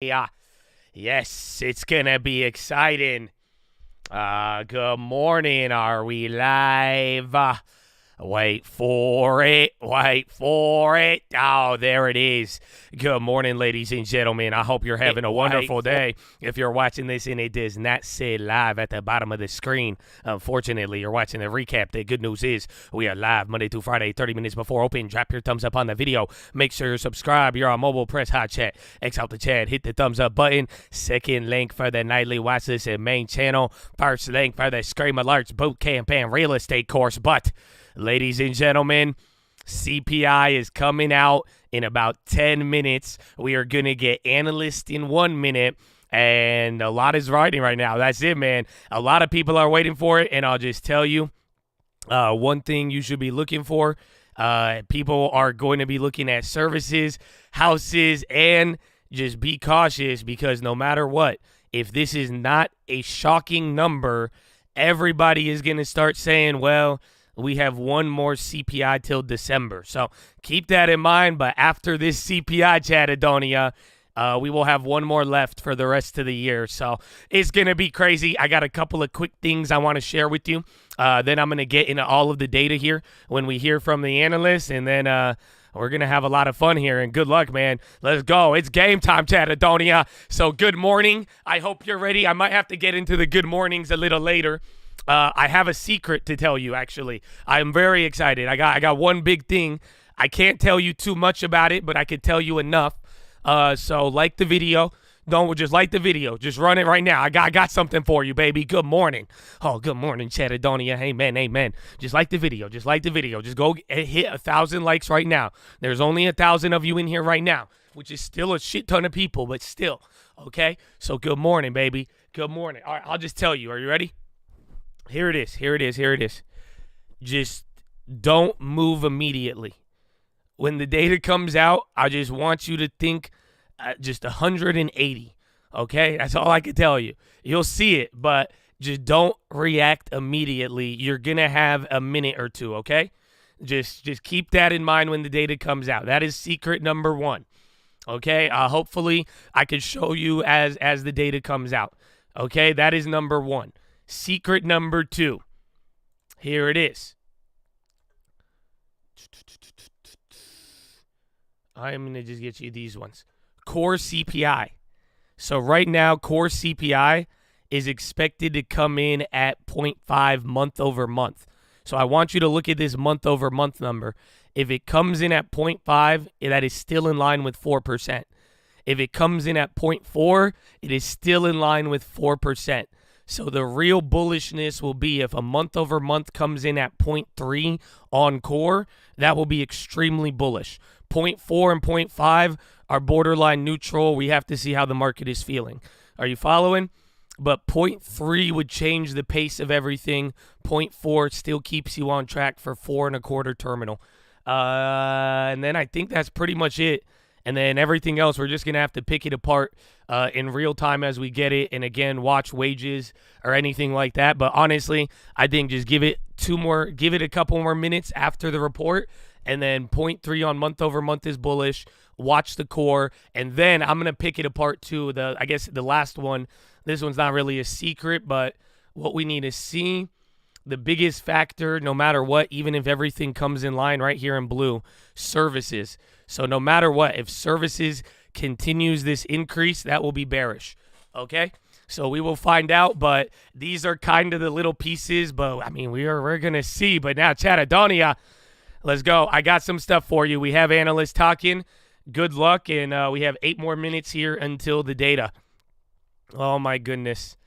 Yeah, yes, it's gonna be exciting. Good morning. Are we live? Wait for it. Wait for it. Oh, there it is. Good morning, ladies and gentlemen. I hope you're having a wonderful day. If you're watching this and it does not say live at the bottom of the screen, unfortunately, you're watching the recap. The good news is we are live Monday through Friday, 30 minutes before open. Drop your thumbs up on the video. Make sure you're subscribed. You're on mobile. Press hot chat. X out the chat. Hit the thumbs up button. Second link for the nightly Watchlist and main channel. First link for the Scream Alerts boot camp and real estate course. But ladies and gentlemen, CPI is coming out in about 10 minutes. We are going to get analyst in 1 minute, and a lot is writing right now. That's it, man. A lot of people are waiting for it, and I'll just tell you one thing you should be looking for. People are going to be looking at services, houses, and just be cautious because no matter what, if this is not a shocking number, everybody is going to start saying, well, we have one more CPI till December. So keep that in mind. But after this CPI, Chatadonia, we will have one more left for the rest of the year. So it's going to be crazy. I got a couple of quick things I want to share with you. Then I'm going to get into all of the data here when we hear from the analysts. And then we're going to have a lot of fun here. And good luck, man. Let's go. It's game time, Chatadonia. So good morning. I hope you're ready. I might have to get into the good mornings a little later. I have a secret to tell you, actually. I'm very excited. I got one big thing. I can't tell you too much about it, but I can tell you enough. So like the video. Don't just like the video. Just run it right now. I got something for you, baby. Good morning. Oh, good morning, Chatadonia. Amen, amen. Just like the video. Just like the video. Just go hit 1,000 likes right now. There's only 1,000 of you in here right now, which is still a shit ton of people, but still. Okay? So good morning, baby. Good morning. All right, I'll just tell you. Are you ready? Here it is. Here it is. Here it is. Just don't move immediately. When the data comes out, I just want you to think just 180. Okay? That's all I can tell you. You'll see it, but just don't react immediately. You're going to have a minute or two, okay? Just keep that in mind when the data comes out. That is secret number one. Okay? Hopefully, I can show you as the data comes out. Okay? That is number one. Secret number two. Here it is. I'm going to just get you these ones. Core CPI. So right now, core CPI is expected to come in at 0.5 month over month. So I want you to look at this month over month number. If it comes in at 0.5, that is still in line with 4%. If it comes in at 0.4, it is still in line with 4%. So the real bullishness will be if a month over month comes in at 0.3 on core, that will be extremely bullish. 0.4 and 0.5 are borderline neutral. We have to see how the market is feeling. Are you following? But 0.3 would change the pace of everything. 0.4 still keeps you on track for 4.25 terminal. And then I think that's pretty much it. And then everything else, we're just going to have to pick it apart in real time as we get it. And again, watch wages or anything like that. But honestly, I think just give it a couple more minutes after the report. And then 0.3 on month over month is bullish. Watch the core. And then I'm going to pick it apart too. I guess the last one, this one's not really a secret, but what we need to see, the biggest factor, no matter what, even if everything comes in line right here in blue, services. So no matter what, if services continues this increase, that will be bearish. Okay? So we will find out, but these are kind of the little pieces, but I mean, we're going to see. But now, Chatadonia, let's go. I got some stuff for you. We have analysts talking. Good luck, and we have 8 more minutes here until the data. Oh, my goodness.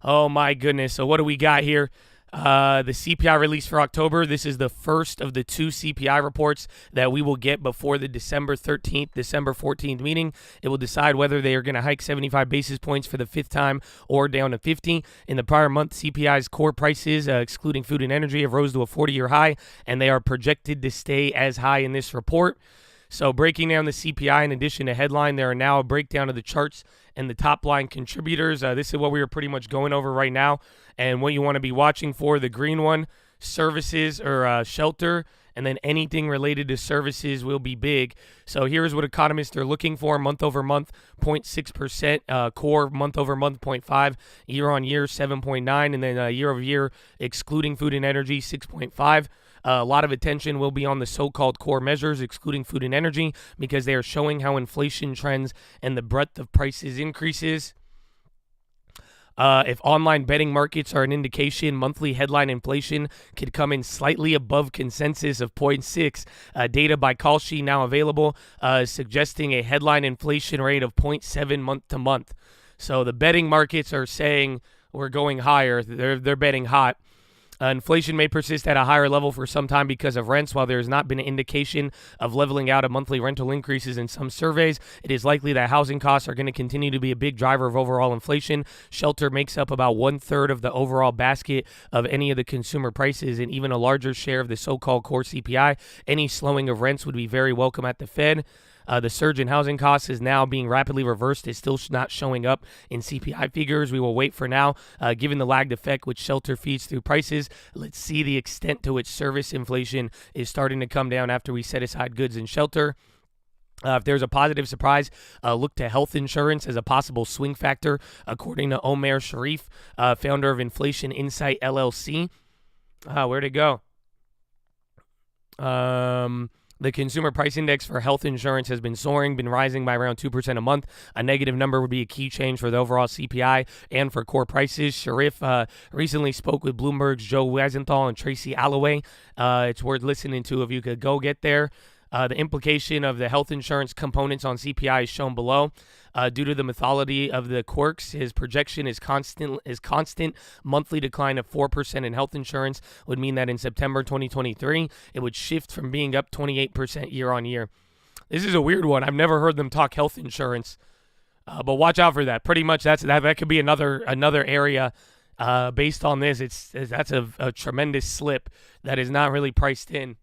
Oh, my goodness. So what do we got here? The CPI release for October. This is the first of the 2 CPI reports that we will get before the December 13th, December 14th meeting. It will decide whether they are going to hike 75 basis points for the 5th time or down to 50. In the prior month, CPI's core prices, excluding food and energy, have rose to a 40-year high, and they are projected to stay as high in this report. So breaking down the CPI in addition to headline, there are now a breakdown of the charts and the top line contributors. This is what we are pretty much going over right now. And what you want to be watching for, the green one, services or shelter, and then anything related to services will be big. So here's what economists are looking for: month over month, 0.6%, core month over month, 0.5%, year on year, 7.9%, and then year over year, excluding food and energy, 6.5%. A lot of attention will be on the so-called core measures, excluding food and energy, because they are showing how inflation trends and the breadth of prices increases. If online betting markets are an indication, monthly headline inflation could come in slightly above consensus of 0.6. Data by Kalshi now available, suggesting a headline inflation rate of 0.7 month to month. So the betting markets are saying we're going higher. They're betting hot. Inflation may persist at a higher level for some time because of rents. While there has not been an indication of leveling out of monthly rental increases in some surveys, it is likely that housing costs are going to continue to be a big driver of overall inflation. Shelter makes up about 1/3 of the overall basket of any of the consumer prices and even a larger share of the so-called core CPI. Any slowing of rents would be very welcome at the Fed. The surge in housing costs is now being rapidly reversed. It's still not showing up in CPI figures. We will wait for now. Given the lagged effect which shelter feeds through prices, let's see the extent to which service inflation is starting to come down after we set aside goods and shelter. If there's a positive surprise, look to health insurance as a possible swing factor, according to Omer Sharif, founder of Inflation Insight LLC. Where'd it go? The consumer price index for health insurance has been soaring, been rising by around 2% a month. A negative number would be a key change for the overall CPI and for core prices. Sharif recently spoke with Bloomberg's Joe Weisenthal and Tracy Alloway. It's worth listening to if you could go get there. The implication of the health insurance components on CPI is shown below. Due to the methodology of the quirks, his projection is constant monthly decline of 4% in health insurance would mean that in September 2023, it would shift from being up 28% year on year. This is a weird one. I've never heard them talk health insurance, but watch out for that. Pretty much that could be another area based on this. That's a tremendous slip that is not really priced in.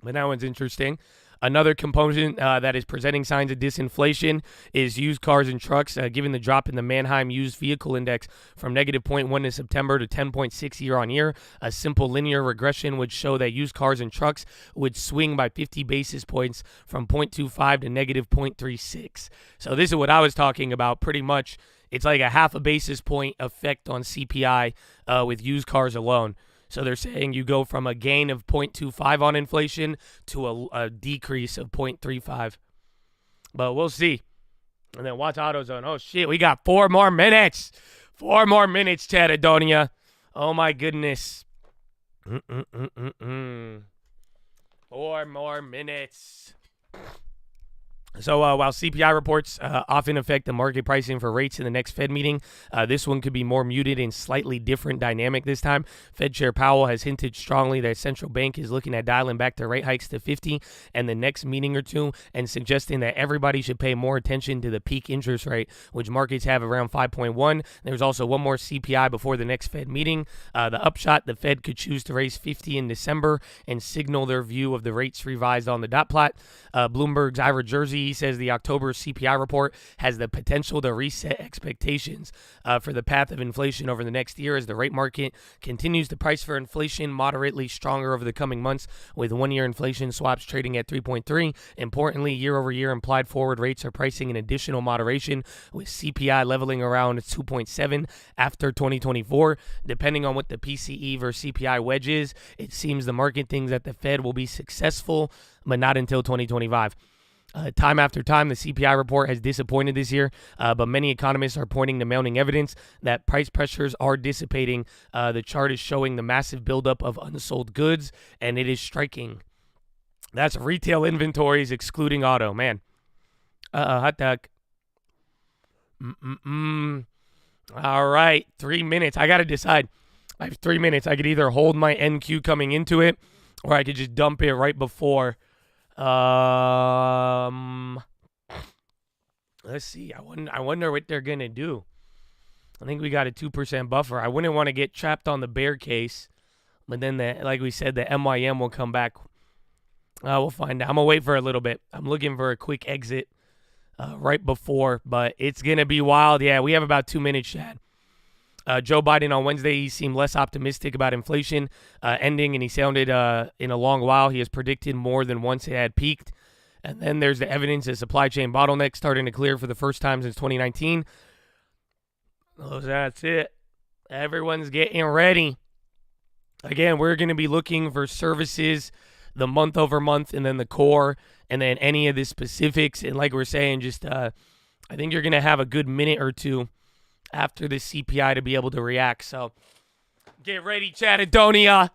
But that one's interesting. Another component that is presenting signs of disinflation is used cars and trucks, given the drop in the Manheim Used Vehicle Index from negative 0.1 in September to 10.6 year on year. A simple linear regression would show that used cars and trucks would swing by 50 basis points from 0.25 to negative 0.36. So this is what I was talking about. Pretty much, it's like a half a basis point effect on CPI with used cars alone. So they're saying you go from a gain of 0.25 on inflation to a decrease of 0.35. But we'll see. And then watch AutoZone. Oh, shit. We got 4 more minutes. 4 more minutes, Chatadonia. Oh, my goodness. 4 more minutes. So while CPI reports often affect the market pricing for rates in the next Fed meeting, this one could be more muted and slightly different dynamic this time. Fed Chair Powell has hinted strongly that central bank is looking at dialing back the rate hikes to 50 and the next meeting or two, and suggesting that everybody should pay more attention to the peak interest rate, which markets have around 5.1. There's also one more CPI before the next Fed meeting. The upshot, the Fed could choose to raise 50 in December and signal their view of the rates revised on the dot plot. Bloomberg's Ira Jersey says the October CPI report has the potential to reset expectations for the path of inflation over the next year as the rate market continues to price for inflation moderately stronger over the coming months, with one-year inflation swaps trading at 3.3. Importantly, year-over-year implied forward rates are pricing an additional moderation, with CPI leveling around 2.7 after 2024. Depending on what the PCE versus CPI wedge is, it seems the market thinks that the Fed will be successful, but not until 2025. Time after time, the CPI report has disappointed this year, but many economists are pointing to mounting evidence that price pressures are dissipating. The chart is showing the massive buildup of unsold goods, and it is striking. That's retail inventories excluding auto. Man. Hot dog. All right, 3 minutes. I got to decide. I have 3 minutes. I could either hold my NQ coming into it, or I could just dump it right before. Let's see. I wonder what they're gonna do. I think we got a 2% buffer. I wouldn't want to get trapped on the bear case, but then like we said, the MYM will come back. We'll find out. I'm gonna wait for a little bit. I'm looking for a quick exit right before, but it's gonna be wild. Yeah, we have about 2 minutes, Chad. Joe Biden on Wednesday, he seemed less optimistic about inflation ending, and he sounded in a long while. He has predicted more than once it had peaked. And then there's the evidence of supply chain bottlenecks starting to clear for the first time since 2019. Oh, that's it. Everyone's getting ready. Again, we're going to be looking for services, the month over month, and then the core, and then any of the specifics. And like we're saying, just I think you're going to have a good minute or two after the CPI to be able to react. So get ready, Chattadonia.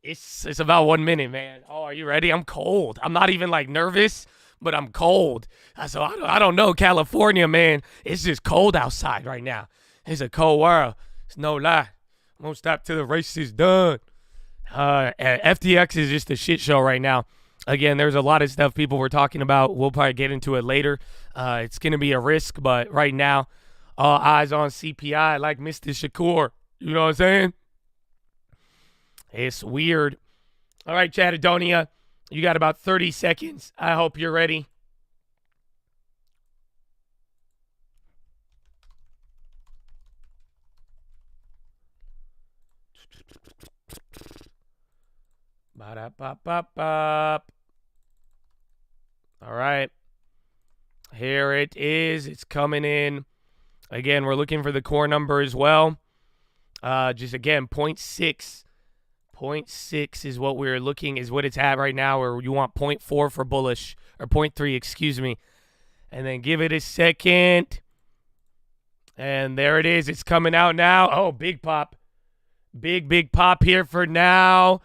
It's about 1 minute, man. Oh, are you ready? I'm cold. I'm not even like nervous, but I'm cold. So I don't know, California, man. It's just cold outside right now. It's a cold world. It's no lie. Won't stop till the race is done. FTX is just a shit show right now. Again, there's a lot of stuff people were talking about. We'll probably get into it later. It's going to be a risk, but right now, all eyes on CPI like Mr. Shakur. You know what I'm saying? It's weird. All right, Chattadonia, you got about 30 seconds. I hope you're ready. Ba-da-ba-ba-ba. All right. Here it is. It's coming in. Again, we're looking for the core number as well. Just again, 0.6. 0.6 is what we're looking, is what it's at right now, or you want 0.4 for bullish, or 0.3, excuse me. And then give it a second. And there it is. It's coming out now. Oh, big pop. Big pop here for now.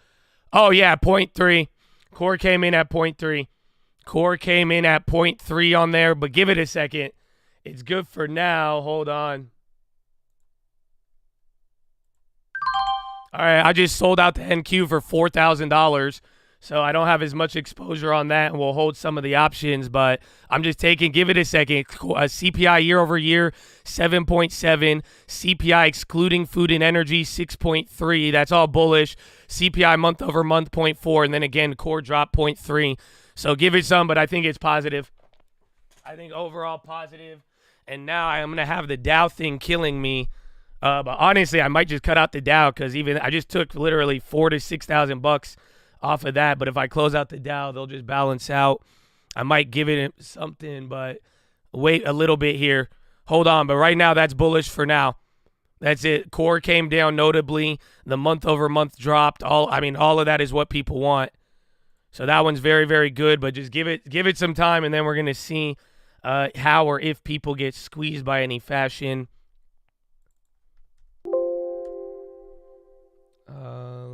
Oh, yeah, 0.3. Core came in at 0.3. Core came in at 0.3 on there, but give it a second. It's good for now. Hold on. All right, I just sold out the NQ for $4,000, so I don't have as much exposure on that, and we'll hold some of the options, but I'm just taking, give it a second. CPI year over year, 7.7. CPI excluding food and energy, 6.3. That's all bullish. CPI month over month, 0.4, and then again, core drop, 0.3. So give it some, but I think it's positive. I think overall positive. And now I'm going to have the Dow thing killing me. But honestly, I might just cut out the Dow because even I just took literally $4,000 to $6,000 off of that. But if I close out the Dow, they'll just balance out. I might give it something, but wait a little bit here. Hold on. But right now, that's bullish for now. That's it. Core came down notably. The month over month dropped. All of that is what people want. So that one's very, very good. But just give it some time, and then we're gonna see how or if people get squeezed by any fashion.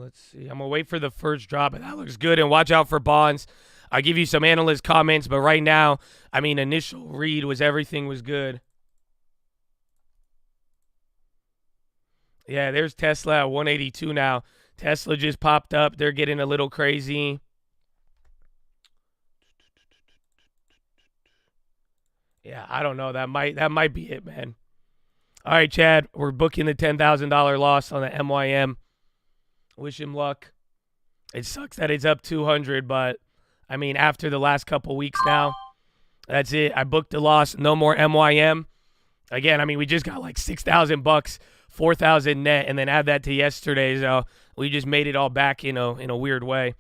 Let's see. I'm going to wait for the first drop, and that looks good. And watch out for bonds. I give you some analyst comments, but right now, initial read was everything was good. Yeah, there's Tesla at 182 now. Tesla just popped up. They're getting a little crazy. Yeah, I don't know. That might be it, man. All right, Chad, we're booking the $10,000 loss on the MYM. Wish him luck. It sucks that it's up 200, but after the last couple weeks now, that's it. I booked the loss. No more MYM. Again, we just got like $6,000, 4,000 net, and then add that to yesterday. So we just made it all back in a weird way.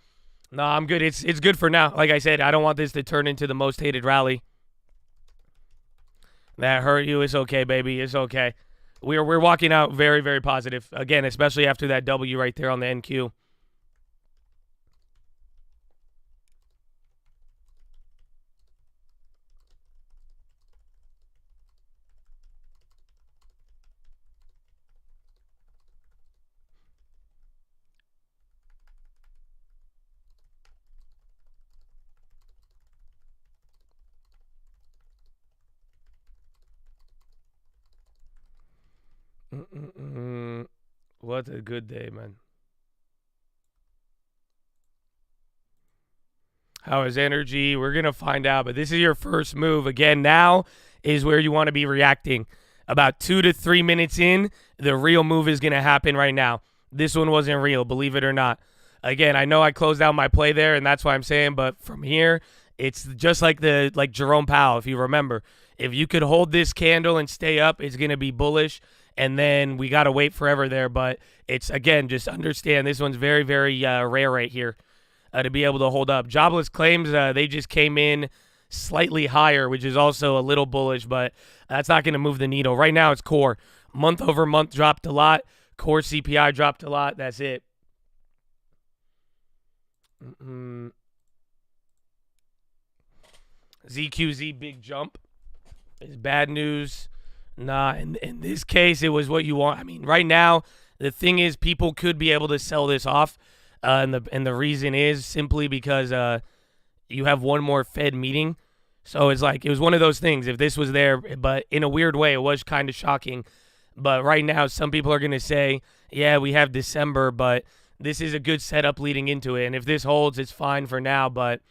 No, I'm good. It's good for now. Like I said, I don't want this to turn into the most hated rally. That hurt you. It's okay, baby. It's okay. We're walking out very, very positive. Again, especially after that W right there on the NQ. What a good day, man. How is energy? We're going to find out, but this is your first move. Again, now is where you want to be reacting. About 2 to 3 minutes in, the real move is going to happen right now. This one wasn't real, believe it or not. Again, I know I closed out my play there, and that's why I'm saying, but from here, it's just like Jerome Powell, if you remember. If you could hold this candle and stay up, it's going to be bullish. and then we got to wait forever there. But it's, again, just understand this one's very, very rare right here to be able to hold up. Jobless claims, they just came in slightly higher, which is also a little bullish, but that's not going to move the needle. Right now it's core. Month over month dropped a lot. Core CPI dropped a lot. That's it. ZQZ big jump is bad news. Nah, in this case, it was what you want. I mean, right now, the thing is, people could be able to sell this off, and the reason is simply because you have one more Fed meeting. So it's like, it was one of those things. If this was there, but in a weird way, it was kind of shocking. But right now, some people are going to say, yeah, we have December, but this is a good setup leading into it. And if this holds, it's fine for now. But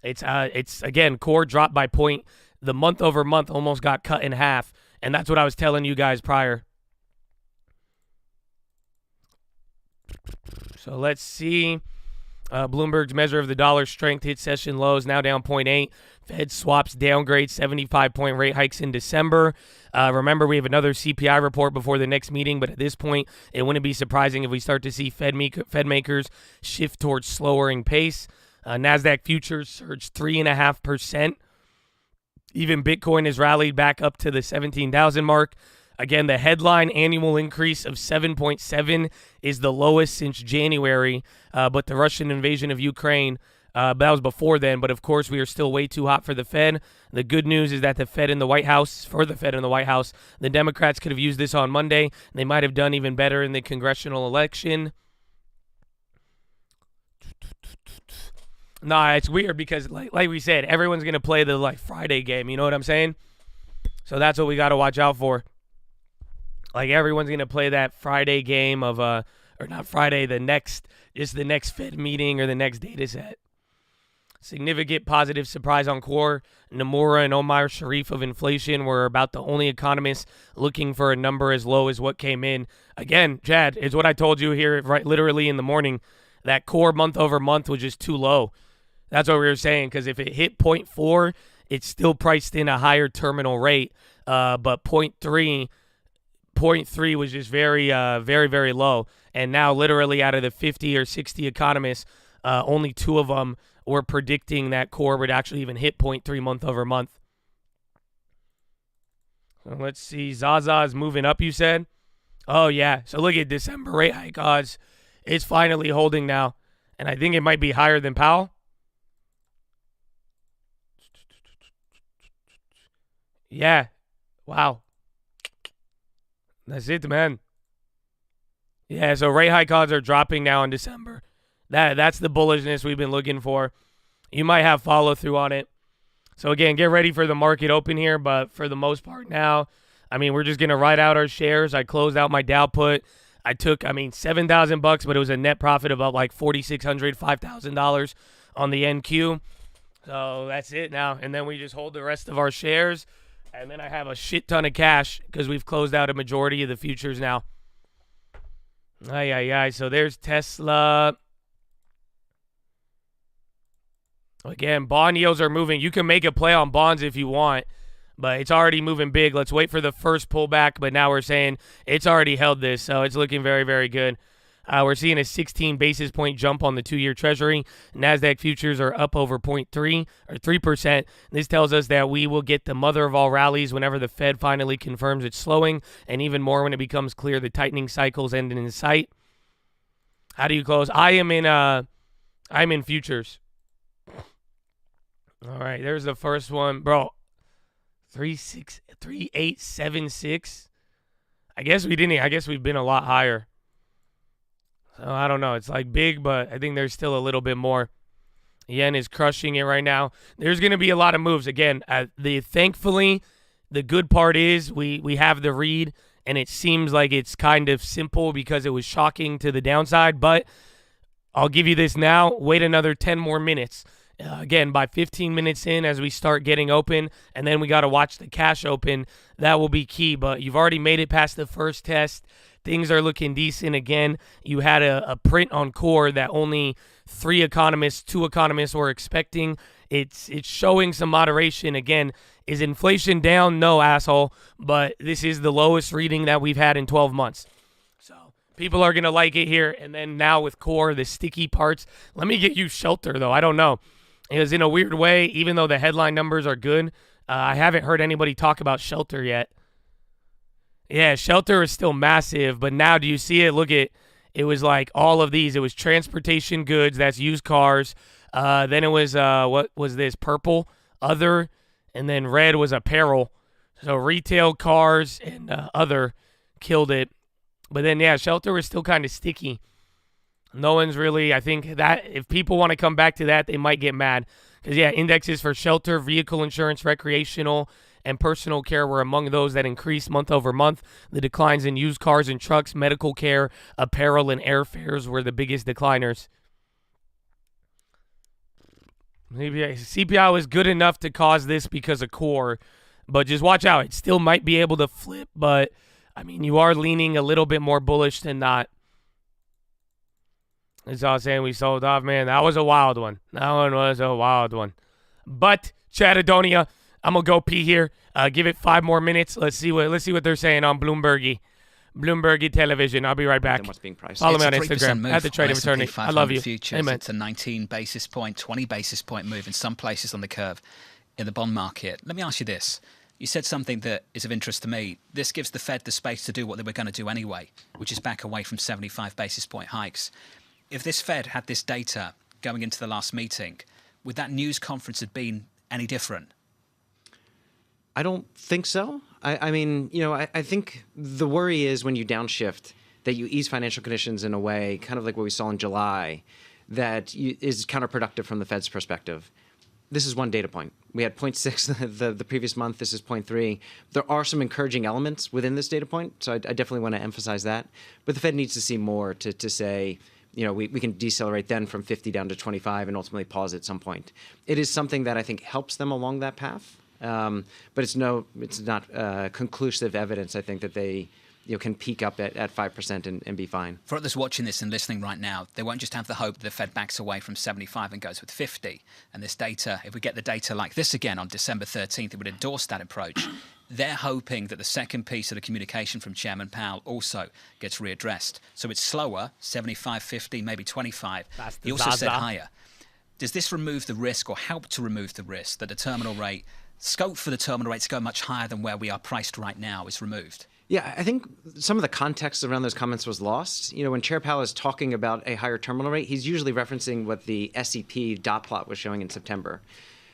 it's again, core dropped by point. The month over month almost got cut in half. And that's what I was telling you guys prior. So let's see. Bloomberg's measure of the dollar strength hit session lows, now down 0.8. Fed swaps downgrade 75-point rate hikes in December. Remember, we have another CPI report before the next meeting, but at this point, it wouldn't be surprising if we start to see Fed makers shift towards slowing pace. NASDAQ futures surged 3.5%. Even Bitcoin has rallied back up to the 17,000 mark. Again, the headline annual increase of 7.7 is the lowest since January, but the Russian invasion of Ukraine, that was before then. But, of course, we are still way too hot for the Fed. The good news is that the Fed in the White House, the Democrats could have used this on Monday. They might have done even better in the congressional election. Nah, it's weird because, like we said, everyone's going to play the Friday game. You know what I'm saying? So that's what we got to watch out for. Like, everyone's going to play that Friday game of, or not Friday, the next Fed meeting or the next data set. Significant positive surprise on core. Nomura and Omar Sharif of inflation were about the only economists looking for a number as low as what came in. Again, Chad, it's what I told you here right literally in the morning. That core month over month was just too low. That's what we were saying, because if it hit 0.4, it's still priced in a higher terminal rate. But 0.3 was just very, very, very low. And now literally out of the 50 or 60 economists, only 2 of them were predicting that core would actually even hit 0.3 month over month. So let's see. Zaza is moving up, you said? Oh, yeah. So look at December rate hike odds. It's finally holding now. And I think it might be higher than Powell. Yeah. Wow. That's it, man. Yeah, so rate hike odds are dropping now in December. That's the bullishness we've been looking for. You might have follow-through on it. So, again, get ready for the market open here. But for the most part now, I mean, we're just going to write out our shares. I closed out my Dow put. I took, $7,000, but it was a net profit of about like $4,600, $5,000 on the NQ. So that's it now. And then we just hold the rest of our shares. And then I have a shit ton of cash because we've closed out a majority of the futures now. So there's Tesla. Again, bond yields are moving. You can make a play on bonds if you want, but it's already moving big. Let's wait for the first pullback, but now we're saying it's already held this, so it's looking very, very good. We're seeing a 16 basis point jump on the 2-year Treasury. NASDAQ futures are up over 0.3 or 3%. This tells us that we will get the mother of all rallies whenever the Fed finally confirms it's slowing, and even more when it becomes clear the tightening cycle's ending in sight. How do you close? I'm in futures. All right, there's the first one, bro. 3876. I guess we've been a lot higher. So I don't know. It's like big, but I think there's still a little bit more. Yen is crushing it right now. There's going to be a lot of moves. Again, thankfully, the good part is we have the read, and it seems like it's kind of simple because it was shocking to the downside. But I'll give you this now. Wait another 10 more minutes. Again, by 15 minutes in as we start getting open, and then we got to watch the cash open. That will be key, but you've already made it past the first test. Things are looking decent again. You had a print on core that only 2 economists were expecting. it's showing some moderation. Again, is inflation down? No, asshole. But this is the lowest reading that we've had in 12 months. So people are going to like it here. And then now with core, the sticky parts. Let me get you shelter, though. I don't know. Because in a weird way, even though the headline numbers are good, I haven't heard anybody talk about shelter yet. Yeah, shelter is still massive, but now do you see it? Look at it was like all of these. It was transportation goods, that's used cars. Then it was what was this? Purple, other, and then red was apparel. So retail, cars, and other killed it. But then yeah, shelter was still kind of sticky. No one's really, I think that if people want to come back to that, they might get mad. Because yeah, indexes for shelter, vehicle insurance, recreational, and personal care were among those that increased month over month. The declines in used cars and trucks, medical care, apparel, and airfares were the biggest decliners. CPI was good enough to cause this because of core, but just watch out. It still might be able to flip, but, I mean, you are leaning a little bit more bullish than not. That's all I'm saying. We sold off, man. That was a wild one. That one was a wild one. But, Chattadonia, I'm gonna go pee here. Give it 5 more minutes. Let's see what they're saying on Bloomberg television. I'll be right back. Follow me on Instagram at the Trading Attorney. I love you. Amen. It's a 19 basis point, 20 basis point move in some places on the curve in the bond market. Let me ask you this. You said something that is of interest to me. This gives the Fed the space to do what they were going to do anyway, which is back away from 75 basis point hikes. If this Fed had this data going into the last meeting, would that news conference have been any different? I don't think so. I mean, I think the worry is when you downshift that you ease financial conditions in a way, kind of like what we saw in July, that is counterproductive from the Fed's perspective. This is one data point. We had 0.6 the previous month. This is 0.3. There are some encouraging elements within this data point, so I definitely want to emphasize that. But the Fed needs to see more to say, we can decelerate then from 50 down to 25 and ultimately pause at some point. It is something that I think helps them along that path. But it's not conclusive evidence, I think, that they can peak up at 5% and be fine. For others watching this and listening right now, they won't just have the hope that the Fed backs away from 75 and goes with 50. And this data, if we get the data like this again on December 13th, it would endorse that approach. They're hoping that the second piece of the communication from Chairman Powell also gets readdressed. So it's slower, 75, 50, maybe 25. He also said higher. Does this remove the risk or help to remove the risk that the terminal rate, scope for the terminal rate to go much higher than where we are priced right now is removed? Yeah, I think some of the context around those comments was lost. When Chair Powell is talking about a higher terminal rate, he's usually referencing what the SEP dot plot was showing in September.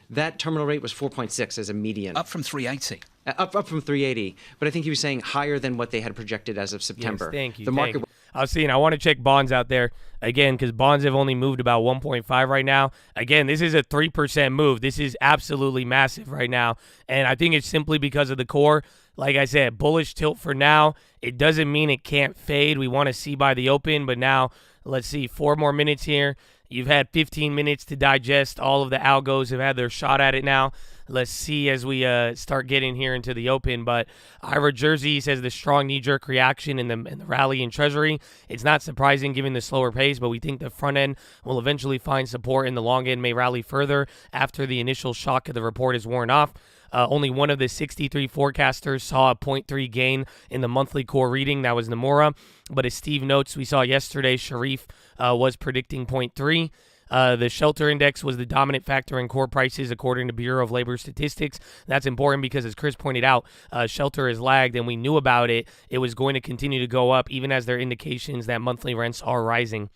That terminal rate was 4.6 as a median. Up from 380. Up from 380. But I think he was saying higher than what they had projected as of September. Yes, thank you. The market. I want to check bonds out there again because bonds have only moved about 1.5 right now. Again, this is a 3% move. This is absolutely massive right now. And I think it's simply because of the core. Like I said, bullish tilt for now. It doesn't mean it can't fade. We want to see by the open. But now, let's see, 4 more minutes here. You've had 15 minutes to digest. All of the algos have had their shot at it now. Let's see as we start getting here into the open. But Ira Jersey says the strong knee-jerk reaction in the rally in Treasury. It's not surprising given the slower pace, but we think the front end will eventually find support and the long end may rally further after the initial shock of the report is worn off. Only one of the 63 forecasters saw a 0.3 gain in the monthly core reading. That was Nomura. But as Steve notes, we saw yesterday Sharif was predicting 0.3. The shelter index was the dominant factor in core prices, according to Bureau of Labor Statistics. That's important because, as Chris pointed out, shelter has lagged, and we knew about it. It was going to continue to go up, even as there are indications that monthly rents are rising.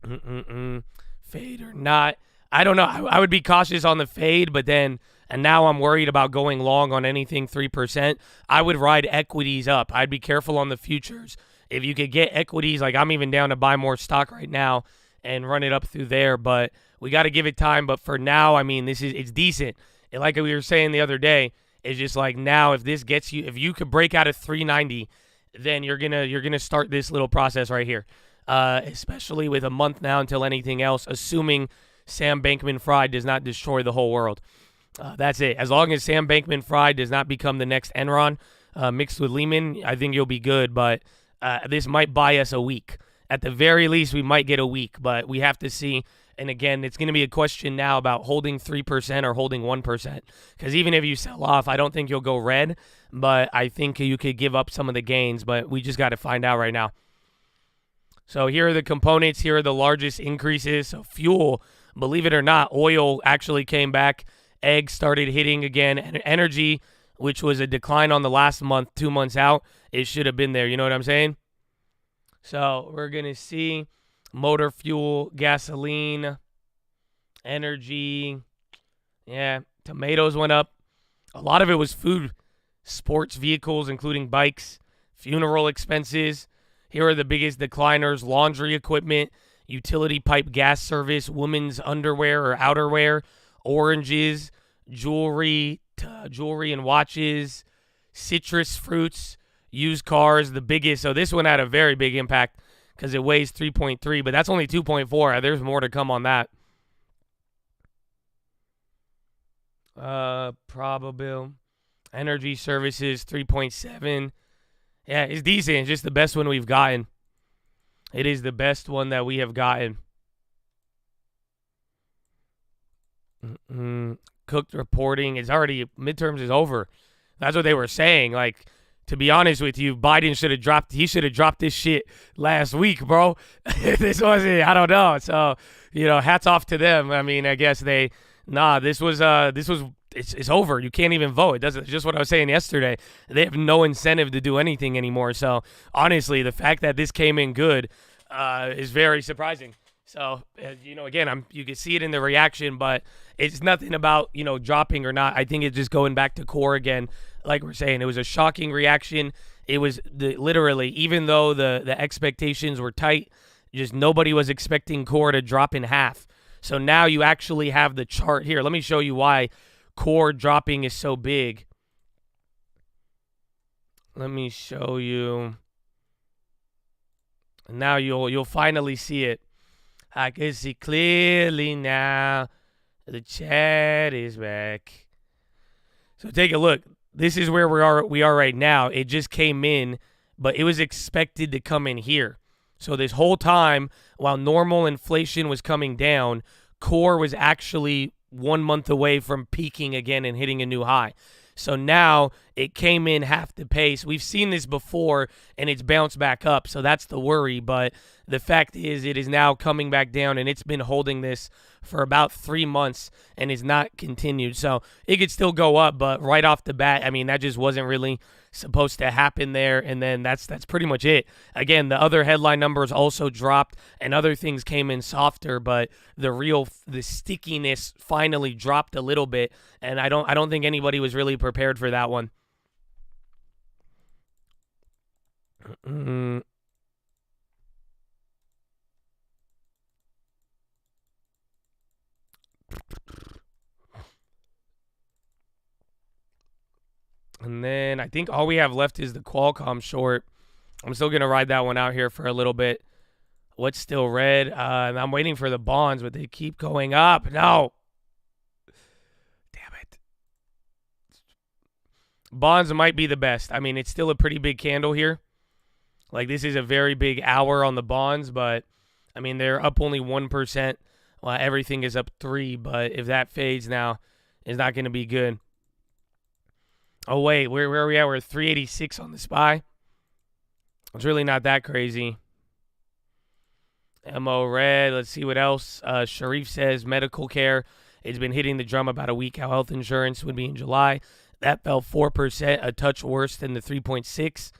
Fade or not. I don't know. I would be cautious on the fade, but then, and now I'm worried about going long on anything 3%. I would ride equities up. I'd be careful on the futures. If you could get equities, like I'm even down to buy more stock right now and run it up through there, but we got to give it time. But for now, I mean, it's decent. And like we were saying the other day, it's just like now if this gets you, if you could break out of 390, then you're gonna start this little process right here, especially with a month now until anything else, assuming Sam Bankman-Fried does not destroy the whole world. That's it. As long as Sam Bankman-Fried does not become the next Enron mixed with Lehman, I think you'll be good. But this might buy us a week. At the very least, we might get a week, but we have to see. And again, it's going to be a question now about holding 3% or holding 1%. Because even if you sell off, I don't think you'll go red, but I think you could give up some of the gains. But we just got to find out right now. So here are the components. Here are the largest increases. So fuel, believe it or not, oil actually came back. Eggs started hitting again. And energy, which was a decline on the last month, 2 months out, it should have been there. You know what I'm saying? So we're going to see motor fuel, gasoline, energy. Yeah, tomatoes went up. A lot of it was food, sports vehicles, including bikes, funeral expenses. Here are the biggest decliners: laundry equipment, utility pipe gas service, women's underwear or outerwear, oranges, jewelry and watches, citrus fruits, used cars, the biggest. So this one had a very big impact because it weighs 3.3, but that's only 2.4. There's more to come on that. Probable. Energy services, 3.7. Yeah, it's decent. It's just the best one we've gotten. It is the best one that we have gotten. Cooked reporting. It's already, midterms is over. That's what they were saying. Like, to be honest with you, Biden should have dropped this shit last week, bro. This wasn't, I don't know. So, hats off to them. I mean, I guess it's over. You can't even vote. It's just what I was saying yesterday. They have no incentive to do anything anymore. So, honestly, the fact that this came in good is very surprising. So, again, you can see it in the reaction, but it's nothing about, dropping or not. I think it's just going back to core again. Like we're saying, it was a shocking reaction. It was literally, even though the expectations were tight, just nobody was expecting core to drop in half. So now you actually have the chart here. Let me show you why core dropping is so big. Let me show you. Now you'll finally see it. I can see clearly now. The chat is back. So take a look. This is where we are right now. It just came in, but it was expected to come in here. So this whole time, while normal inflation was coming down, core was actually 1 month away from peaking again and hitting a new high. So now it came in half the pace. We've seen this before, and it's bounced back up. So that's the worry. But the fact is it is now coming back down, and it's been holding this for about 3 months and is not continued. So it could still go up, but right off the bat, I mean, that just wasn't really supposed to happen there. And then that's pretty much it. Again, the other headline numbers also dropped and other things came in softer, but the stickiness finally dropped a little bit. And I don't think anybody was really prepared for that one. And then I think all we have left is the Qualcomm short. I'm still going to ride that one out here for a little bit. What's still red? And I'm waiting for the bonds, but they keep going up. No. Damn it. Bonds might be the best. I mean, it's still a pretty big candle here. Like, this is a very big hour on the bonds, but, I mean, they're up only 1%. Well, everything is up 3%, but if that fades now, it's not going to be good. Oh, wait, where are we at? We're at 386 on the SPY. It's really not that crazy. MO red. Let's see what else. Sharif says medical care. It's been hitting the drum about a week how health insurance would be in July. That fell 4%, a touch worse than the 3.6.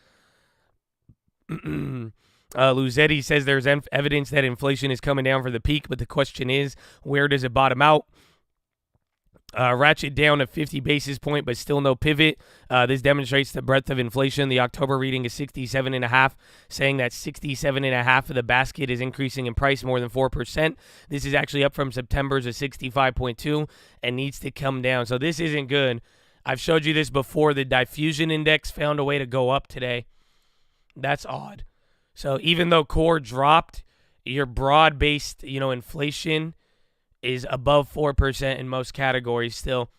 Luzetti says there's evidence that inflation is coming down for the peak, but the question is, where does it bottom out? Ratchet down a 50 basis point, but still no pivot. This demonstrates the breadth of inflation. The October reading is 67.5, saying that 67.5 of the basket is increasing in price more than 4%. This is actually up from September's of 65.2 and needs to come down. So this isn't good. I've showed you this before. The diffusion index found a way to go up today. That's odd. So even though core dropped, your broad-based, inflation is above 4% in most categories still.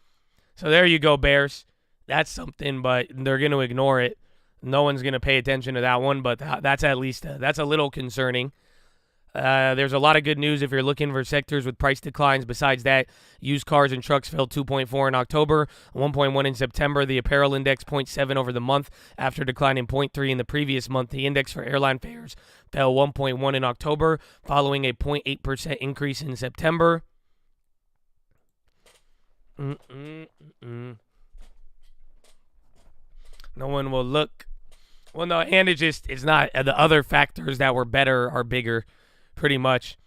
So there you go, Bears. That's something, but they're going to ignore it. No one's going to pay attention to that one, but that's at least that's a little concerning. There's a lot of good news if you're looking for sectors with price declines. Besides that, used cars and trucks fell 2.4 in October, 1.1 in September. The apparel index 0.7 over the month after declining 0.3 in the previous month. The index for airline fares fell 1.1 in October, following a 0.8% increase in September. No one will look. Well, no, and it's not. The other factors that were better are bigger, pretty much.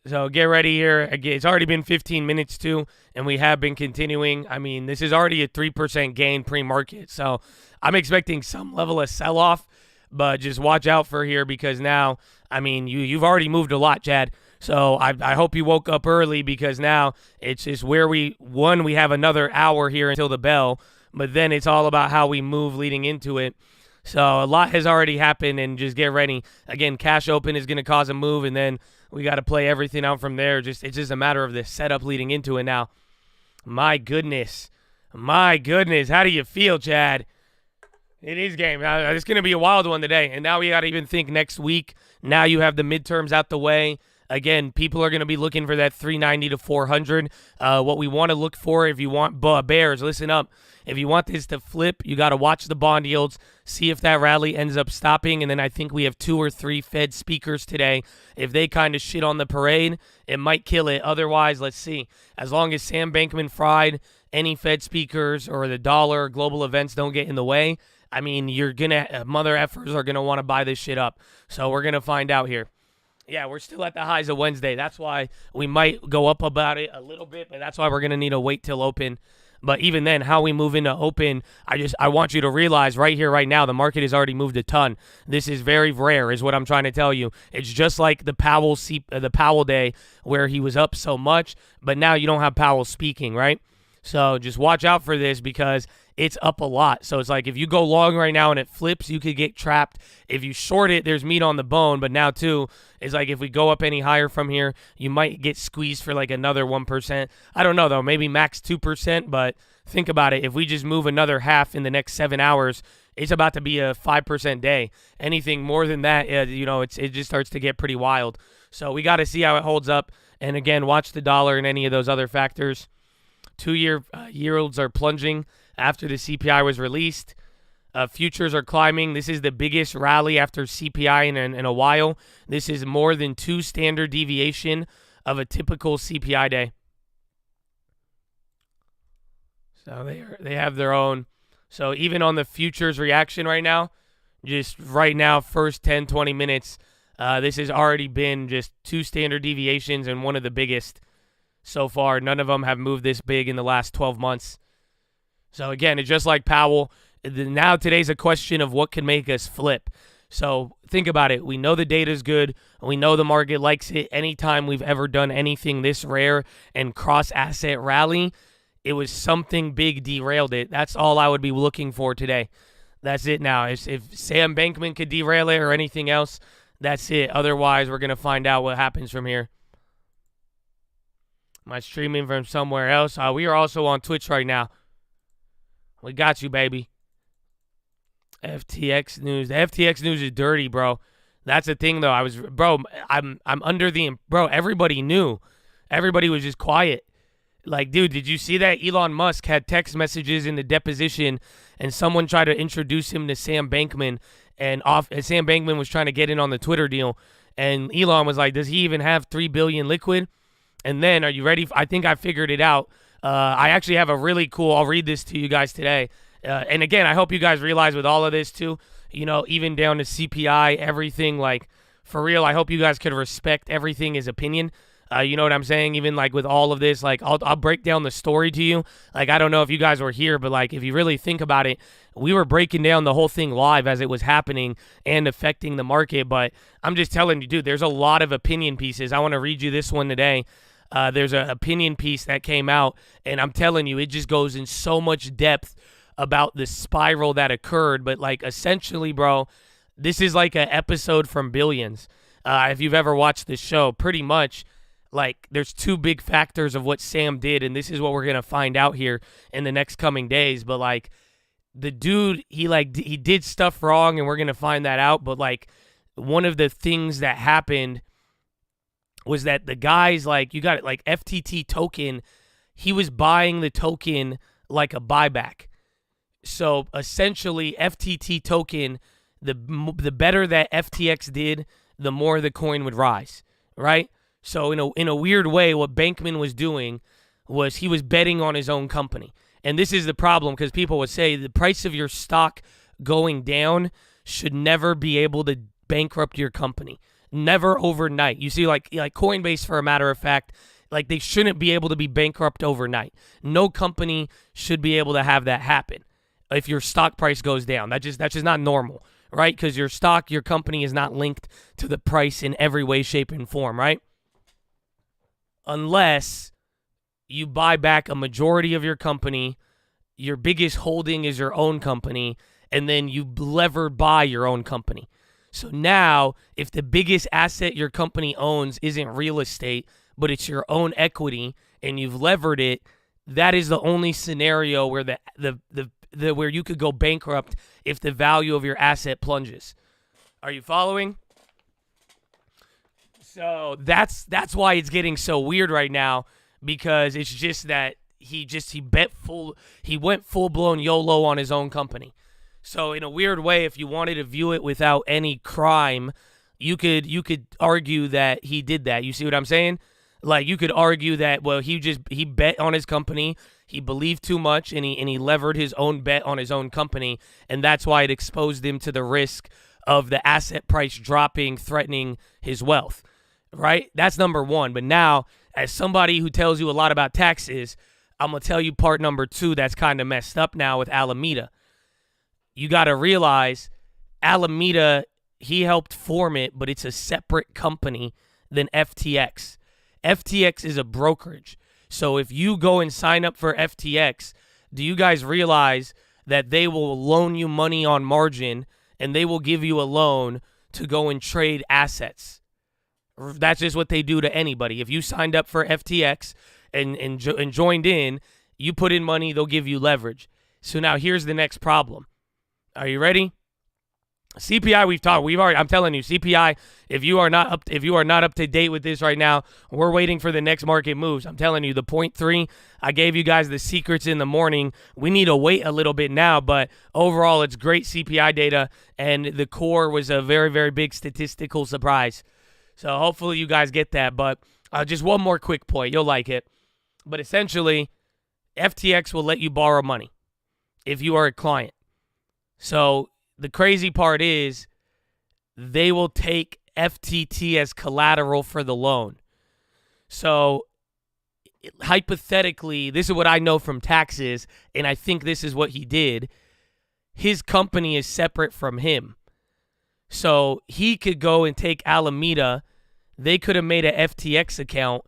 So get ready here. Again, it's already been 15 minutes too, and we have been continuing. I mean, this is already a 3% gain pre-market, so I'm expecting some level of sell-off, but just watch out for here because now, I mean, you've already moved a lot, Chad. So I hope you woke up early because now it's just where we have another hour here until the bell, but then it's all about how we move leading into it. So a lot has already happened, and just get ready. Again, cash open is going to cause a move, and then we got to play everything out from there. It's just a matter of the setup leading into it now. My goodness. How do you feel, Chad? It is game. It's going to be a wild one today, and now we got to even think next week. Now you have the midterms out the way. Again, people are going to be looking for that 390 to 400. What we want to look for, if you want bears, listen up. If you want this to flip, you got to watch the bond yields, see if that rally ends up stopping, and then I think we have 2 or 3 Fed speakers today. If they kind of shit on the parade, it might kill it. Otherwise, let's see. As long as Sam Bankman-Fried, any Fed speakers, or the dollar, global events don't get in the way, I mean, mother effers are going to want to buy this shit up. So we're going to find out here. Yeah, we're still at the highs of Wednesday. That's why we might go up about it a little bit, but that's why we're going to need to wait till open. But even then, how we move into open, I want you to realize right here, right now, the market has already moved a ton. This is very rare, is what I'm trying to tell you. It's just like the Powell day where he was up so much, but now you don't have Powell speaking, right? So just watch out for this because it's up a lot. So it's like if you go long right now and it flips, you could get trapped. If you short it, there's meat on the bone. But now, too, it's like if we go up any higher from here, you might get squeezed for like another 1%. I don't know, though. Maybe max 2%. But think about it. If we just move another half in the next 7 hours, it's about to be a 5% day. Anything more than that, it just starts to get pretty wild. So we got to see how it holds up. And, again, watch the dollar and any of those other factors. 2-year yields are plunging after the CPI was released. Futures are climbing. This is the biggest rally after CPI in a while. This is more than 2 standard deviation of a typical CPI day. So they have their own. So even on the futures reaction right now, just right now, first 10, 20 minutes, this has already been just 2 standard deviations and one of the biggest so far. None of them have moved this big in the last 12 months. So, again, it's just like Powell. Now today's a question of what can make us flip. So think about it. We know the data's good. We know the market likes it. Anytime we've ever done anything this rare and cross-asset rally, it was something big derailed it. That's all I would be looking for today. That's it now. If Sam Bankman could derail it or anything else, that's it. Otherwise, we're going to find out what happens from here. Am I streaming from somewhere else? We are also on Twitch right now. We got you, baby. FTX news. The FTX news is dirty, bro. That's the thing, though. I'm under the, everybody knew. Everybody was just quiet. Like, dude, did you see that? Elon Musk had text messages in the deposition, and someone tried to introduce him to Sam Bankman, and Sam Bankman was trying to get in on the Twitter deal, and Elon was like, does he even have $3 billion liquid? And then, are you ready? I think I figured it out. I actually have a really cool, I'll read this to you guys today. And again, I hope you guys realize with all of this too, even down to CPI, everything, like, for real, I hope you guys could respect everything is opinion. You know what I'm saying? Even like with all of this, like I'll break down the story to you. Like, I don't know if you guys were here, but like if you really think about it, we were breaking down the whole thing live as it was happening and affecting the market. But I'm just telling you, dude, there's a lot of opinion pieces. I want to read you this one today. There's an opinion piece that came out, and I'm telling you, it just goes in so much depth about the spiral that occurred. But like essentially, bro, this is like an episode from Billions. If you've ever watched this show, pretty much, like, there's 2 big factors of what Sam did, and this is what we're going to find out here in the next coming days. But, like, the dude, he did stuff wrong, and we're going to find that out. But, like, one of the things that happened was that the guys, like, you got it, like FTT token, he was buying the token like a buyback. So essentially, FTT token, the better that FTX did, the more the coin would rise, right? So in a weird way, what Bankman was doing was he was betting on his own company. And this is the problem, because people would say the price of your stock going down should never be able to bankrupt your company. Never overnight. You see, like Coinbase, for a matter of fact, like, they shouldn't be able to be bankrupt overnight. No company should be able to have that happen if your stock price goes down. That's just not normal, right? Because your company is not linked to the price in every way, shape, and form, right? Unless you buy back a majority of your company, your biggest holding is your own company, and then you lever buy your own company. So now, if the biggest asset your company owns isn't real estate, but it's your own equity, and you've levered it, that is the only scenario where where you could go bankrupt if the value of your asset plunges. Are you following? So that's why it's getting so weird right now, because it's just that he went full blown YOLO on his own company. So in a weird way, if you wanted to view it without any crime, you could argue that he did that. You see what I'm saying? Like, you could argue that, well, he bet on his company, he believed too much, and he levered his own bet on his own company, and that's why it exposed him to the risk of the asset price dropping, threatening his wealth, right? That's number one. But now, as somebody who tells you a lot about taxes, I'm going to tell you part number two that's kind of messed up now with Alameda. You got to realize Alameda, he helped form it, but it's a separate company than FTX. FTX is a brokerage. So if you go and sign up for FTX, do you guys realize that they will loan you money on margin, and they will give you a loan to go and trade assets? That's just what they do to anybody. If you signed up for FTX and joined in, you put in money, they'll give you leverage. So now here's the next problem. Are you ready? CPI, I'm telling you, CPI, if you are not up to date with this right now, we're waiting for the next market moves. I'm telling you, the 0.3, I gave you guys the secrets in the morning. We need to wait a little bit now, but overall, it's great CPI data, and the core was a very, very big statistical surprise. So hopefully you guys get that, but just one more quick point. You'll like it. But essentially, FTX will let you borrow money if you are a client. So the crazy part is they will take FTT as collateral for the loan. So hypothetically, this is what I know from taxes, and I think this is what he did. His company is separate from him. So he could go and take Alameda. They could have made an FTX account,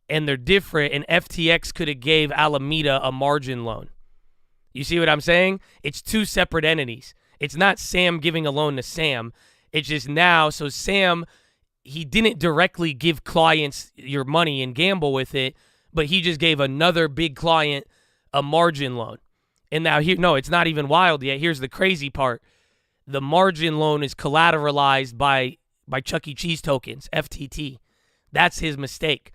and they're different, and FTX could have gave Alameda a margin loan. You see what I'm saying? It's two separate entities. It's not Sam giving a loan to Sam. It's just now, so Sam, he didn't directly give clients your money and gamble with it, but he just gave another big client a margin loan. And now here, no, it's not even wild yet. Here's the crazy part. The margin loan is collateralized by Chuck E. Cheese tokens, FTT. That's his mistake.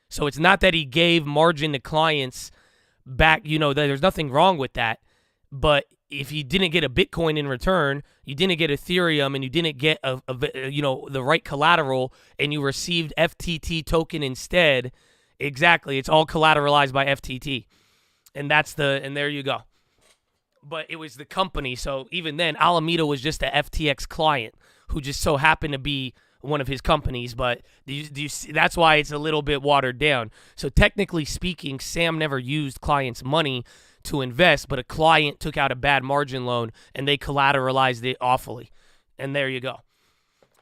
So it's not that he gave margin to clients back, there's nothing wrong with that. But if you didn't get a Bitcoin in return, you didn't get Ethereum, and you didn't get the right collateral, and you received FTT token instead, exactly, it's all collateralized by FTT. And there you go. But it was the company, so even then, Alameda was just a FTX client who just so happened to be one of his companies, but do you see, that's why it's a little bit watered down. So technically speaking, Sam never used clients' money to invest, but a client took out a bad margin loan, and they collateralized it awfully. And there you go.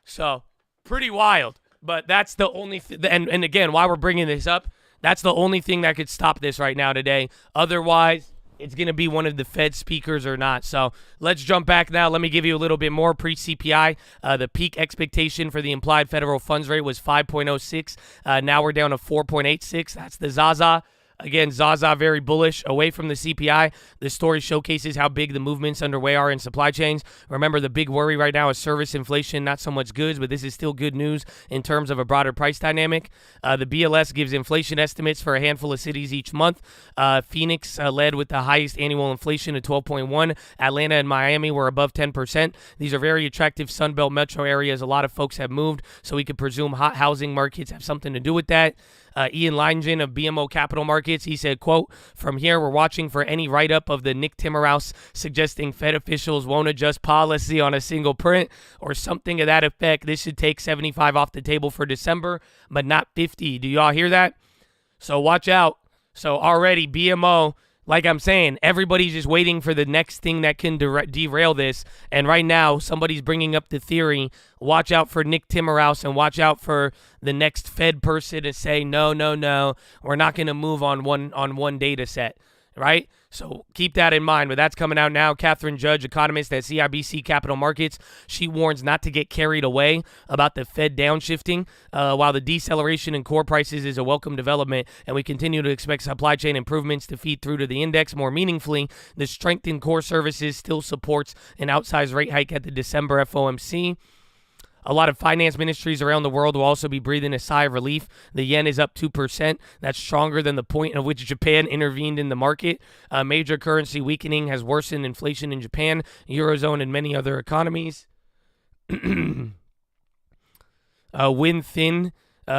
So pretty wild, but that's the only and again, why we're bringing this up, that's the only thing that could stop this right now today. Otherwise, it's going to be one of the Fed speakers or not. So let's jump back now. Let me give you a little bit more pre-CPI. The peak expectation for the implied federal funds rate was 5.06. Now we're down to 4.86. That's the Zaza. Again, Zaza very bullish. Away from the CPI, the story showcases how big the movements underway are in supply chains. Remember, the big worry right now is service inflation, not so much goods, but this is still good news in terms of a broader price dynamic. The BLS gives inflation estimates for a handful of cities each month. Phoenix led with the highest annual inflation at 12.1. Atlanta and Miami were above 10%. These are very attractive Sunbelt metro areas. A lot of folks have moved, so we could presume hot housing markets have something to do with that. Ian Lingen of BMO Capital Markets, he said, quote, "From here, we're watching for any write-up of the Nick Timmerhouse suggesting Fed officials won't adjust policy on a single print or something of that effect. This should take 75 off the table for December, but not 50. Do y'all hear that? So watch out. So already BMO, like I'm saying, everybody's just waiting for the next thing that can derail this. And right now, somebody's bringing up the theory, watch out for Nick Timmerhouse and watch out for the next Fed person to say, no, we're not going to move on one data set, right? So keep that in mind. But that's coming out now. Catherine Judge, economist at CIBC Capital Markets, she warns not to get carried away about the Fed downshifting. While the deceleration in core prices is a welcome development, and we continue to expect supply chain improvements to feed through to the index more meaningfully, the strength in core services still supports an outsized rate hike at the December FOMC. A lot of finance ministries around the world will also be breathing a sigh of relief. The yen is up 2%. That's stronger than the point at which Japan intervened in the market. Major currency weakening has worsened inflation in Japan, Eurozone, and many other economies. Win Thin,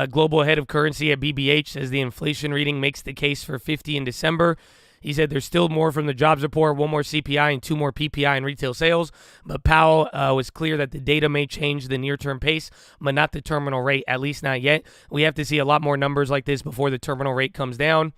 global head of currency at BBH, says the inflation reading makes the case for 50 in December. He said there's still more from the jobs report, one more CPI, and two more PPI in retail sales. But Powell was clear that the data may change the near-term pace, but not the terminal rate, at least not yet. We have to see a lot more numbers like this before the terminal rate comes down.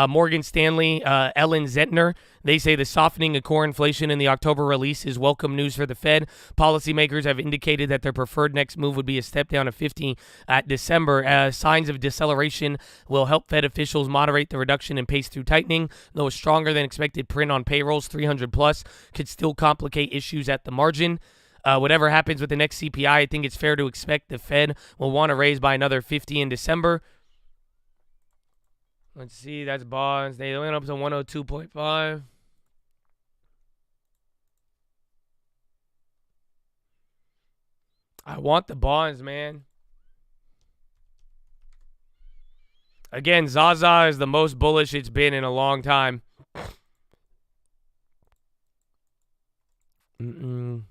Morgan Stanley, Ellen Zentner, they say the softening of core inflation in the October release is welcome news for the Fed. Policymakers have indicated that their preferred next move would be a step down of 50 at December. Signs of deceleration will help Fed officials moderate the reduction in pace through tightening, though a stronger than expected print on payrolls, 300 plus, could still complicate issues at the margin. Whatever happens with the next CPI, I think it's fair to expect the Fed will want to raise by another 50 in December. Let's see, that's bonds. They went up to 102.5. I want the bonds, man. Again, Zaza is the most bullish it's been in a long time. Bull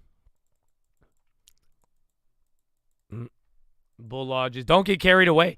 lodges. Don't get carried away.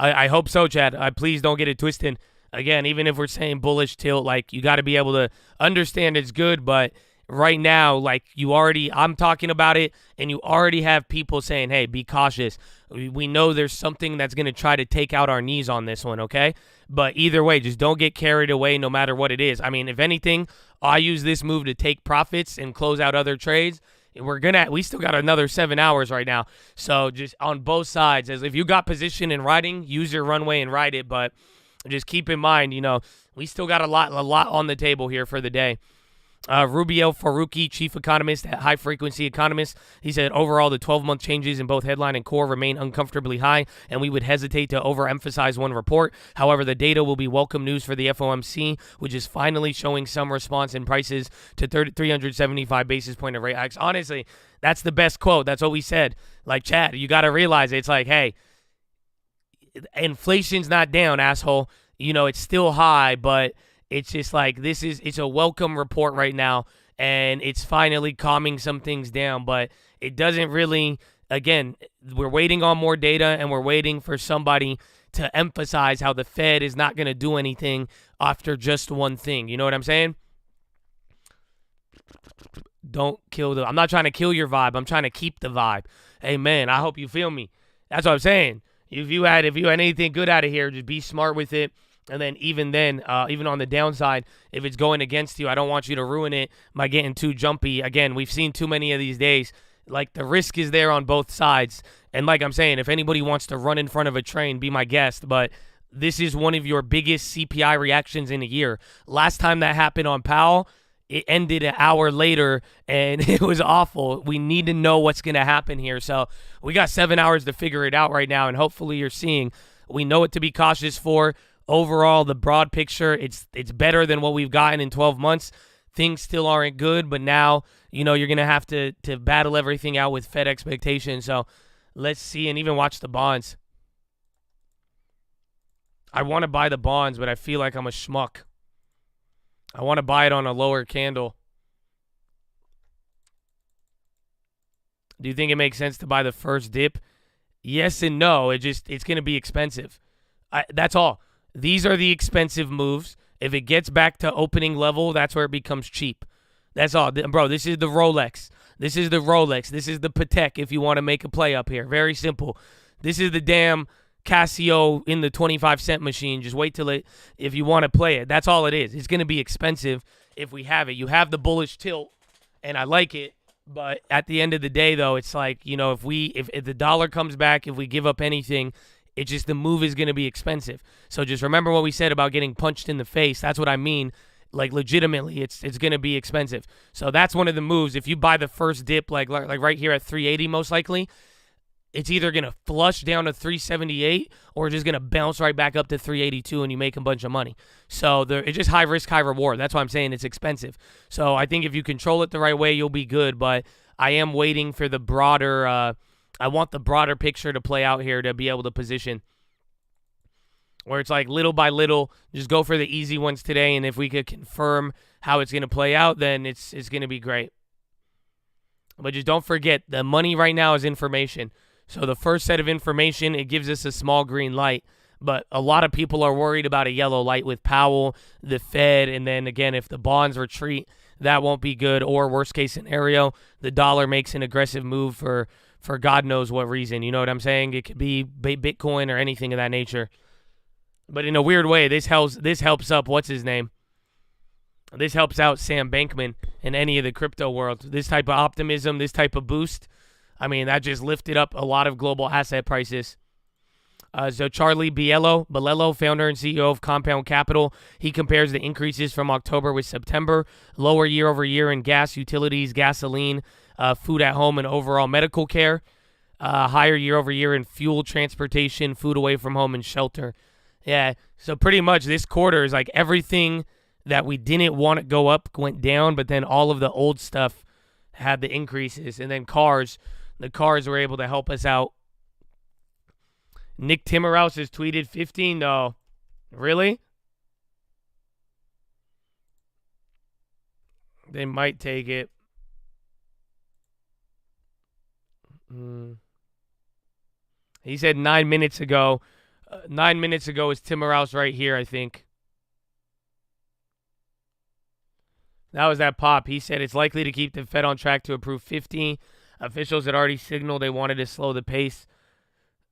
I hope so, Chad. Please don't get it twisted. Again, even if we're saying bullish tilt, like, you got to be able to understand it's good, but right now, like, I'm talking about it, and you already have people saying, hey, be cautious. We know there's something that's going to try to take out our knees on this one, okay? But either way, just don't get carried away no matter what it is. I mean, if anything, I use this move to take profits and close out other trades. We still got another 7 hours right now. So just on both sides, as if you got position in riding, use your runway and ride it. But just keep in mind, we still got a lot on the table here for the day. Rubiel Faruqi, chief economist at High Frequency Economists, he said overall the 12-month changes in both headline and core remain uncomfortably high, and we would hesitate to overemphasize one report. However, the data will be welcome news for the FOMC, which is finally showing some response in prices to 375 basis point of rate hikes. Honestly, that's the best quote. That's what we said. Like, Chad, you got to realize it's like, hey, inflation's not down, asshole. It's still high, but it's just like it's a welcome report right now, and it's finally calming some things down, but it doesn't really, again, we're waiting on more data, and we're waiting for somebody to emphasize how the Fed is not going to do anything after just one thing. You know what I'm saying? Don't kill I'm not trying to kill your vibe. I'm trying to keep the vibe. Hey, man, I hope you feel me. That's what I'm saying. If you had anything good out of here, just be smart with it. And then, even on the downside, if it's going against you, I don't want you to ruin it by getting too jumpy. Again, we've seen too many of these days. Like, the risk is there on both sides. And like I'm saying, if anybody wants to run in front of a train, be my guest. But this is one of your biggest CPI reactions in a year. Last time that happened on Powell, it ended an hour later, and it was awful. We need to know what's going to happen here. So we got 7 hours to figure it out right now, and hopefully you're seeing we know what to be cautious for. overall, the broad picture, it's better than what we've gotten in 12 months. Things still aren't good, but now, you're going to have to battle everything out with Fed expectations. So let's see, and even watch the bonds. I want to buy the bonds, but I feel like I'm a schmuck. I want to buy it on a lower candle. Do you think it makes sense to buy the first dip? Yes and no. It's going to be expensive. That's all. These are the expensive moves. If it gets back to opening level, that's where it becomes cheap. That's all. Bro, this is the Rolex. This is the Rolex. This is the Patek if you want to make a play up here. Very simple. This is the damn Casio in the 25-cent machine. Just wait till if you want to play it. That's all it is. It's going to be expensive if we have it. You have the bullish tilt, and I like it. But at the end of the day, though, it's like, if the dollar comes back, if we give up anything, it's just the move is going to be expensive. So just remember what we said about getting punched in the face. That's what I mean. Like, legitimately, it's going to be expensive. So that's one of the moves. If you buy the first dip, like right here at 380, most likely, it's either going to flush down to 378 or just going to bounce right back up to 382 and you make a bunch of money. So it's just high risk, high reward. That's why I'm saying it's expensive. So I think if you control it the right way, you'll be good. But I am waiting for the broader I want the broader picture to play out here to be able to position where it's like little by little, just go for the easy ones today. And if we could confirm how it's going to play out, then it's going to be great. But just don't forget, the money right now is information. So the first set of information, it gives us a small green light. But a lot of people are worried about a yellow light with Powell, the Fed, and then again, if the bonds retreat, that won't be good. Or worst case scenario, the dollar makes an aggressive move for God knows what reason. You know what I'm saying? It could be Bitcoin or anything of that nature. But in a weird way, this helps up, what's his name? This helps out Sam Bankman in any of the crypto world. This type of optimism, this type of boost, I mean, that just lifted up a lot of global asset prices. So Charlie Bilello, founder and CEO of Compound Capital, he compares the increases from October with September, lower year over year in gas, utilities, gasoline, food at home, and overall medical care, higher year over year in fuel, transportation, food away from home, and shelter. Yeah, so pretty much this quarter is like everything that we didn't want to go up went down, but then all of the old stuff had the increases, and then the cars were able to help us out. Nick Timmerhouse has tweeted 15. No. Really? They might take it. He said 9 minutes ago. 9 minutes ago is Timmerhouse right here, I think. That was that pop. He said it's likely to keep the Fed on track to approve 50. Officials had already signaled they wanted to slow the pace.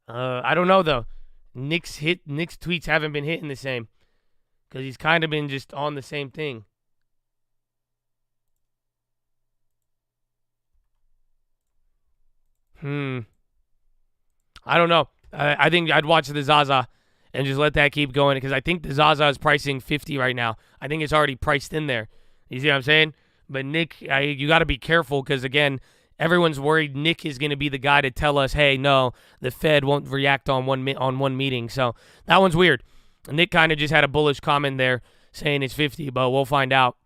I don't know, though. Nick's tweets haven't been hitting the same because he's kind of been just on the same thing. I don't know. I think I'd watch the Zaza and just let that keep going because I think the Zaza is pricing 50 right now. I think it's already priced in there. You see what I'm saying? But Nick, you got to be careful because, again, everyone's worried Nick is going to be the guy to tell us, hey, no, the Fed won't react on one meeting. So that one's weird. Nick kind of just had a bullish comment there saying it's 50, but we'll find out.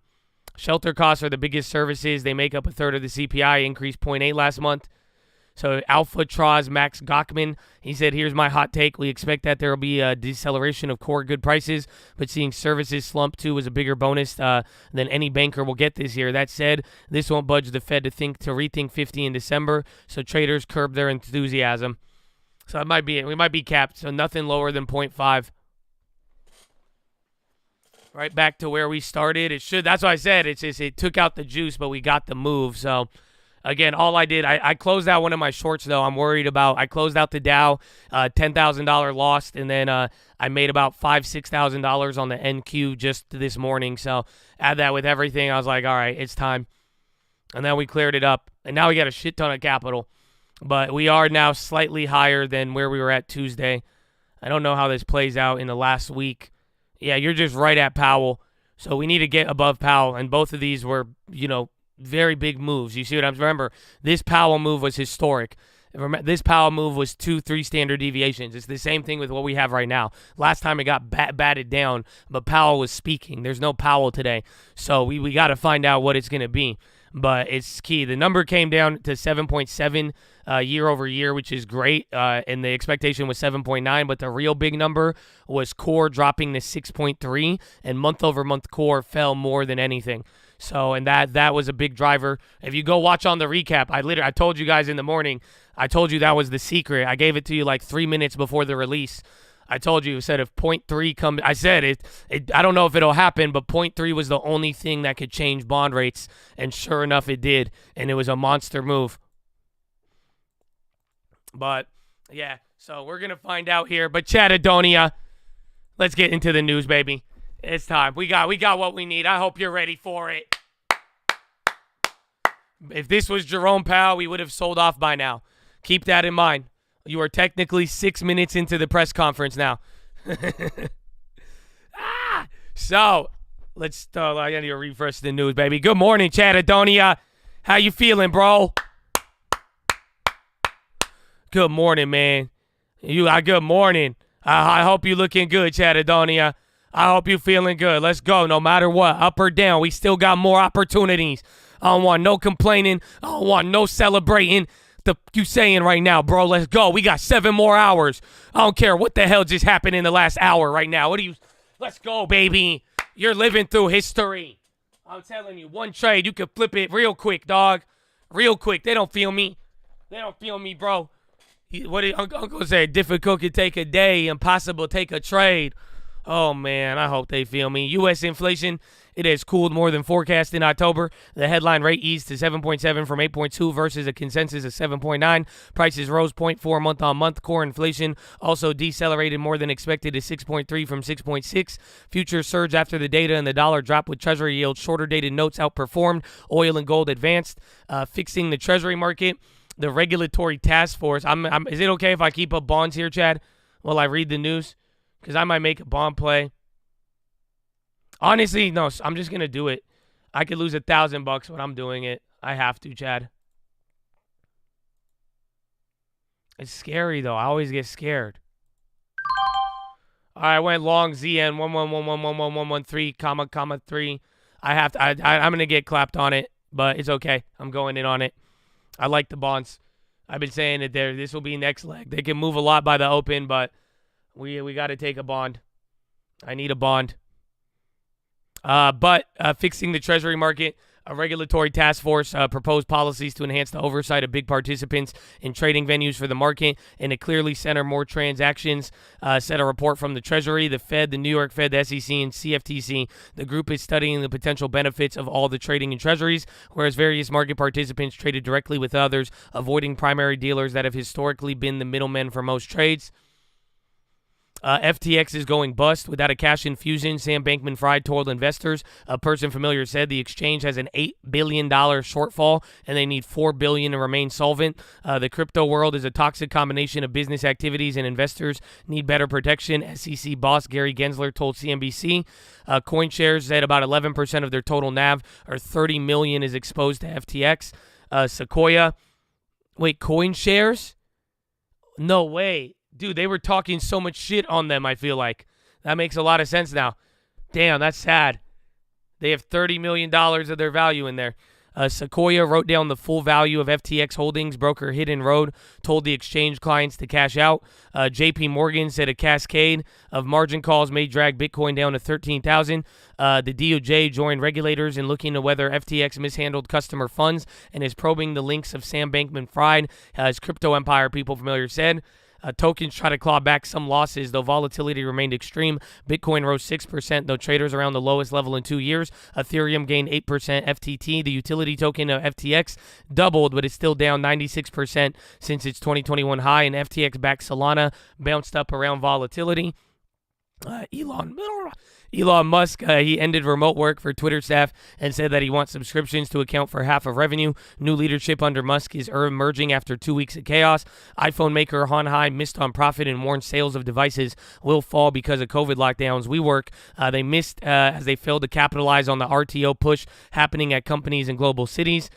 Shelter costs are the biggest services. They make up a third of the CPI, increased 0.8 last month. So Alpha Traz Max Gochman, he said, here's my hot take. We expect that there will be a deceleration of core good prices, but seeing services slump too was a bigger bonus than any banker will get this year. That said, this won't budge the Fed to rethink 50 in December, so traders curb their enthusiasm. So it might be we might be capped, so nothing lower than 0.5. Right back to where we started. It should. That's what I said. It's just it took out the juice, but we got the move. So again, all I did, I closed out one of my shorts, though. I'm worried about. I closed out the Dow, $10,000 lost, and then I made about $5,000, $6,000 on the NQ just this morning. So add that with everything. I was like, all right, it's time. And then we cleared it up, and now we got a shit ton of capital. But we are now slightly higher than where we were at Tuesday. I don't know how this plays out in the last week. Yeah, you're just right at Powell. So we need to get above Powell, and both of these were, very big moves. You see what I'm remember? This Powell move was historic. This Powell move was 2-3 standard deviations. It's the same thing with what we have right now. Last time it got batted down, but Powell was speaking. There's no Powell today, so we got to find out what it's going to be. But it's key. The number came down to 7.7 year over year, which is great, and the expectation was 7.9, but the real big number was core dropping to 6.3, and month over month core fell more than anything. So, and that was a big driver. If you go watch on the recap, I told you guys in the morning, I told you that was the secret. I gave it to you like 3 minutes before the release. I told you, said if 0.3 comes, I said it. I don't know if it'll happen, but 0.3 was the only thing that could change bond rates, and sure enough, it did, and it was a monster move. But yeah, so we're gonna find out here. But Chatadonia, let's get into the news, baby. It's time. We got what we need. I hope you're ready for it. If this was Jerome Powell, we would have sold off by now. Keep that in mind. You are technically 6 minutes into the press conference now. So, let's I need to refresh the news, baby. Good morning, Chatadonia. How you feeling, bro? Good morning, man. Good morning. I hope you looking good, Chatadonia. I hope you feeling good. Let's go. No matter what, up or down, we still got more opportunities. I don't want no complaining. I don't want no celebrating. You saying right now, bro, let's go. We got 7 more hours. I don't care what the hell just happened in the last hour right now. Let's go, baby. You're living through history. I'm telling you, one trade, you can flip it real quick, dog. Real quick. They don't feel me. They don't feel me, bro. What did Uncle say? Difficult could take a day, impossible take a trade. Oh, man, I hope they feel me. U.S. inflation, it has cooled more than forecast in October. The headline rate eased to 7.7 from 8.2 versus a consensus of 7.9. Prices rose 0.4 month-on-month. Core inflation also decelerated more than expected to 6.3 from 6.6. Futures surged after the data, and the dollar dropped with Treasury yields. Shorter-dated notes outperformed. Oil and gold advanced. Fixing the Treasury market. The regulatory task force. Is it okay if I keep up bonds here, Chad, while I read the news? Because I might make a bond play. Honestly, no, I'm just going to do it. I could lose $1,000 when I'm doing it. I have to, Chad. It's scary, though. I always get scared. All right, I went long ZN 111111113, 3. I'm going to get clapped on it, but it's okay. I'm going in on it. I like the bonds. I've been saying it there. This will be next leg. They can move a lot by the open, but we got to take a bond. I need a bond. But fixing the Treasury market, a regulatory task force proposed policies to enhance the oversight of big participants in trading venues for the market and to clearly center more transactions, said a report from the Treasury, the Fed, the New York Fed, the SEC, and CFTC. The group is studying the potential benefits of all the trading in Treasuries, whereas various market participants traded directly with others, avoiding primary dealers that have historically been the middlemen for most trades. FTX is going bust without a cash infusion, Sam Bankman-Fried told investors. A person familiar said the exchange has an $8 billion shortfall and they need $4 billion to remain solvent. The crypto world is a toxic combination of business activities and investors need better protection, SEC boss Gary Gensler told CNBC. CoinShares said about 11% of their total NAV, or $30 million, is exposed to FTX. Sequoia. Wait, CoinShares? No way. Dude, they were talking so much shit on them, I feel like. That makes a lot of sense now. Damn, that's sad. They have $30 million of their value in there. Sequoia wrote down the full value of FTX holdings. Broker Hidden Road told the exchange clients to cash out. JP Morgan said a cascade of margin calls may drag Bitcoin down to 13,000. The DOJ joined regulators in looking into whether FTX mishandled customer funds and is probing the links of Sam Bankman-Fried, as crypto empire people familiar said. Tokens try to claw back some losses, though volatility remained extreme. Bitcoin rose 6%, though traders around the lowest level in 2 years. Ethereum gained 8%. FTT, the utility token of FTX, doubled, but it's still down 96% since its 2021 high. And FTX-backed Solana bounced up around volatility. Elon Musk, he ended remote work for Twitter staff and said that he wants subscriptions to account for half of revenue. New leadership under Musk is emerging after 2 weeks of chaos. iPhone maker Honhai missed on profit and warned sales of devices will fall because of COVID lockdowns. WeWork, they missed as they failed to capitalize on the RTO push happening at companies in global cities.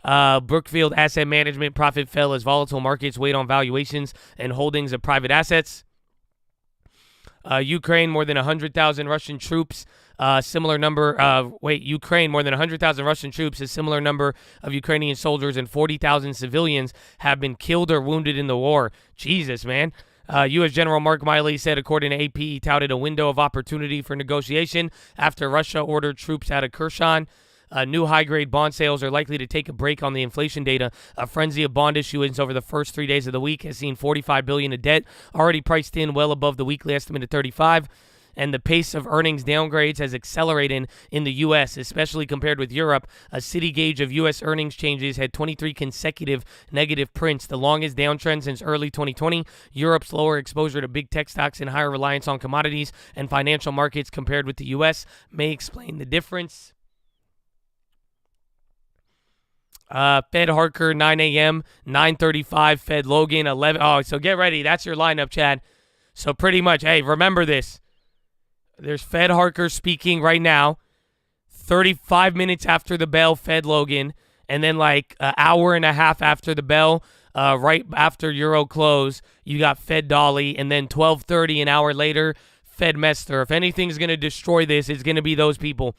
Brookfield Asset Management profit fell as volatile markets weighed on valuations and holdings of private assets. Ukraine, more than 100,000 Russian troops. Similar number. Ukraine, more than 100,000 Russian troops. A similar number of Ukrainian soldiers and 40,000 civilians have been killed or wounded in the war. Jesus, man. U.S. General Mark Milley said, according to AP, he touted a window of opportunity for negotiation after Russia ordered troops out of Kherson. New high-grade bond sales are likely to take a break on the inflation data. A frenzy of bond issuance over the first 3 days of the week has seen $45 billion of debt, already priced in well above the weekly estimate of $35. And the pace of earnings downgrades has accelerated in the U.S., especially compared with Europe. A city gauge of U.S. earnings changes had 23 consecutive negative prints, the longest downtrend since early 2020. Europe's lower exposure to big tech stocks and higher reliance on commodities and financial markets compared with the U.S. may explain the difference. Fed Harker, 9 a.m., 9:35, Fed Logan, 11. Oh, so get ready. That's your lineup, Chad. So pretty much, hey, remember this. There's Fed Harker speaking right now, 35 minutes after the bell, Fed Logan, and then like an hour and a half after the bell, right after Euro close, you got Fed Dolly, and then 12:30, an hour later, Fed Mester. If anything's going to destroy this, it's going to be those people.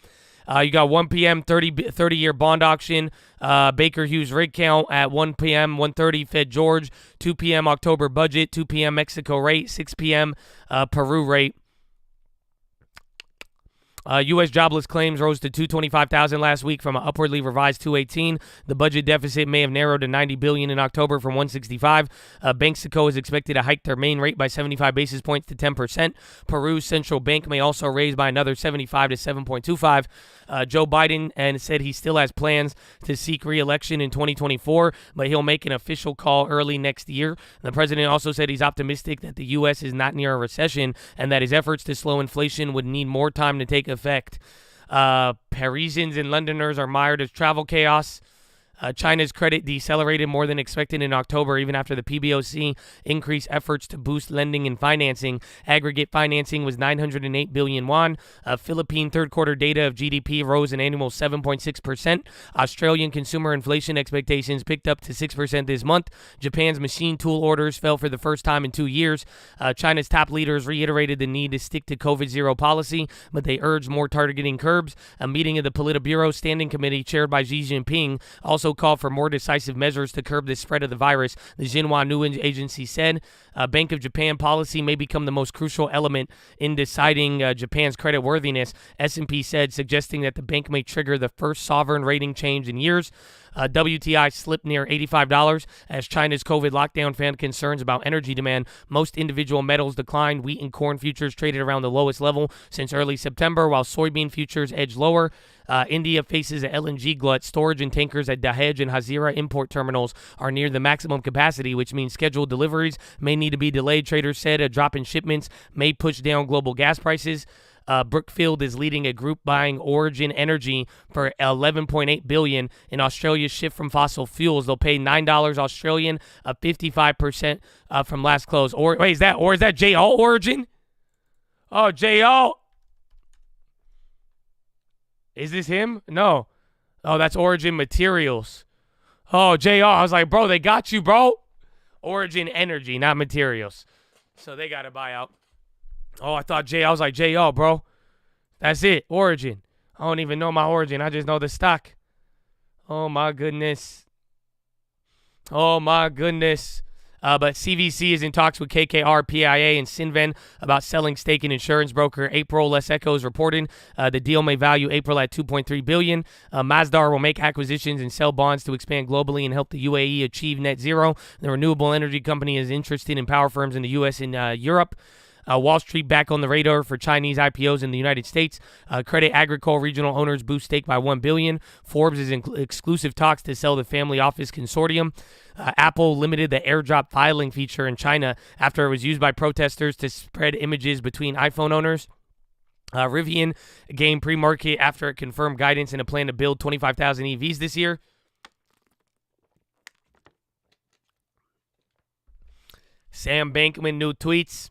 You got 1 p.m. 30-year bond auction, Baker Hughes rig count at 1 p.m., 1:30 Fed George, 2 p.m. October budget, 2 p.m. Mexico rate, 6 p.m. Peru rate. U.S. jobless claims rose to 225,000 last week from an upwardly revised 218. The budget deficit may have narrowed to $90 billion in October from 165. Banxico is expected to hike their main rate by 75 basis points to 10%. Peru's central bank may also raise by another 75 to 7.25. Joe Biden said he still has plans to seek re-election in 2024, but he'll make an official call early next year. The president also said he's optimistic that the U.S. is not near a recession and that his efforts to slow inflation would need more time to take effect. Parisians and Londoners are mired as travel chaos. China's credit decelerated more than expected in October, even after the PBOC increased efforts to boost lending and financing. Aggregate financing was 908 billion won. Philippine third-quarter data of GDP rose an annual 7.6%. Australian consumer inflation expectations picked up to 6% this month. Japan's machine tool orders fell for the first time in 2 years. China's top leaders reiterated the need to stick to COVID-0 policy, but they urged more targeting curbs. A meeting of the Politburo Standing Committee chaired by Xi Jinping also called for more decisive measures to curb the spread of the virus, the Xinhua News Agency said. Bank of Japan policy may become the most crucial element in deciding Japan's creditworthiness, S&P said, suggesting that the bank may trigger the first sovereign rating change in years. WTI slipped near $85 as China's COVID lockdown fanned concerns about energy demand. Most individual metals declined. Wheat and corn futures traded around the lowest level since early September, while soybean futures edged lower. India faces an LNG glut. Storage and tankers at Dahej and Hazira import terminals are near the maximum capacity, which means scheduled deliveries may need to be delayed. Traders said a drop in shipments may push down global gas prices. Brookfield is leading a group buying Origin Energy for $11.8 billion in Australia's shift from fossil fuels. They'll pay $9 Australian, 55% from last close. Is that J.O. Origin? Oh, J.O. Is this him? No. Oh, that's Origin Materials. Oh, J.O. I was like, bro, they got you, bro. Origin Energy, not Materials. So they got to buy out. Oh, I thought I was like, J.O., bro. That's it, Origin. I don't even know my Origin. I just know the stock. Oh, my goodness. Oh, my goodness. But CVC is in talks with KKR, PIA, and Cinven about selling stake in insurance broker April. Les Echos reporting the deal may value April at $2.3 billion. Masdar will make acquisitions and sell bonds to expand globally and help the UAE achieve net zero. The renewable energy company is interested in power firms in the U.S. and Europe. Wall Street back on the radar for Chinese IPOs in the United States. Credit Agricole regional owners boost stake by $1 billion. Forbes is in exclusive talks to sell the family office consortium. Apple limited the airdrop filing feature in China after it was used by protesters to spread images between iPhone owners. Rivian gained pre-market after it confirmed guidance and a plan to build 25,000 EVs this year. Sam Bankman new tweets.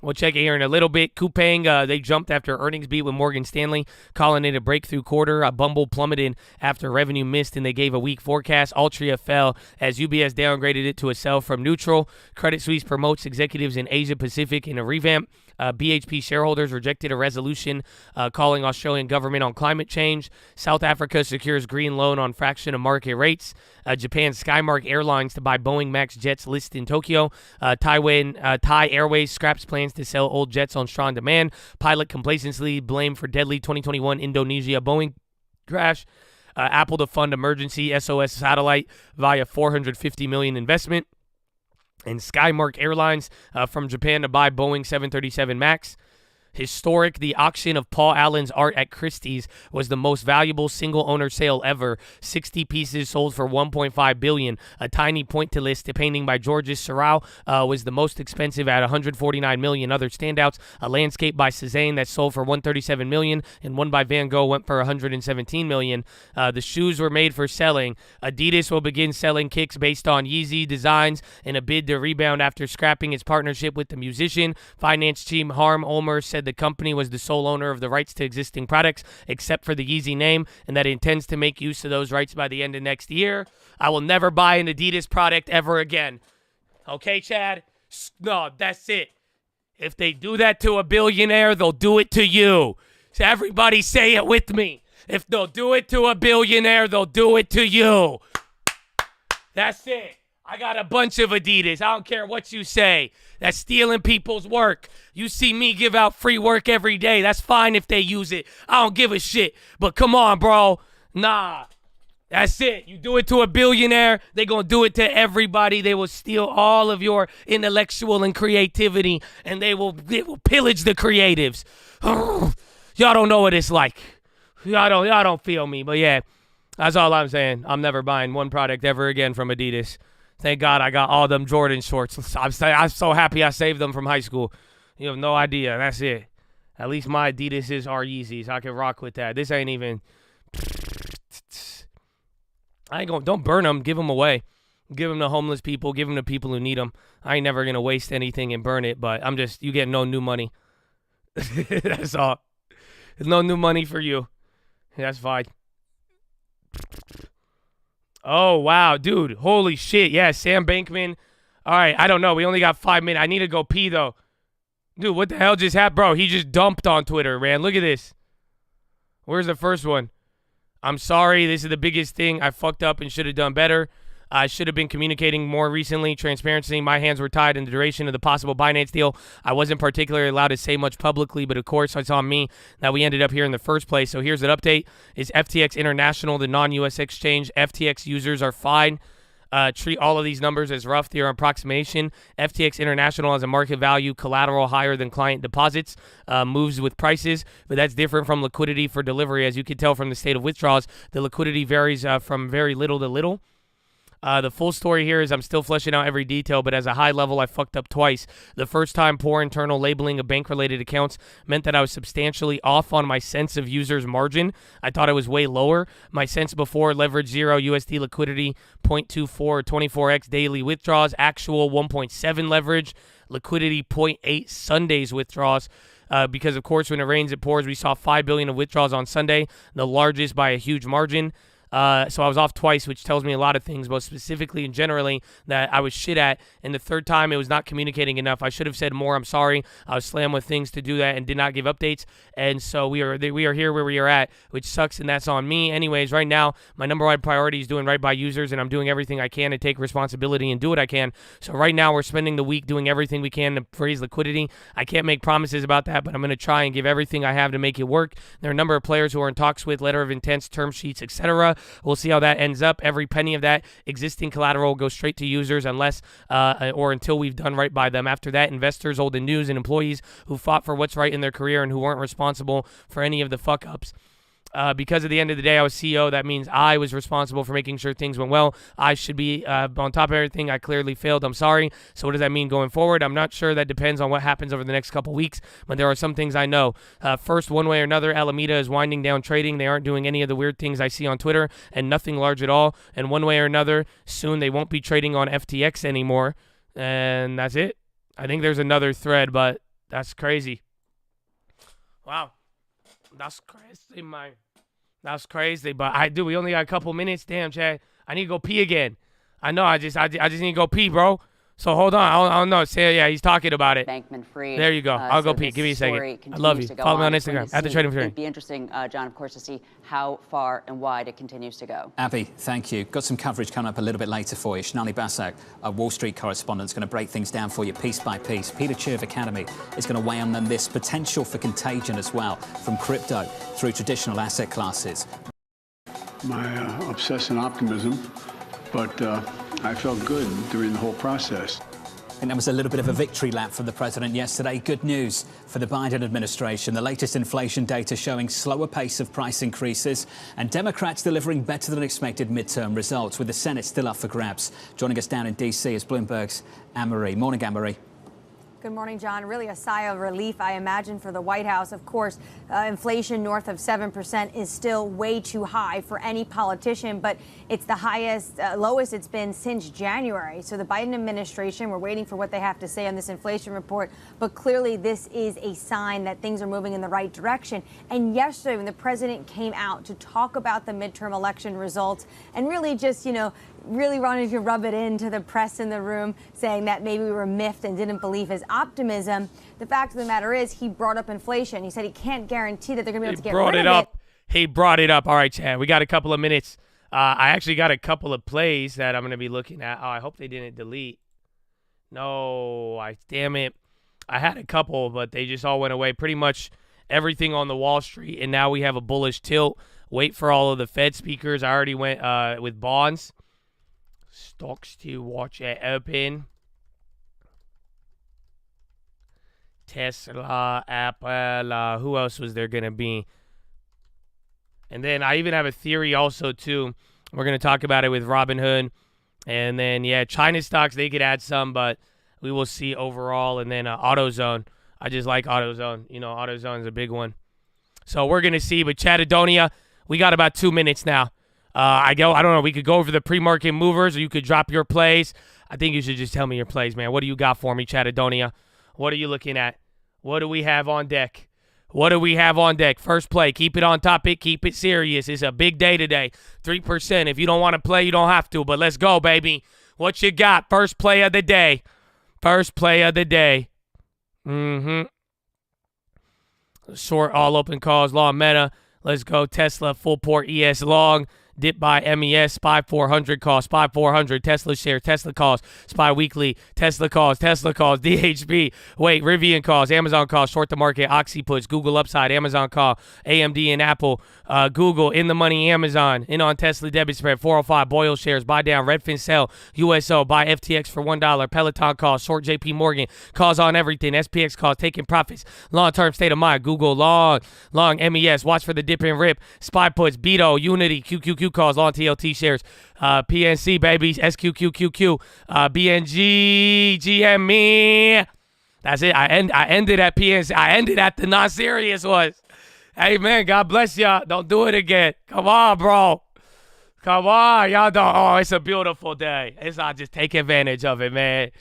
We'll check it here in a little bit. Coupang, they jumped after earnings beat with Morgan Stanley, calling it a breakthrough quarter. Bumble plummeted after revenue missed, and they gave a weak forecast. Altria fell as UBS downgraded it to a sell from neutral. Credit Suisse promotes executives in Asia Pacific in a revamp. BHP shareholders rejected a resolution calling Australian government on climate change. South Africa secures green loan on fraction of market rates. Japan's Skymark Airlines to buy Boeing MAX jets list in Tokyo. Thai Airways scraps plans to sell old jets on strong demand. Pilot complacency blamed for deadly 2021 Indonesia Boeing crash. Apple to fund emergency SOS satellite via $450 million investment. And Skymark Airlines from Japan to buy Boeing 737 MAX. Historic, the auction of Paul Allen's art at Christie's was the most valuable single-owner sale ever. 60 pieces sold for $1.5 billion. A tiny pointillist painting by Georges Seurat was the most expensive at $149 million. Other standouts, a landscape by Cézanne that sold for $137 million, and one by Van Gogh went for $117 million. The shoes were made for selling. Adidas will begin selling kicks based on Yeezy designs in a bid to rebound after scrapping its partnership with the musician. Finance team Harm Ulmer said the company was the sole owner of the rights to existing products, except for the Yeezy name, and that it intends to make use of those rights by the end of next year. I will never buy an Adidas product ever again. Okay, Chad? No, that's it. If they do that to a billionaire, they'll do it to you. So everybody say it with me. If they'll do it to a billionaire, they'll do it to you. That's it. I got a bunch of Adidas. I don't care what you say. That's stealing people's work. You see me give out free work every day. That's fine if they use it. I don't give a shit. But come on, bro. Nah. That's it. You do it to a billionaire, they're going to do it to everybody. They will steal all of your intellectual and creativity, and they will pillage the creatives. Y'all don't know what it's like. Y'all don't feel me. But yeah, that's all I'm saying. I'm never buying one product ever again from Adidas. Thank God I got all them Jordan shorts. I'm so happy I saved them from high school. You have no idea. That's it. At least my Adidas are Yeezys. I can rock with that. This ain't even... Don't burn them. Give them away. Give them to homeless people. Give them to people who need them. I ain't never going to waste anything and burn it, but you get no new money. That's all. There's no new money for you. That's fine. Oh, wow, dude. Holy shit. Yeah, Sam Bankman. All right, I don't know. We only got 5 minutes. I need to go pee, though. Dude, what the hell just happened? Bro, he just dumped on Twitter, man. Look at this. Where's the first one? I'm sorry. This is the biggest thing. I fucked up and should have done better. I should have been communicating more recently. Transparency. My hands were tied in the duration of the possible Binance deal. I wasn't particularly allowed to say much publicly, but of course it's on me that we ended up here in the first place. So here's an update. Is FTX International, the non-US exchange. FTX users are fine. Treat all of these numbers as rough. They are approximation. FTX International has a market value collateral higher than client deposits, moves with prices, but that's different from liquidity for delivery. As you can tell from the state of withdrawals, the liquidity varies from very little to little. The full story here is I'm still fleshing out every detail, but as a high level, I fucked up twice. The first time, poor internal labeling of bank-related accounts meant that I was substantially off on my sense of users' margin. I thought it was way lower. My sense before, leverage 0, USD liquidity, 0.24, 24x daily withdrawals, actual 1.7 leverage, liquidity 0.8 Sunday's withdrawals. Because, of course, when it rains, it pours. We saw $5 billion of withdrawals on Sunday, the largest by a huge margin. So I was off twice, which tells me a lot of things, both specifically and generally, that I was shit at. And the third time, it was not communicating enough. I should have said more. I'm sorry. I was slammed with things to do that and did not give updates. And so we are here where we are at, which sucks, and that's on me. Anyways, right now, my number one priority is doing right by users, and I'm doing everything I can to take responsibility and do what I can. So right now, we're spending the week doing everything we can to raise liquidity. I can't make promises about that, but I'm going to try and give everything I have to make it work. There are a number of players who are in talks with, letter of intents, term sheets, etc. We'll see how that ends up. Every penny of that existing collateral will go straight to users unless or until we've done right by them. After that, investors, old and news, and employees who fought for what's right in their career and who weren't responsible for any of the fuck-ups. Because at the end of the day, I was CEO. That means I was responsible for making sure things went well. I should be on top of everything. I clearly failed. I'm sorry. So what does that mean going forward? I'm not sure. That depends on what happens over the next couple weeks. But there are some things I know. First, one way or another, Alameda is winding down trading. They aren't doing any of the weird things I see on Twitter, and nothing large at all. And one way or another, soon they won't be trading on FTX anymore. And that's it. I think there's another thread, but That's crazy. Wow. That's crazy, man. That's crazy. But we only got a couple minutes. Damn, Chad. I need to go pee again. I know. I just need to go pee, bro. So hold on. I don't know. Say, yeah, he's talking about it. Bankman-Fried. There you go. I'll go pee. Give me a second. I love you. Follow me on Instagram at the Trading Free. It'd be interesting, John, of course, to see how far and wide it continues to go. Abby, thank you. Got some coverage coming up a little bit later for you. Shanali Basak, a Wall Street correspondent, is going to break things down for you piece by piece. Peter Chi of Academy is going to weigh on this potential for contagion as well, from crypto through traditional asset classes. My obsession optimism, but I felt good during the whole process. And there was a little bit of a victory lap from the president yesterday. Good news for the Biden administration. The latest inflation data showing slower pace of price increases and Democrats delivering better than expected midterm results, with the Senate still up for grabs. Joining us down in D.C. is Bloomberg's Anne-Marie. Morning, Anne-Marie. Good morning, John. Really a sigh of relief, I imagine, for the White House. Of course, inflation north of 7% is still way too high for any politician, but it's the lowest it's been since January. So the Biden administration, we're waiting for what they have to say on this inflation report, but clearly this is a sign that things are moving in the right direction. And yesterday, when the president came out to talk about the midterm election results and really just, really wanted to rub it into the press in the room, saying that maybe we were miffed and didn't believe his optimism. The fact of the matter is he brought up inflation. He said he can't guarantee that they're going to be able to get rid of it. He brought it up. All right, Chad, we got a couple of minutes. I actually got a couple of plays that I'm going to be looking at. Oh, I hope they didn't delete. No, damn it. I had a couple, but they just all went away. Pretty much everything on the Wall Street, and now we have a bullish tilt. Wait for all of the Fed speakers. I already went with bonds. Stocks to watch at open. Tesla, Apple, who else was there going to be? And then I even have a theory also, too. We're going to talk about it with Robinhood. And then, yeah, China stocks, they could add some, but we will see overall. And then AutoZone. I just like AutoZone. AutoZone is a big one. So we're going to see. But Chattadonia, we got about 2 minutes now. I don't know, we could go over the pre-market movers, or you could drop your plays. I think you should just tell me your plays, man. What do you got for me, Chattadonia? What are you looking at? What do we have on deck? First play, keep it on topic, keep it serious. It's a big day today. 3%. If you don't want to play, you don't have to, but let's go, baby. What you got? First play of the day. Short all open calls, long meta. Let's go. Tesla, full port ES long. Dip by MES, SPY 400 calls, SPY 400, Tesla share, Tesla calls, SPY weekly, Tesla calls, DHB, Rivian calls, Amazon calls, short the market, Oxy puts, Google upside, Amazon call, AMD and Apple, Google, in the money, Amazon, in on Tesla debit spread, 405, Boyle shares, buy down, Redfin sell, USO, buy FTX for $1, Peloton calls, short JP Morgan, calls on everything, SPX calls, taking profits, long-term state of mind, Google, long MES, watch for the dip and rip, SPY puts, Beto, Unity, QQQ calls, long TLT shares, PNC, baby, SQQQQ, BNG, GME. That's it. I ended at PNC. I ended at the non-serious ones. Hey, man, God bless y'all. Don't do it again. Come on, bro. Come on. Y'all don't. Oh, it's a beautiful day. I'll just take advantage of it, man.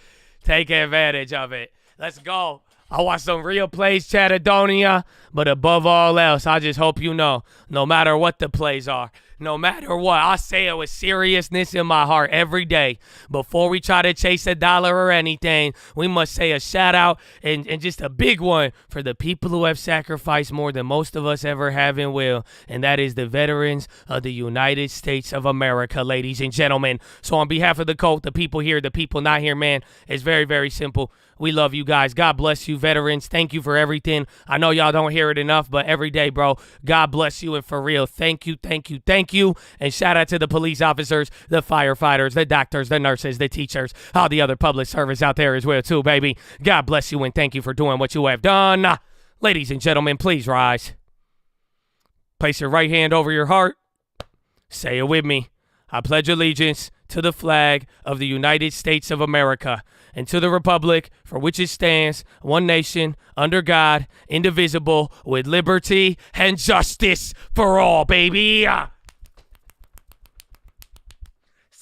Take advantage of it. Let's go. I want some real plays, Chattadonia. But above all else, I just hope you know, no matter what the plays are, no matter what, I say it with seriousness in my heart every day. Before we try to chase a dollar or anything, we must say a shout out and just a big one for the people who have sacrificed more than most of us ever have and will. And that is the veterans of the United States of America, ladies and gentlemen. So on behalf of the cult, the people here, the people not here, man, it's very, very simple. We love you guys. God bless you, veterans. Thank you for everything. I know y'all don't hear it enough, but every day, bro, God bless you. And for real, thank you, thank you, thank you. And shout out to the police officers, the firefighters, the doctors, the nurses, the teachers, all the other public service out there as well, too, baby. God bless you and thank you for doing what you have done. Ladies and gentlemen, please rise. Place your right hand over your heart. Say it with me. I pledge allegiance to the flag of the United States of America and to the republic for which it stands, one nation, under God, indivisible, with liberty and justice for all, baby. Son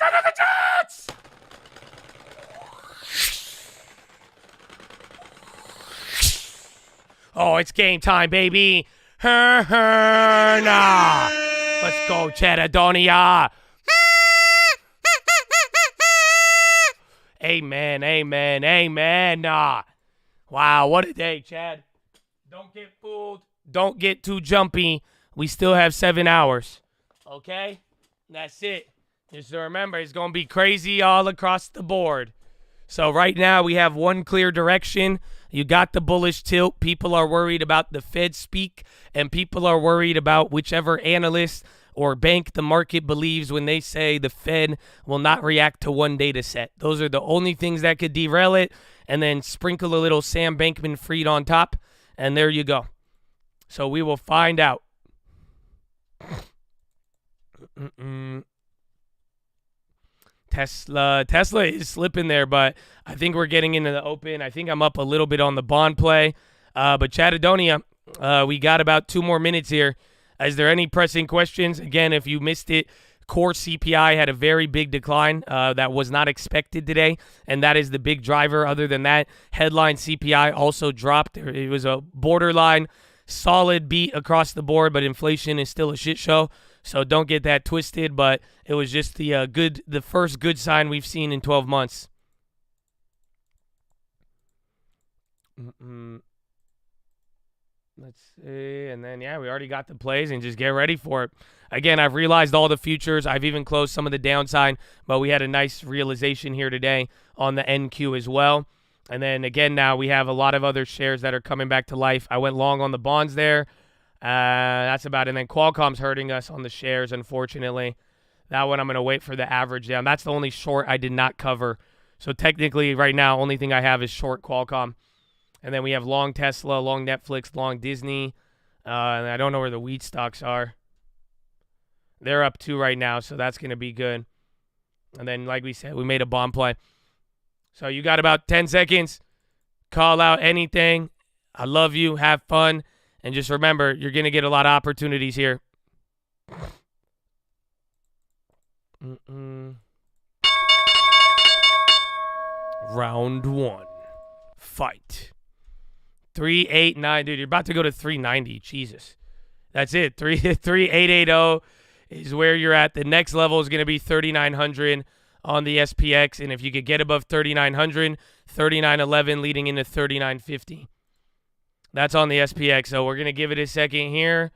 of the Jets! Oh, it's game time, baby. Nah. Let's go, Chatadonia. Amen, amen, amen. Nah. Wow, what a day, Chad. Don't get fooled. Don't get too jumpy. We still have 7 hours. Okay? That's it. Just remember, it's going to be crazy all across the board. So right now we have one clear direction. You got the bullish tilt. People are worried about the Fed speak, and people are worried about whichever analyst or bank the market believes when they say the Fed will not react to one data set. Those are the only things that could derail it, and then sprinkle a little Sam Bankman-Fried on top, and there you go. So we will find out. Tesla is slipping there, but I think we're getting into the open. I think I'm up a little bit on the bond play. But Chatadonia, we got about 2 more minutes here. Is there any pressing questions? Again, if you missed it, core CPI had a very big decline that was not expected today, and that is the big driver. Other than that, headline CPI also dropped. It was a borderline solid beat across the board, but inflation is still a shit show. So don't get that twisted, but it was just the first good sign we've seen in 12 months. Let's see, and then, yeah, we already got the plays, and just get ready for it. Again, I've realized all the futures. I've even closed some of the downside, but we had a nice realization here today on the NQ as well. And then, again, now we have a lot of other shares that are coming back to life. I went long on the bonds there. That's about it. And then Qualcomm's hurting us on the shares, unfortunately. That one I'm going to wait for the average down. That's the only short I did not cover. So technically right now, only thing I have is short Qualcomm. And then we have long Tesla, long Netflix, long Disney. And I don't know where the wheat stocks are. They're up 2 right now, so that's going to be good. And then, like we said, we made a bomb play. So you got about 10 seconds. Call out anything. I love you. Have fun. And just remember, you're going to get a lot of opportunities here. Round 1. Fight. 389. Dude, you're about to go to 390. Jesus. That's it. 3880 is where you're at. The next level is going to be 3900 on the SPX. And if you could get above 3900, 3911 leading into 3950. That's on the SPX. So we're going to give it a second here.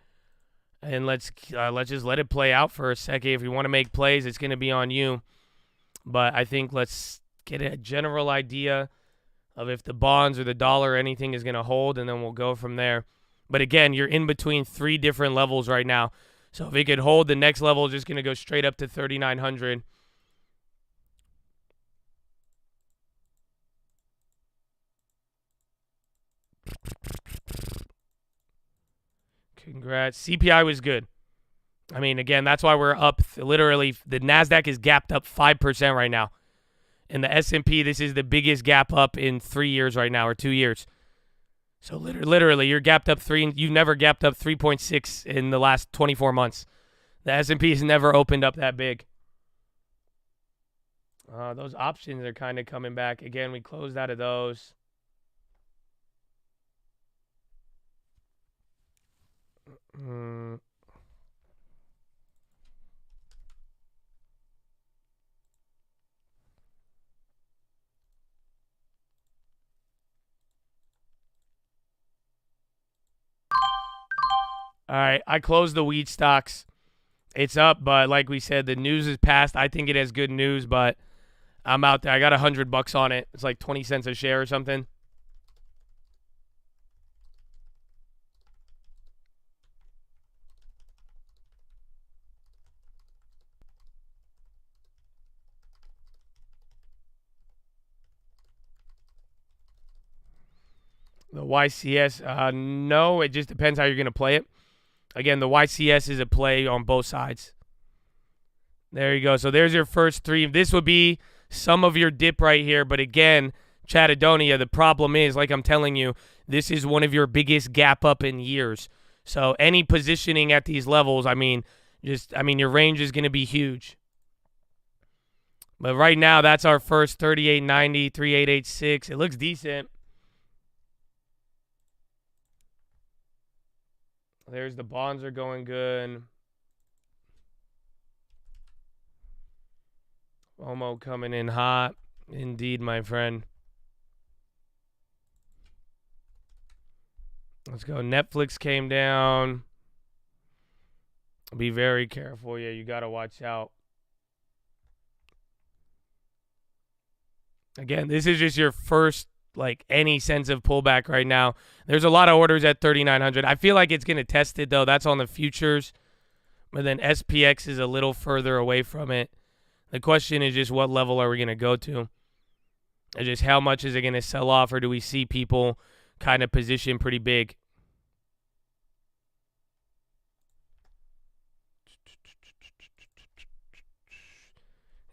And let's just let it play out for a second. If you want to make plays, it's going to be on you. But I think let's get a general idea of if the bonds or the dollar or anything is going to hold, and then we'll go from there. But again, you're in between 3 different levels right now. So if it could hold, the next level is just going to go straight up to 3,900. Congrats. CPI was good. I mean, again, that's why we're up. Literally, the NASDAQ is gapped up 5% right now. In the S&P, this is the biggest gap up in 3 years right now, or 2 years. So literally, you're gapped up 3. You've never gapped up 3.6 in the last 24 months. The S&P has never opened up that big. Those options are kind of coming back. Again, we closed out of those. All right, I closed the wheat stocks. It's up, but like we said, the news is past. I think it has good news, but I'm out there. I got $100 on it. It's like 20 cents a share or something. The YCS, no, it just depends how you're going to play it. Again, the YCS is a play on both sides. There you go. So there's your first 3. This would be some of your dip right here. But again, Chatadonia, the problem is, like I'm telling you, this is one of your biggest gap up in years. So any positioning at these levels, I mean, your range is going to be huge. But right now, that's our first 38.90, 38.86. It looks decent. There's the bonds are going good. FOMO coming in hot. Indeed, my friend. Let's go. Netflix came down. Be very careful. Yeah, you got to watch out. Again, this is just your first, like, any sense of pullback right now. There's a lot of orders at 3,900. I feel like it's going to test it, though. That's on the futures. But then SPX is a little further away from it. The question is just what level are we going to go to? And just how much is it going to sell off, or do we see people kind of position pretty big?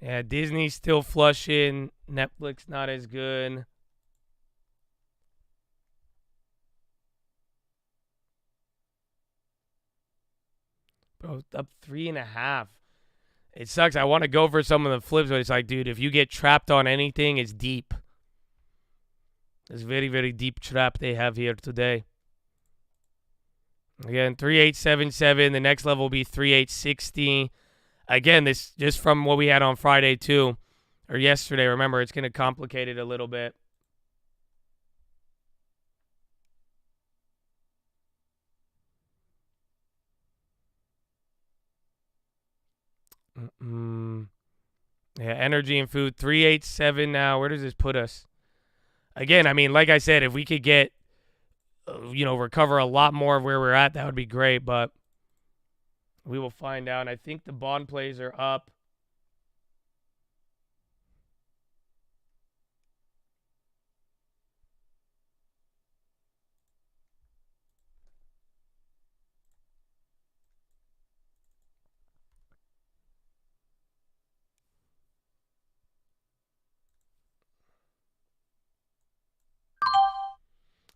Yeah, Disney's still flushing. Netflix not as good. Bro, up 3.5. It sucks. I want to go for some of the flips, but it's like, dude, if you get trapped on anything, it's deep. It's very, very deep trap they have here today. Again, 3877. The next level will be 3860. Again, this just from what we had on Friday too, or yesterday. Remember, it's going to complicate it a little bit. Yeah, energy and food, 387 now. Where does this put us? Again, I mean, like I said, if we could get, recover a lot more of where we're at, that would be great. But we will find out. I think the bond plays are up.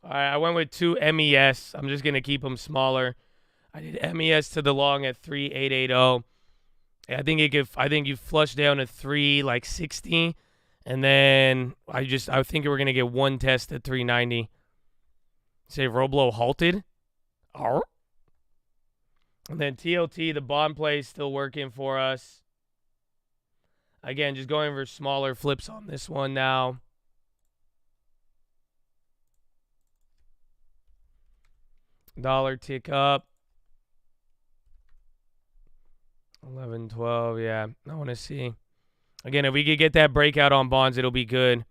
All right, I went with 2 MES. I'm just going to keep them smaller. I did MES to the long at 3,880. I think you flush down to 3,60, and then I think we're going to get one test at 390. Say Roblo halted. Oh. And then TLT, the bond play is still working for us. Again, just going for smaller flips on this one now. Dollar tick up. 11, 12, yeah. I want to see. Again, if we could get that breakout on bonds, it'll be good.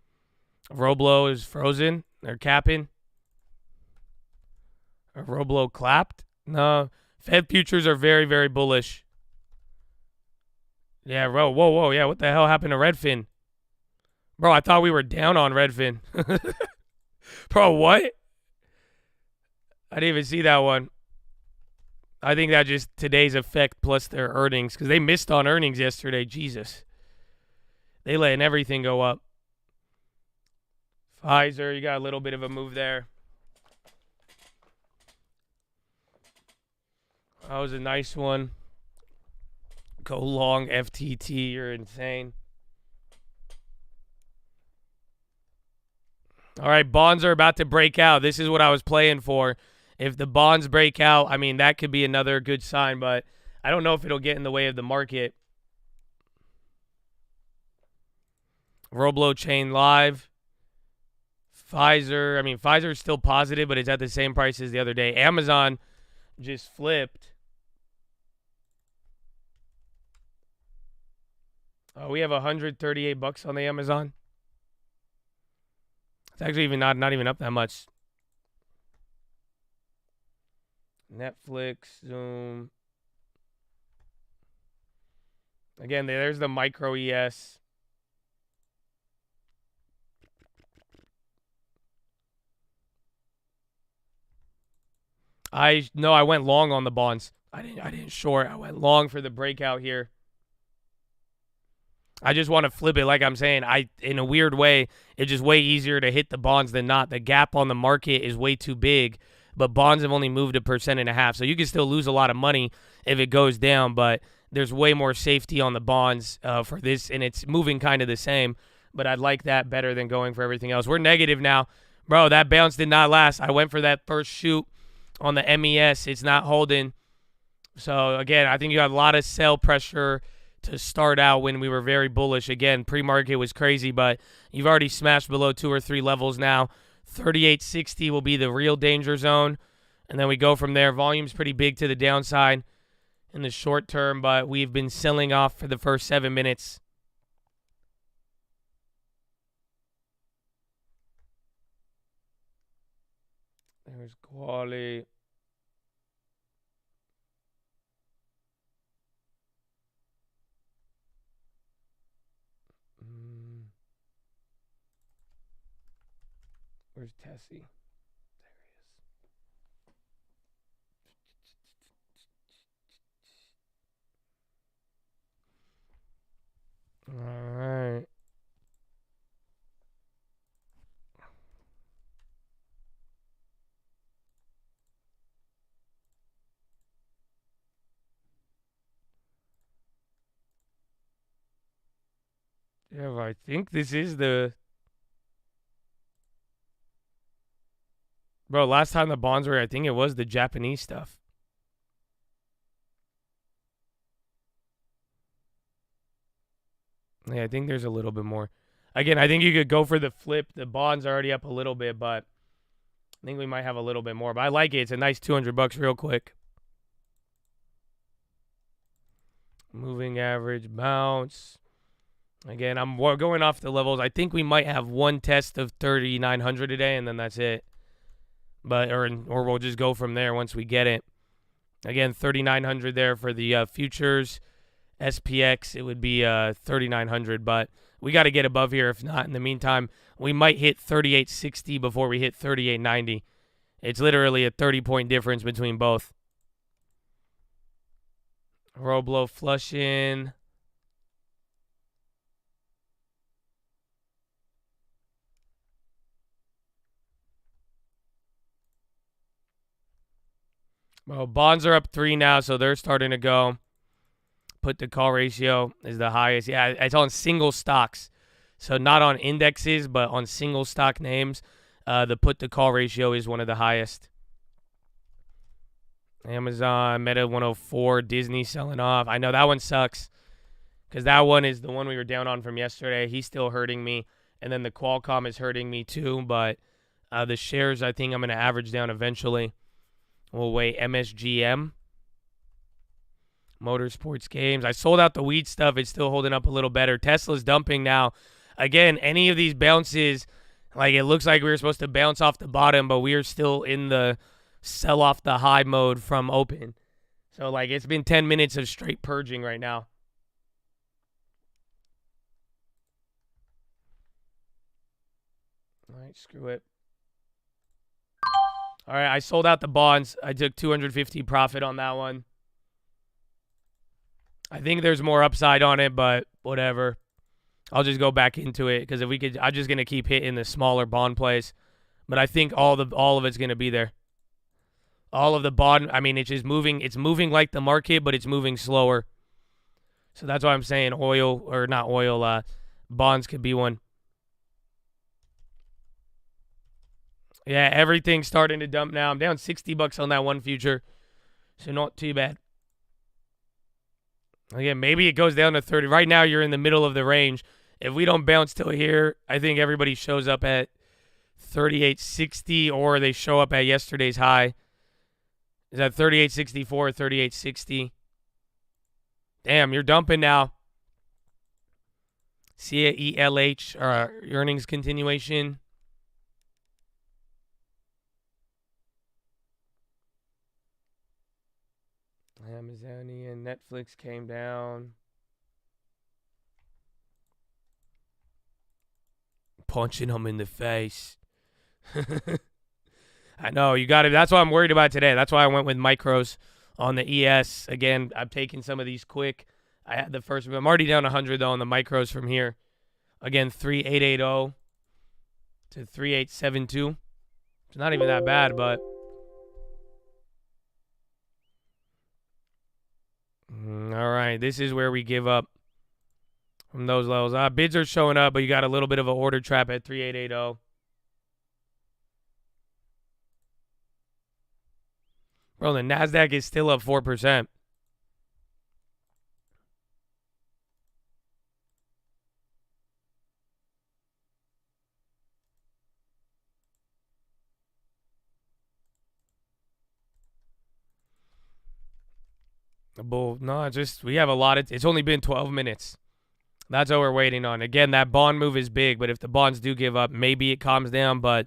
Roblo is frozen. They're capping. Roblo clapped. No. Fed futures are very, very bullish. Yeah, whoa. Yeah, what the hell happened to Redfin? Bro, I thought we were down on Redfin. Bro, what? I didn't even see that one. I think that just today's effect plus their earnings, because they missed on earnings yesterday. Jesus. They letting everything go up. Pfizer, you got a little bit of a move there. That was a nice one. Go long FTT, you're insane. All right, bonds are about to break out. This is what I was playing for. If the bonds break out, I mean, that could be another good sign, but I don't know if it'll get in the way of the market. Roblo chain live. Pfizer is still positive, but it's at the same price as the other day. Amazon just flipped. Oh, we have $138 on the Amazon. It's actually even not even up that much. Netflix, Zoom. Again, there's the micro ES. I went long on the bonds. I didn't short. I went long for the breakout here. I just want to flip it, like I'm saying. In a weird way, it's just way easier to hit the bonds than not. The gap on the market is way too big, but bonds have only moved 1.5%. So you can still lose a lot of money if it goes down, but there's way more safety on the bonds for this, and it's moving kind of the same. But I'd like that better than going for everything else. We're negative now. Bro, that bounce did not last. I went for that first shoot on the MES, it's not holding. So, again, I think you have a lot of sell pressure to start out when we were very bullish. Again, pre-market was crazy, but you've already smashed below 2 or 3 levels now. 38.60 will be the real danger zone, and then we go from there. Volume's pretty big to the downside in the short term, but we've been selling off for the first 7 minutes. There's quality. Where's Tessie? There he is. All right. Yeah, but I think this is the... Bro, last time the bonds were, I think it was the Japanese stuff. Yeah, I think there's a little bit more. Again, I think you could go for the flip. The bonds are already up a little bit, but I think we might have a little bit more. But I like it. It's a nice $200 real quick. Moving average bounce. Again, I'm going off the levels. I think we might have one test of 3,900 today, and then that's it. But or we'll just go from there once we get it. Again, 3,900 there for the futures. SPX, it would be 3,900, but we got to get above here. If not, in the meantime, we might hit 38.60 before we hit 38.90. It's literally a 30-point difference between both. Roblo flush in. Well, bonds are up 3 now, so they're starting to go. Put the call ratio is the highest. Yeah, it's on single stocks. So not on indexes, but on single stock names. The put to call ratio is one of the highest. Amazon, Meta 104, Disney selling off. I know that one sucks because that one is the one we were down on from yesterday. He's still hurting me. And then the Qualcomm is hurting me too. But the shares, I think I'm going to average down eventually. We'll wait. MSGM. Motorsports games. I sold out the weed stuff. It's still holding up a little better. Tesla's dumping now. Again, any of these bounces, like it looks like we were supposed to bounce off the bottom, but we are still in the sell off the high mode from open. So, like, it's been 10 minutes of straight purging right now. All right, screw it. All right, I sold out the bonds. I took 250 profit on that one. I think there's more upside on it, but whatever. I'll just go back into it because if we could, I'm just gonna keep hitting the smaller bond plays. But I think all of it's gonna be there. All of the bond. I mean, it's just moving. It's moving like the market, but it's moving slower. So that's why I'm saying oil or not oil. Bonds could be one. Yeah, everything's starting to dump now. I'm down $60 on that one future, so not too bad. Again, maybe it goes down to 30. Right now, you're in the middle of the range. If we don't bounce till here, I think everybody shows up at 38.60, or they show up at yesterday's high. Is that 38.64 or 38.60? Damn, you're dumping now. See it, ELH, or earnings continuation. Amazonian, Netflix came down. Punching them in the face. I know, you got it. That's what I'm worried about today. That's why I went with micros on the ES. Again, I'm taking some of these quick. I had the first one. I'm already down 100, though, on the micros from here. Again, 3880 to 3872. It's not even that bad, but... All right, this is where we give up from those levels. Bids are showing up, but you got a little bit of an order trap at 3880. Bro, the NASDAQ is still up 4%. Well, no, we have a lot of, it's only been 12 minutes. That's what we're waiting on. Again, that bond move is big, but if the bonds do give up, maybe it calms down, but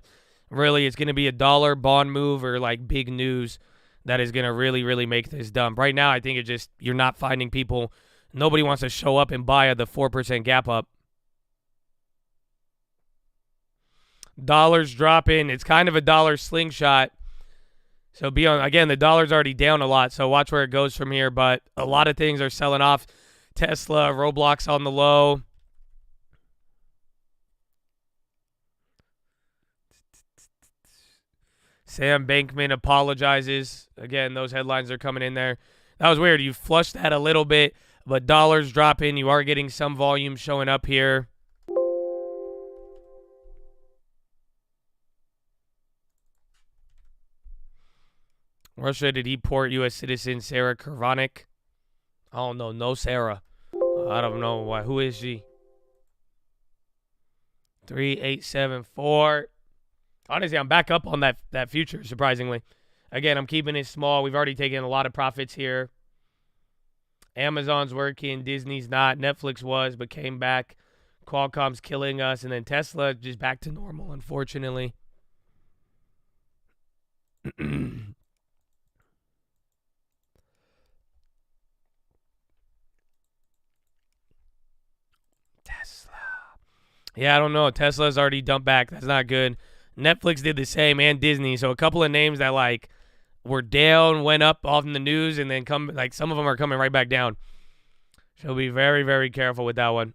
really it's going to be a dollar bond move or like big news that is going to really, really make this dump. Right now, I think you're not finding people. Nobody wants to show up and buy at the 4% gap up. Dollars dropping. It's kind of a dollar slingshot. So again, the dollar's already down a lot, so watch where it goes from here. But a lot of things are selling off. Tesla, Roblox on the low. Sam Bankman apologizes. Again, those headlines are coming in there. That was weird. You flushed that a little bit, but dollars dropping. You are getting some volume showing up here. Russia to deport U.S. citizen Sarah Kervanik. I don't know. No Sarah. I don't know why. Who is she? 3874. Honestly, I'm back up on that future, surprisingly. Again, I'm keeping it small. We've already taken a lot of profits here. Amazon's working. Disney's not. Netflix was, but came back. Qualcomm's killing us. And then Tesla just back to normal, unfortunately. Yeah, I don't know. Tesla's already dumped back. That's not good. Netflix did the same, and Disney. So a couple of names that like were down, went up off in the news, and then some of them are coming right back down. So be very, very careful with that one.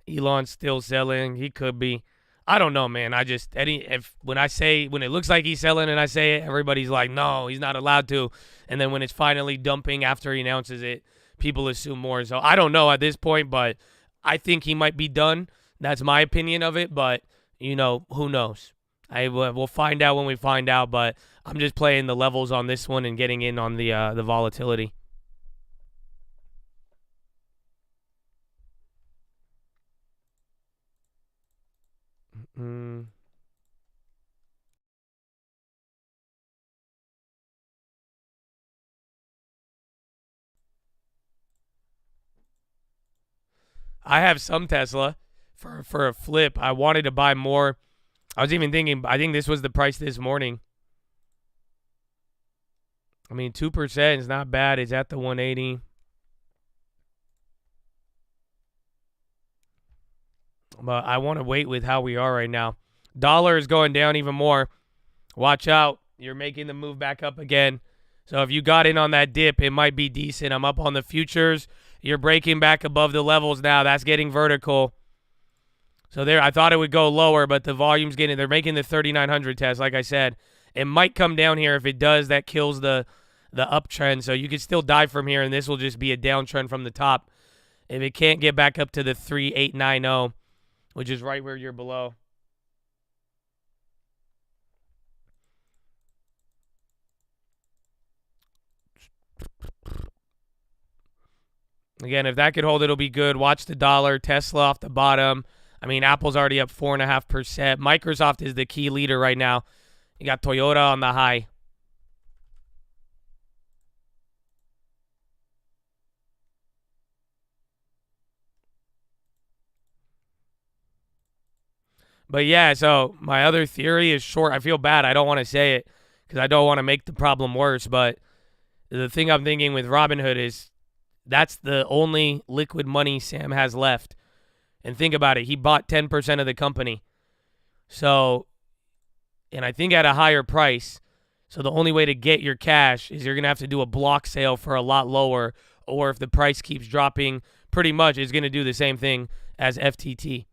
Elon's still selling. He could be. I don't know, man. When it looks like he's selling and I say it, everybody's like, no, he's not allowed to. And then when it's finally dumping after he announces it, people assume more. So I don't know at this point, but I think he might be done. That's my opinion of it, but, who knows? We'll find out when we find out, but I'm just playing the levels on this one and getting in on the volatility. I have some Tesla for a flip. I wanted to buy more. I was even thinking, I think this was the price this morning. I mean, 2% is not bad. It's at the 180. But I want to wait with how we are right now. Dollar is going down even more. Watch out. You're making the move back up again. So if you got in on that dip, it might be decent. I'm up on the futures. You're breaking back above the levels now. That's getting vertical. So there, I thought it would go lower, but the volume's they're making the 3,900 test, like I said. It might come down here. If it does, that kills the uptrend. So you could still dive from here, and this will just be a downtrend from the top. If it can't get back up to the 3,890, which is right where you're below. Again, if that could hold, it'll be good. Watch the dollar. Tesla off the bottom. I mean, Apple's already up 4.5%. Microsoft is the key leader right now. You got Toyota on the high. But yeah, so my other theory is short. I feel bad. I don't want to say it because I don't want to make the problem worse. But the thing I'm thinking with Robinhood is that's the only liquid money Sam has left. And think about it. He bought 10% of the company. So, and I think at a higher price. So the only way to get your cash is you're going to have to do a block sale for a lot lower. Or if the price keeps dropping, pretty much it's going to do the same thing as FTT.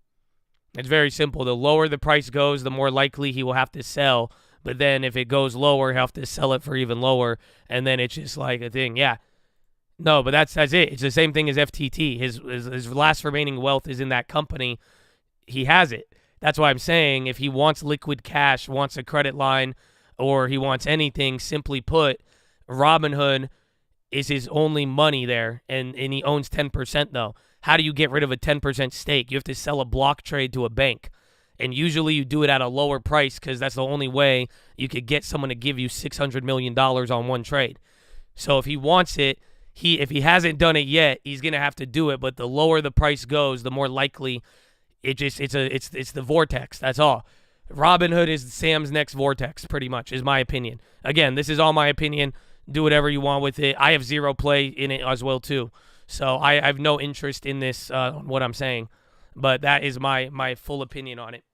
It's very simple. The lower the price goes, the more likely he will have to sell. But then if it goes lower, he'll have to sell it for even lower. And then it's just like a thing. Yeah. No, but that's it. It's the same thing as FTT. His last remaining wealth is in that company. He has it. That's why I'm saying if he wants liquid cash, wants a credit line, or he wants anything. Simply put, Robinhood is his only money there, and he owns 10% though. How do you get rid of a 10% stake? You have to sell a block trade to a bank. And usually you do it at a lower price because that's the only way you could get someone to give you $600 million on one trade. So if he wants it, if he hasn't done it yet, he's going to have to do it. But the lower the price goes, the more likely it's the vortex. That's all. Robinhood is Sam's next vortex, pretty much, is my opinion. Again, this is all my opinion. Do whatever you want with it. I have zero play in it as well, too. So I have no interest in this, what I'm saying. But that is my full opinion on it.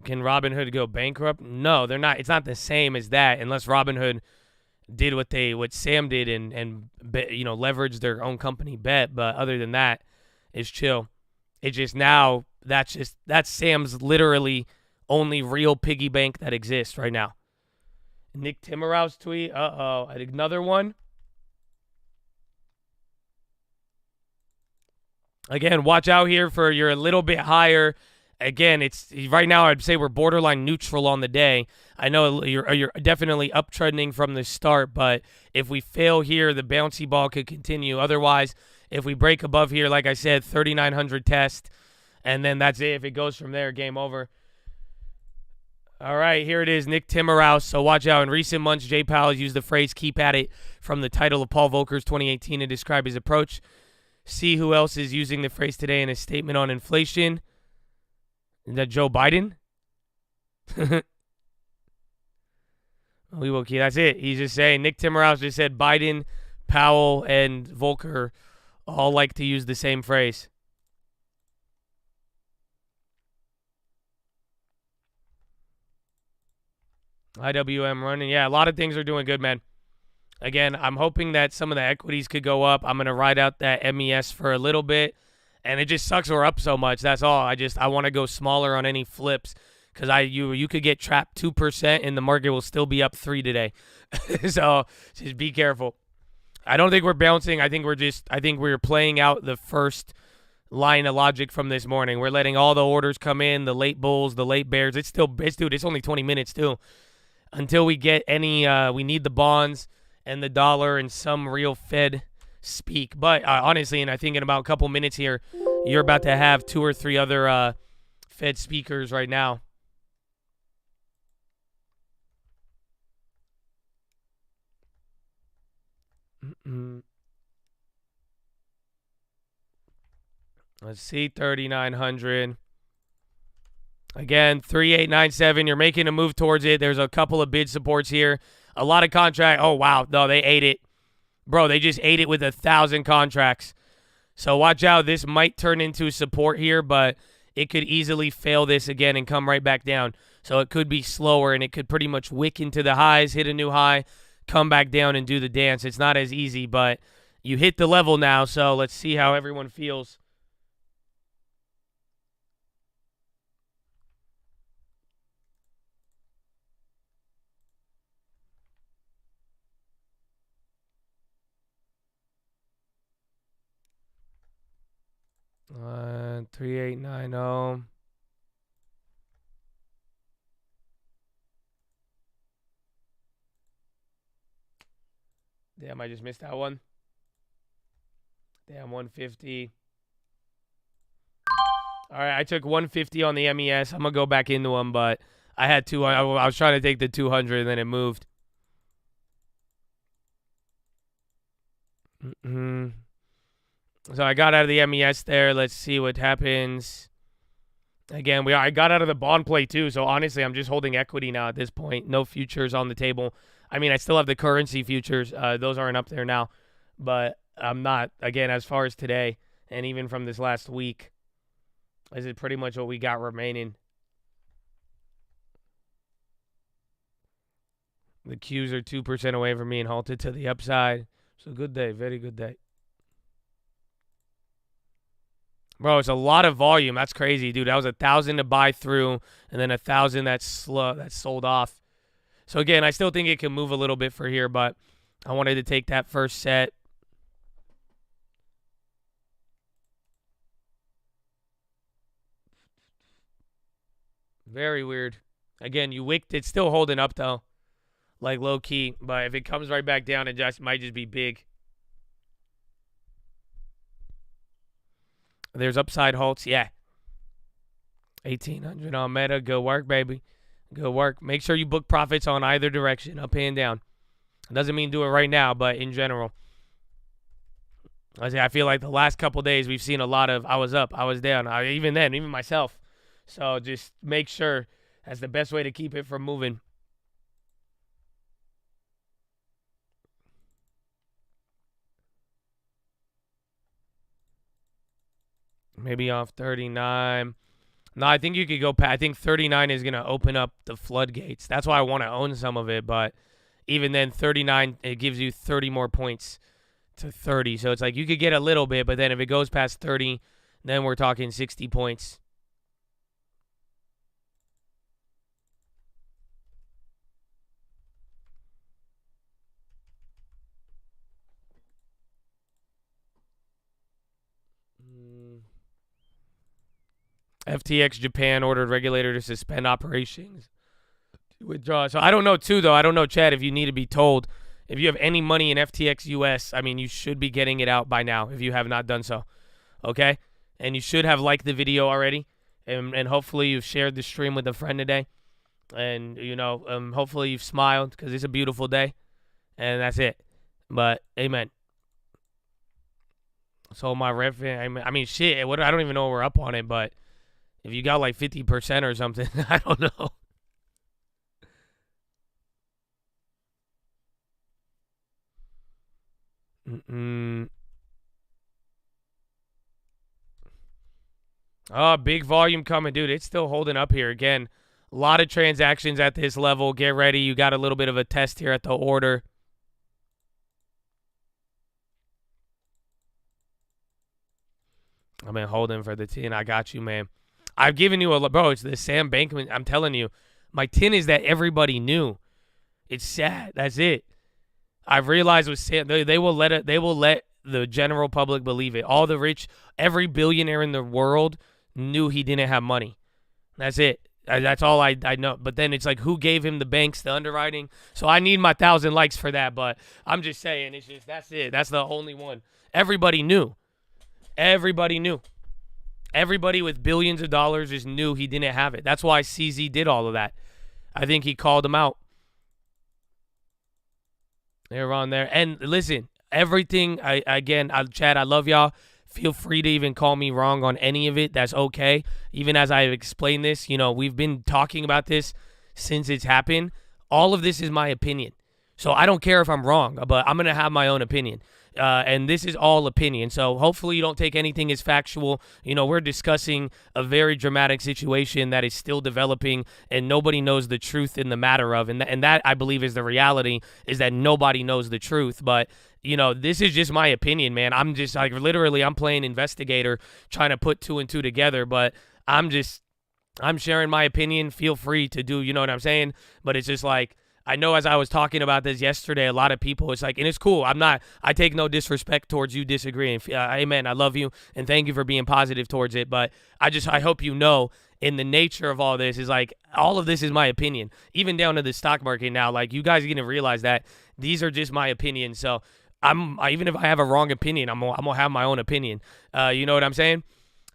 Can Robinhood go bankrupt? No, they're not. It's not the same as that unless Robinhood did what Sam did and leveraged their own company bet. But other than that, it's chill. It's just now that's Sam's literally only real piggy bank that exists right now. Nick Timmerow's tweet. Another one. Again, watch out here for you're a little bit higher. Again, it's right now I'd say we're borderline neutral on the day. I know you're definitely uptrending from the start, but if we fail here, the bouncy ball could continue. Otherwise, if we break above here, like I said, 3,900 test, and then that's it. If it goes from there, game over. All right, here it is, Nick Timmerhouse. So watch out. In recent months, Jay Powell has used the phrase keep at it from the title of Paul Volcker's 2018 to describe his approach. See who else is using the phrase today in his statement on inflation. Is that Joe Biden? We will keep. That's it. He's just saying. Nick Timmerhouse just said Biden, Powell, and Volcker all like to use the same phrase. IWM running. Yeah, a lot of things are doing good, man. Again, I'm hoping that some of the equities could go up. I'm going to ride out that MES for a little bit. And it just sucks we're up so much. That's all. I want to go smaller on any flips because you could get trapped 2% and the market will still be up 3 today. So just be careful. I don't think we're bouncing. I think we're playing out the first line of logic from this morning. We're letting all the orders come in, the late bulls, the late bears. It's only 20 minutes too. Until we get any, we need the bonds and the dollar and some real Fed speak. But honestly, and I think in about a couple minutes here, you're about to have 2 or 3 other Fed speakers right now. Let's see, 3,900. Again, 3,897. You're making a move towards it. There's a couple of bid supports here. A lot of contract. Oh, wow. No, they ate it. Bro, they just ate it with 1,000 contracts. So watch out. This might turn into support here, but it could easily fail this again and come right back down. So it could be slower, and it could pretty much wick into the highs, hit a new high, come back down and do the dance. It's not as easy, but you hit the level now, so let's see how everyone feels. Uh, 3890. Damn, I just missed that one. Damn, 150. All right, I took 150 on the MES. I'm going to go back into them, but I had two. I was trying to take the 200, and then it moved. So I got out of the MES there. Let's see what happens. Again, I got out of the bond play too. So honestly, I'm just holding equity now at this point. No futures on the table. I mean, I still have the currency futures. Those aren't up there now. But I'm not, again, as far as today and even from this last week, this is pretty much what we got remaining. The Qs are 2% away from being halted to the upside. So good day. Very good day. Bro, it's a lot of volume. That's crazy, dude. That was 1,000 to buy through, and then 1,000 that's sold off. So again, I still think it can move a little bit for here, but I wanted to take that first set. Very weird. Again, you wicked. It's still holding up though, like low key. But if it comes right back down, it just might just be big. There's upside halts. Yeah. 1,800 on Meta. Good work, baby. Good work. Make sure you book profits on either direction, up and down. It doesn't mean do it right now, but in general. I feel like the last couple days we've seen a lot of I was up, I was down. Even myself. So just make sure that's the best way to keep it from moving. Maybe off 39. No, I think you could go past. I think 39 is going to open up the floodgates. That's why I want to own some of it. But even then, 39, it gives you 30 more points to 30. So it's like you could get a little bit, but then if it goes past 30, then we're talking 60 points. FTX Japan ordered regulator to suspend operations. Withdraw. So I don't know, too, though. I don't know, Chad, if you need to be told. If you have any money in FTX US, I mean, you should be getting it out by now if you have not done so. Okay? And you should have liked the video already. And hopefully you've shared the stream with a friend today. And, hopefully you've smiled because it's a beautiful day. And that's it. But, amen. So my ref, I mean, shit. I don't even know we're up on it, but if you got like 50% or something, I don't know. Oh, big volume coming, dude. It's still holding up here. Again, a lot of transactions at this level. Get ready. You got a little bit of a test here at the order. I've been holding for the 10. I got you, man. I've given you bro, it's the Sam Bankman. I'm telling you, my 10 is that everybody knew. It's sad. That's it. I've realized with Sam, they will let the general public believe it. All the rich, every billionaire in the world knew he didn't have money. That's it. That's all I know. But then it's like, who gave him the banks, the underwriting? So I need my 1,000 likes for that. But I'm just saying, it's just, that's it. That's the only one. Everybody knew. Everybody knew. Everybody with billions of dollars just knew he didn't have it. That's why CZ did all of that. I think he called him out. They're on there. And listen, everything, Chad, I love y'all. Feel free to even call me wrong on any of it. That's okay. Even as I've explained this, we've been talking about this since it's happened. All of this is my opinion. So I don't care if I'm wrong, but I'm going to have my own opinion. And this is all opinion. So hopefully you don't take anything as factual. We're discussing a very dramatic situation that is still developing and nobody knows the truth in the matter of. And that I believe is the reality, is that nobody knows the truth. But, this is just my opinion, man. I'm just like, literally, I'm playing investigator trying to put two and two together. But I'm sharing my opinion. Feel free to do, you know what I'm saying? But it's just like, I know as I was talking about this yesterday, a lot of people, it's like, and it's cool. I take no disrespect towards you disagreeing. Amen. I love you and thank you for being positive towards it. But I hope in the nature of all this is like, all of this is my opinion, even down to the stock market now. Like, you guys are going to realize that these are just my opinions. So even if I have a wrong opinion, I'm going to have my own opinion. You know what I'm saying?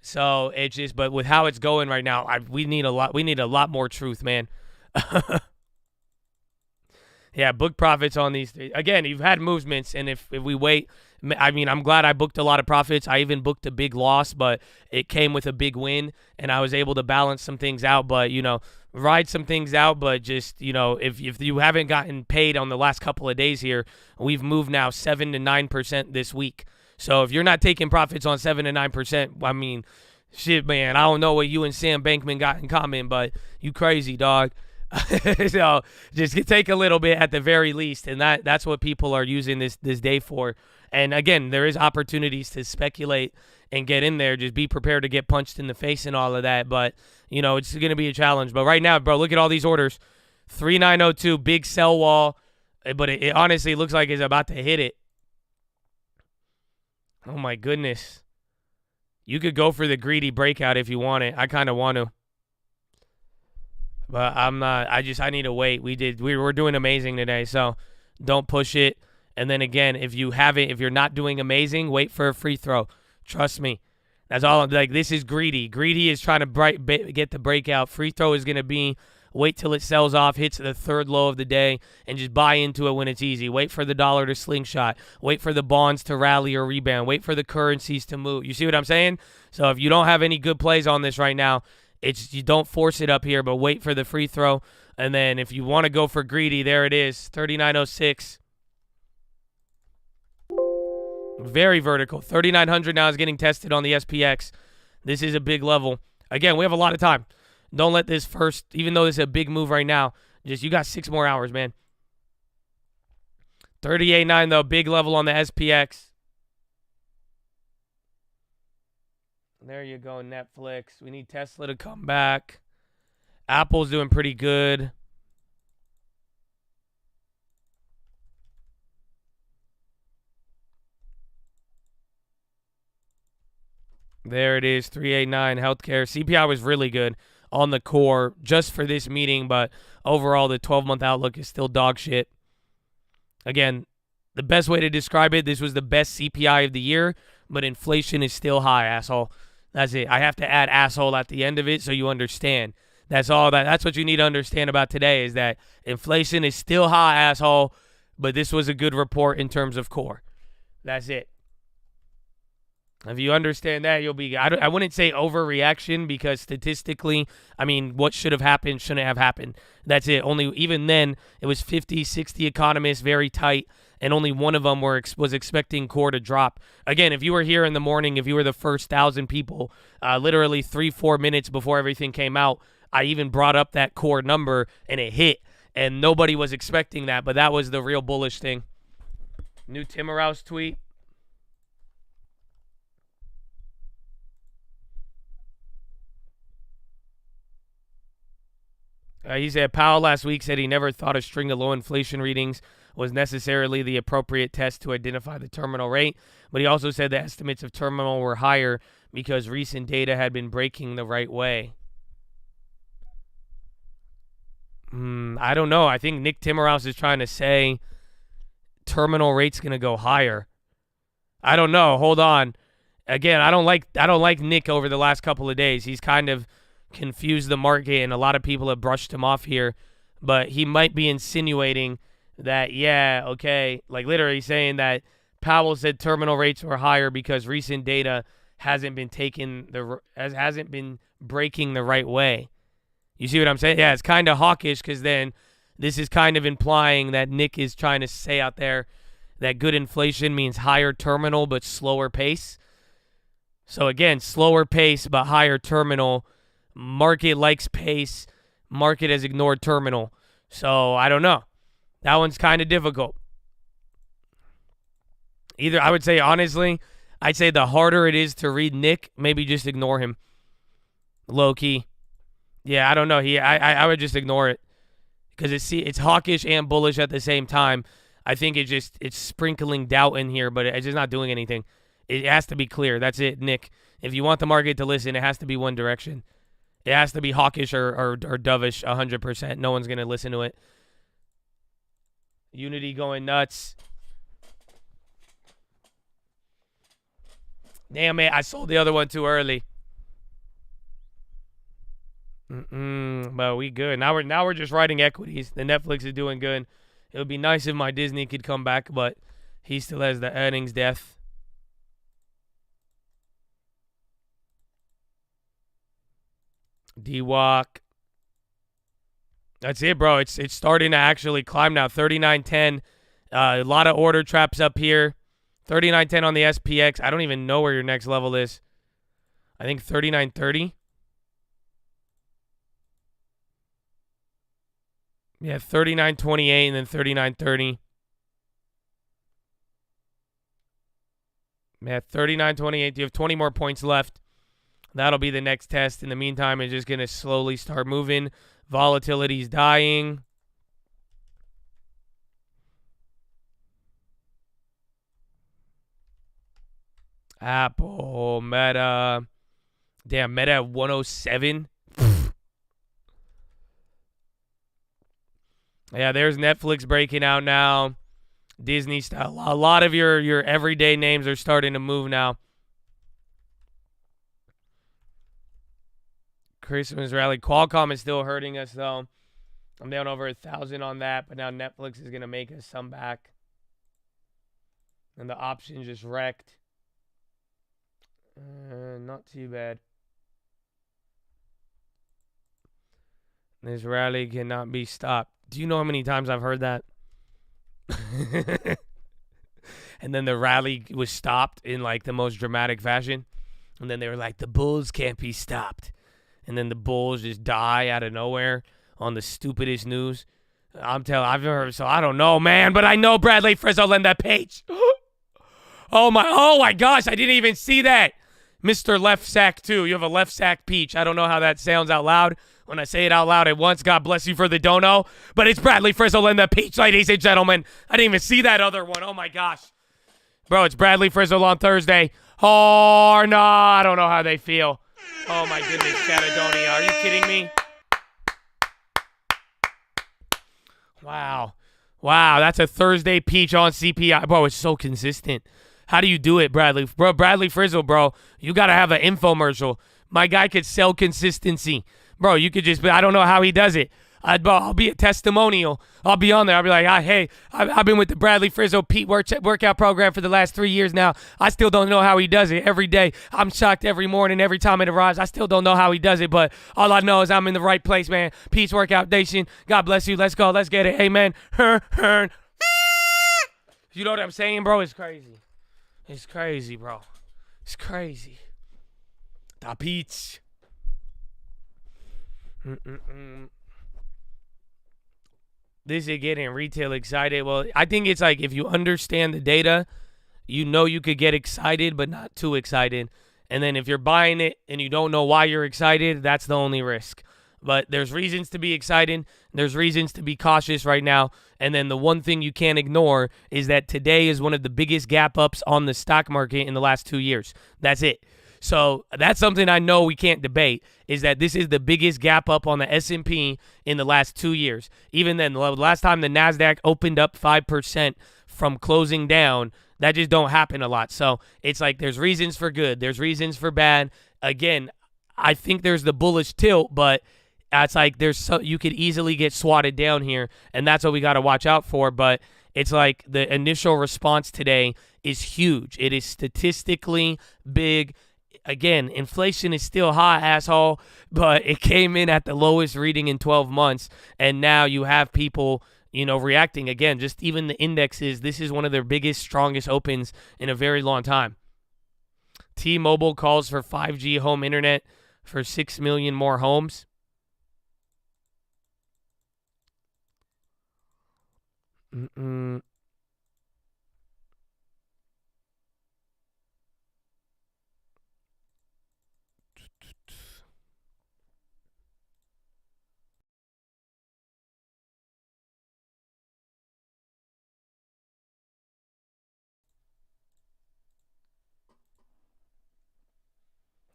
So it's just, but with how it's going right now, we need a lot more truth, man. Yeah, book profits on these three. Again, you've had movements, and if we wait, I mean, I'm glad I booked a lot of profits. I even booked a big loss, but it came with a big win, and I was able to balance some things out. But, ride some things out. But just, if you haven't gotten paid on the last couple of days here, we've moved now 7 to 9% this week. So if you're not taking profits on 7 to 9%, I mean, shit, man, I don't know what you and Sam Bankman got in common, but you crazy, dog. So just take a little bit at the very least, and that's what people are using this day for. And again, there is opportunities to speculate and get in there. Just be prepared to get punched in the face and all of that. But, it's going to be a challenge. But right now, bro, look at all these orders. 3902, big sell wall. But it honestly looks like it's about to hit it. Oh, my goodness. You could go for the greedy breakout if you want it. I kind of want to. But I'm not. I need to wait. We're doing amazing today, so don't push it. And then again, if you're not doing amazing, wait for a free throw. Trust me. That's all. This is greedy. Greedy is trying to get the breakout. Free throw is going to be wait till it sells off, hits the third low of the day, and just buy into it when it's easy. Wait for the dollar to slingshot. Wait for the bonds to rally or rebound. Wait for the currencies to move. You see what I'm saying? So if you don't have any good plays on this right now, you don't force it up here, but wait for the free throw. And then if you want to go for greedy, there it is, 3906. Very vertical. 3900 now is getting tested on the SPX. This is a big level. Again, we have a lot of time. Don't let this first, even though this is a big move right now, you got 6 more hours, man. 38.9 though, big level on the SPX. There you go, Netflix. We need Tesla to come back. Apple's doing pretty good. There it is, 389 healthcare. CPI was really good on the core just for this meeting, but overall the 12-month outlook is still dog shit. Again, the best way to describe it, this was the best CPI of the year, but inflation is still high, asshole. That's it. I have to add asshole at the end of it so you understand. That's all. That's what you need to understand about today is that inflation is still high, asshole, but this was a good report in terms of core. That's it. If you understand that, you'll be. I wouldn't say overreaction because statistically, what should have happened shouldn't have happened. That's it. Even then, it was 50, 60 economists, very tight, and only one of them was expecting core to drop. Again, if you were here in the morning, if you were the first 1,000 people, literally 3-4 minutes before everything came out, I even brought up that core number, and it hit, and nobody was expecting that, but that was the real bullish thing. New Timmerhouse tweet. He said Powell last week said he never thought a string of low inflation readings was necessarily the appropriate test to identify the terminal rate, but he also said the estimates of terminal were higher because recent data had been breaking the right way. I don't know. I think Nick Timmerhouse is trying to say terminal rate's going to go higher. I don't know. Hold on. Again, I don't like Nick over the last couple of days. He's kind of confused the market, and a lot of people have brushed him off here, but he might be insinuating that, literally saying that Powell said terminal rates were higher because recent data hasn't been breaking the right way. You see what I'm saying? Yeah, it's kind of hawkish because then this is kind of implying that Nick is trying to say out there that good inflation means higher terminal but slower pace. So again, slower pace but higher terminal. Market likes pace. Market has ignored terminal. So I don't know. That one's kind of difficult. Either I would say, honestly, I'd say the harder it is to read Nick, maybe just ignore him. Low key. Yeah, I don't know. I would just ignore it because it's hawkish and bullish at the same time. I think it's sprinkling doubt in here, but it's just not doing anything. It has to be clear. That's it, Nick. If you want the market to listen, it has to be one direction. It has to be hawkish or dovish 100%. No one's going to listen to it. Unity going nuts. Damn, man, I sold the other one too early. But we good. Now we're just writing equities. The Netflix is doing good. It would be nice if my Disney could come back, but he still has the earnings death. D-Walk. That's it, bro. It's starting to actually climb now. 39.10. A lot of order traps up here. 39.10 on the SPX. I don't even know where your next level is. I think 39.30. Yeah, 39.28 and then 39.30. Yeah, 39-28. You have 20 more points left. That'll be the next test. In the meantime, it's just going to slowly start moving. Volatility's dying. Apple, Meta. Damn, Meta at 107. Yeah, there's Netflix breaking out now. Disney style. A lot of your everyday names are starting to move now. Christmas rally. Qualcomm is still hurting us, though. I'm down over 1,000 on that, but now Netflix is going to make us some back. And the option just wrecked. Not too bad. This rally cannot be stopped. Do you know how many times I've heard that? And then the rally was stopped in like the most dramatic fashion. And then they were like, the bulls can't be stopped. And then the bulls just die out of nowhere on the stupidest news. I've heard, so I don't know, man. But I know Bradley Frizzo lent that page. Oh my gosh, I didn't even see that. Mr. Left Sack, too. You have a left sack peach. I don't know how that sounds out loud. When I say it out loud at once, God bless you for the dono. But it's Bradley Frizzle and the peach, ladies and gentlemen. I didn't even see that other one. Oh, my gosh. Bro, it's Bradley Frizzle on Thursday. Oh, no, I don't know how they feel. Oh, my goodness, Catadonia. Are you kidding me? Wow. Wow, that's a Thursday peach on CPI. Bro, it's so consistent. How do you do it, Bradley? Bro, Bradley Frizzle, bro. You got to have an infomercial. My guy could sell consistency. Bro, you could just, I don't know how he does it. I'll be a testimonial. I'll be on there. I'll be like, hey, I've been with the Bradley Frizzle Pete workout program for the last 3 years now. I still don't know how he does it every day. I'm shocked every morning, every time it arrives. I still don't know how he does it, but all I know is I'm in the right place, man. Pete's Workout Nation. God bless you. Let's go. Let's get it. Amen. You know what I'm saying, bro? It's crazy. It's crazy, bro. It's crazy. Da Pete's. This is getting retail excited. Well, I think it's like if you understand the data, you know you could get excited, but not too excited. And then if you're buying it and you don't know why you're excited, that's the only risk. But there's reasons to be excited. There's reasons to be cautious right now. And then the one thing you can't ignore is that today is one of the biggest gap ups on the stock market in the last 2 years. That's it. So that's something I know we can't debate, is that this is the biggest gap up on the S&P in the last 2 years. Even then, the last time the NASDAQ opened up 5% from closing down, that just don't happen a lot. So it's like there's reasons for good. There's reasons for bad. Again, I think there's the bullish tilt, but it's like you could easily get swatted down here, and that's what we got to watch out for. But it's like the initial response today is huge. It is statistically big. Again, inflation is still high, asshole, but it came in at the lowest reading in 12 months, and now you have people, reacting. Again, just even the indexes, this is one of their biggest, strongest opens in a very long time. T-Mobile calls for 5G home internet for 6 million more homes.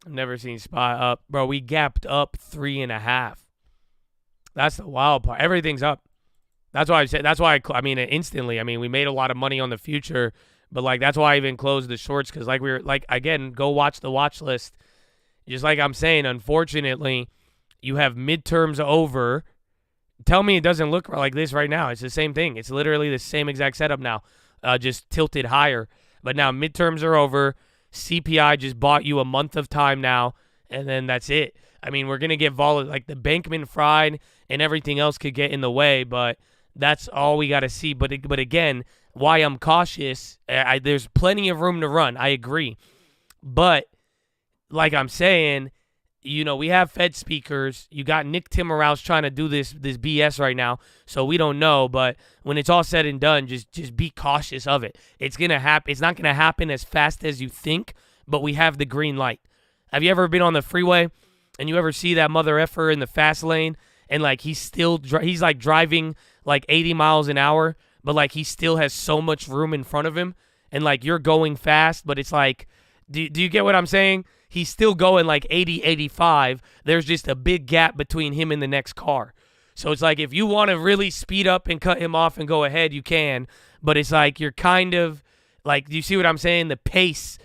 I've never seen SPY up. Bro, we gapped up 3.5. That's the wild part. Everything's up. That's why I said, instantly. We made a lot of money on the future, but that's why I even closed the shorts, because again, go watch the watch list. Just like I'm saying, unfortunately, you have midterms over. Tell me it doesn't look like this right now. It's the same thing. It's literally the same exact setup now, just tilted higher. But now midterms are over. CPI just bought you a month of time now, and then that's it. We're going to get volatile. Like the Bankman Fried and everything else could get in the way, but that's all we got to see. But again, why I'm cautious, there's plenty of room to run. I agree. But like I'm saying, we have Fed speakers. You got Nick Timiraos trying to do this BS right now, so we don't know. But when it's all said and done, just be cautious of it. It's gonna happen. It's not gonna happen as fast as you think, but we have the green light. Have you ever been on the freeway and you ever see that mother effer in the fast lane and like he's like driving like 80 miles an hour, but like he still has so much room in front of him, and like you're going fast, but it's like, do you get what I'm saying? He's still going like 80, 85. There's just a big gap between him and the next car. So it's like if you want to really speed up and cut him off and go ahead, you can. But it's like you're kind of like, do you see what I'm saying? The pace,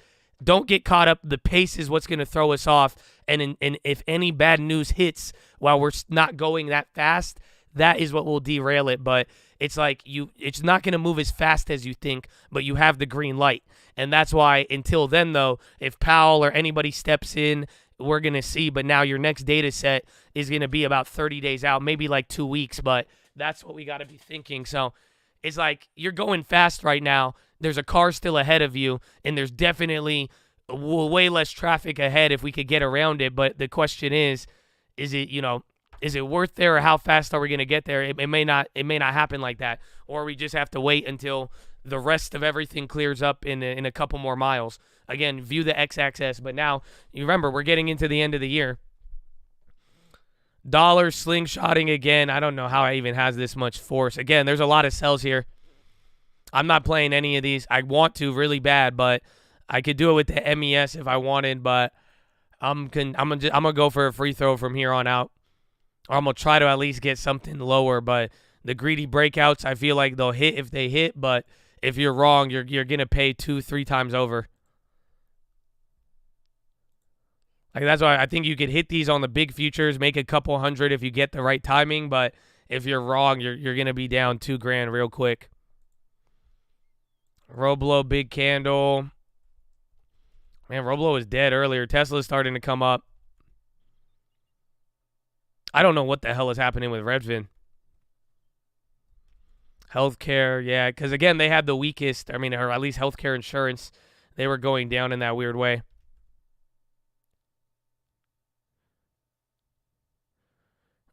don't get caught up. The pace is what's going to throw us off. And if any bad news hits while we're not going that fast, that is what will derail it. But it's like it's not going to move as fast as you think, but you have the green light. And that's why until then, though, if Powell or anybody steps in, we're going to see. But now your next data set is going to be about 30 days out, maybe like 2 weeks. But that's what we got to be thinking. So it's like you're going fast right now. There's a car still ahead of you, and there's definitely way less traffic ahead if we could get around it. But the question is it worth there, or how fast are we going to get there? It may not happen like that, or we just have to wait until the rest of everything clears up in a couple more miles. Again, view the x-axis, but now you remember we're getting into the end of the year. Dollar slingshotting again. I don't know how it even has this much force. Again, there's a lot of sells here. I'm not playing any of these. I want to really bad, but I could do it with the MES if I wanted, but I'm gonna go for a free throw from here on out. Or I'm going to try to at least get something lower. But the greedy breakouts, I feel like they'll hit if they hit. But if you're wrong, you're going to pay 2-3 times over. Like that's why I think you could hit these on the big futures, make a couple hundred if you get the right timing. But if you're wrong, you're going to be down $2,000 real quick. Roblo, big candle. Man, Roblo was dead earlier. Tesla's starting to come up. I don't know what the hell is happening with Revvin. Healthcare, yeah, because again, they had the weakest, or at least healthcare insurance. They were going down in that weird way.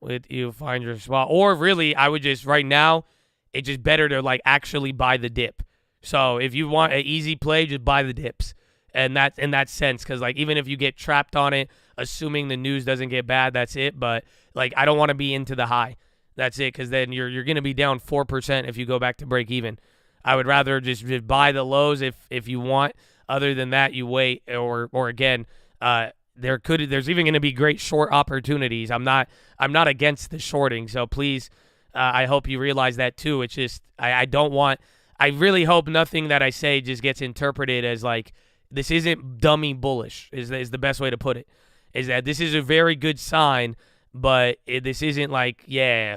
With you find your spot. Or really, I would just, right now, it's just better to like actually buy the dip. So if you want an easy play, just buy the dips. And that's in that sense, because like even if you get trapped on it, assuming the news doesn't get bad, that's it. But like I don't want to be into the high. That's it, because then you're going to be down 4% if you go back to break even. I would rather just buy the lows if you want. Other than that, you wait. Or again, there's even going to be great short opportunities. I'm not against the shorting. So please, I hope you realize that too. It's just I really hope nothing that I say just gets interpreted as like, this isn't dummy bullish is the best way to put it. Is that this is a very good sign, but this isn't like, yeah,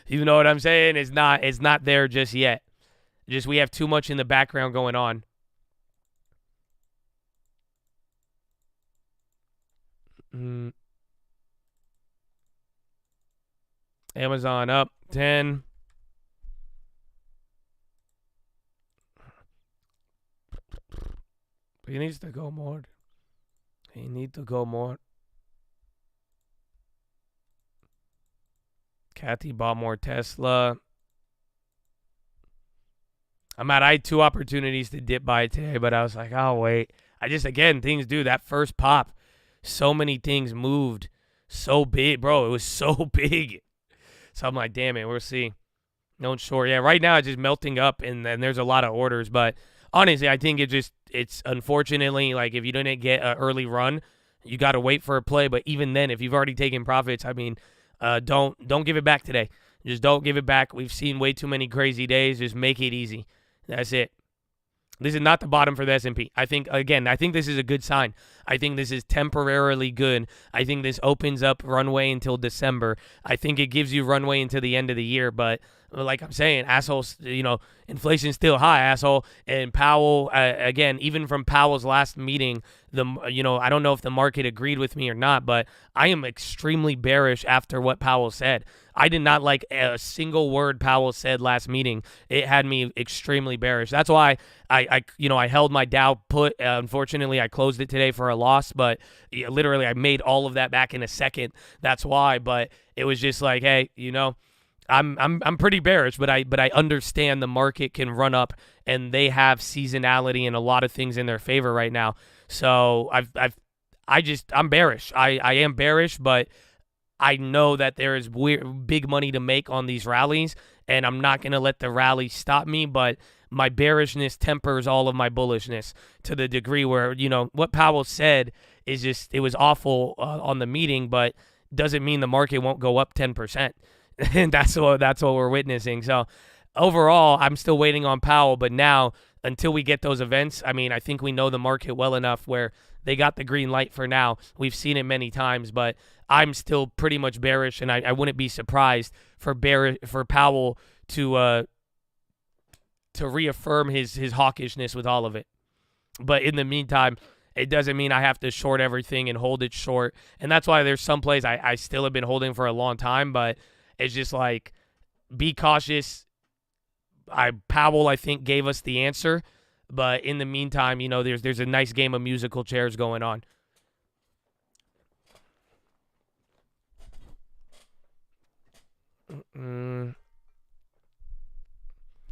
you know what I'm saying? It's not there just yet. Just we have too much in the background going on. Amazon up 10. He needs to go more. He need to go more. Kathy bought more Tesla. I had 2 opportunities to dip by today, but I was like, I'll wait. Things do. That first pop, so many things moved so big, bro. It was so big. So I'm like, damn it, we'll see. No short. Yeah, right now it's just melting up, and there's a lot of orders. But honestly, I think it's unfortunately, like if you didn't get an early run, you got to wait for a play. But even then, if you've already taken profits, don't give it back today. Just don't give it back. We've seen way too many crazy days. Just make it easy. That's it. This is not the bottom for the S&P. I think this is a good sign. I think this is temporarily good. I think this opens up runway until December. I think it gives you runway until the end of the year. But like I'm saying, assholes, inflation's still high, asshole. And Powell, again, even from Powell's last meeting, I don't know if the market agreed with me or not, but I am extremely bearish after what Powell said. I did not like a single word Powell said last meeting. It had me extremely bearish. That's why I held my Dow put. Unfortunately, I closed it today for a loss, but literally I made all of that back in a second. That's why. But it was just like, hey, I'm pretty bearish, but I understand the market can run up, and they have seasonality and a lot of things in their favor right now. So I'm bearish. I am bearish, but I know that there is big money to make on these rallies, and I'm not going to let the rally stop me, but my bearishness tempers all of my bullishness to the degree where, what Powell said is just, it was awful on the meeting, but doesn't mean the market won't go up 10%. And that's what we're witnessing. So overall, I'm still waiting on Powell, but now until we get those events, I think we know the market well enough where they got the green light for now. We've seen it many times, but I'm still pretty much bearish, and I wouldn't be surprised for Powell to reaffirm his hawkishness with all of it. But in the meantime, it doesn't mean I have to short everything and hold it short. And that's why there's some plays I still have been holding for a long time, but it's just like, be cautious. Powell, I think, gave us the answer. But in the meantime, there's a nice game of musical chairs going on.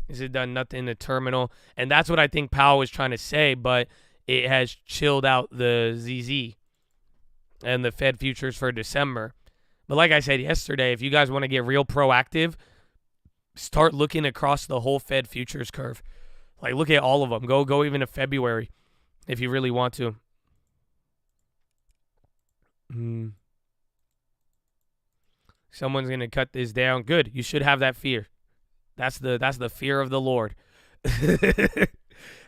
Is it done nothing in the terminal? And that's what I think Powell was trying to say, but it has chilled out the ZZ and the Fed futures for December. But like I said yesterday, if you guys want to get real proactive, start looking across the whole Fed futures curve. Like, look at all of them. Go even to February if you really want to. Someone's going to cut this down. Good. You should have that fear. That's the fear of the Lord.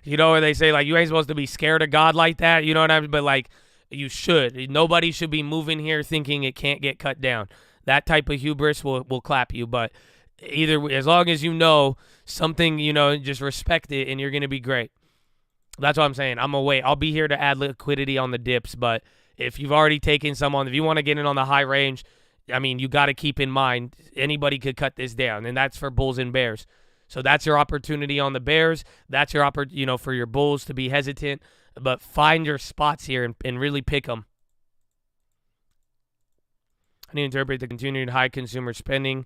Where they say, like, you ain't supposed to be scared of God like that. You know what I mean? But, like, you should. Nobody should be moving here thinking it can't get cut down. That type of hubris will clap you. But either, as long as you know something, just respect it, and you're going to be great. That's what I'm saying. I'm going to wait. I'll be here to add liquidity on the dips. But if you've already taken some on, if you want to get in on the high range, you got to keep in mind, anybody could cut this down, and that's for bulls and bears. So that's your opportunity on the bears. That's your for your bulls to be hesitant, but find your spots here and really pick them. I need to interpret the continued high consumer spending.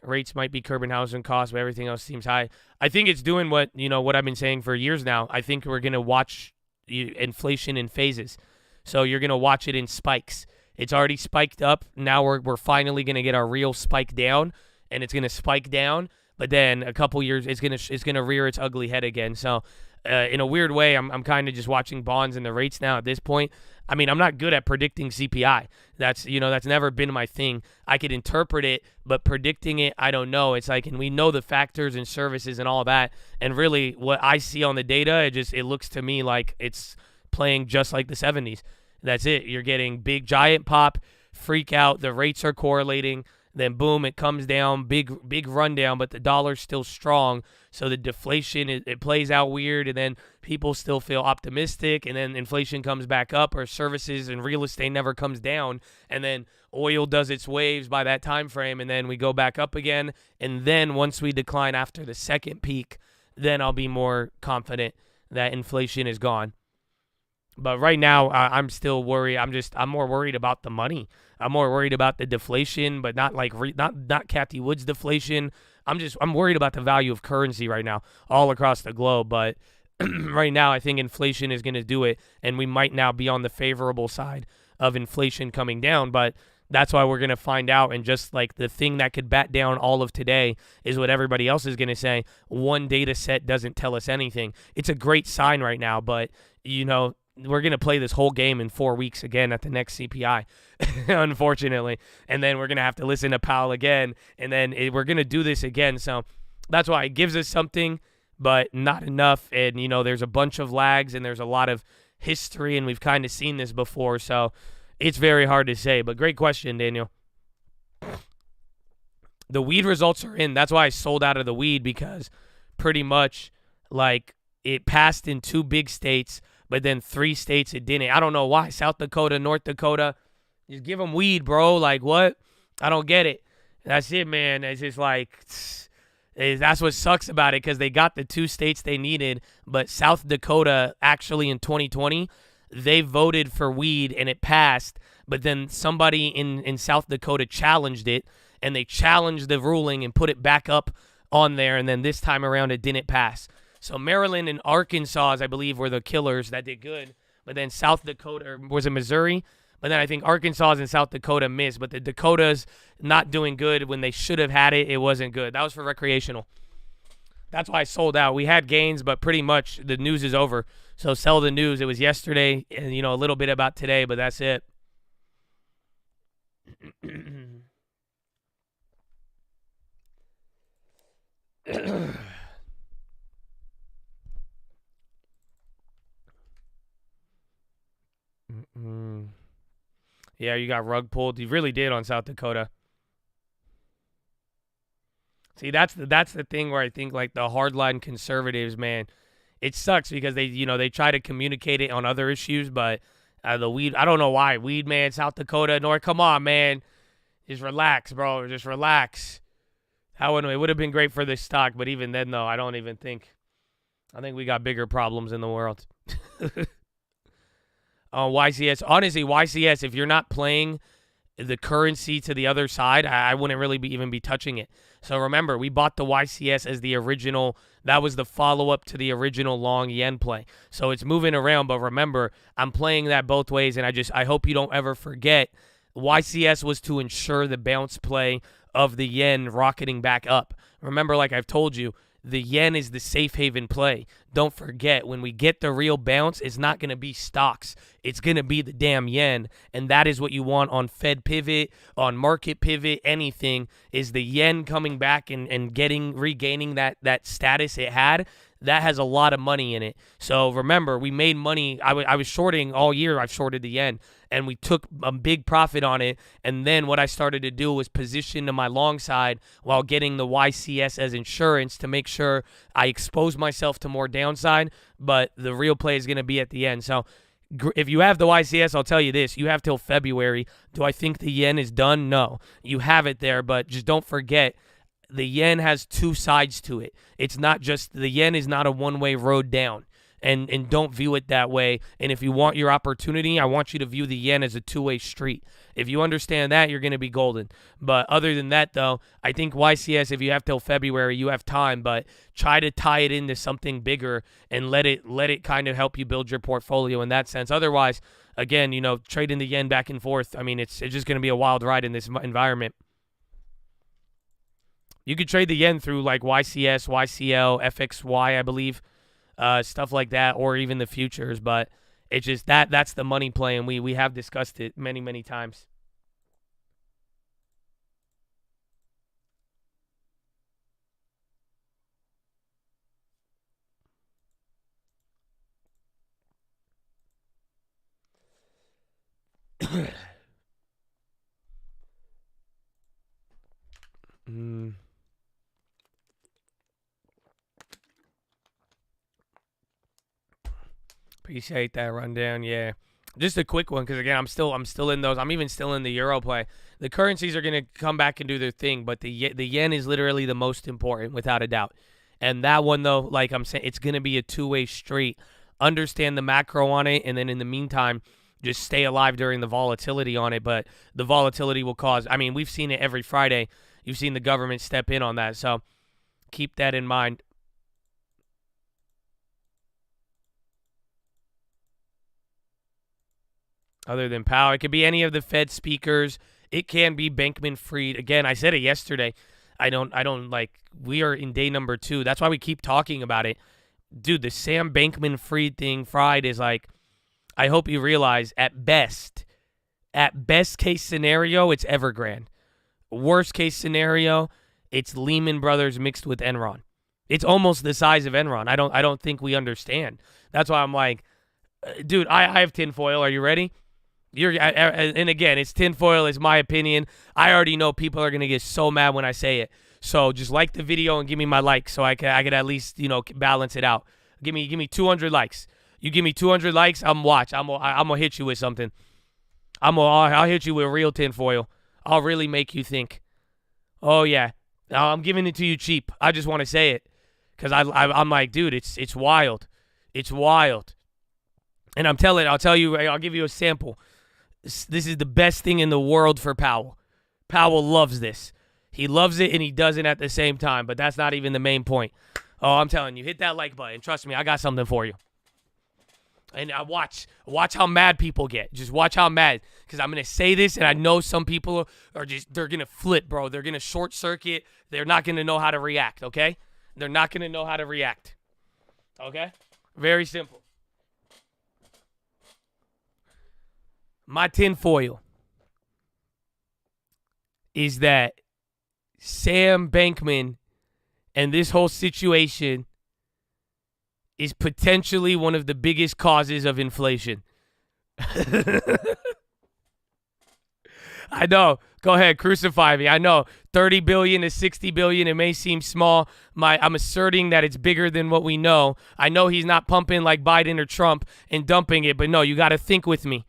Rates might be curbing housing costs, but everything else seems high. I think it's doing what I've been saying for years now. I think we're going to watch inflation in phases. So you're going to watch it in spikes. It's already spiked up. Now we're finally going to get our real spike down, and it's going to spike down. But then a couple years, it's gonna rear its ugly head again. So in a weird way, I'm kind of just watching bonds and the rates now at this point. I'm not good at predicting CPI. That's never been my thing. I could interpret it, but predicting it, I don't know. It's like, and we know the factors and services and all that. And really, what I see on the data, it looks to me like it's playing just like the 70s. That's it. You're getting big giant pop, freak out. The rates are correlating. Then boom, it comes down, big rundown, but the dollar's still strong. So the deflation, it plays out weird, and then people still feel optimistic, and then inflation comes back up, or services and real estate never comes down, and then oil does its waves by that time frame, and then we go back up again. And then once we decline after the second peak, then I'll be more confident that inflation is gone. But right now, I'm still worried. I'm more worried about the money. I'm more worried about the deflation, but not like not Cathie Wood's deflation. I'm worried about the value of currency right now, all across the globe. But right now, I think inflation is going to do it, and we might now be on the favorable side of inflation coming down. But that's why we're going to find out. And just like the thing that could bat down all of today is what everybody else is going to say. One data set doesn't tell us anything. It's a great sign right now, but we're going to play this whole game in 4 weeks again at the next CPI, unfortunately. And then we're going to have to listen to Powell again, and then we're going to do this again. So that's why it gives us something, but not enough. And, there's a bunch of lags, and there's a lot of history, and we've kind of seen this before. So it's very hard to say, but great question, Daniel. The weed results are in. That's why I sold out of the weed, because pretty much like it passed in 2 big states, but then 3 states it didn't. I don't know why. South Dakota, North Dakota, just give them weed, bro. Like, what? I don't get it. That's it, man. It's just like, that's what sucks about it, because they got the 2 states they needed, but South Dakota actually in 2020, they voted for weed and it passed, but then somebody in South Dakota challenged it, and they challenged the ruling and put it back up on there, and then this time around it didn't pass. So Maryland and Arkansas, I believe, were the killers that did good, but then South Dakota, or was it Missouri? But then I think Arkansas and South Dakota missed, but the Dakotas not doing good when they should have had it. It wasn't good. That was for recreational. That's why I sold out. We had gains, but pretty much the news is over. So sell the news. It was yesterday, and a little bit about today, but that's it. Yeah, you got rug pulled. You really did on South Dakota. See, that's the thing where I think like the hardline conservatives, man, it sucks because they try to communicate it on other issues, but the weed, I don't know why. Weed, man, South Dakota, North, come on, man. Just relax, bro. Just relax. It would have been great for this stock, but even then, though, I think we got bigger problems in the world. YCS, honestly, YCS, if you're not playing the currency to the other side, I wouldn't really even be touching it. So remember, we bought the YCS as the original. That was the follow-up to the original long yen play. So it's moving around, but remember, I'm playing that both ways, and I hope you don't ever forget YCS was to ensure the bounce play of the yen rocketing back up. Remember, like I've told you, the yen is the safe haven play. Don't forget, when we get the real bounce, it's not going to be stocks. It's going to be the damn yen, and that is what you want on Fed pivot, on market pivot, anything, is the yen coming back and regaining that status it had. That has a lot of money in it. So remember, we made money. I was shorting all year. I've shorted the yen, and we took a big profit on it. And then what I started to do was position to my long side while getting the YCS as insurance to make sure I expose myself to more downside. But the real play is going to be at the end. So if you have the YCS, I'll tell you this. You have till February. Do I think the yen is done? No. You have it there, but just don't forget, the yen has 2 sides to it. It's not just, the yen is not a one-way road down. And don't view it that way. And if you want your opportunity, I want you to view the yen as a 2-way street. If you understand that, you're going to be golden. But other than that, though, I think YCS, if you have till February, you have time. But try to tie it into something bigger and let it kind of help you build your portfolio in that sense. Otherwise, again, trading the yen back and forth, I mean, it's just going to be a wild ride in this environment. You could trade the yen through like YCS, YCL, FXY, I believe, stuff like that, or even the futures. But it's just that's the money play, and we have discussed it many, many times. Appreciate that rundown. Yeah, just a quick one because again, I'm still in those. I'm even still in the euro play. The currencies are gonna come back and do their thing, but the yen is literally the most important, without a doubt. And that one though, like I'm saying, it's gonna be a 2-way street. Understand the macro on it, and then in the meantime, just stay alive during the volatility on it. But the volatility will cause. I mean, we've seen it every Friday. You've seen the government step in on that, so keep that in mind. Other than Powell, it could be any of the Fed speakers. It can be Bankman-Fried. Again, I said it yesterday. I don't like, we are in day number 2. That's why we keep talking about it. Dude, the Sam Bankman-Fried thing, Fried, is like, I hope you realize, at best case scenario, it's Evergrande. Worst case scenario, it's Lehman Brothers mixed with Enron. It's almost the size of Enron. I don't think we understand. That's why I'm like, dude, I have tinfoil. Are you ready? and again, it's tinfoil. It's my opinion. I already know people are gonna get so mad when I say it. So just like the video and give me my like, so I could at least balance it out. Give me 200 likes. You give me 200 likes, I'm gonna hit you with something. I'll hit you with real tinfoil. I'll really make you think. Oh yeah, I'm giving it to you cheap. I just want to say it because I'm like, dude, it's wild. It's wild. And I'll give you a sample. This is the best thing in the world for Powell. Powell loves this. He loves it and he doesn't at the same time, but that's not even the main point. Oh, I'm telling you, hit that like button. Trust me, I got something for you. And watch how mad people get. Just watch how mad, because I'm going to say this, and I know some people they're going to flip, bro. They're going to short circuit. They're not going to know how to react, okay? They're not going to know how to react, okay? Very simple. My tinfoil is that Sam Bankman and this whole situation is potentially one of the biggest causes of inflation. I know. Go ahead, crucify me. I know. 30 billion to 60 billion, it may seem small. I'm asserting that it's bigger than what we know. I know he's not pumping like Biden or Trump and dumping it, but no, you got to think with me.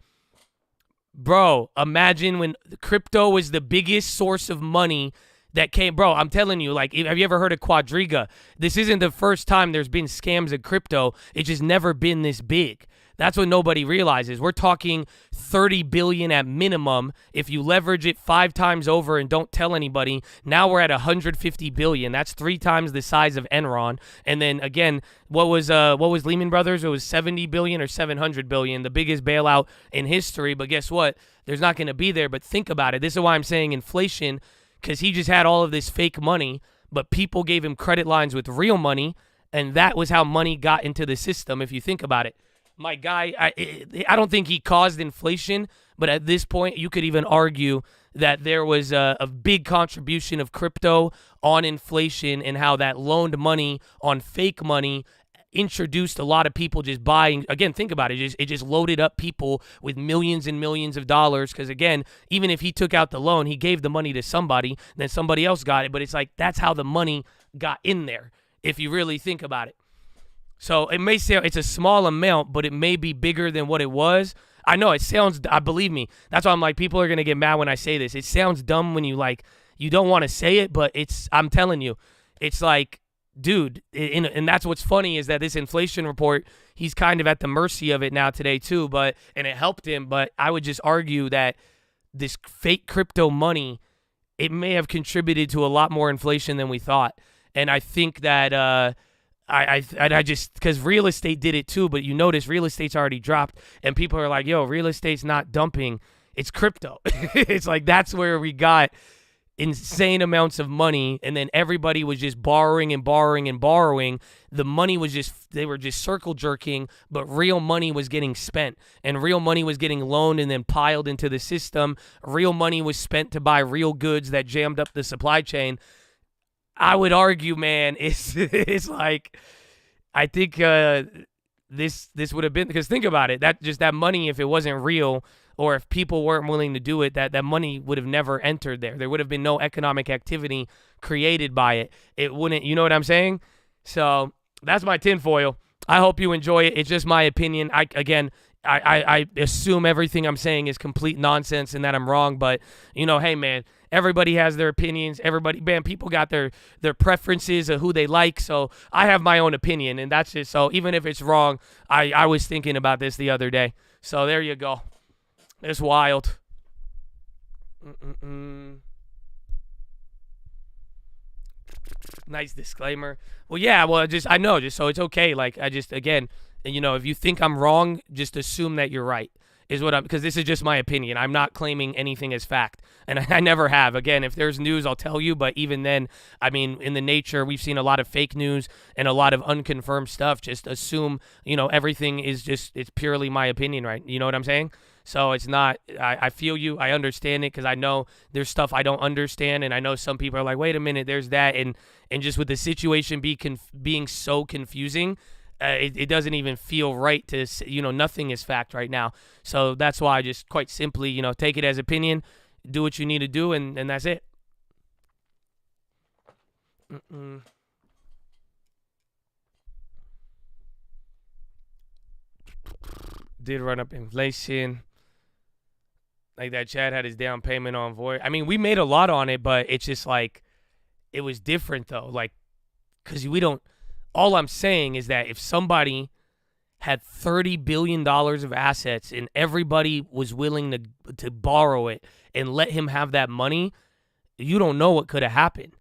Bro, imagine when crypto was the biggest source of money that came. Bro, I'm telling you, like, have you ever heard of Quadriga? This isn't the first time there's been scams in crypto. It's just never been this big. That's what nobody realizes. We're talking 30 billion at minimum. If you leverage it 5 times over and don't tell anybody, now we're at 150 billion. That's 3 times the size of Enron. And then again, what was Lehman Brothers? It was 70 billion or 700 billion, the biggest bailout in history. But guess what? There's not going to be there. But think about it. This is why I'm saying inflation, because he just had all of this fake money, but people gave him credit lines with real money, and that was how money got into the system, if you think about it. My guy, I don't think he caused inflation, but at this point, you could even argue that there was a big contribution of crypto on inflation and how that loaned money on fake money introduced a lot of people just buying. Again, think about it. It just loaded up people with millions and millions of dollars because, again, even if he took out the loan, he gave the money to somebody, then somebody else got it. But it's like that's how the money got in there, if you really think about it. So it may sound it's a small amount, but it may be bigger than what it was. I know it sounds, believe me, that's why I'm like, people are going to get mad when I say this. It sounds dumb when you don't want to say it, but I'm telling you, it's like, dude, and that's what's funny is that this inflation report, he's kind of at the mercy of it now today too, and it helped him, but I would just argue that this fake crypto money, it may have contributed to a lot more inflation than we thought. And I think that I just, because real estate did it too, but you notice real estate's already dropped and people are like, yo, real estate's not dumping, it's crypto. It's like that's where we got insane amounts of money, and then everybody was just borrowing and borrowing and borrowing. The money was they were just circle jerking, but real money was getting spent, and real money was getting loaned and then piled into the system. Real money was spent to buy real goods that jammed up the supply chain. I would argue, man, it's like, I think this would have been, because think about it, that money, if it wasn't real, or if people weren't willing to do it, that money would have never entered there. There would have been no economic activity created by it. It wouldn't, you know what I'm saying? So that's my tinfoil. I hope you enjoy it. It's just my opinion. I assume everything I'm saying is complete nonsense and that I'm wrong, but, hey, man, everybody has their opinions. People got their preferences of who they like, so I have my own opinion, and that's just, so even if it's wrong, I was thinking about this the other day. So there you go. It's wild. Nice disclaimer. Well, yeah, I know, so it's okay. Like, again, if you think I'm wrong, just assume that you're right, because this is just my opinion. I'm not claiming anything as fact, and I never have. Again, if there's news, I'll tell you, but even then, I mean, in the nature, we've seen a lot of fake news and a lot of unconfirmed stuff. Just assume, everything is it's purely my opinion, right? You know what I'm saying? So it's not, I feel you, I understand it, because I know there's stuff I don't understand, and I know some people are like, wait a minute, there's that, and just with the situation being so confusing, it doesn't even feel right to, nothing is fact right now. So that's why I just quite simply, take it as opinion, do what you need to do, and that's it. Did run up inflation. Like that Chad had his down payment on void. I mean, we made a lot on it, but it's just like, it was different though. Like, because all I'm saying is that if somebody had $30 billion of assets and everybody was willing to borrow it and let him have that money, you don't know what could have happened.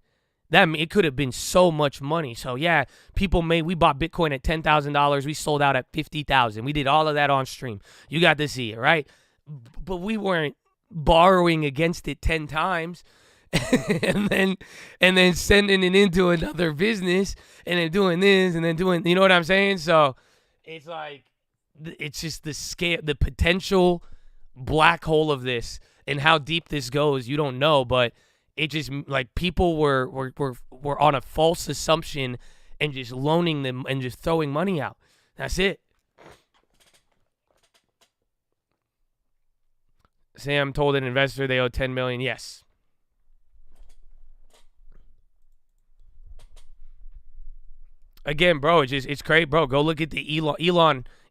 It could have been so much money. So yeah, we bought Bitcoin at $10,000. We sold out at $50,000. We did all of that on stream. You got to see it, right? But we weren't borrowing against it 10 times and then sending it into another business and then doing this and then doing, you know what I'm saying? So it's like, it's just the scale, the potential black hole of this and how deep this goes. You don't know, but it just, like, people were on a false assumption and just loaning them and just throwing money out. That's it. Sam told an investor they owe $10 million. Yes. Again, bro, it's great, bro. Go look at the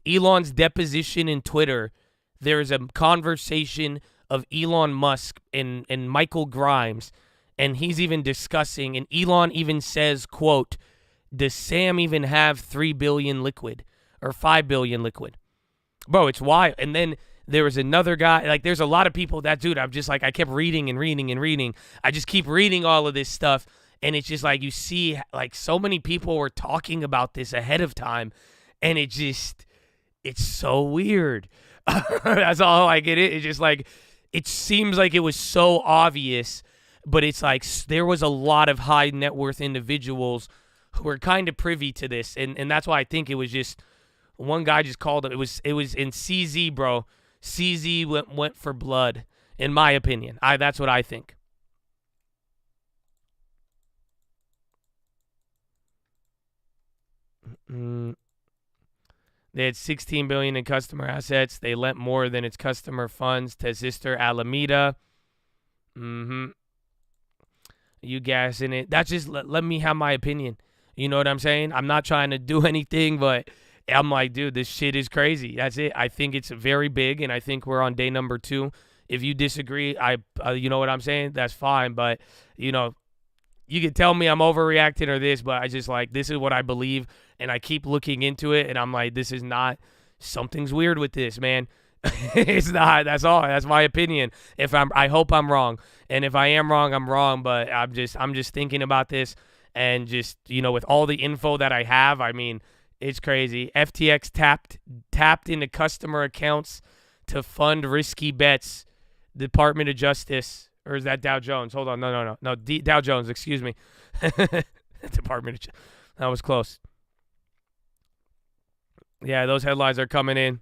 Elon's deposition in Twitter. There's a conversation of Elon Musk and Michael Grimes, and he's even discussing, and Elon even says, quote, does Sam even have 3 billion liquid or 5 billion liquid? Bro, it's wild. And then there was another guy, like, there's a lot of people that, dude, I'm just like, I kept reading and reading and reading. I just keep reading all of this stuff, and it's just like, you see, like, so many people were talking about this ahead of time, and it's so weird. That's all I get. It's just like, it seems like it was so obvious, but it's like there was a lot of high net worth individuals who were kind of privy to this, and that's why I think it was just one guy just called it. It was in CZ, bro. CZ went for blood, in my opinion. That's what I think. They had $16 billion in customer assets. They lent more than its customer funds to sister Alameda. You gassing it. That's just let me have my opinion. You know what I'm saying? I'm not trying to do anything, but I'm like, dude, this shit is crazy. That's it. I think it's very big, and I think we're on day number 2. If you disagree, you know what I'm saying? That's fine, but, you can tell me I'm overreacting or this, but I just like, this is what I believe, and I keep looking into it, and I'm like, this is not, something's weird with this, man. It's not. That's all. That's my opinion. I hope I'm wrong, and if I am wrong, I'm wrong. But I'm just thinking about this, and just, with all the info that I have, I mean, it's crazy. FTX tapped into customer accounts to fund risky bets. Department of Justice, or is that Dow Jones? Hold on, no, Dow Jones. Excuse me. Department of that was close. Yeah, those headlines are coming in.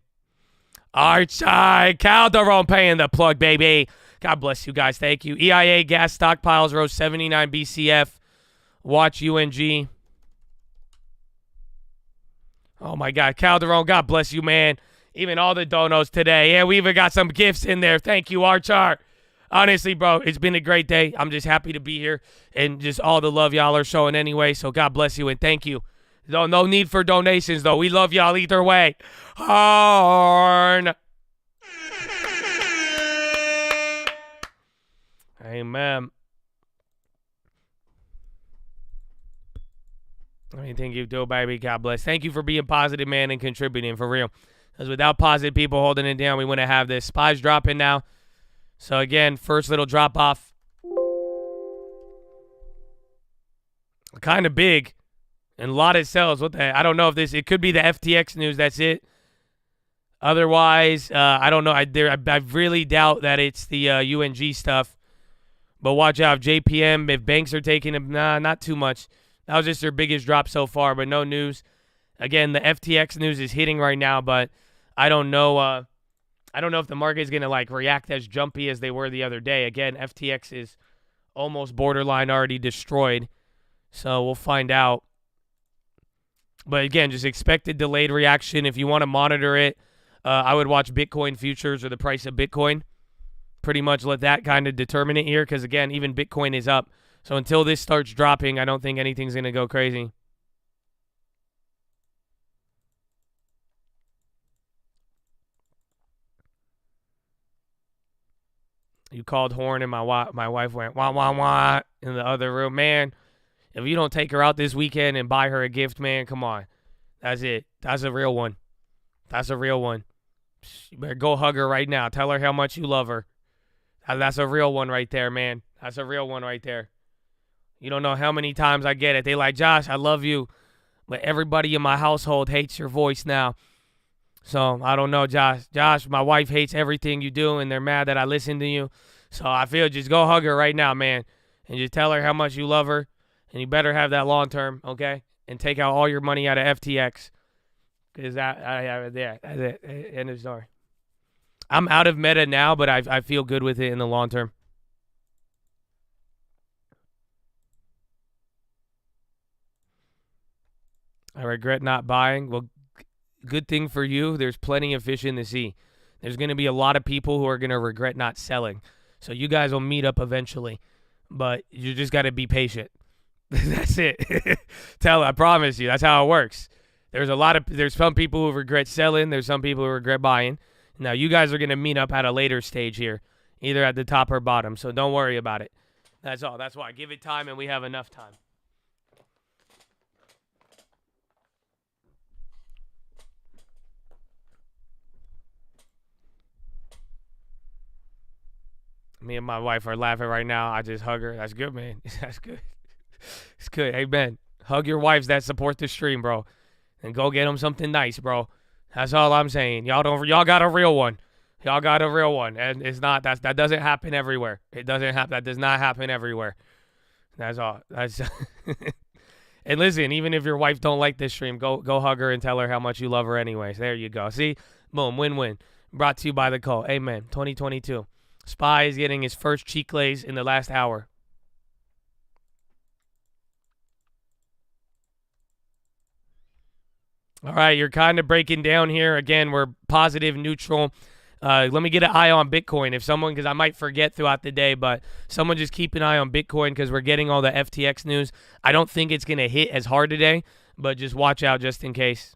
Archie Calderon paying the plug, baby. God bless you guys. Thank you. EIA gas stockpiles rose 79 BCF. Watch UNG. Oh, my God. Calderon, God bless you, man. Even all the donos today. Yeah, we even got some gifts in there. Thank you, Archar. Honestly, bro, it's been a great day. I'm just happy to be here, and just all the love y'all are showing anyway. So God bless you, and thank you. No need for donations, though. We love y'all either way. Horn. Amen. Anything you do, baby, God bless. Thank you for being positive, man, and contributing, for real. Because without positive people holding it down, we wouldn't have this. SPY's dropping now. So, again, first little drop-off. Kind of big. And a lot of sells. What the heck? I don't know if it could be the FTX news. That's it. Otherwise, I don't know. I really doubt that it's the UNG stuff. But watch out. JPM, if banks are taking them, not too much. That was just their biggest drop so far, but no news. Again, the FTX news is hitting right now, but I don't know. I don't know if the market is going to react as jumpy as they were the other day. Again, FTX is almost borderline already destroyed, so we'll find out. But again, just expect a delayed reaction. If you want to monitor it, I would watch Bitcoin futures or the price of Bitcoin. Pretty much let that kind of determine it here because, again, even Bitcoin is up. So until this starts dropping, I don't think anything's going to go crazy. You called Horn and my wife went wah, wah, wah in the other room. Man, if you don't take her out this weekend and buy her a gift, man, come on. That's it. That's a real one. That's a real one. You better go hug her right now. Tell her how much you love her. That's a real one right there, man. That's a real one right there. You don't know how many times I get it. They like, Josh, I love you, but everybody in my household hates your voice now. So I don't know, Josh. Josh, my wife hates everything you do, and they're mad that I listen to you. So I feel just go hug her right now, man, and just tell her how much you love her, and you better have that long term, okay? And take out all your money out of FTX, because I have it there. That's it. End of story. I'm out of meta now, but I feel good with it in the long term. I regret not buying. Well, good thing for you, there's plenty of fish in the sea. There's going to be a lot of people who are going to regret not selling. So you guys will meet up eventually, but you just got to be patient. That's it. I promise you, that's how it works. There's some people who regret selling. There's some people who regret buying. Now, you guys are going to meet up at a later stage here, either at the top or bottom, so don't worry about it. That's all. That's why. Give it time, and we have enough time. Me and my wife are laughing right now. I just hug her. That's good, man. That's good. It's good. Hey, Ben, hug your wives that support the stream, bro, and go get them something nice, bro. That's all I'm saying. Y'all got a real one. Y'all got a real one, and it's not that doesn't happen everywhere. It doesn't happen. That does not happen everywhere. That's all. That's. And listen, even if your wife don't like this stream, go hug her and tell her how much you love her anyways. There you go. See, boom, win-win. Brought to you by the call. Amen. 2022. Spy is getting his first cheek glaze in the last hour. All right, you're kind of breaking down here. Again, we're positive, neutral. Let me get an eye on Bitcoin. Because I might forget throughout the day, but someone just keep an eye on Bitcoin because we're getting all the FTX news. I don't think it's going to hit as hard today, but just watch out just in case.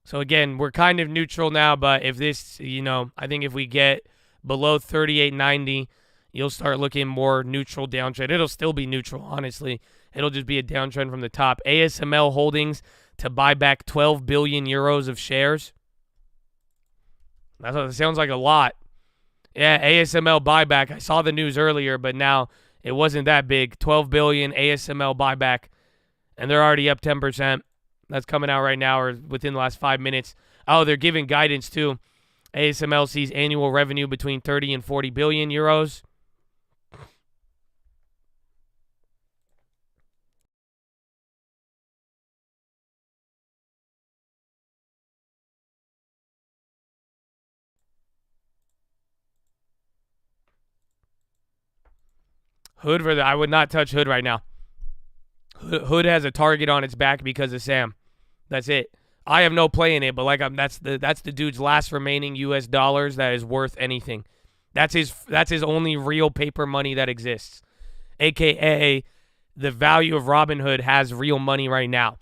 So, again, we're kind of neutral now, but if this, I think if we get below 38.90, you'll start looking more neutral downtrend. It'll still be neutral, honestly. It'll just be a downtrend from the top. ASML Holdings to buy back 12 billion euros of shares. That sounds like a lot. Yeah, ASML buyback. I saw the news earlier, but now it wasn't that big. 12 billion ASML buyback, and they're already up 10%. That's coming out right now or within the last 5 minutes. Oh, they're giving guidance too. ASML sees annual revenue between 30 and 40 billion euros. I would not touch Hood right now. Hood has a target on its back because of Sam. That's it. I have no play in it, but that's the dude's last remaining US dollars that is worth anything. That's his only real paper money that exists. AKA the value of Robinhood has real money right now.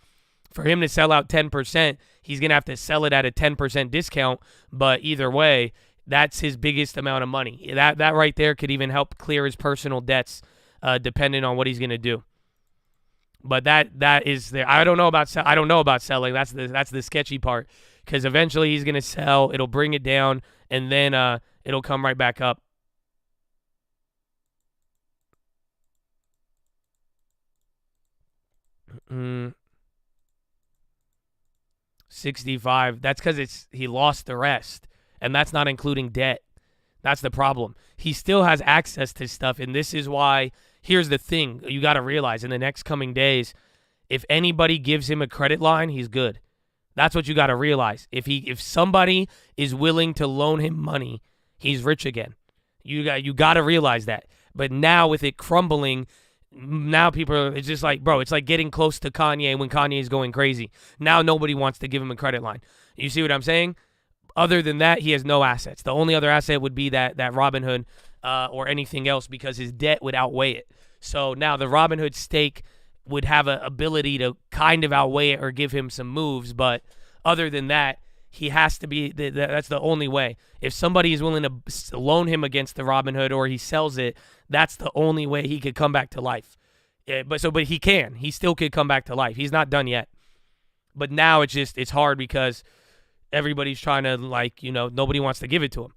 For him to sell out 10%, he's going to have to sell it at a 10% discount, but either way, that's his biggest amount of money. That right there could even help clear his personal debts, depending on what he's going to do. But that is there. I don't know about selling. That's the sketchy part, because eventually he's going to sell. It'll bring it down, and then it'll come right back up. Mm. 65. That's because he lost the rest. And that's not including debt. That's the problem. He still has access to stuff, and this is why, here's the thing you got to realize in the next coming days, if anybody gives him a credit line, he's good. That's what you got to realize. If somebody is willing to loan him money, he's rich again. You got to realize that. But now with it crumbling, now people are, it's just like, bro, it's like getting close to Kanye when Kanye's going crazy. Now nobody wants to give him a credit line. You see what I'm saying? Other than that, he has no assets. The only other asset would be that Robinhood or anything else, because his debt would outweigh it. So now the Robinhood stake would have an ability to kind of outweigh it or give him some moves. But other than that, he has to be, that's the only way. If somebody is willing to loan him against the Robinhood or he sells it, that's the only way he could come back to life. But he can. He still could come back to life. He's not done yet. But now it's hard because everybody's trying to, like, you know, nobody wants to give it to him.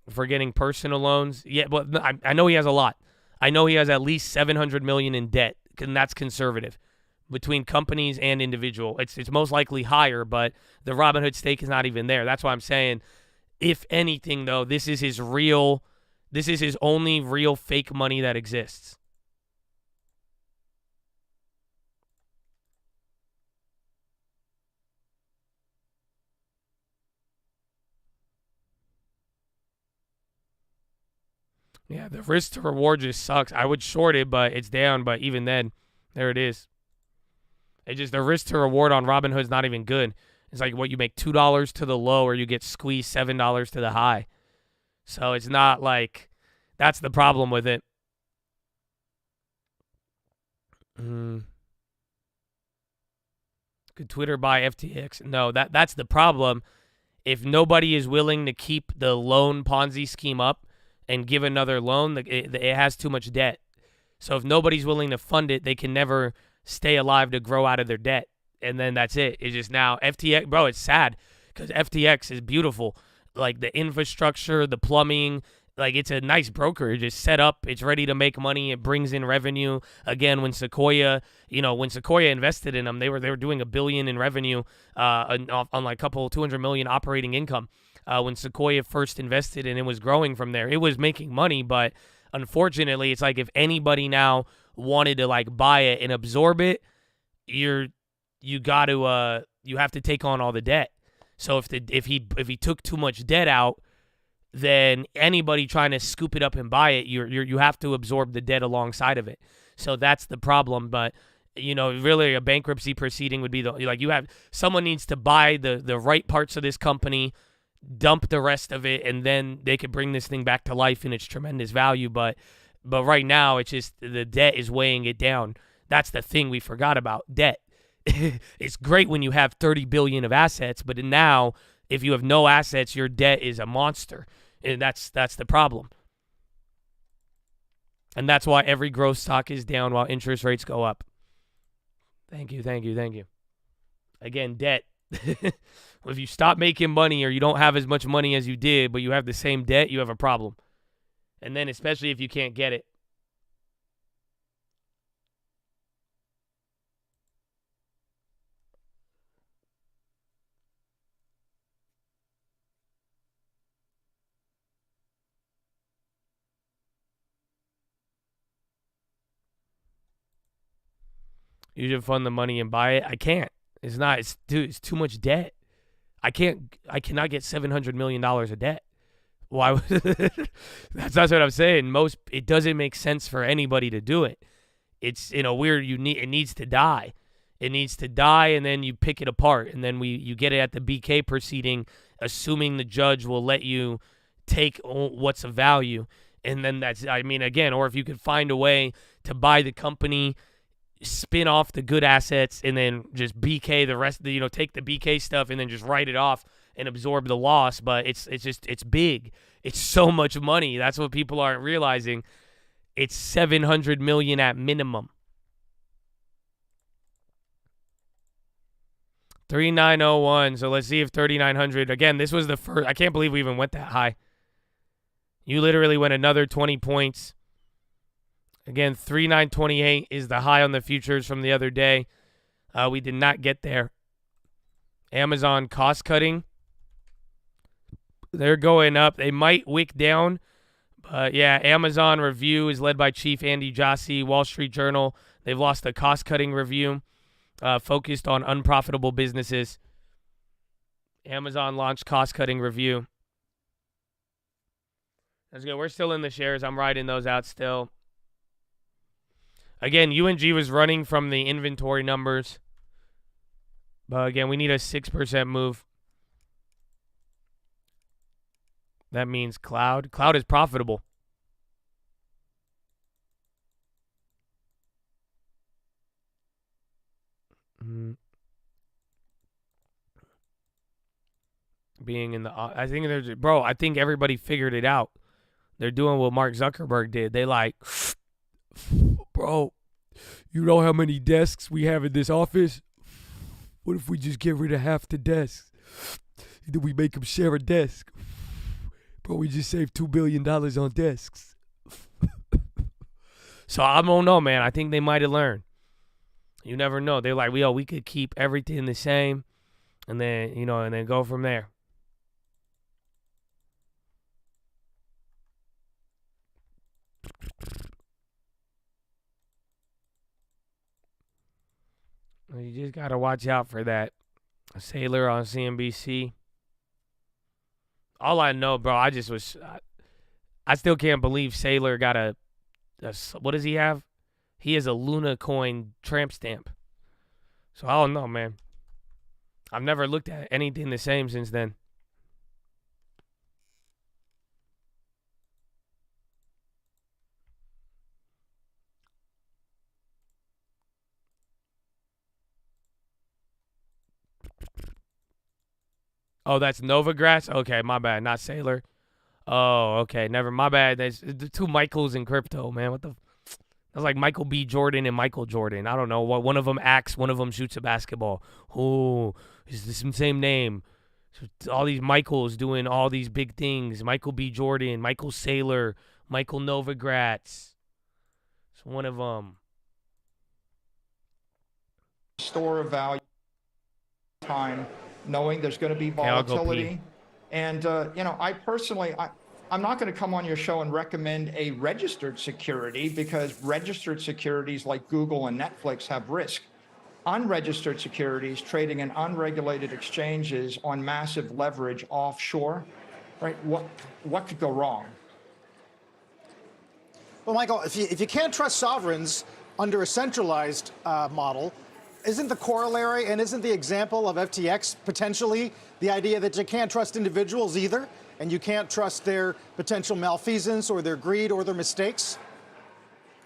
For getting personal loans, yeah, but I know he has a lot. I know he has at least $700 million in debt, and that's conservative. Between companies and individual, it's most likely higher, but the Robinhood stake is not even there. That's why I'm saying, if anything, though, this is his only real fake money that exists. Yeah, the risk to reward just sucks. I would short it, but it's down. But even then, there it is. It's just the risk to reward on Robinhood's not even good. It's like what you make $2 to the low, or you get squeezed $7 to the high. So it's not like, that's the problem with it. Could Twitter buy FTX? No, that's the problem. If nobody is willing to keep the loan Ponzi scheme up and give another loan, it has too much debt. So if nobody's willing to fund it, they can never stay alive to grow out of their debt. And then that's it. It's just now FTX, bro, it's sad because FTX is beautiful. Like the infrastructure, the plumbing, like it's a nice brokerage. It's set up. It's ready to make money. It brings in revenue. Again, when Sequoia invested in them, they were doing $1 billion in revenue on like $200 million operating income. When Sequoia first invested, and it was growing from there. It was making money, but unfortunately, it's like if anybody now wanted to like buy it and absorb it, you have to take on all the debt. So if he took too much debt out, then anybody trying to scoop it up and buy it, you have to absorb the debt alongside of it. So that's the problem. But you know, really, a bankruptcy proceeding would be someone needs to buy the right parts of this company, dump the rest of it, and then they could bring this thing back to life in its tremendous value. But right now, it's just the debt is weighing it down. That's the thing we forgot about, debt. It's great when you have $30 billion of assets, but now if you have no assets, your debt is a monster, and that's the problem. And that's why every growth stock is down while interest rates go up. Thank you. Again, debt. If you stop making money or you don't have as much money as you did, but you have the same debt, you have a problem. And then especially if you can't get it. You should fund the money and buy it. I can't. It's too much debt. I cannot get $700 million of debt. Why? That's what I'm saying. It doesn't make sense for anybody to do it. It's in a weird, it needs to die. It needs to die, and then you pick it apart, and then you get it at the BK proceeding, assuming the judge will let you take what's of value, and then or if you could find a way to buy the company, spin off the good assets, and then just BK the rest, take the BK stuff and then just write it off and absorb the loss. But it's big. It's so much money. That's what people aren't realizing. It's $700 million at minimum. 3901. So let's see if 3900. Again, this was the first. I can't believe we even went that high. You literally went another 20 points. Again, 3928 is the high on the futures from the other day. We did not get there. Amazon cost cutting. They're going up. They might wick down. But yeah, Amazon review is led by Chief Andy Jassy, Wall Street Journal. They've lost a cost cutting review focused on unprofitable businesses. Amazon launched cost cutting review. That's good. We're still in the shares. I'm riding those out still. Again, UNG was running from the inventory numbers. But again, we need a 6% move. That means cloud. Cloud is profitable. Being in the, I think there's, bro, I think everybody figured it out. They're doing what Mark Zuckerberg did. They like, bro, you know how many desks we have in this office? What if we just get rid of half the desks? Then we make them share a desk. Bro, we just saved $2 billion on desks. So I don't know, man. I think they might have learned. You never know. They're like, we could keep everything the same and then, and then go from there. You just got to watch out for that. Sailor on CNBC. All I know, bro, I still can't believe Sailor got a what does he have? He has a Luna coin tramp stamp. So I don't know, man. I've never looked at anything the same since then. Oh, that's Novagrass? Okay, my bad. Not Sailor. Oh, okay. Never. My bad. There's the two Michaels in crypto, man. What the? That's like Michael B. Jordan and Michael Jordan. I don't know. What one of them acts, one of them shoots a basketball. Oh, is this the same name? So all these Michaels doing all these big things. Michael B. Jordan, Michael Sailor, Michael Novogratz. It's one of them. Store of value time, knowing there's going to be volatility. And, I personally, I'm not going to come on your show and recommend a registered security because registered securities like Google and Netflix have risk. Unregistered securities trading in unregulated exchanges on massive leverage offshore, right? What could go wrong? Well, Michael, if you can't trust sovereigns under a centralized model, isn't the corollary and isn't the example of FTX potentially the idea that you can't trust individuals either, and you can't trust their potential malfeasance or their greed or their mistakes?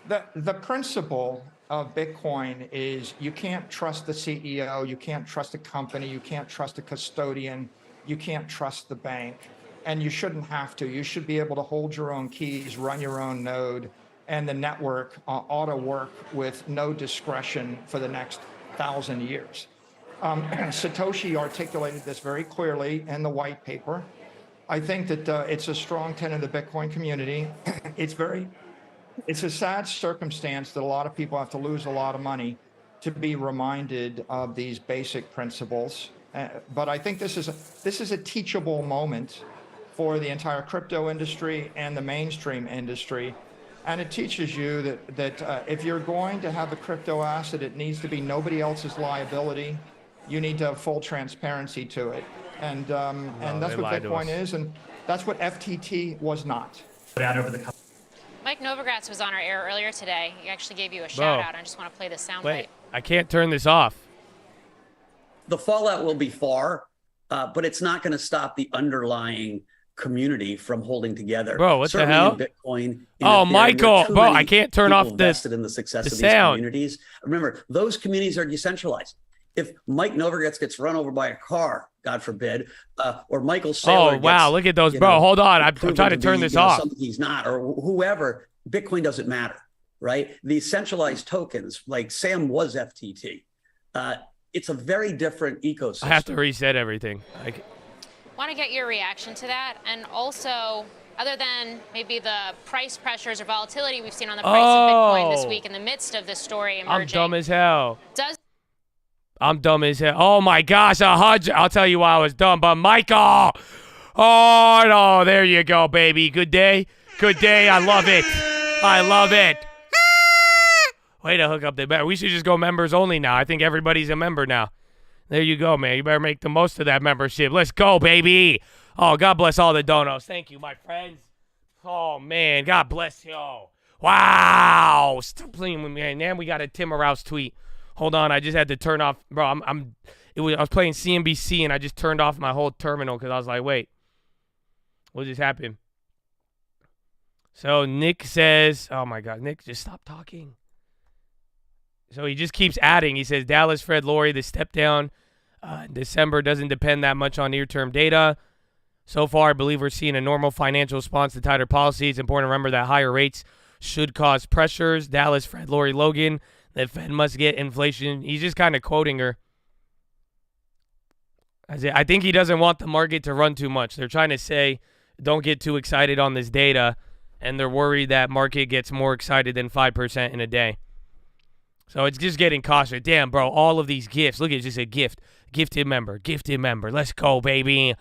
The principle of Bitcoin is you can't trust the CEO, you can't trust a company, you can't trust a custodian, you can't trust the bank, and you shouldn't have to. You should be able to hold your own keys, run your own node, and the network ought to work with no discretion for the next 1,000 years. Satoshi articulated this very clearly in the white paper. I think that it's a strong tenet of the Bitcoin community. It's a sad circumstance that a lot of people have to lose a lot of money to be reminded of these basic principles. But I think this is a teachable moment for the entire crypto industry and the mainstream industry. And it teaches you that if you're going to have a crypto asset, it needs to be nobody else's liability. You need to have full transparency to it. And that's what Bitcoin is, and that's what FTT was not. Mike Novogratz was on our air earlier today. He actually gave you a shout out. I just want to play the sound bite. I can't turn this off. The fallout will be far, but it's not going to stop the underlying community from holding together. Bro, what Certainly the hell? In Bitcoin, in oh, Ethereum, Michael, bro, I can't turn off invested in the success of these sound. communities. Remember, those communities are decentralized. If Mike Novogratz gets run over by a car, God forbid, or Michael Saylor wow, look at those, bro. Hold on, I'm trying to turn this off. Something he's not, or whoever, Bitcoin doesn't matter, right? These centralized tokens, like Sam was FTT. It's a very different ecosystem. I have to reset everything. Want to get your reaction to that, and also, other than maybe the price pressures or volatility we've seen on the price of Bitcoin this week in the midst of this story emerging. I'm dumb as hell. I'm dumb as hell. Oh my gosh, 100. I'll tell you why I was dumb, but Michael. Oh no, there you go, baby. Good day. Good day. I love it. I love it. Way to hook up the member. We should just go members only now. I think everybody's a member now. There you go, man. You better make the most of that membership. Let's go, baby. Oh, God bless all the donos. Thank you, my friends. Oh, man. God bless y'all. Wow. Stop playing with me. And then we got a Tim Rouse tweet. Hold on. I just had to turn off. Bro, I was playing CNBC and I just turned off my whole terminal because I was like, wait. What just happened? So Nick says, oh my God, Nick, just stop talking. So he just keeps adding. He says, Dallas, Fred, Lori, the step down in December doesn't depend that much on near-term data. So far, I believe we're seeing a normal financial response to tighter policy. It's important to remember that higher rates should cause pressures. Dallas, Fred, Lori, Logan, the Fed must get inflation. He's just kind of quoting her. I think he doesn't want the market to run too much. They're trying to say, don't get too excited on this data, and they're worried that market gets more excited than 5% in a day. So it's just getting cautious. Damn, bro, all of these gifts. Look, it's just a gift. Gifted member. Gifted member. Let's go, baby.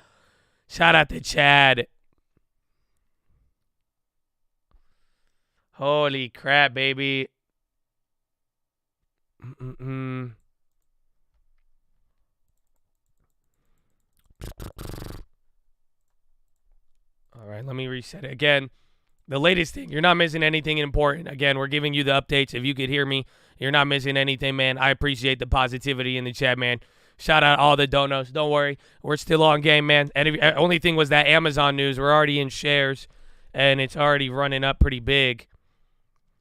Shout out to Chad. Holy crap, baby. All right, let me reset it. Again, the latest thing. You're not missing anything important. Again, we're giving you the updates. If you could hear me, you're not missing anything, man. I appreciate the positivity in the chat, man. Shout out all the donos. Don't worry. We're still on game, man. And only thing was that Amazon news. We're already in shares, and it's already running up pretty big.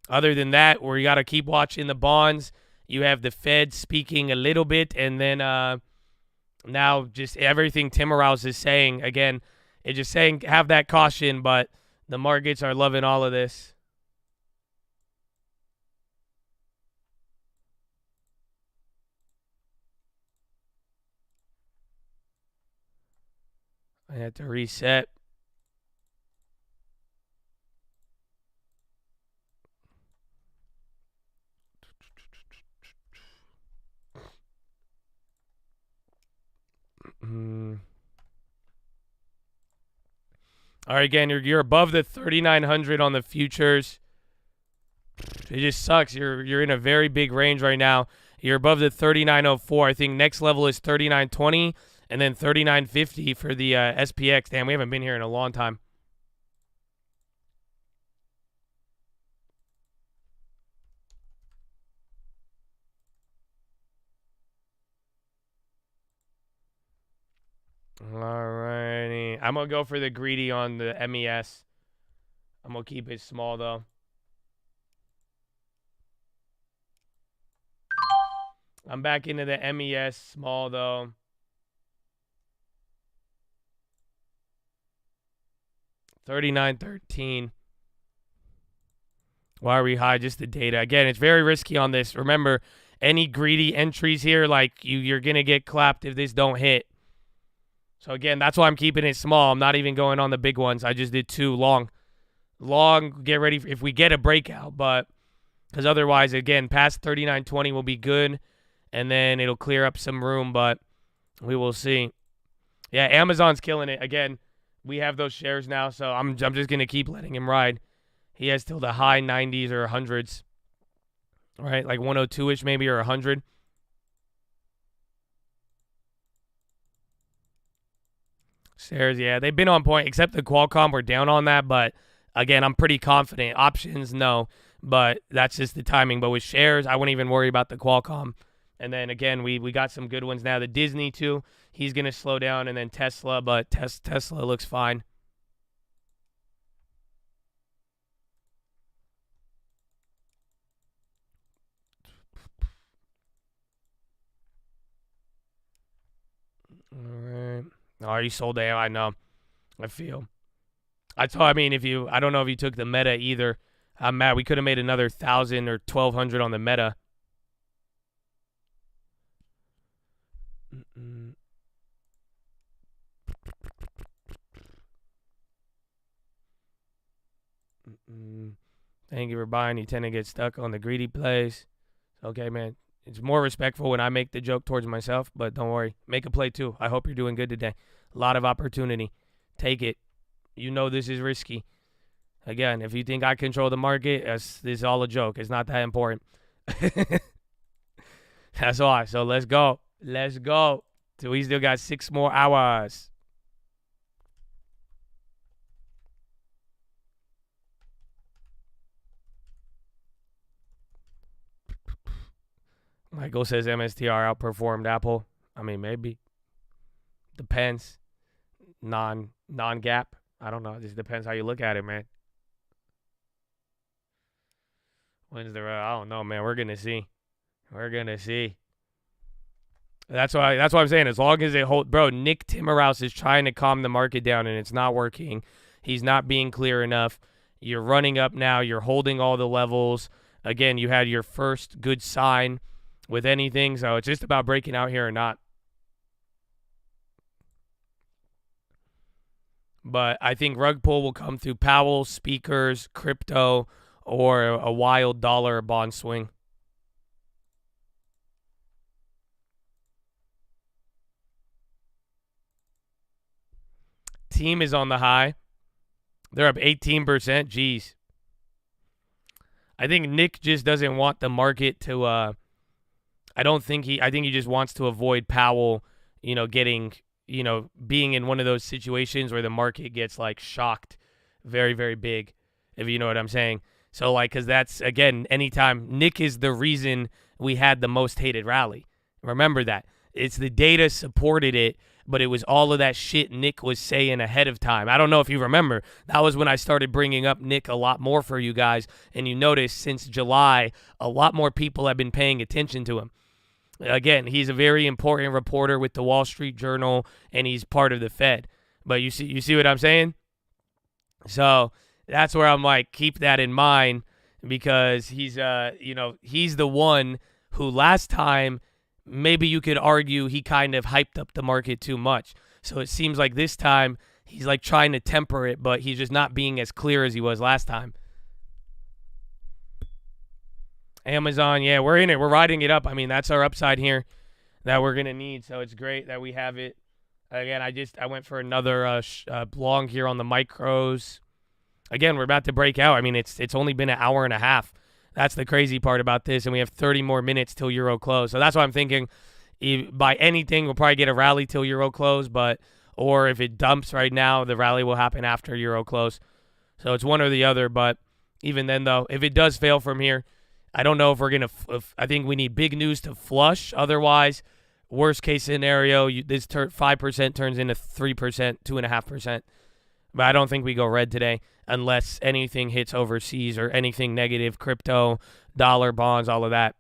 Other than that, we got to keep watching the bonds. You have the Fed speaking a little bit, and then now just everything Timmerhouse is saying. Again, it's just saying have that caution, but the markets are loving all of this. I had to reset. All right, again, you're above the 3,900 on the futures. It just sucks. You're in a very big range right now. You're above the 3,904. I think next level is 3,920. And then 39.50 for the SPX. Damn, we haven't been here in a long time. Alrighty. I'm going to go for the greedy on the MES. I'm going to keep it small, though. I'm back into the MES small, though. $39.13. Why are we high? Just the data. Again, it's very risky on this. Remember, any greedy entries here, like you're going to get clapped if this don't hit. So, again, that's why I'm keeping it small. I'm not even going on the big ones. I just did 2 long. Long, get ready if we get a breakout. But because otherwise, again, past 39.20 will be good. And then it'll clear up some room. But we will see. Yeah, Amazon's killing it. Again, we have those shares now, so I'm just going to keep letting him ride. He has till the high 90s or 100s, right? Like 102-ish maybe or 100. Shares, yeah, they've been on point, except the Qualcomm, we're down on that. But, again, I'm pretty confident. Options, no, but that's just the timing. But with shares, I wouldn't even worry about the Qualcomm. And then, again, we got some good ones now. The Disney, too, he's going to slow down. And then Tesla, but Tesla looks fine. All right. Oh, you sold the I know. I feel. I mean, I don't know if you took the Meta either. I'm mad. We could have made another 1,000 or 1,200 on the Meta. Thank you for buying. You tend to get stuck on the greedy plays. Okay, man. It's more respectful when I make the joke towards myself, but don't worry. Make a play too. I hope you're doing good today. A lot of opportunity. Take it. You know this is risky. Again, if you think I control the market, this is all a joke. It's not that important. That's all. So let's go. Let's go. So we still got 6 more hours. Michael says MSTR outperformed Apple. I mean, maybe. Depends. Non-gap. I don't know. It just depends how you look at it, man. When's the... I don't know, man. We're going to see. We're going to see. That's why I'm saying, as long as it hold, bro, Nick Timmerhouse is trying to calm the market down and it's not working. He's not being clear enough. You're running up now. You're holding all the levels. Again, you had your first good sign with anything, so it's just about breaking out here or not. But I think rug pull will come through Powell, speakers, crypto, or a wild dollar bond swing. Team is on the high. They're up 18%. Jeez. I think Nick just doesn't want the market to I think he just wants to avoid Powell, getting, being in one of those situations where the market gets like shocked very, very big, if you know what I'm saying. So like, cuz that's, again, anytime Nick is the reason we had the most hated rally. Remember that. It's the data supported it, but it was all of that shit Nick was saying ahead of time. I don't know if you remember. That was when I started bringing up Nick a lot more for you guys, and you notice since July, a lot more people have been paying attention to him. Again, he's a very important reporter with the Wall Street Journal, and he's part of the Fed. But you see what I'm saying? So that's where I'm like, keep that in mind, because he's he's the one who last time, maybe you could argue he kind of hyped up the market too much. So it seems like this time he's like trying to temper it, but he's just not being as clear as he was last time. Amazon, yeah, we're in it. We're riding it up. I mean, that's our upside here that we're going to need. So it's great that we have it. Again, I went for another long here on the micros. Again, we're about to break out. I mean, it's only been an hour and a half. That's the crazy part about this, and we have 30 more minutes till Euro close. So that's why I'm thinking, by anything, we'll probably get a rally till Euro close, or if it dumps right now, the rally will happen after Euro close. So it's one or the other, but even then, though, if it does fail from here, I don't know if we're going to I think we need big news to flush. Otherwise, worst case scenario, this 5% turns into 3%, 2.5%. But I don't think we go red today unless anything hits overseas or anything negative, crypto, dollar, bonds, all of that.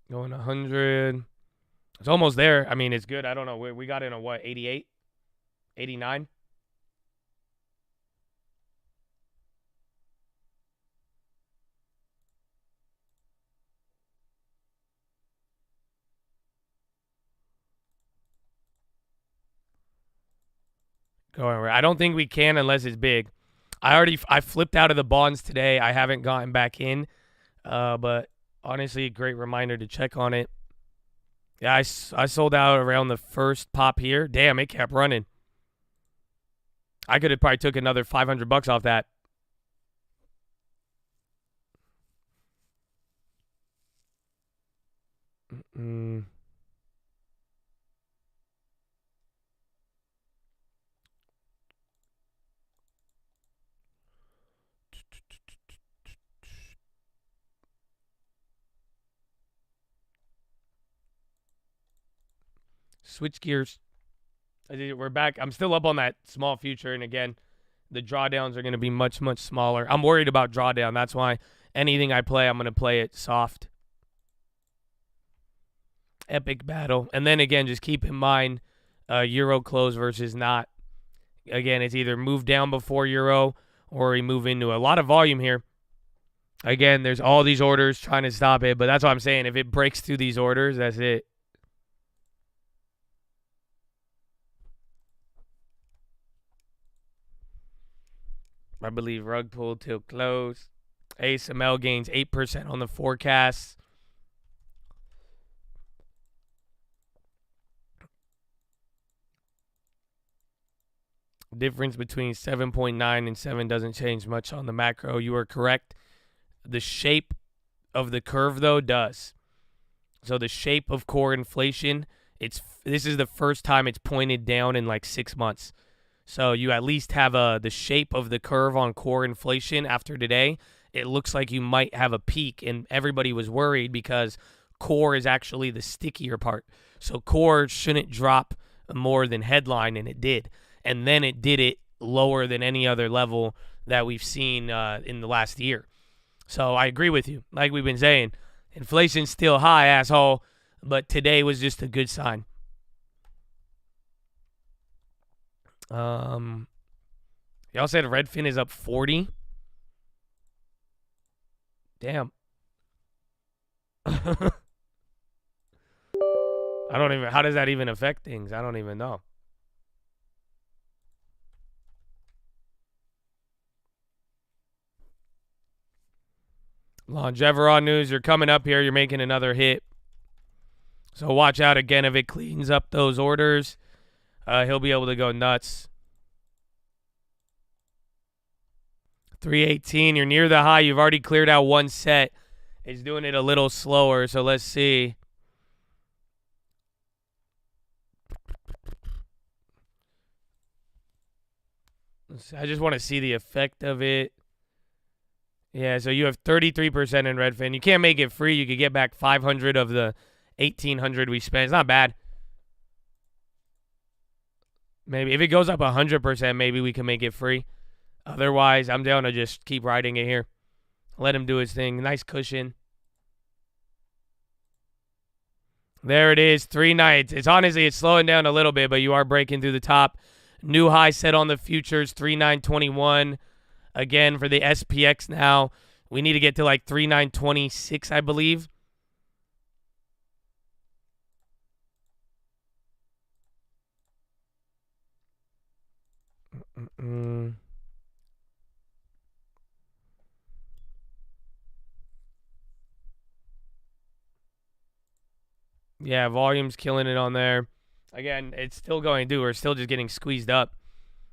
Going 100. It's almost there. I mean, it's good. I don't know. We got in a what, 88? 89? I don't think we can unless it's big. I flipped out of the bonds today. I haven't gotten back in, but honestly, great reminder to check on it. Yeah, I sold out around the first pop here. Damn, it kept running. I could have probably took another $500 off that. Switch gears. We're back. I'm still up on that small future, and again, the drawdowns are going to be much, much smaller. I'm worried about drawdown. That's why anything I play, I'm going to play it soft. Epic battle. And then again, just keep in mind Euro close versus not. Again, it's either move down before Euro or we move into a lot of volume here. Again, there's all these orders trying to stop it, but that's what I'm saying. If it breaks through these orders, that's it. I believe rug pull till close. ASML gains 8% on the forecast. Difference between 7.9 and 7 doesn't change much on the macro. You are correct. The shape of the curve, though, does. So the shape of core inflation, this is the first time it's pointed down in like 6 months. So you at least have the shape of the curve on core inflation after today. It looks like you might have a peak, and everybody was worried because core is actually the stickier part. So core shouldn't drop more than headline, and it did. And then it did it lower than any other level that we've seen in the last year. So I agree with you. Like we've been saying, inflation's still high, asshole, but today was just a good sign. Y'all said Redfin is up 40. Damn. I don't even, how does that even affect things? I don't even know. Longeveron news, you're coming up here. You're making another hit. So watch out again if it cleans up those orders. He'll be able to go nuts. 318, you're near the high. You've already cleared out one set. It's doing it a little slower, so let's see. I just want to see the effect of it. Yeah, so you have 33% in Redfin. You can't make it free. You could get back 500 of the 1,800 we spent. It's not bad. Maybe if it goes up 100%, maybe we can make it free. Otherwise, I'm down to just keep riding it here. Let him do his thing. Nice cushion. There it is. 3 nights. It's honestly, it's slowing down a little bit, but you are breaking through the top. New high set on the futures, 3921. Again, for the SPX now, we need to get to like 3926, I believe. Yeah, volume's killing it on there. Again, it's still going to. We're still just getting squeezed up.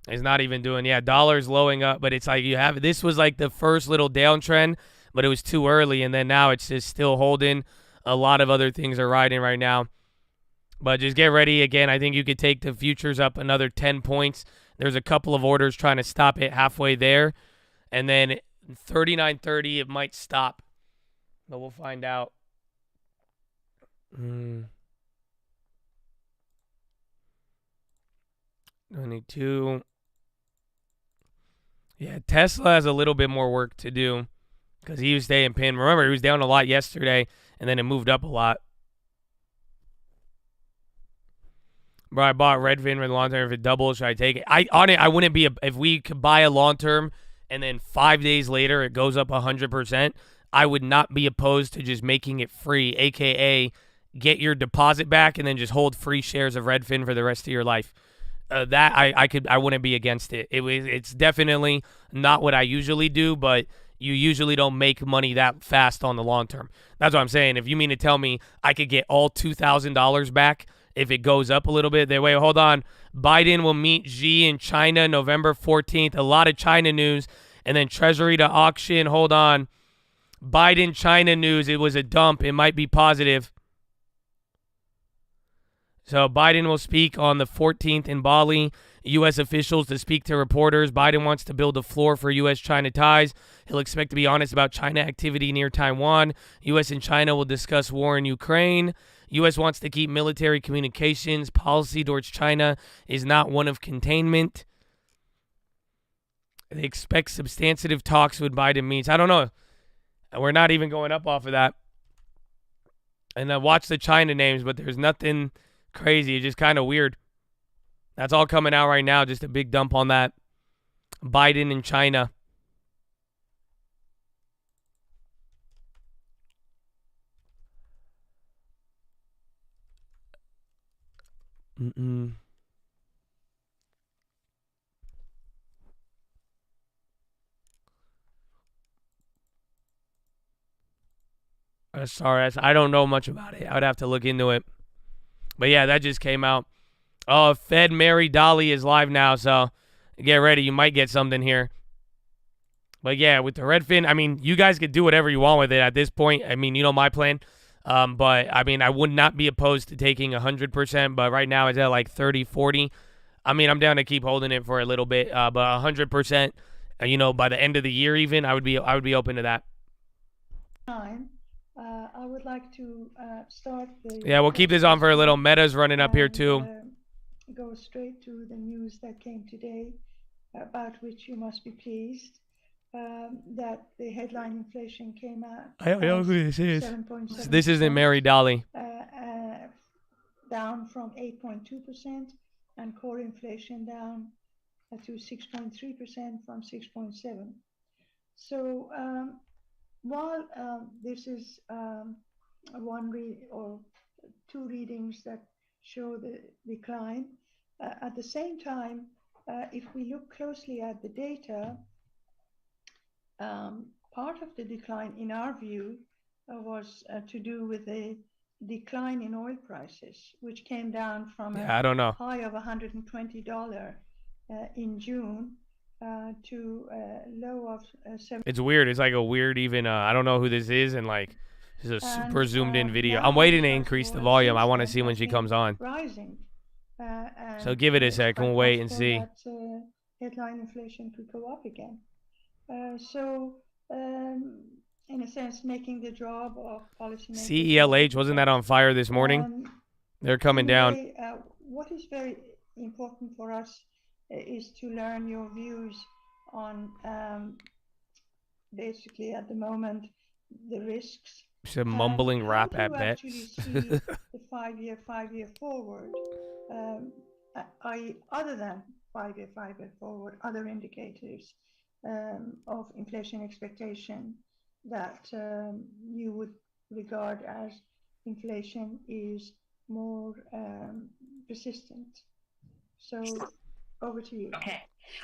It's not even doing, dollar's lowing up, but it's like you have, this was like the first little downtrend, but it was too early, and then now it's just still holding. A lot of other things are riding right now. But just get ready again. I think you could take the futures up another 10 points. There's a couple of orders trying to stop it halfway there. And then 39.30, it might stop. But we'll find out. 22. Yeah, Tesla has a little bit more work to do because he was staying pinned. Remember, he was down a lot yesterday, and then it moved up a lot. Bro, I bought Redfin for the long term. If it doubles, should I take it? I wouldn't be if we could buy a long term and then 5 days later it goes up 100%. I would not be opposed to just making it free, aka get your deposit back and then just hold free shares of Redfin for the rest of your life. That I wouldn't be against it. It's definitely not what I usually do, but you usually don't make money that fast on the long term. That's what I'm saying. If you mean to tell me I could get all $2,000 back if it goes up a little bit, wait, hold on. Biden will meet Xi in China November 14th. A lot of China news, and then Treasury to auction. Hold on. Biden China news. It was a dump. It might be positive. So Biden will speak on the 14th in Bali. U.S. officials to speak to reporters. Biden wants to build a floor for U.S.-China ties. He'll expect to be honest about China activity near Taiwan. U.S. and China will discuss war in Ukraine. U.S. wants to keep military communications. Policy towards China is not one of containment. They expect substantive talks with Biden meets. I don't know. We're not even going up off of that. And I watch the China names, but there's nothing crazy. It's just kind of weird. That's all coming out right now. Just a big dump on that. Biden and China. Sorry, I don't know much about it. I would have to look into it. But yeah, that just came out. Oh, Fed Mary Dolly is live now, so get ready. You might get something here. But yeah, with the Redfin, I mean, you guys could do whatever you want with it at this point. I mean, you know my plan. But I mean, I would not be opposed to taking 100%, but right now it's at like 30, 40. I mean, I'm down to keep holding it for a little bit, but 100%, by the end of the year, even I would be open to that. I would like to start the. Yeah, we'll keep this on for a little. Meta's running up here too. Go straight to the news that came today, about which you must be pleased. That the headline inflation came out. I don't know who this is. 7.7%. This isn't Mary Dolly. Down from 8.2%, and core inflation down to 6.3% from 6.7%. So while this is or two readings that show the decline, at the same time, if we look closely at the data, part of the decline, in our view, was to do with a decline in oil prices, which came down from I don't know. high of $120 in June to a low of It's weird. It's like a weird even, I don't know who this is, and like, this is a super zoomed in video. I'm waiting to increase the volume. I want to see when she comes on. Rising. So give it a sec. We'll wait and see. That, headline inflation could go up again. In a sense, making the job of policymakers. CELH, wasn't that on fire this morning? They're coming down. What is very important for us is to learn your views on basically at the moment the risks. It's a mumbling rap at best. How do you actually see the five-year forward, other than five-year forward, other indicators of inflation expectation that you would regard as inflation is more persistent? So over to you.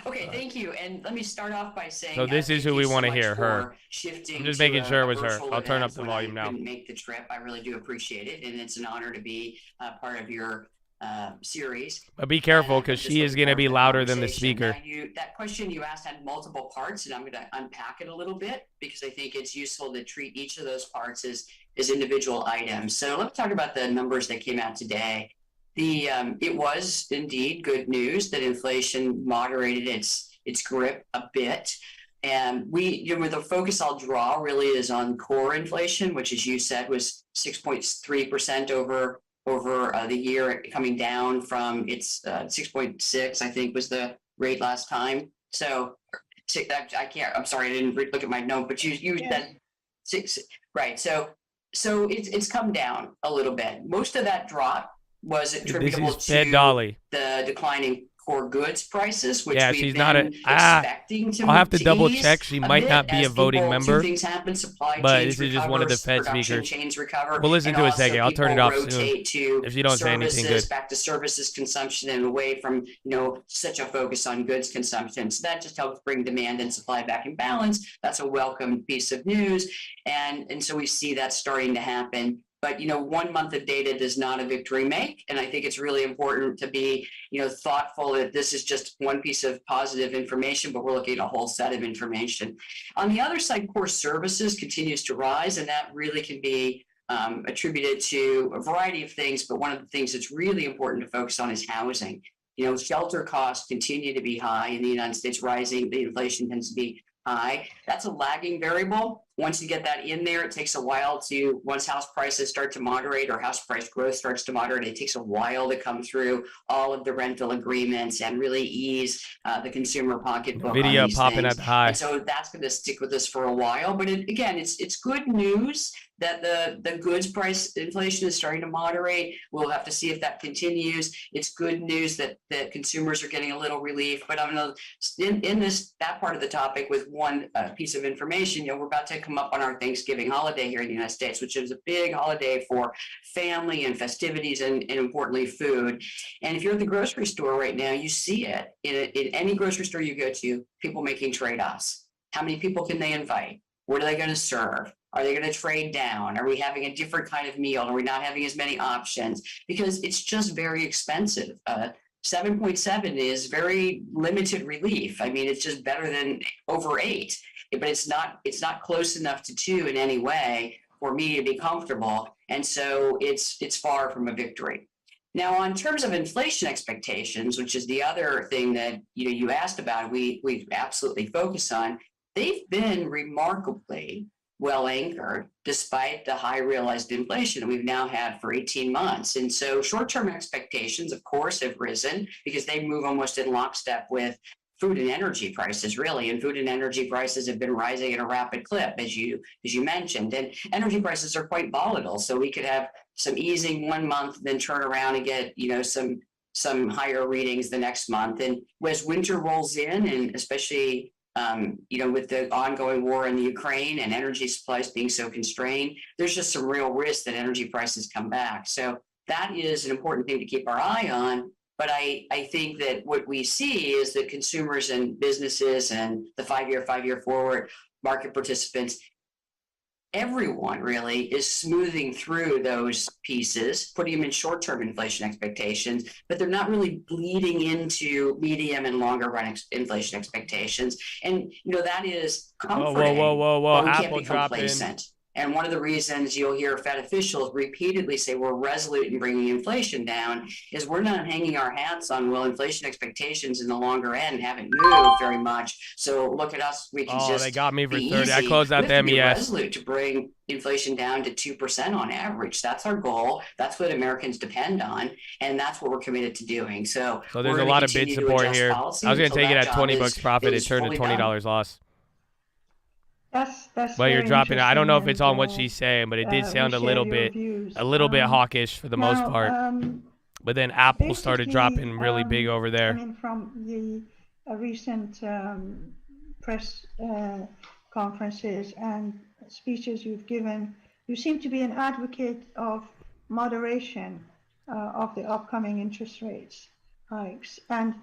Okay, thank you. And let me start off by saying, so this is who we want to hear, her. I'm just making sure it was her. I'll turn up the volume now. Couldn't make the trip. I really do appreciate it, and it's an honor to be part of your series. But be careful, because she is going to be louder than the speaker. That question you asked had multiple parts, and I'm going to unpack it a little bit because I think it's useful to treat each of those parts as individual items. So let's talk about the numbers that came out today. It was indeed good news that inflation moderated its grip a bit. And the focus I'll draw really is on core inflation, which, as you said, was 6.3% over the year, coming down from its 6.6, I think, was the rate last time. So I can't. I'm sorry, I didn't look at my note, but you said 6, right? So it's come down a little bit. Most of that drop was attributable to the declining core goods prices, which we've been expecting to I'll have to double check. She might not be a voting member, but this is just one of the Fed speakers. We'll listen to it a second. I'll turn it off soon if you don't say anything good. Back to services consumption and away from such a focus on goods consumption. So that just helps bring demand and supply back in balance. That's a welcome piece of news, and so we see that starting to happen. But 1 month of data does not a victory make, and I think it's really important to be thoughtful that this is just one piece of positive information, but we're looking at a whole set of information. On the other side, core services continues to rise, and that really can be attributed to a variety of things. But one of the things that's really important to focus on is housing. Shelter costs continue to be high in the United States, rising. The inflation tends to be high. That's a lagging variable. Once you get that in there, it takes a while once house prices start to moderate or house price growth starts to moderate, it takes a while to come through all of the rental agreements and really ease the consumer pocketbook. Video popping at the high. And so that's going to stick with us for a while. But it's good news that the goods price inflation is starting to moderate. We'll have to see if that continues. It's good news that consumers are getting a little relief. But I'm going to, in that part of the topic, with one piece of information, we're about to come up on our Thanksgiving holiday here in the United States, which is a big holiday for family and festivities and importantly, food. And if you're at the grocery store right now, you see it in any grocery store you go to, people making trade-offs. How many people can they invite? What are they going to serve? Are they going to trade down? Are we having a different kind of meal? Are we not having as many options? Because it's just very expensive. 7.7 is very limited relief. I mean, it's just better than over 8, but it's not close enough to 2 in any way for me to be comfortable. And so it's far from a victory. Now, on terms of inflation expectations, which is the other thing that you asked about, we absolutely focus on. They've been remarkably well anchored despite the high realized inflation that we've now had for 18 months. And so short-term expectations, of course, have risen because they move almost in lockstep with food and energy prices, really. And food and energy prices have been rising at a rapid clip, as you mentioned. And energy prices are quite volatile. So we could have some easing one month, then turn around and get, some higher readings the next month. And as winter rolls in, and especially with the ongoing war in the Ukraine and energy supplies being so constrained, there's just some real risk that energy prices come back. So that is an important thing to keep our eye on. But I think that what we see is that consumers and businesses and the five-year forward market participants, everyone really is smoothing through those pieces, putting them in short-term inflation expectations, but they're not really bleeding into medium and longer run inflation expectations. And, that is comforting. Whoa. But we can't Apple be dropping. complacent. And one of the reasons you'll hear Fed officials repeatedly say we're resolute in bringing inflation down is we're not hanging our hats on, inflation expectations in the longer end haven't moved very much. So look at us. We can just they got me for be 30. I easy. closed out We the have to be MES. resolute to bring inflation down to 2% on average. That's our goal. That's what Americans depend on. And that's what we're committed to doing. So there's we're a gonna lot of bid continue to support adjust here. policy I was going to until take it that at job 20 bucks profit. It is turned to fully done. $20 loss. That's But you're very dropping it. I don't know if it's interesting on what and, she's saying, but it did we sound a share little your bit views. hawkish for the most Now, part. But then Apple started basically, dropping really big over I there. mean, from the recent press conferences and speeches you've given, you seem to be an advocate of moderation of the upcoming interest rates hikes and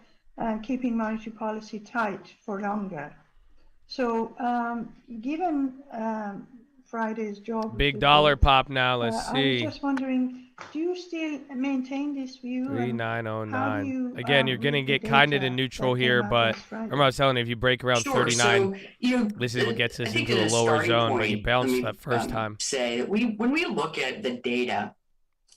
keeping monetary policy tight for longer. So, given Friday's job Big report, dollar pop now. Let's I was see. just wondering, do you still maintain this view? and how do 3909. you, Again, you're going to read the get kind of data to neutral that came here, out but last Friday? remember I was telling you, if you break around Sure. 39, So, this is what gets I us think into a as lower starting zone, but point, you let bounced me, that first time. say that when we look at the data,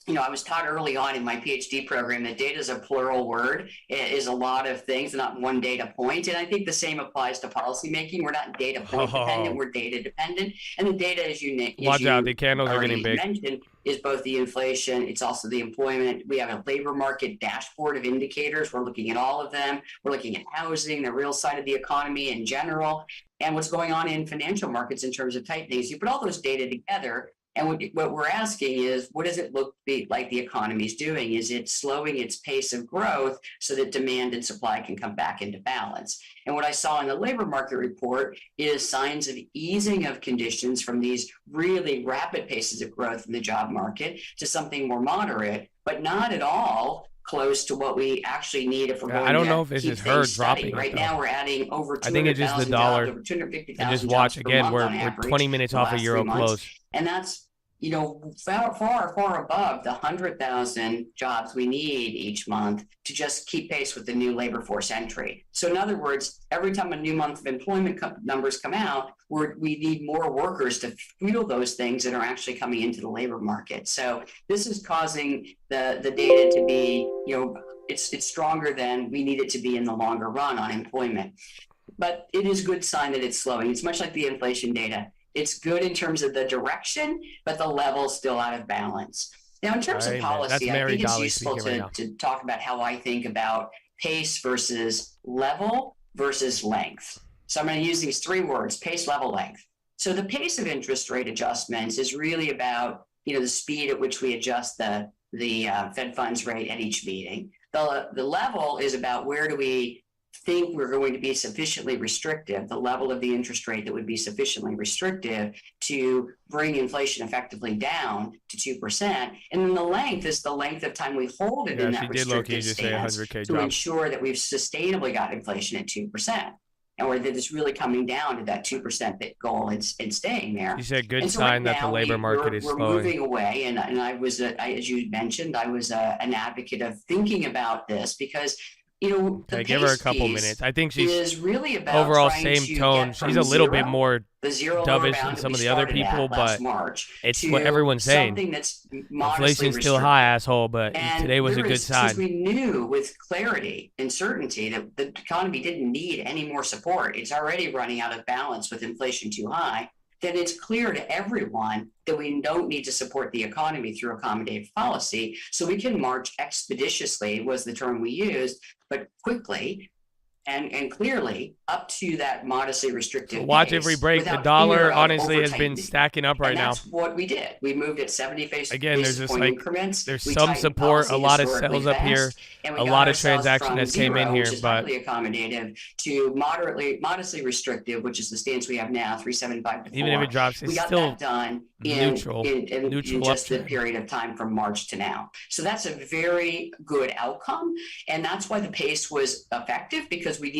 I was taught early on in my PhD program that data is a plural word. It is a lot of things, not one data point. And I think the same applies to policymaking. We're not data point dependent, we're data dependent. And the data, as you Watch out, the candles are getting big. mentioned, is both the inflation, it's also the employment. We have a labor market dashboard of indicators. We're looking at all of them. We're looking at housing, the real side of the economy in general, and what's going on in financial markets in terms of tightening. So you put all those data together, and what we're asking is, what does it look like the economy is doing? Is it slowing its pace of growth so that demand and supply can come back into balance? And what I saw in the labor market report is signs of easing of conditions from these really rapid paces of growth in the job market to something more moderate, but not at all close to what we actually need if we're going to I don't know if this keep is her things steady. dropping it, Right though. now, we're adding over 200,000 I think it's just the dollar. jobs, over 250,000 And just jobs watch per again. month We're on average 20 minutes the off a last euro 3 months. close. And that's, far above the 100,000 jobs we need each month to just keep pace with the new labor force entry. So in other words, every time a new month of employment numbers come out, we need more workers to fuel those things that are actually coming into the labor market. So this is causing the data to be, it's stronger than we need it to be in the longer run on employment. But it is a good sign that it's slowing. It's much like the inflation data. It's good in terms of the direction, but the level's still out of balance. Now, in terms of policy, I think it's useful to talk about how I think about pace versus level versus length. So I'm going to use these 3 words: pace, level, length. So the pace of interest rate adjustments is really about, the speed at which we adjust the Fed funds rate at each meeting. The level is about where do we think we're going to be sufficiently restrictive, the level of the interest rate that would be sufficiently restrictive to bring inflation effectively down to 2%. And then the length is the length of time we hold it in that restrictive stance to ensure that we've sustainably got inflation at 2%. Or that it's really coming down to that 2% goal and staying there. You said good sign that the labor market is slowing. We're moving away, and I was, as you mentioned, I was an advocate of thinking about this because The Okay, give her a pace couple piece minutes. I think she's is really about overall trying same to tone. get She's from a little bit zero, more the zero lower dovish bound than that some we of the other started people, at last but March, it's to what everyone's saying. something that's modestly Inflation's still restricted. high, asshole, but And today was a good since sign. we knew with clarity and certainty that the economy didn't need any more support, it's already running out of balance with inflation too high, then it's clear to everyone that we don't need to support the economy through accommodative policy. So we can march expeditiously, was the term we used, but quickly and clearly up to that modestly restrictive Watch pace every break. The without dollar fear of honestly has been over-tightening. stacking up right And now. that's what we did. We moved at 70 basis Again, there's just point like increments. there's We some tightened support, a policy lot of historically sales up here, fast, and we a got lot of ourselves transaction from that came in zero, here, which is but highly accommodative, to modestly restrictive, which is the stance we have now, 375 to 4. even if it drops, We it's got still that done neutral in just the uptrend. period of time from March to now. So that's a very good outcome, and that's why the pace was effective, because we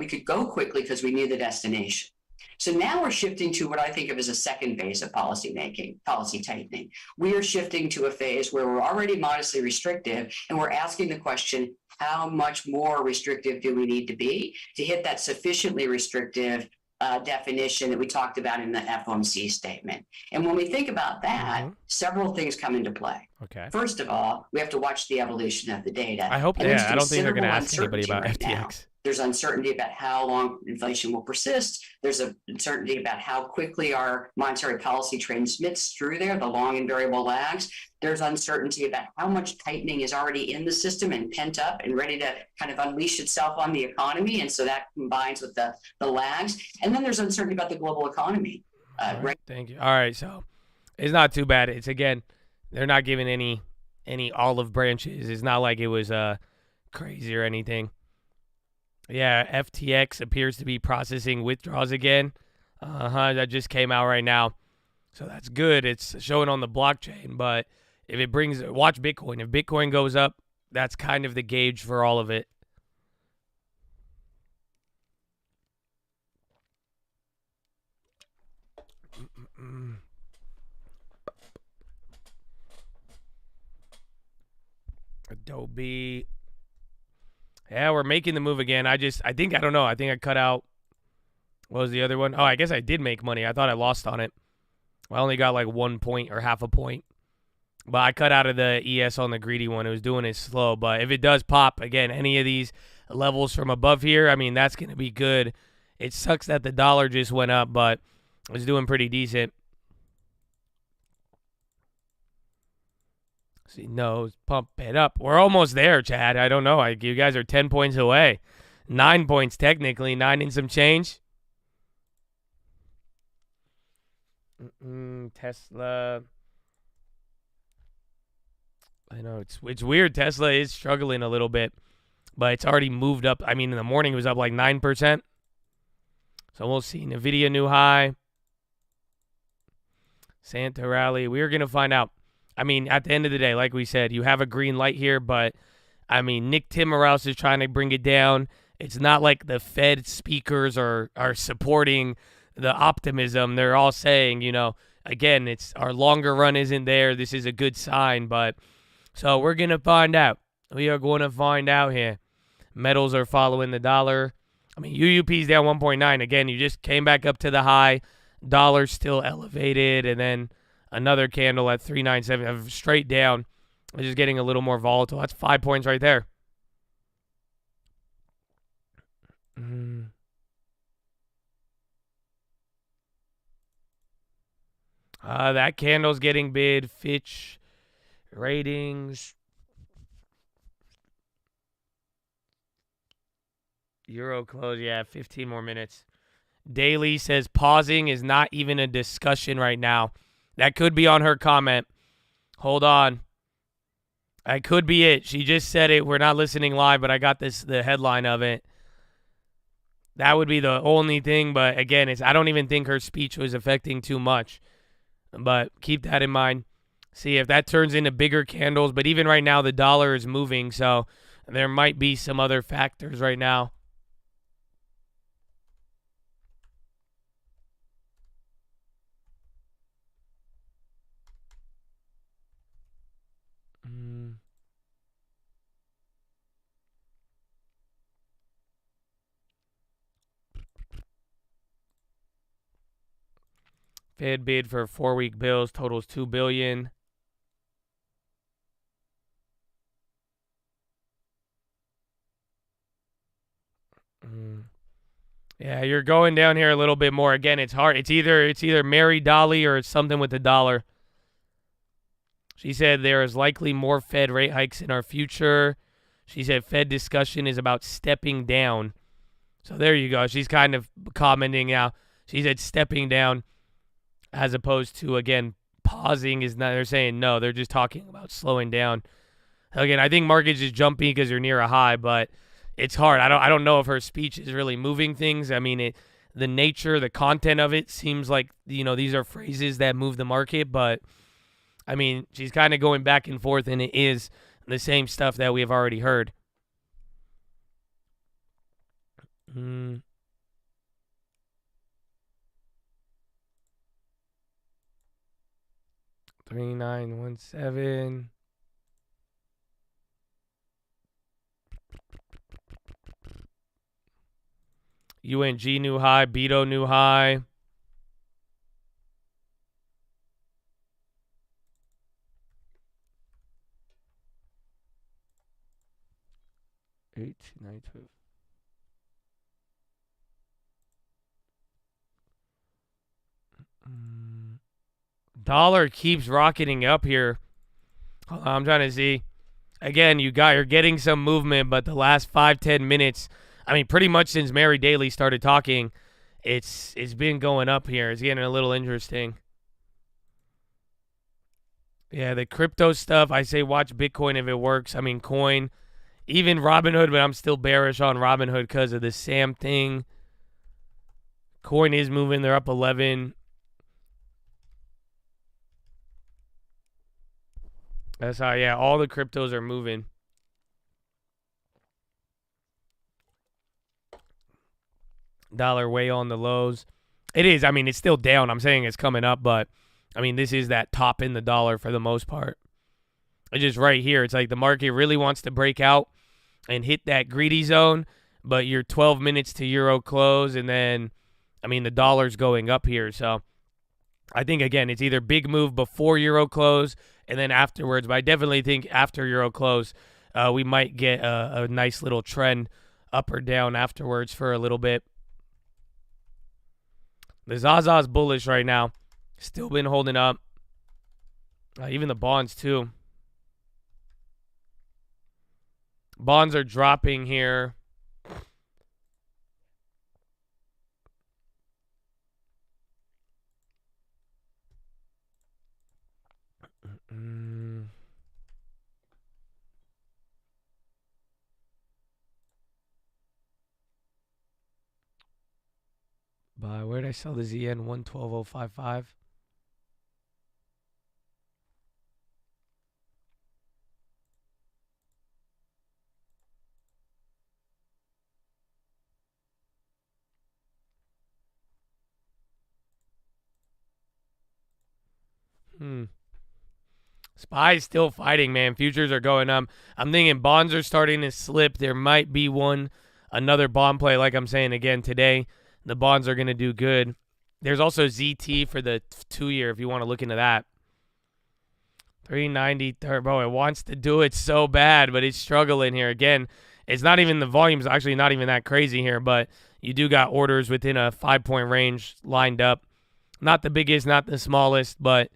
could go quickly because we knew the destination. So now we're shifting to what I think of as a second phase of policy tightening. We are shifting to a phase where we're already modestly restrictive, and we're asking the question, how much more restrictive do we need to be to hit that sufficiently restrictive definition that we talked about in the FOMC statement? And when we think about that, several things come into play. Okay. First of all, we have to watch the evolution of the data. I hope And there's I don't think they're going to ask considerable anybody about uncertainty right now. FTX. There's uncertainty about how long inflation will persist. There's uncertainty about how quickly our monetary policy transmits through there, the long and variable lags. There's uncertainty about how much tightening is already in the system and pent up and ready to kind of unleash itself on the economy. And so that combines with the lags. And then there's uncertainty about the global economy. Right. Thank you. All right, so it's not too bad. It's, again, they're not giving any olive branches. It's not like it was crazy or anything. Yeah, FTX appears to be processing withdrawals again. That just came out right now. So that's good. It's showing on the blockchain. But if it watch Bitcoin. If Bitcoin goes up, that's kind of the gauge for all of it. Adobe. Yeah, we're making the move again. I think I cut out. What was the other one? Oh, I guess I did make money. I thought I lost on it. I only got like 1 point or half a point. But I cut out of the ES on the greedy one. It was doing it slow. But if it does pop, again, any of these levels from above here, I mean, that's going to be good. It sucks that the dollar just went up, but it's doing pretty decent. See, no, pump it up. We're almost there, Chad. I don't know. You guys are 10 points away. 9 points, technically. 9 and some change. Tesla. I know, it's weird. Tesla is struggling a little bit, but it's already moved up. I mean, in the morning, it was up like 9%. So we'll see. NVIDIA new high. Santa rally. We're going to find out. I mean, at the end of the day, like we said, you have a green light here, but, I mean, Nick Timiraos is trying to bring it down. It's not like the Fed speakers are supporting the optimism. They're all saying, again, it's our longer run isn't there. This is a good sign, but so we're going to find out. We are going to find out here. Metals are following the dollar. I mean, UUP's down 1.9. Again, you just came back up to the high. Dollar's still elevated, and then another candle at 397, straight down. It's just getting a little more volatile. That's 5 points right there. That candle's getting bid. Fitch ratings. Euro close, 15 more minutes. Daily says pausing is not even a discussion right now. That could be on her comment. Hold on. That could be it. She just said it. We're not listening live, but I got the headline of it. That would be the only thing, but again, I don't even think her speech was affecting too much. But keep that in mind. See if that turns into bigger candles. But even right now, the dollar is moving, so there might be some other factors right now. Fed bid for 4-week bills totals $2 billion. Yeah, you're going down here a little bit more. Again, it's hard. It's either Mary Dolly or it's something with the dollar. She said there is likely more Fed rate hikes in our future. She said Fed discussion is about stepping down. So there you go. She's kind of commenting now. She said stepping down as opposed to, again, pausing is not. They're saying no. They're just talking about slowing down. Again, I think markets is jumping because you're near a high, but it's hard. I don't know if her speech is really moving things. I mean, the nature, the content of it seems like, these are phrases that move the market, but I mean, she's kind of going back and forth, and it is the same stuff that we have already heard. 3917. UNG new high, Beto new high. Dollar keeps rocketing up here. Hold on, I'm trying to see. Again, you're getting some movement, but the last 5-10 minutes, I mean, pretty much since Mary Daly started talking, it's been going up here. It's getting a little interesting. Yeah, the crypto stuff, I say watch Bitcoin if it works. I mean, coin, even Robinhood, but I'm still bearish on Robinhood because of the Sam thing. Coin is moving. They're up 11. That's how, yeah, all the cryptos are moving. Dollar way on the lows. It is. I mean, it's still down. I'm saying it's coming up, but I mean, this is that top in the dollar for the most part. It's just right here. It's like the market really wants to break out and hit that greedy zone, but you're 12 minutes to euro close, and then, I mean, the dollar's going up here. So I think, again, it's either big move before euro close and then afterwards, but I definitely think after euro close, we might get a nice little trend up or down afterwards for a little bit. The Zaza's bullish right now. Still been holding up. Even the bonds, too. Bonds are dropping here. Buy. Where did I sell the ZN? 112.055. SPY's still fighting, man. Futures are going up. I'm thinking bonds are starting to slip. There might be another bond play, like I'm saying again today. The bonds are going to do good. There's also ZT for the 2-year if you want to look into that. 390. Bro, it wants to do it so bad, but it's struggling here. Again, it's not even the volume's actually not even that crazy here, but you do got orders within a 5-point range lined up. Not the biggest, not the smallest, but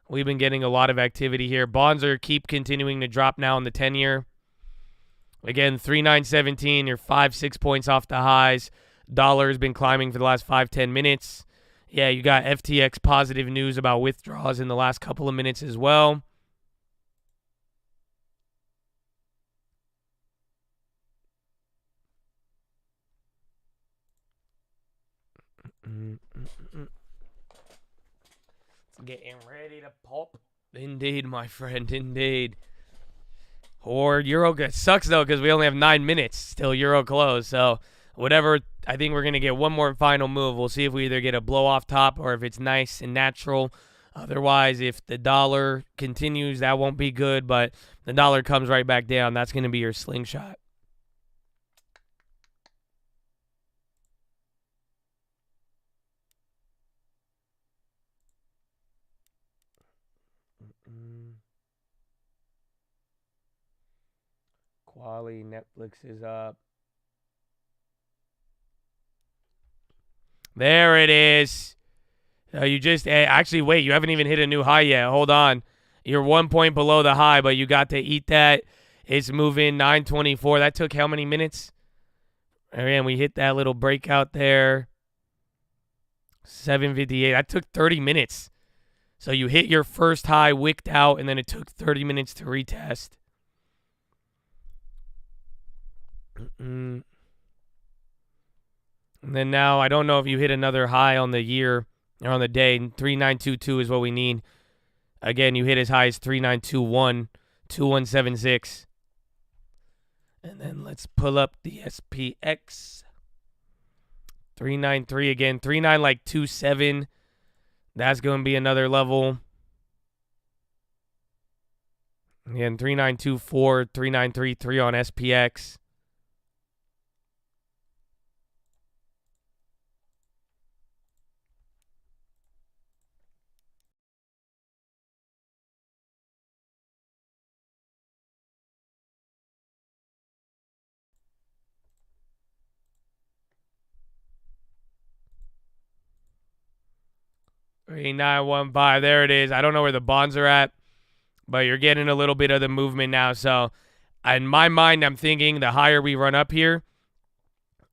we've been getting a lot of activity here. Bonds keep continuing to drop now in the 10-year. Again, 3,917. You're 5-6 points off the highs. Dollar has been climbing for the last 5-10 minutes. Yeah, you got FTX positive news about withdrawals in the last couple of minutes as well. It's getting ready to pop. Indeed, my friend, indeed. Or Euro, it sucks though because we only have 9 minutes till Euro close. So whatever, I think we're going to get one more final move. We'll see if we either get a blow off top or if it's nice and natural. Otherwise, if the dollar continues, that won't be good. But the dollar comes right back down. That's going to be your slingshot. Wally, Netflix is up. There it is. You just actually wait. You haven't even hit a new high yet. Hold on. You're 1 point below the high, but you got to eat that. It's moving 924. That took how many minutes? And we hit that little breakout there. 758. That took 30 minutes. So you hit your first high, wicked out, and then it took 30 minutes to retest. And then now, I don't know if you hit another high on the year or on the day. 3922 is what we need. Again, you hit as high as 3921, 2176. And then let's pull up the SPX. 393 again. 39 like 27. That's going to be another level. Again, 3924, 3933 on SPX. Three, 915. There it is. I don't know where the bonds are at, but you're getting a little bit of the movement now. So in my mind, I'm thinking the higher we run up here,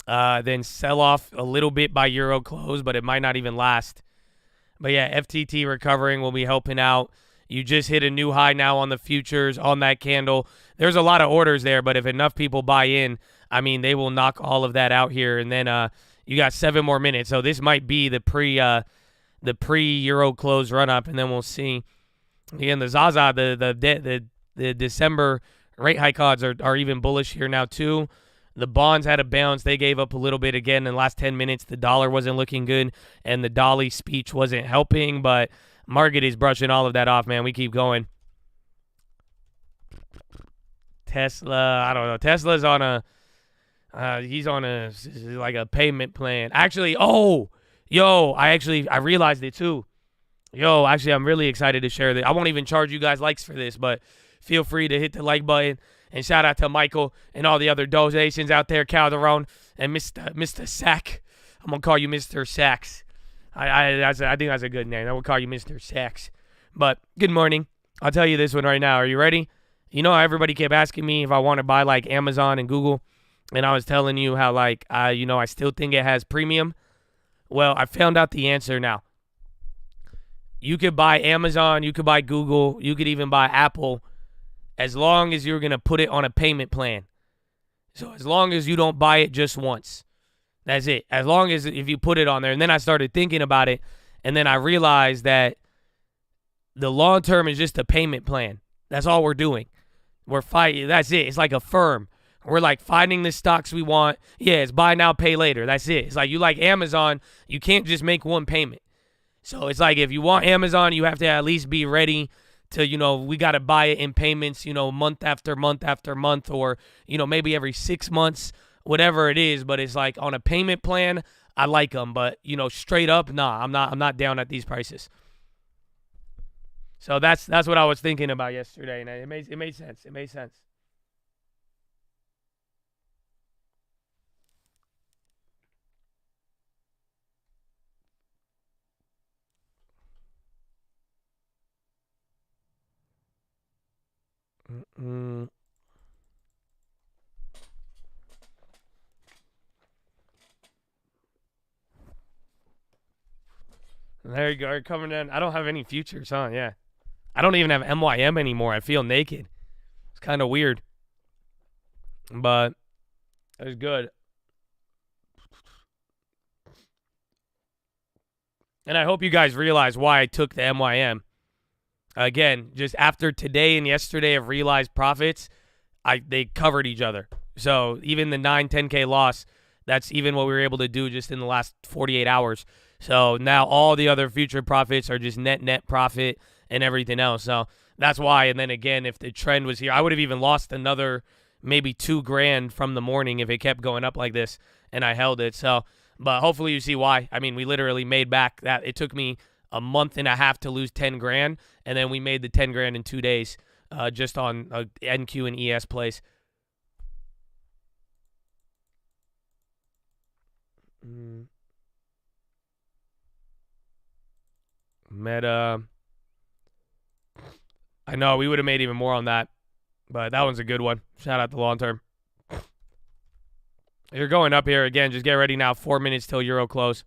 then sell off a little bit by Euro close, but it might not even last. But yeah, FTT recovering will be helping out. You just hit a new high now on the futures on that candle. There's a lot of orders there, but if enough people buy in, I mean, they will knock all of that out here. And then you got 7 more minutes. So this might be the pre-Euro close run-up, and then we'll see. Again, the Zaza, the December rate hike odds are even bullish here now, too. The bonds had a bounce. They gave up a little bit again in the last 10 minutes. The dollar wasn't looking good, and the Dolly speech wasn't helping, but market is brushing all of that off, man. We keep going. Tesla, I don't know. Tesla's on he's on like a payment plan. Actually, I realized it too. Actually, I'm really excited to share this. I won't even charge you guys likes for this, but feel free to hit the like button. And shout out to Michael and all the other donations out there, Calderon and Mr. Sack. I'm going to call you Mr. Sacks. I think that's a good name. I will call you Mr. Sacks. But good morning. I'll tell you this one right now. Are you ready? You know how everybody kept asking me if I want to buy like Amazon and Google? And I was telling you how like, I still think it has premium. Well, I found out the answer now. You could buy Amazon, you could buy Google, you could even buy Apple as long as you're going to put it on a payment plan. So as long as you don't buy it just once. That's it. As long as if you put it on there. And then I started thinking about it, and then I realized that the long term is just a payment plan. That's all we're doing. We're fighting. That's it. It's like a firm. We're like finding the stocks we want. Yeah, it's buy now, pay later. That's it. It's like you like Amazon, you can't just make one payment. So it's like if you want Amazon, you have to at least be ready to, we got to buy it in payments, month after month after month, or, maybe every 6 months, whatever it is. But it's like on a payment plan, I like them. But, straight up, nah, I'm not down at these prices. So that's what I was thinking about yesterday, and it made sense. It made sense. There you go. You're coming in. I don't have any futures, huh? Yeah. I don't even have MYM anymore. I feel naked. It's kind of weird. But it was good. And I hope you guys realize why I took the MYM. Again, just after today and yesterday of realized profits, they covered each other. So even the 10K loss, that's even what we were able to do just in the last 48 hours. So now all the other future profits are just net profit and everything else. So that's why. And then again, if the trend was here, I would have even lost another maybe $2,000 from the morning if it kept going up like this and I held it. So, but hopefully you see why. I mean, we literally made back that. It took me a month and a half to lose $10,000, and then we made the $10,000 in 2 days just on NQ and ES plays. Meta. I know we would have made even more on that, but that one's a good one. Shout out to long term. You're going up here again. Just get ready now. 4 minutes till Euro close.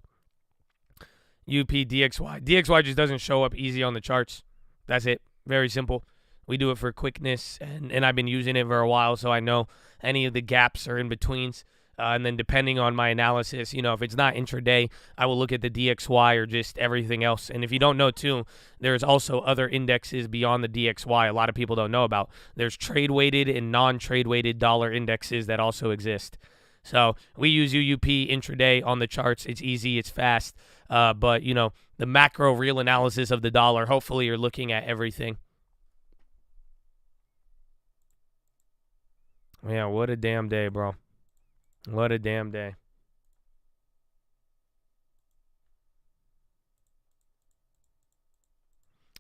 UP DXY. DXY just doesn't show up easy on the charts. That's it. Very simple. We do it for quickness, and I've been using it for a while, so I know any of the gaps or in-betweens. And then depending on my analysis, if it's not intraday, I will look at the DXY or just everything else. And if you don't know, too, there's also other indexes beyond the DXY a lot of people don't know about. There's trade-weighted and non-trade-weighted dollar indexes that also exist. So we use UUP intraday on the charts. It's easy. It's fast. But, the macro real analysis of the dollar, hopefully you're looking at everything. Yeah, what a damn day, bro. What a damn day.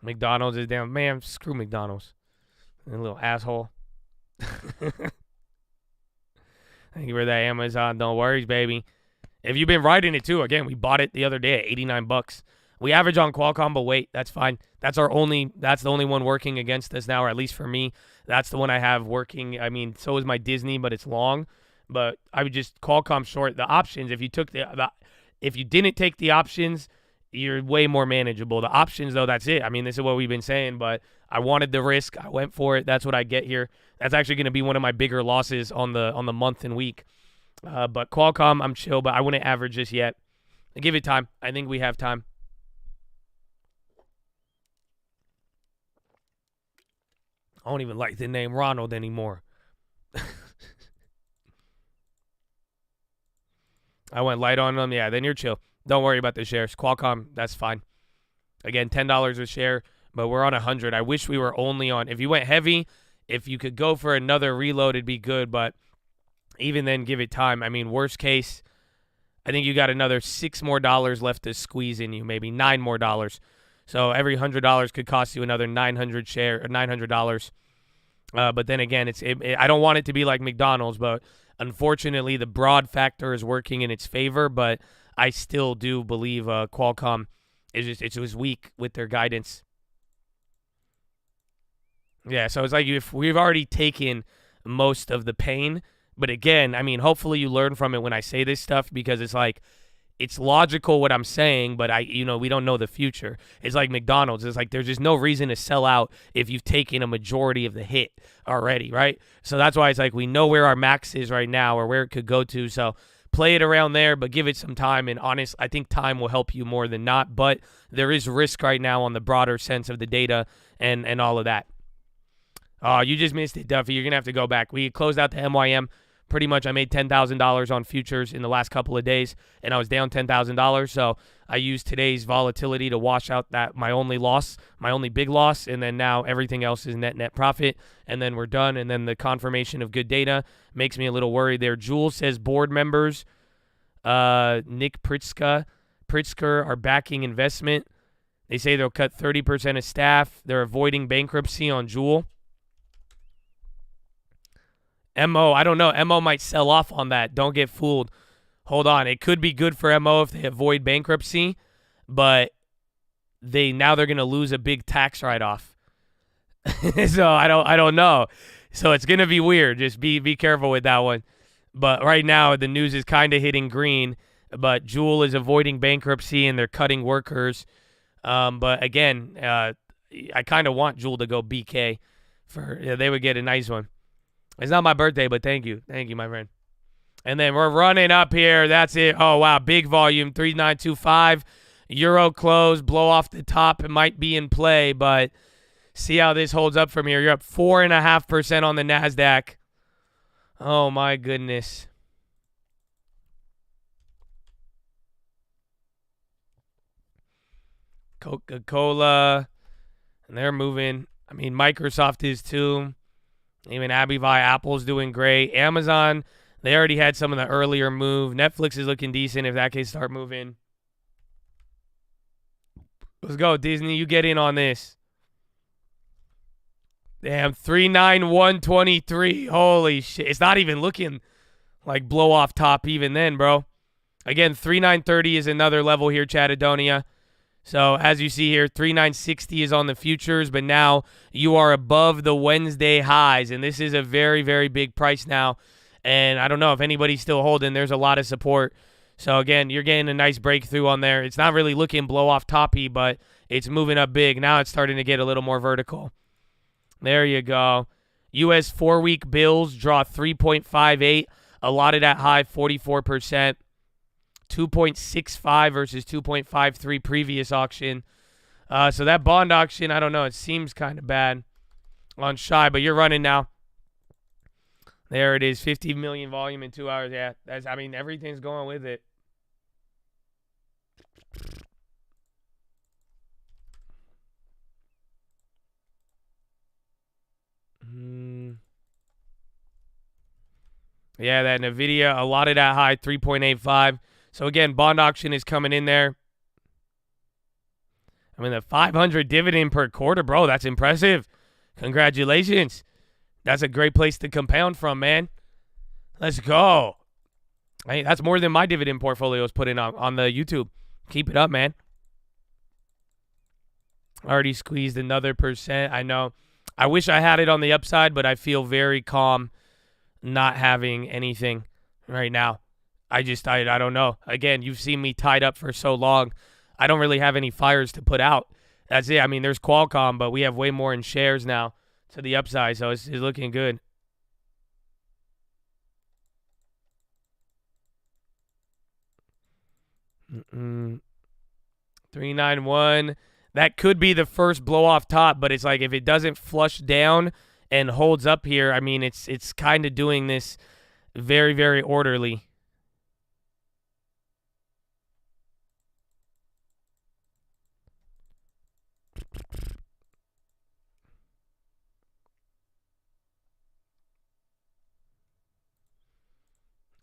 McDonald's is damn. Man, screw McDonald's. You little asshole. Thank you for that, Amazon. Don't worry, baby. If you've been riding it too, again, we bought it the other day at $89. We average on Qualcomm, but wait, that's fine. That's the only one working against us now, or at least for me. That's the one I have working. I mean, so is my Disney, but it's long. But I would just Qualcomm short the options. If you didn't take the options, you're way more manageable. The options, though, that's it. I mean, this is what we've been saying, but I wanted the risk. I went for it. That's what I get here. That's actually going to be one of my bigger losses on the month and week. But Qualcomm, I'm chill, but I wouldn't average this yet. Give it time. I think we have time. I don't even like the name Ronald anymore. I went light on them. Yeah, then you're chill. Don't worry about the shares. Qualcomm, that's fine. Again, $10 a share, but we're on 100. I wish we were only on. If you went heavy, if you could go for another reload, it'd be good. But even then, give it time. I mean, worst case, I think you got another $6 more left to squeeze in you, maybe $9 more. So every $100 could cost you another $900. But then again, I don't want it to be like McDonald's, but unfortunately, the broad factor is working in its favor. But I still do believe Qualcomm it was weak with their guidance. Yeah, so it's like if we've already taken most of the pain. But again, I mean, hopefully you learn from it when I say this stuff, because it's like, it's logical what I'm saying, but we don't know the future. It's like McDonald's. It's like there's just no reason to sell out if you've taken a majority of the hit already, right? So that's why it's like we know where our max is right now or where it could go to. So play it around there, but give it some time. And honest, I think time will help you more than not. But there is risk right now on the broader sense of the data and all of that. Oh, you just missed it, Duffy. You're going to have to go back. We closed out the MYM. Pretty much I made $10,000 on futures in the last couple of days, and I was down $10,000. So I used today's volatility to wash out my only big loss, and then now everything else is net profit, and then we're done. And then the confirmation of good data makes me a little worried there. Jules says board members, Nick Pritzker are backing investment. They say they'll cut 30% of staff. They're avoiding bankruptcy on Juul. MO, I don't know. MO might sell off on that. Don't get fooled. Hold on. It could be good for MO if they avoid bankruptcy, but they're going to lose a big tax write-off. So I don't know. So it's going to be weird. Just be careful with that one. But right now the news is kind of hitting green, but Juul is avoiding bankruptcy and they're cutting workers. But again, I kind of want Juul to go BK they would get a nice one. It's not my birthday, but thank you. Thank you, my friend. And then we're running up here. That's it. Oh, wow. Big volume, 3925. Euro close, blow off the top. It might be in play, but see how this holds up from here. You're up 4.5% on the NASDAQ. Oh, my goodness. Coca-Cola. And they're moving. I mean, Microsoft is too. Even Abivai, Apple's doing great. Amazon, they already had some of the earlier move. Netflix is looking decent if that can start moving. Let's go, Disney. You get in on this. Damn, 39123. Holy shit. It's not even looking like blow off top even then, bro. Again, 3930 is another level here, Chattadonia. So as you see here, 3960 is on the futures, but now you are above the Wednesday highs, and this is a very, very big price now. And I don't know if anybody's still holding. There's a lot of support. So again, you're getting a nice breakthrough on there. It's not really looking blow off toppy, but it's moving up big. Now it's starting to get a little more vertical. There you go. U.S. 4-week bills draw 3.58, allotted at high 44%. 2.65 versus 2.53 previous auction. So that bond auction, I don't know. It seems kind of bad on shy, but you're running now. There it is, 50 million volume in 2 hours. Yeah, I mean, everything's going with it. Yeah, that NVIDIA allotted at high 3.85. So, again, bond auction is coming in there. I mean, the 500 dividend per quarter, bro, that's impressive. Congratulations. That's a great place to compound from, man. Let's go. Hey, that's more than my dividend portfolio is putting on the YouTube. Keep it up, man. Already squeezed another percent. I know. I wish I had it on the upside, but I feel very calm not having anything right now. I don't know. Again, you've seen me tied up for so long. I don't really have any fires to put out. That's it. I mean, there's Qualcomm, but we have way more in shares now to the upside, so it's looking good. Mm-mm. 391. That could be the first blow off top, but it's like if it doesn't flush down and holds up here, I mean, it's kind of doing this very, very orderly.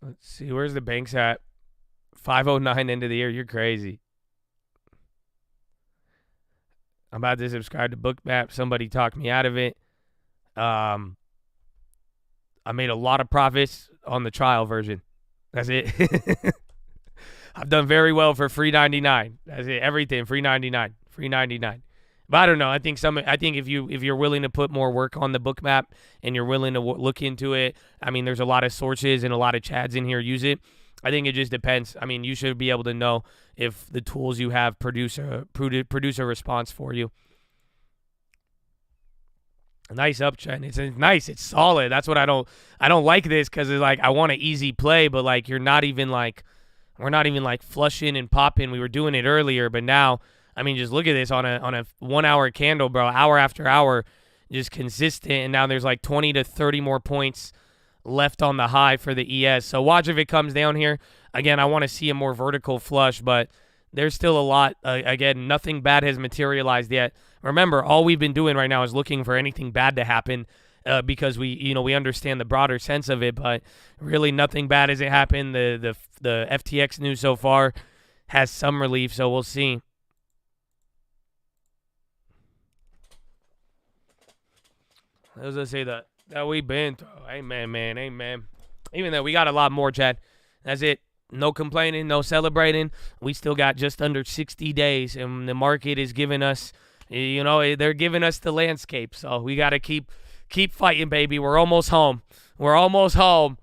Let's see, where's the banks at? 509 end of the year. You're crazy. I'm about to subscribe to Bookmap. Somebody talked me out of it. I made a lot of profits on the trial version. That's it. I've done very well for free 99. That's it. Everything free 99. Free 99. But I don't know. I think if you're willing to put more work on the Bookmap and you're willing to look into it, I mean, there's a lot of sources and a lot of chads in here use it. I think it just depends. I mean, you should be able to know if the tools you have produce a response for you. A nice uptrend. It's nice. It's solid. That's what I don't like this because it's like I want an easy play, but like we're not even like flushing and popping. We were doing it earlier, but now, I mean, just look at this on a 1 hour candle, bro. Hour after hour, just consistent. And now there's like 20 to 30 more points left on the high for the ES. So watch if it comes down here. Again, I want to see a more vertical flush, but there's still a lot. Again, nothing bad has materialized yet. Remember, all we've been doing right now is looking for anything bad to happen because we understand the broader sense of it, but really nothing bad hasn't happened. The FTX news so far has some relief, so we'll see. As I say that we've been through. Amen, man. Amen. Even though we got a lot more, Chad. That's it. No complaining, no celebrating. We still got just under 60 days, and the market is giving us, they're giving us the landscape. So we got to keep fighting, baby. We're almost home. We're almost home.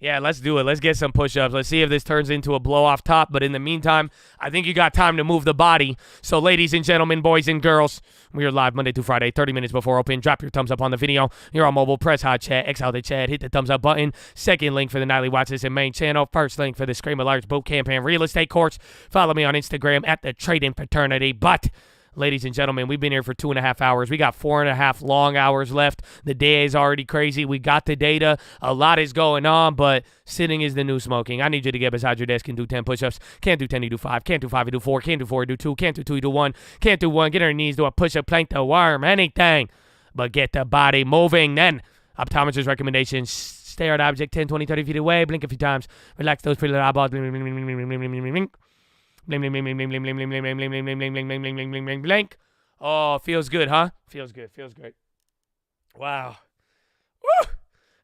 Yeah, let's do it. Let's get some push-ups. Let's see if this turns into a blow-off top. But in the meantime, I think you got time to move the body. So, ladies and gentlemen, boys and girls, we are live Monday through Friday, 30 minutes before open. Drop your thumbs up on the video. You're on mobile. Press hot chat. X out the chat. Hit the thumbs up button. Second link for the Nightly Watchlist and main channel. First link for the Scream Alerts Boot Camp and Real Estate Course. Follow me on Instagram at the Trading Fraternity. But ladies and gentlemen, we've been here for 2.5 hours. We got 4.5 long hours left. The day is already crazy. We got the data. A lot is going on, but sitting is the new smoking. I need you to get beside your desk and do 10 push-ups. Can't do 10, you do 5. Can't do 5, you do 4. Can't do 4, you do 2. Can't do 2, you do 1. Can't do 1, get on your knees, do a push-up, plank the worm, anything. But get the body moving. Then, optometrist recommendations. Stare at object 10, 20, 30 feet away. Blink a few times. Relax those pretty little eyeballs. Blink, blink, blink, blink, blink, blink, blink, blink. Blink, blink, blink, blink, blink, blink, blink, blink, blink, blink, blink, blink, blink, blink, blink, blink. Oh, feels good, huh? Feels good. Feels great. Wow. Woo!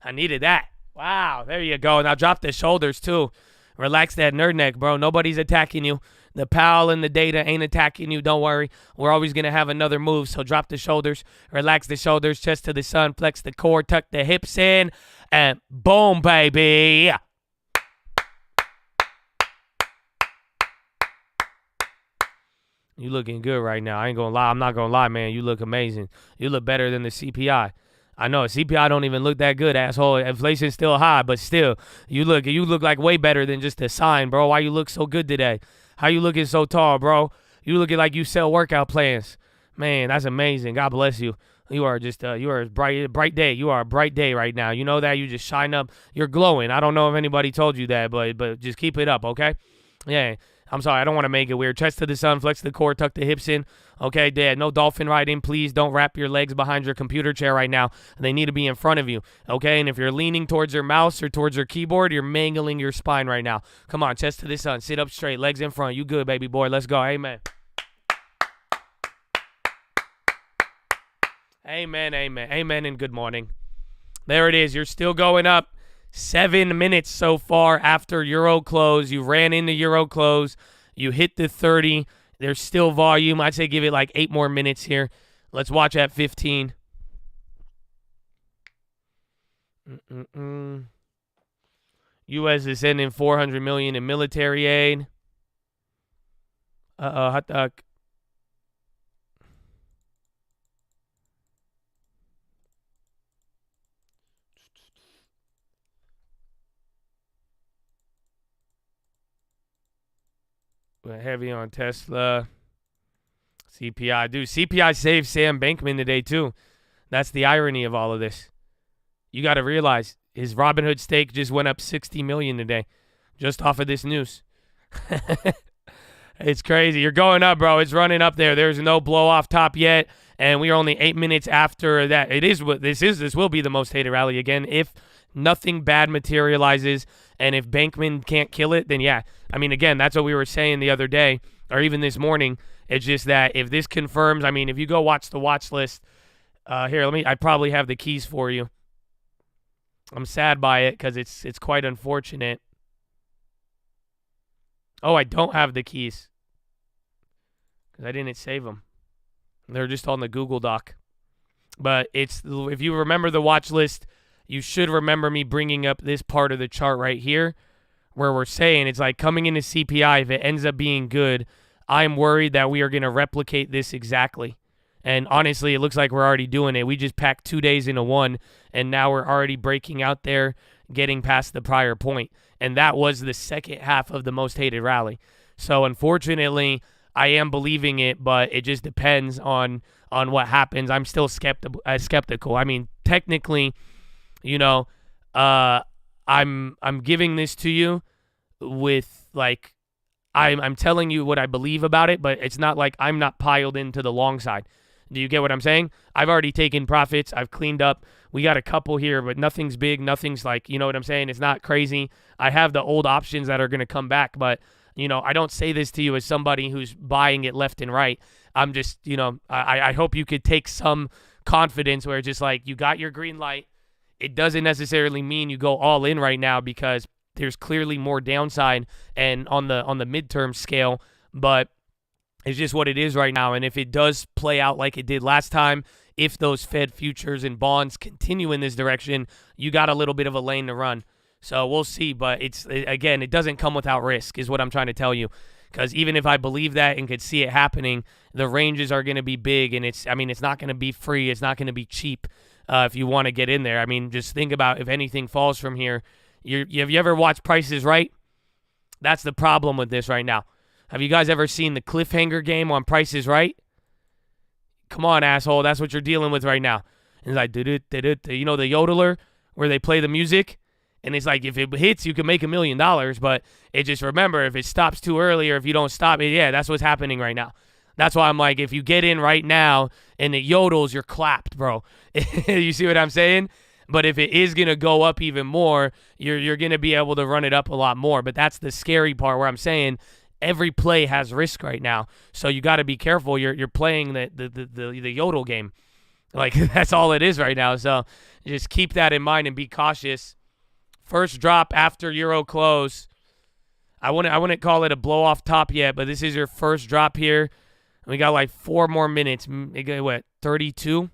I needed that. Wow. There you go. Now drop the shoulders too. Relax that nerd neck, bro. Nobody's attacking you. The pal and the data ain't attacking you. Don't worry. We're always going to have another move. So drop the shoulders, relax the shoulders, chest to the sun, flex the core, tuck the hips in, and boom, baby. You looking good right now. I ain't going to lie. I'm not going to lie, man. You look amazing. You look better than the CPI. I know CPI don't even look that good, asshole. Inflation's still high, but still, you look like way better than just a sign, bro. Why you look so good today? How you looking so tall, bro? You looking like you sell workout plans. Man, that's amazing. God bless you. You are just you are a bright day. You are a bright day right now. You know that? You just shine up. You're glowing. I don't know if anybody told you that, but just keep it up, okay? Yeah. I'm sorry, I don't want to make it weird. Chest to the sun, flex the core, tuck the hips in. Okay, Dad, no dolphin riding. Please don't wrap your legs behind your computer chair right now. They need to be in front of you, okay? And if you're leaning towards your mouse or towards your keyboard, you're mangling your spine right now. Come on, chest to the sun, sit up straight, legs in front. You good, baby boy. Let's go. Amen. Amen, amen. Amen, and good morning. There it is. You're still going up. 7 minutes so far after Euro close. You ran into Euro close. You hit the 30. There's still volume. I'd say give it like 8 more minutes here. Let's watch at 15. U.S. is sending $400 million in military aid. Hot dog. We're heavy on Tesla. CPI. Dude, CPI saved Sam Bankman today, too. That's the irony of all of this. You got to realize his Robinhood stake just went up $60 million today just off of this news. It's crazy. You're going up, bro. It's running up there. There's no blow off top yet, and we are only 8 minutes after that. This will be the most hated rally again if nothing bad materializes, and if Bankman can't kill it, then yeah. I mean, again, that's what we were saying the other day, or even this morning. It's just that if this confirms, I mean, if you go watch the watch list, here, I probably have the keys for you. I'm sad by it because it's quite unfortunate. Oh, I don't have the keys because I didn't save them. They're just on the Google Doc. But if you remember the watch list, you should remember me bringing up this part of the chart right here where we're saying it's like coming into CPI, if it ends up being good, I'm worried that we are going to replicate this exactly. And honestly, it looks like we're already doing it. We just packed 2 days into one, and now we're already breaking out there, getting past the prior point. And that was the second half of the most hated rally. So unfortunately, I am believing it, but it just depends on what happens. I'm still skeptical. I mean, technically, you know, I'm giving this to you with like I'm telling you what I believe about it, but it's not like I'm not piled into the long side. Do you get what I'm saying? I've already taken profits. I've cleaned up. We got a couple here, but nothing's big. Nothing's like, you know what I'm saying? It's not crazy. I have the old options that are going to come back, but, you know, I don't say this to you as somebody who's buying it left and right. I'm just, you know, I hope you could take some confidence where it's just like you got your green light. It doesn't necessarily mean you go all in right now because there's clearly more downside and on the midterm scale, but it's just what it is right now. And if it does play out like it did last time, if those Fed futures and bonds continue in this direction, you got a little bit of a lane to run. So we'll see. But again, it doesn't come without risk is what I'm trying to tell you. Because even if I believe that and could see it happening, the ranges are going to be big. And it's not going to be free. It's not going to be cheap if you want to get in there. I mean, just think about if anything falls from here. Have you ever watched Price is Right? That's the problem with this right now. Have you guys ever seen the cliffhanger game on Price is Right? Come on, asshole. That's what you're dealing with right now. And it's like, you know, the yodeler where they play the music? And it's like, if it hits, you can make $1 million. But it just, remember, if it stops too early or if you don't stop it, yeah, that's what's happening right now. That's why I'm like, if you get in right now and it yodels, you're clapped, bro. You see what I'm saying? But if it is going to go up even more, you're going to be able to run it up a lot more. But that's the scary part where I'm saying every play has risk right now. So you got to be careful. You're playing the yodel game. Like, that's all it is right now. So just keep that in mind and be cautious. First drop after Euro close. I wouldn't call it a blow off top yet, but this is your first drop here. We got like 4 more minutes. What, 32?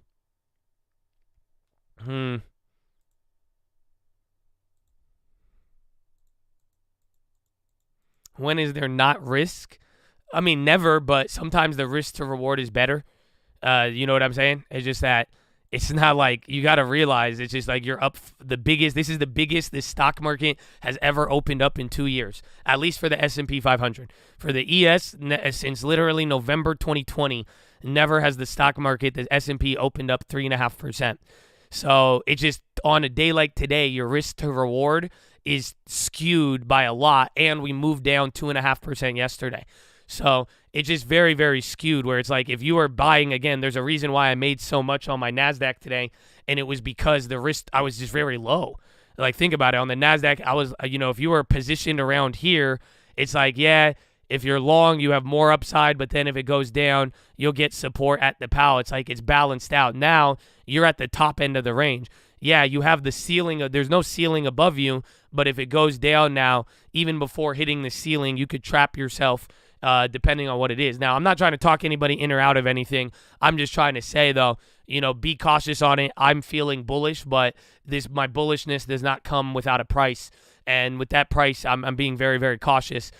When is there not risk? I mean, never, but sometimes the risk to reward is better. You know what I'm saying? It's just that it's not like, you got to realize, it's just like you're up the biggest. This is the biggest this stock market has ever opened up in 2 years, at least for the S&P 500. For the ES, since literally November 2020, never has the stock market, the S&P, opened up 3.5%. So it's just, on a day like today, your risk to reward is skewed by a lot, and we moved down 2.5% yesterday. So it's just very, very skewed, where it's like, if you are buying, again, there's a reason why I made so much on my NASDAQ today, and it was because the risk, I was just very low. Like, think about it. On the NASDAQ, I was, if you were positioned around here, it's like, yeah, if you're long, you have more upside, but then if it goes down, you'll get support at the PAL. It's like it's balanced out. Now, you're at the top end of the range. Yeah, you have the ceiling. There's no ceiling above you, but if it goes down now, even before hitting the ceiling, you could trap yourself depending on what it is. Now, I'm not trying to talk anybody in or out of anything. I'm just trying to say, though, be cautious on it. I'm feeling bullish, but my bullishness does not come without a price. And with that price, I'm being very, very cautious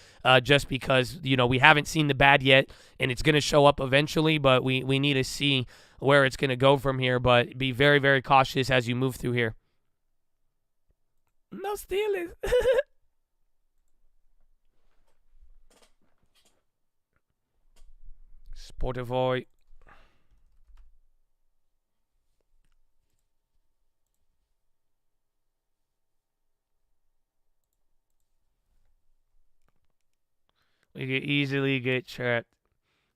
just because, we haven't seen the bad yet, and it's going to show up eventually, but we need to see where it's going to go from here. But be very, very cautious as you move through here. No stealing. Spotify. We could easily get trapped.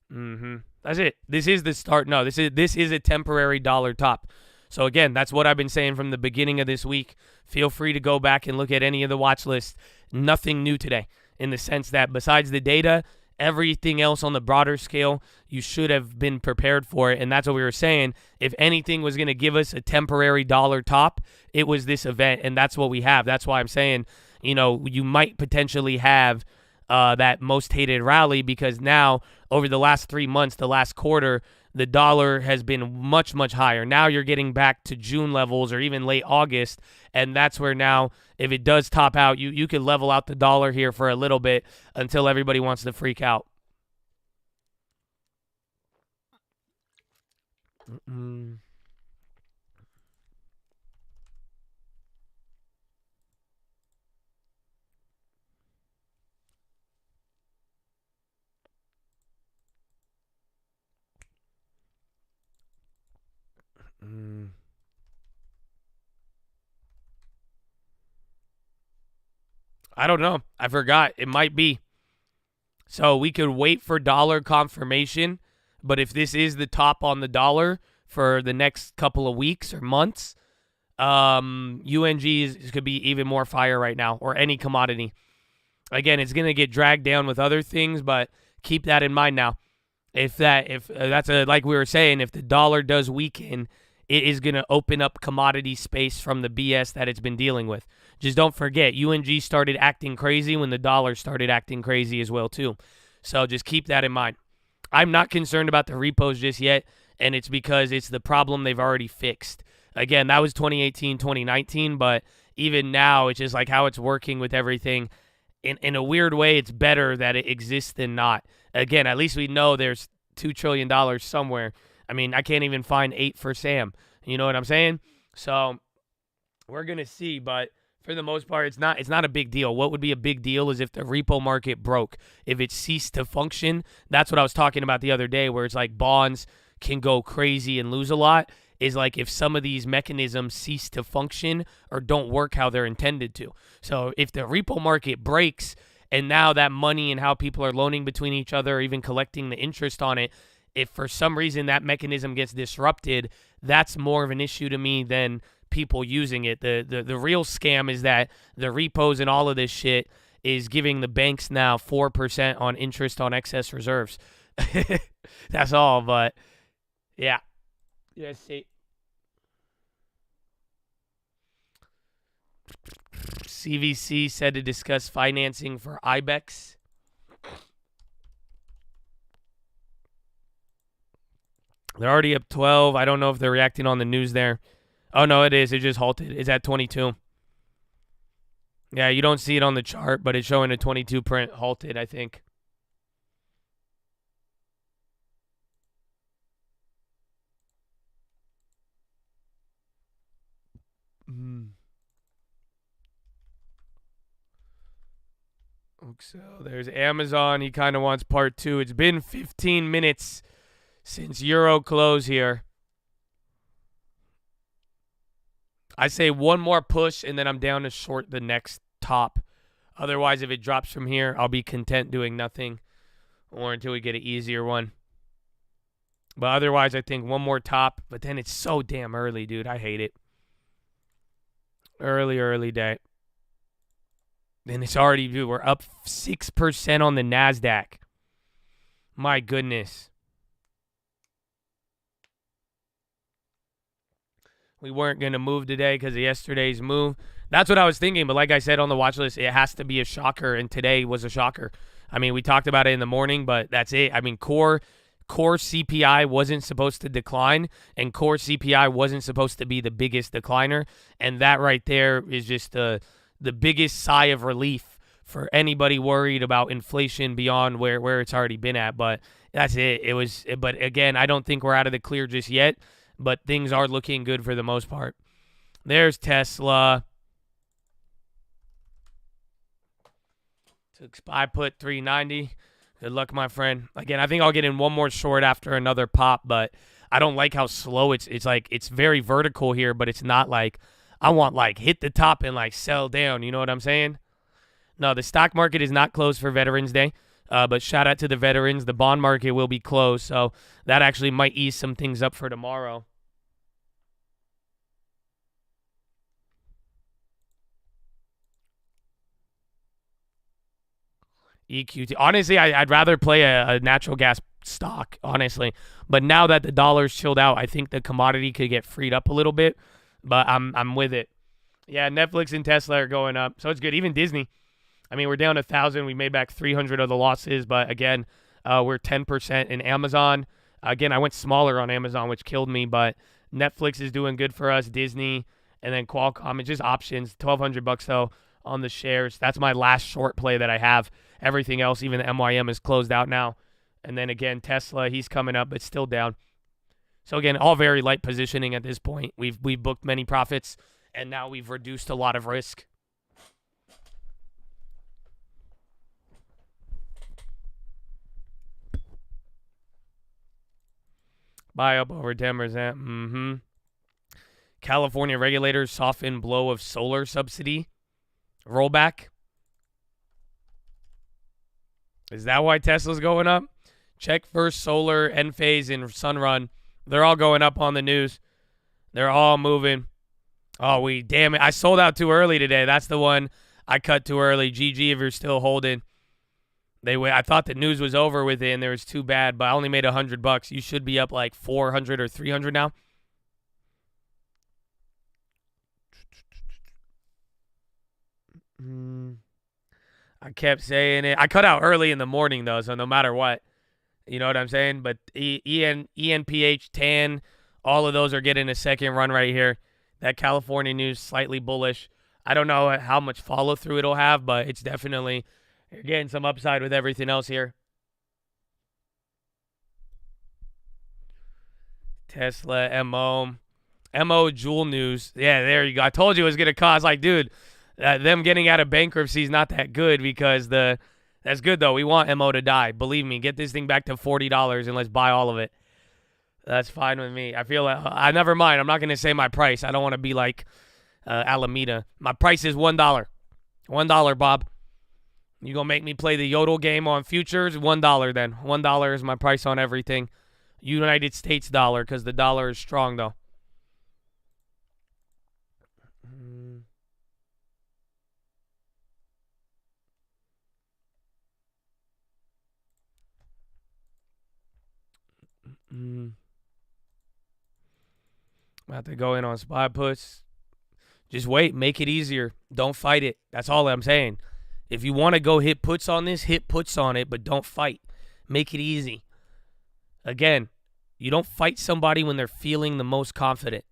That's it. This is the start. No, this is a temporary dollar top. So again, that's what I've been saying from the beginning of this week. Feel free to go back and look at any of the watch lists. Nothing new today, in the sense that besides the data, everything else on the broader scale, you should have been prepared for it. And that's what we were saying. If anything was going to give us a temporary dollar top, it was this event. And that's what we have. That's why I'm saying, you might potentially have that most hated rally, because now over the last 3 months, the last quarter, the dollar has been much, much higher. Now you're getting back to June levels or even late August, and that's where now, if it does top out, you could level out the dollar here for a little bit until everybody wants to freak out. I don't know. I forgot. It might be. So we could wait for dollar confirmation, but if this is the top on the dollar for the next couple of weeks or months, UNG could be even more fire right now, or any commodity. Again, it's going to get dragged down with other things, but keep that in mind now. If that's like we were saying, if the dollar does weaken, it is going to open up commodity space from the BS that it's been dealing with. Just don't forget, UNG started acting crazy when the dollar started acting crazy as well, too. So just keep that in mind. I'm not concerned about the repos just yet, and it's because it's the problem they've already fixed. Again, that was 2018, 2019, but even now, it's just like how it's working with everything. In a weird way, it's better that it exists than not. Again, at least we know there's $2 trillion somewhere. I mean, I can't even find 8 for Sam. You know what I'm saying? So we're going to see, but for the most part, it's not a big deal. What would be a big deal is if the repo market broke, if it ceased to function. That's what I was talking about the other day, where it's like bonds can go crazy and lose a lot, is like if some of these mechanisms cease to function or don't work how they're intended to. So if the repo market breaks, and now that money and how people are loaning between each other, or even collecting the interest on it, if for some reason that mechanism gets disrupted, that's more of an issue to me than people using it. The real scam is that the repos and all of this shit is giving the banks now 4% on interest on excess reserves. That's all, but yeah. Let's see. CVC said to discuss financing for IBEX. They're already up 12. I don't know if they're reacting on the news there. Oh, no, it is. It just halted. It's at 22. Yeah, you don't see it on the chart, but it's showing a 22 print halted, I think. So there's Amazon. He kind of wants part 2. It's been 15 minutes since Euro close here. I say one more push, and then I'm down to short the next top. Otherwise, if it drops from here, I'll be content doing nothing or until we get an easier one. But otherwise, I think one more top. But then it's so damn early, dude. I hate it. Early day. And it's already, dude, we're up 6% on the NASDAQ. My goodness. We weren't going to move today because of yesterday's move. That's what I was thinking. But like I said on the watch list, it has to be a shocker. And today was a shocker. I mean, we talked about it in the morning, but that's it. I mean, core CPI wasn't supposed to decline. And core CPI wasn't supposed to be the biggest decliner. And that right there is just the biggest sigh of relief for anybody worried about inflation beyond where it's already been at. But that's it. But again, I don't think we're out of the clear just yet. But things are looking good for the most part. There's Tesla. Took SPY put 390. Good luck, my friend. Again, I think I'll get in one more short after another pop, but I don't like how slow it's like it's very vertical here, but it's not like I want like hit the top and like sell down. You know what I'm saying? No, the stock market is not closed for Veterans Day. But shout out to the veterans. The bond market will be closed, so that actually might ease some things up for tomorrow. EQT. Honestly, I'd rather play a natural gas stock, honestly. But now that the dollar's chilled out, I think the commodity could get freed up a little bit. But I'm with it. Yeah, Netflix and Tesla are going up, so it's good. Even Disney. I mean, we're down 1,000. We made back 300 of the losses, but again, we're 10% in Amazon. Again, I went smaller on Amazon, which killed me, but Netflix is doing good for us. Disney, and then Qualcomm. It's just options. $1,200 though on the shares. That's my last short play that I have. Everything else, even the MYM, is closed out now. And then again, Tesla, he's coming up, but still down. So again, all very light positioning at this point. We've booked many profits, and now we've reduced a lot of risk. Buy up over 10%. California regulators soften blow of solar subsidy rollback. Is that why Tesla's going up? Check First Solar, Enphase, and Sunrun. They're all going up on the news. They're all moving. Oh, damn it. I sold out too early today. That's the one I cut too early. GG if you're still holding. I thought the news was over with it and there was too bad, but I only made $100. You should be up like 400 or 300 now. I kept saying it. I cut out early in the morning though, so no matter what, you know what I'm saying. But ENPH, TAN, all of those are getting a second run right here. That California news slightly bullish. I don't know how much follow through it'll have, but it's definitely. You're getting some upside with everything else here. Tesla, MO Jewel News. Yeah, there you go. I told you it was going to cause, like, dude, them getting out of bankruptcy is not that good because that's good, though. We want MO to die. Believe me, get this thing back to $40 and let's buy all of it. That's fine with me. I feel like, I never mind. I'm not going to say my price. I don't want to be like Alameda. My price is $1. $1, Bob. You gonna make me play the Yodel game on futures? $1 then. $1 is my price on everything. United States dollar, because the dollar is strong though. About to go in on SPY puts. Just wait. Make it easier. Don't fight it. That's all I'm saying. If you want to go hit puts on this, hit puts on it, but don't fight. Make it easy. Again, you don't fight somebody when they're feeling the most confident.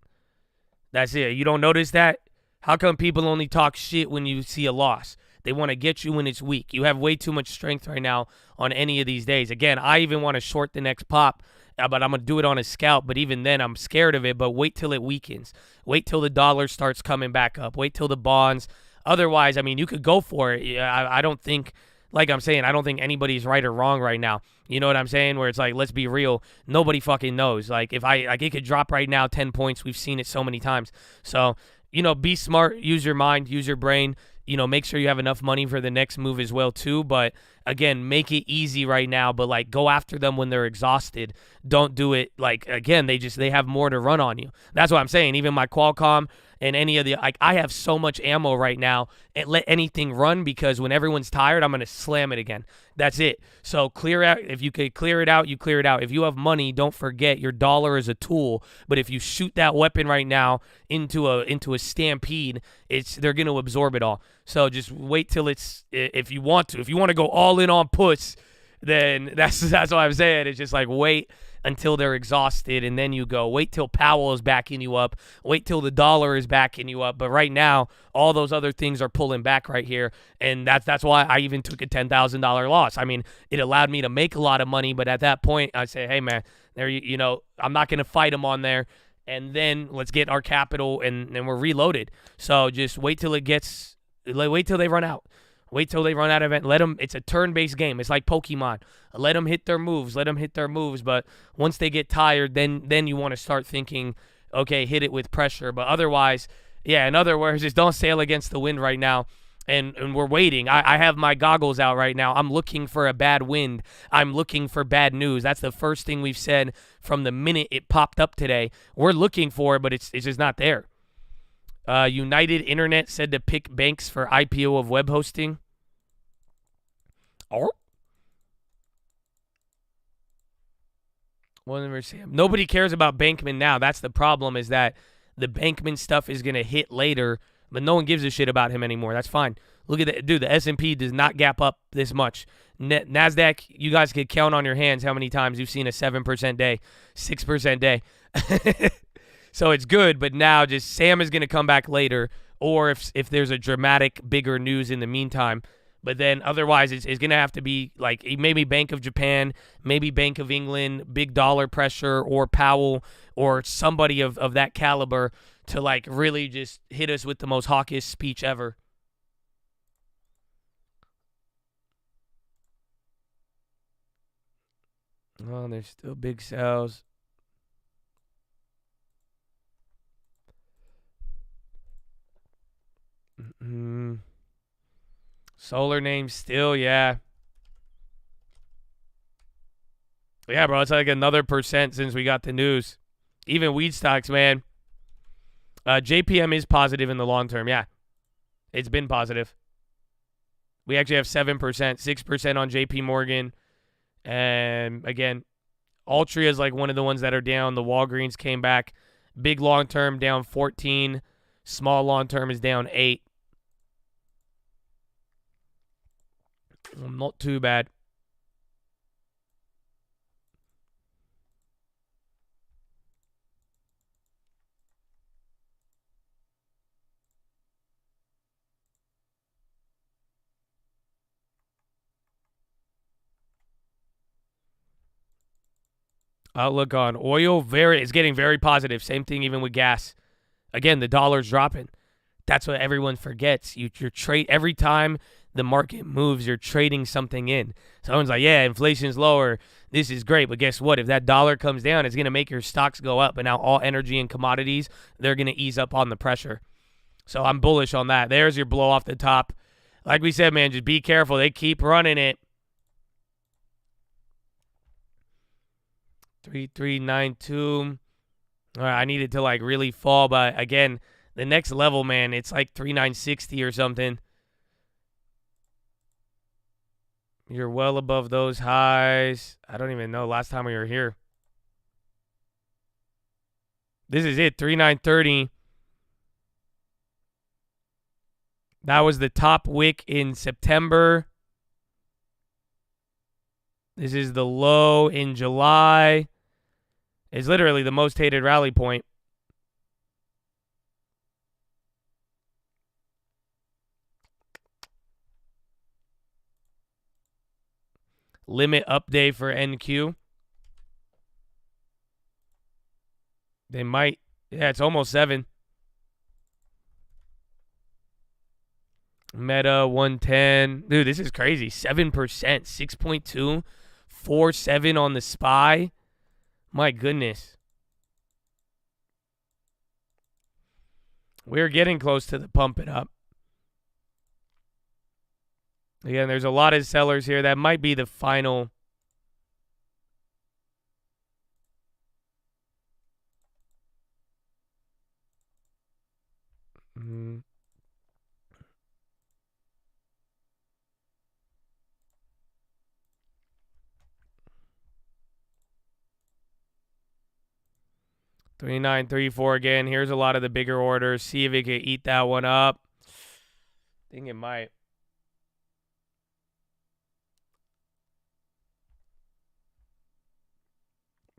That's it. You don't notice that? How come people only talk shit when you see a loss? They want to get you when it's weak. You have way too much strength right now on any of these days. Again, I even want to short the next pop, but I'm going to do it on a scalp. But even then, I'm scared of it. But wait till it weakens. Wait till the dollar starts coming back up. Wait till the bonds. Otherwise, I mean, you could go for it. I don't think, like I'm saying, I don't think anybody's right or wrong right now. You know what I'm saying? Where it's like, let's be real. Nobody fucking knows. Like, it could drop right now 10 points. We've seen it so many times. So, be smart. Use your mind. Use your brain. Make sure you have enough money for the next move as well, too. But, again, make it easy right now. But, like, go after them when they're exhausted. Don't do it, like, again, they have more to run on you. That's what I'm saying. Even my Qualcomm and any of the, like, I have so much ammo right now. And let anything run because when everyone's tired, I'm going to slam it again. That's it. So clear out. If you could clear it out, you clear it out. If you have money, don't forget your dollar is a tool. But if you shoot that weapon right now into a stampede, they're going to absorb it all. So just wait till if you want to go all in on puts, then that's what I'm saying. It's just like wait until they're exhausted and then you go. Wait till Powell is backing you up. Wait till the dollar is backing you up. But right now, all those other things are pulling back right here, and that's why I even took a $10,000 loss. I mean, it allowed me to make a lot of money, but at that point, I say, hey man, there I'm not going to fight them on there. And then let's get our capital and we're reloaded. So just wait till they run out. Wait till they run out of it. Let them. It's a turn-based game. It's like Pokemon. Let them hit their moves. But once they get tired, then you want to start thinking, okay, hit it with pressure. But otherwise, yeah. In other words, just don't sail against the wind right now. And we're waiting. I have my goggles out right now. I'm looking for a bad wind. I'm looking for bad news. That's the first thing we've said from the minute it popped up today. We're looking for it, but it's just not there. United Internet said to pick banks for IPO of web hosting. Oh. Nobody cares about Bankman now. That's the problem, is that the Bankman stuff is going to hit later, but no one gives a shit about him anymore. That's fine. Look at that. Dude, the S&P does not gap up this much. NASDAQ, you guys could count on your hands how many times you've seen a 7% day, 6% day. So it's good, but now just Sam is going to come back later, or if there's a dramatic, bigger news in the meantime. But then otherwise, it's going to have to be like maybe Bank of Japan, maybe Bank of England, big dollar pressure, or Powell, or somebody of that caliber to like really just hit us with the most hawkish speech ever. Oh, there's still big sells. Solar names still, yeah. Yeah, bro, it's like another percent since we got the news. Even weed stocks, man. JPM is positive in the long term, yeah. It's been positive. We actually have 7%, 6% on JP Morgan. And again, Altria is like one of the ones that are down. The Walgreens came back. Big long term down 14. Small long term is down 8. Not too bad. Outlook on oil is getting very positive. Same thing even with gas. Again, the dollar's dropping. That's what everyone forgets. You trade every time the market moves, you're trading something in. Someone's like, yeah, inflation's lower. This is great. But guess what? If that dollar comes down, it's going to make your stocks go up. But now all energy and commodities, they're going to ease up on the pressure. So I'm bullish on that. There's your blow off the top. Like we said, man, just be careful. They keep running it. 3392. All right, I need it to like really fall. But again, the next level, man, it's like 3960 or something. You're well above those highs. I don't even know last time we were here. This is it, 3930. That was the top wick in September. This is the low in July. It's literally the most hated rally point. Limit update for NQ. They might. Yeah, it's almost 7. Meta 110. Dude, this is crazy. 7%, 6.2, 4.7 on the SPY. My goodness. We're getting close to the pump it up. Again, there's a lot of sellers here. That might be the final. Mm. $39.34 again. Here's a lot of the bigger orders. See if it can eat that one up. I think it might.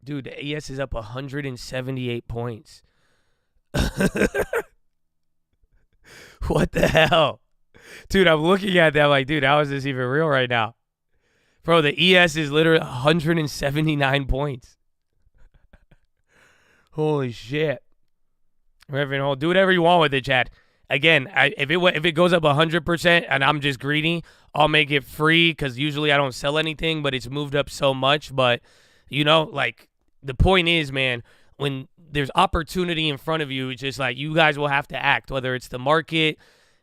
Dude, the ES is up 178 points. What the hell? Dude, I'm looking at that like, dude, how is this even real right now? Bro, the ES is literally 179 points. Holy shit. Reverend, do whatever you want with it, Chad. Again, if it goes up 100% and I'm just greedy, I'll make it free because usually I don't sell anything, but it's moved up so much. But, you know, like, the point is, man, when there's opportunity in front of you, it's just like you guys will have to act, whether it's the market,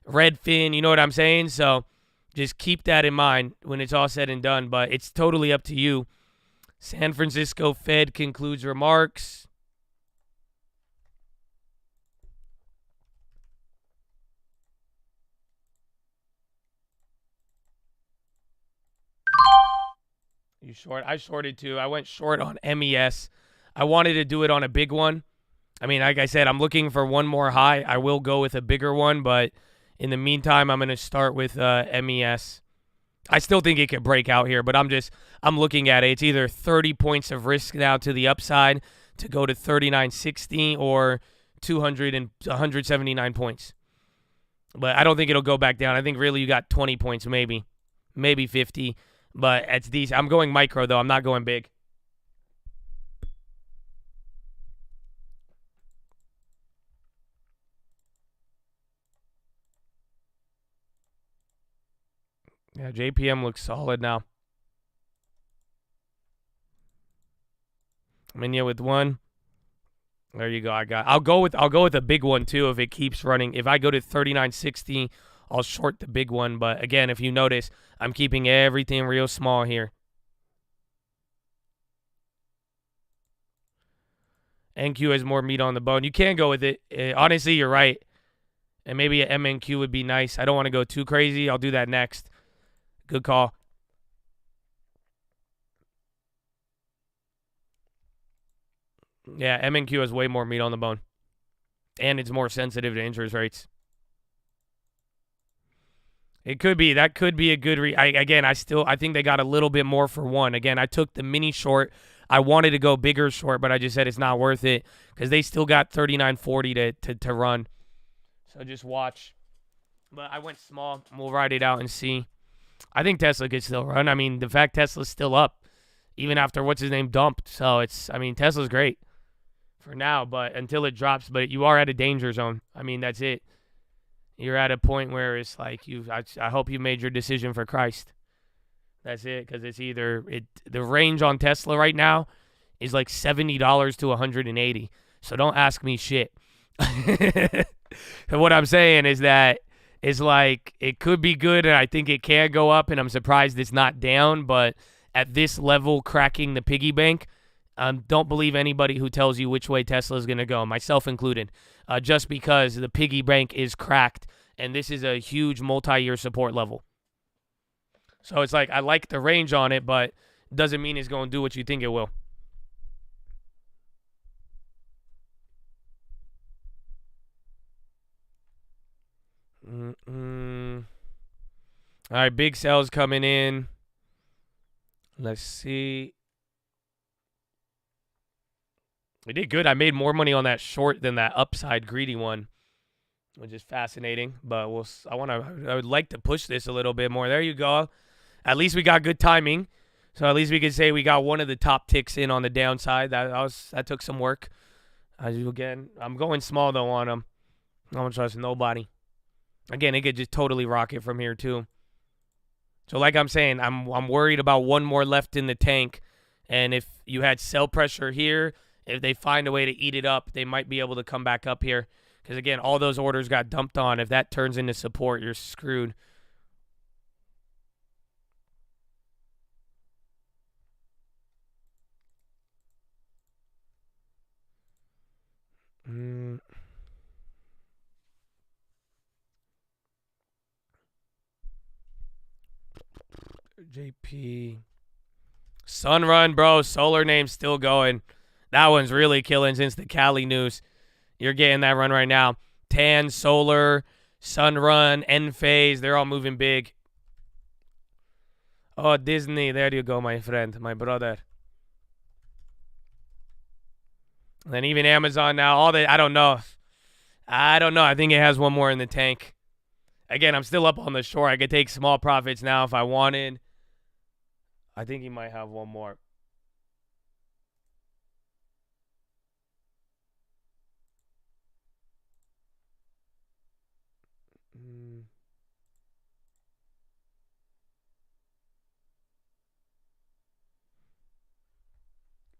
Redfin, you know what I'm saying? So just keep that in mind when it's all said and done, but it's totally up to you. San Francisco Fed concludes remarks. You short? I shorted too. I went short on MES. I wanted to do it on a big one. I mean, like I said, I'm looking for one more high. I will go with a bigger one, but in the meantime, I'm going to start with MES. I still think it could break out here, but I'm looking at it. It's either 30 points of risk now to the upside to go to 39.60 or 179 points. But I don't think it'll go back down. I think really you got 20 points, maybe 50. But it's decent. I'm going micro, though. I'm not going big. Yeah, JPM looks solid now. Minya with one. There you go. I'll go with a big one too if it keeps running. If I go to 39.60, I'll short the big one. But again, if you notice, I'm keeping everything real small here. NQ has more meat on the bone. You can go with it. Honestly, you're right. And maybe an MNQ would be nice. I don't want to go too crazy. I'll do that next. Good call. Yeah, MNQ has way more meat on the bone. And it's more sensitive to interest rates. It could be. That could be a good I think they got a little bit more for one. Again, I took the mini short. I wanted to go bigger short, but I just said it's not worth it because they still got 39.40 to run. So just watch. But I went small. We'll ride it out and see. I think Tesla could still run. I mean, the fact Tesla's still up, even after what's-his-name dumped. So Tesla's great for now, but until it drops. But you are at a danger zone. I mean, that's it. You're at a point where it's like I hope you made your decision for Christ. That's it, because it's either the range on Tesla right now is like $70 to $180. So don't ask me shit. And what I'm saying is that it's like it could be good, and I think it can go up, and I'm surprised it's not down. But at this level, cracking the piggy bank, don't believe anybody who tells you which way Tesla is going to go, myself included, just because the piggy bank is cracked, and this is a huge multi-year support level. So it's like I like the range on it, but it doesn't mean it's going to do what you think it will. All right, big sales coming in. Let's see. We did good. I made more money on that short than that upside greedy one, which is fascinating. But I would like to push this a little bit more. There you go. At least we got good timing. So at least we could say we got one of the top ticks in on the downside. That took some work. Again, I'm going small though on them. I don't trust nobody. Again, it could just totally rocket from here too. So like I'm saying, I'm worried about one more left in the tank. And if you had sell pressure here, if they find a way to eat it up, they might be able to come back up here. Because, again, all those orders got dumped on. If that turns into support, you're screwed. JP. Sunrun, bro. Solar name's still going. That one's really killing since the Cali news. You're getting that run right now. Tan, Solar, Sunrun, Enphase, they're all moving big. Oh, Disney. There you go, my friend, my brother. And then even Amazon now. I don't know. I think it has one more in the tank. Again, I'm still up on the short. I could take small profits now if I wanted. I think he might have one more.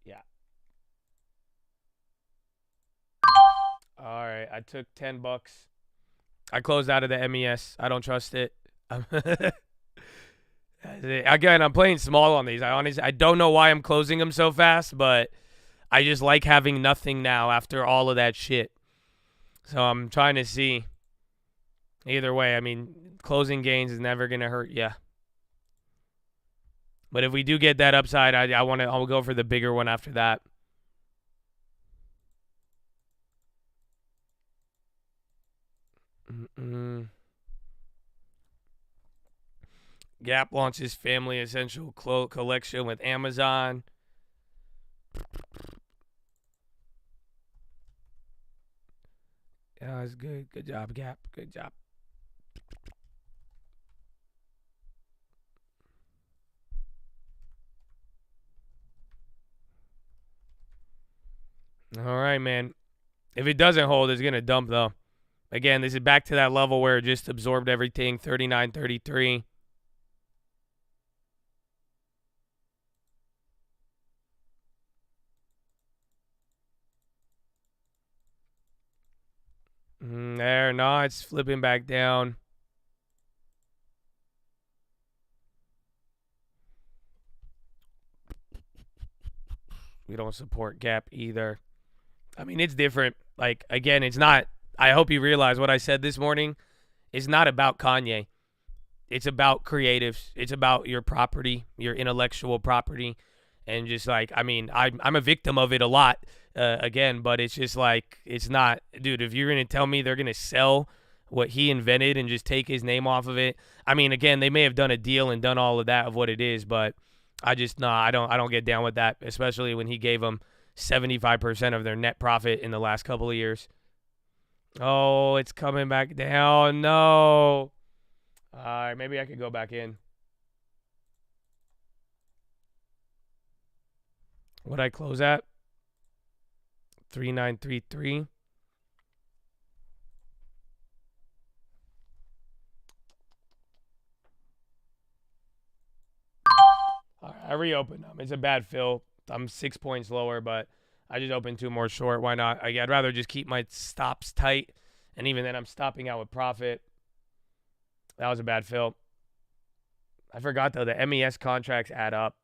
Yeah. All right, I took $10. I closed out of the MES. I don't trust it. Again, I'm playing small on these. I don't know why I'm closing them so fast, but I just like having nothing now after all of that shit. So I'm trying to see. Either way, I mean, closing gains is never going to hurt you. But if we do get that upside, I'll go for the bigger one after that. Gap launches Family Essential Collection with Amazon. Yeah, it's good. Good job, Gap. Good job. All right, man. If it doesn't hold, it's going to dump, though. Again, this is back to that level where it just absorbed everything, 39.33. There, no, it's flipping back down. We don't support Gap either. I mean, it's different. Like, again, it's not. I hope you realize what I said this morning is not about Kanye. It's about creatives. It's about your property, your intellectual property. And just like, I mean, I'm a victim of it a lot, again, but it's just like, it's not, dude, if you're going to tell me they're going to sell what he invented and just take his name off of it. I mean, again, they may have done a deal and done all of that of what it is, but I don't get down with that, especially when he gave them 75% of their net profit in the last couple of years. Oh, it's coming back down. No. All right, maybe I could go back in. What'd I close at? 3933. All right, I reopened them. It's a bad fill. I'm 6 points lower, but I just opened two more short. Why not? I'd rather just keep my stops tight, and even then I'm stopping out with profit. That was a bad fill. I forgot, though, the MES contracts add up.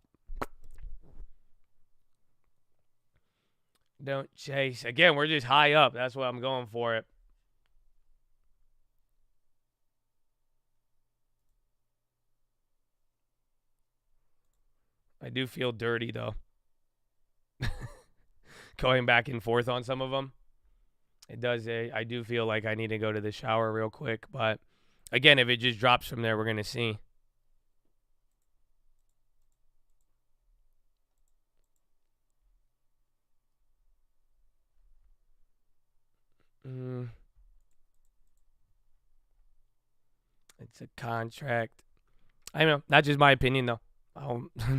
Don't chase. Again, we're just high up. That's what I'm going for it. I do feel dirty, though. Going back and forth on some of them. It does. I do feel like I need to go to the shower real quick. But, again, if it just drops from there, we're going to see. It's a contract. I know. That's just my opinion, though.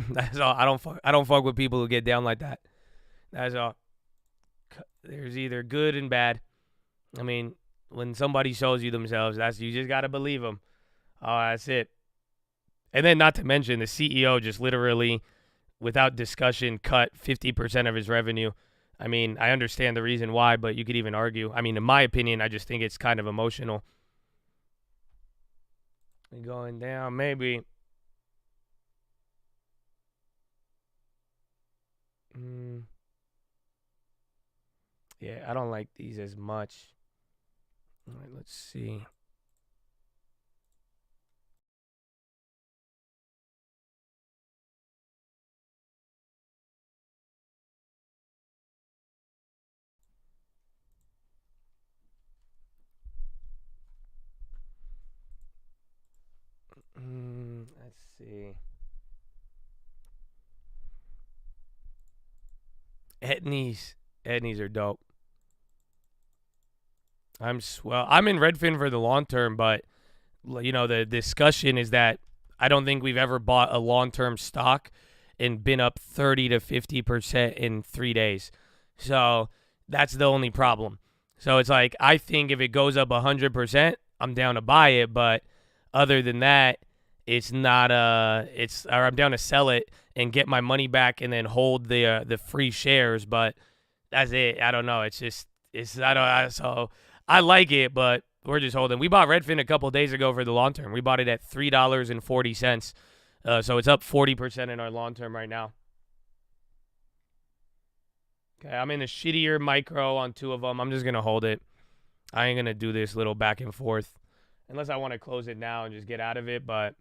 That's all. I don't fuck with people who get down like that. That's all. There's either good and bad. I mean, when somebody shows you themselves, you just gotta believe them. Oh, that's it. And then, not to mention, the CEO just literally, without discussion, cut 50% of his revenue. I mean, I understand the reason why, but you could even argue. I mean, in my opinion, I just think it's kind of emotional. Going down, maybe. Yeah, I don't like these as much. All right, let's see. Let's see. Etnies are dope. I'm in Redfin for the long term, but the discussion is that I don't think we've ever bought a long-term stock and been up 30 to 50% in 3 days. So that's the only problem. So it's like, I think if it goes up 100%, I'm down to buy it, but other than that, it's not or I'm down to sell it and get my money back and then hold the free shares, but that's it. I don't know. So I like it, but we're just holding. We bought Redfin a couple of days ago for the long term. We bought it at $3.40. So it's up 40% in our long term right now. Okay, I'm in a shittier micro on 2 of them. I'm just going to hold it. I ain't going to do this little back and forth unless I want to close it now and just get out of it, but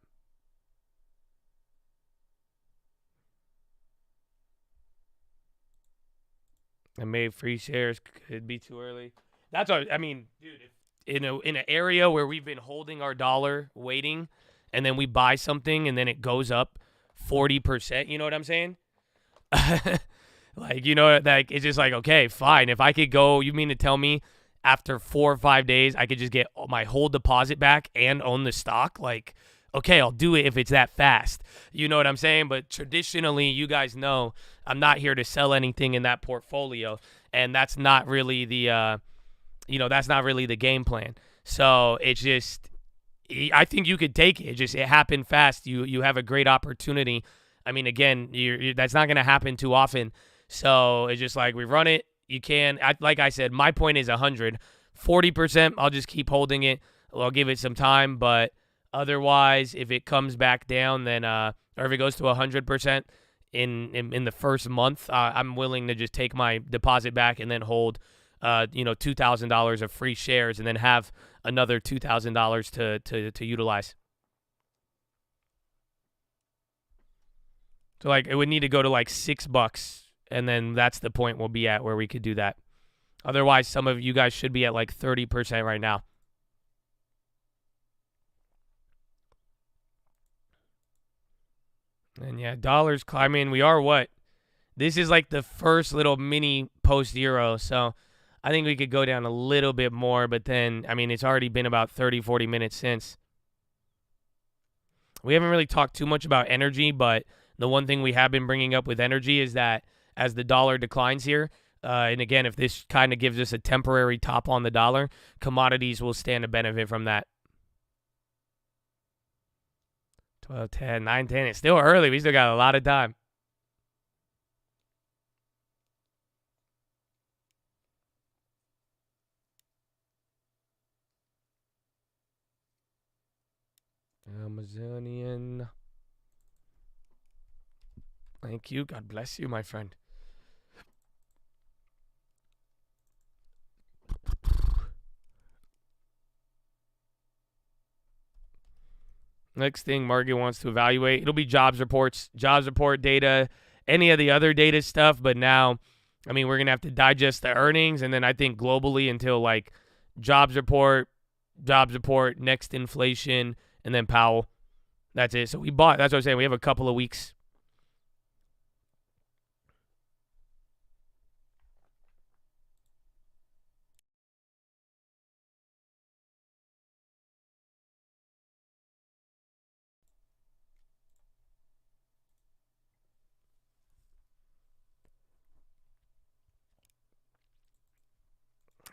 I made free shares. Could be too early. That's what I mean, dude. In an area where we've been holding our dollar, waiting, and then we buy something and then it goes up 40%. You know what I'm saying? Like, it's just like, okay, fine. If I could go, you mean to tell me after 4 or 5 days I could just get my whole deposit back and own the stock? Like, okay, I'll do it if it's that fast. You know what I'm saying? But traditionally, you guys know I'm not here to sell anything in that portfolio, and that's not really the game plan. So it's just, I think you could take it. It happened fast. You have a great opportunity. I mean, again, that's not going to happen too often. So it's just like, we run it. You can, like I said, my point is 100. 40%, I'll just keep holding it. I'll give it some time, but otherwise, if it comes back down, then or if it goes to 100% in the first month, I'm willing to just take my deposit back and then hold $2,000 of free shares and then have another $2,000 to utilize. So like, it would need to go to like $6, and then that's the point we'll be at where we could do that. Otherwise, some of you guys should be at like 30% right now. And yeah, dollars climbing. We are what? This is like the first little mini post-Euro, so I think we could go down a little bit more, but then, I mean, it's already been about 30, 40 minutes since. We haven't really talked too much about energy, but the one thing we have been bringing up with energy is that as the dollar declines here, and again, if this kind of gives us a temporary top on the dollar, commodities will stand to benefit from that. 12, 10, 9, 10. It's still early. We still got a lot of time. Amazonian. Thank you. God bless you, my friend. Next thing Margaret wants to evaluate, it'll be jobs reports, jobs report data, any of the other data stuff. But now, I mean, we're going to have to digest the earnings. And then I think globally until like jobs report, next inflation, and then Powell. That's it. So that's what I'm saying. We have a couple of weeks.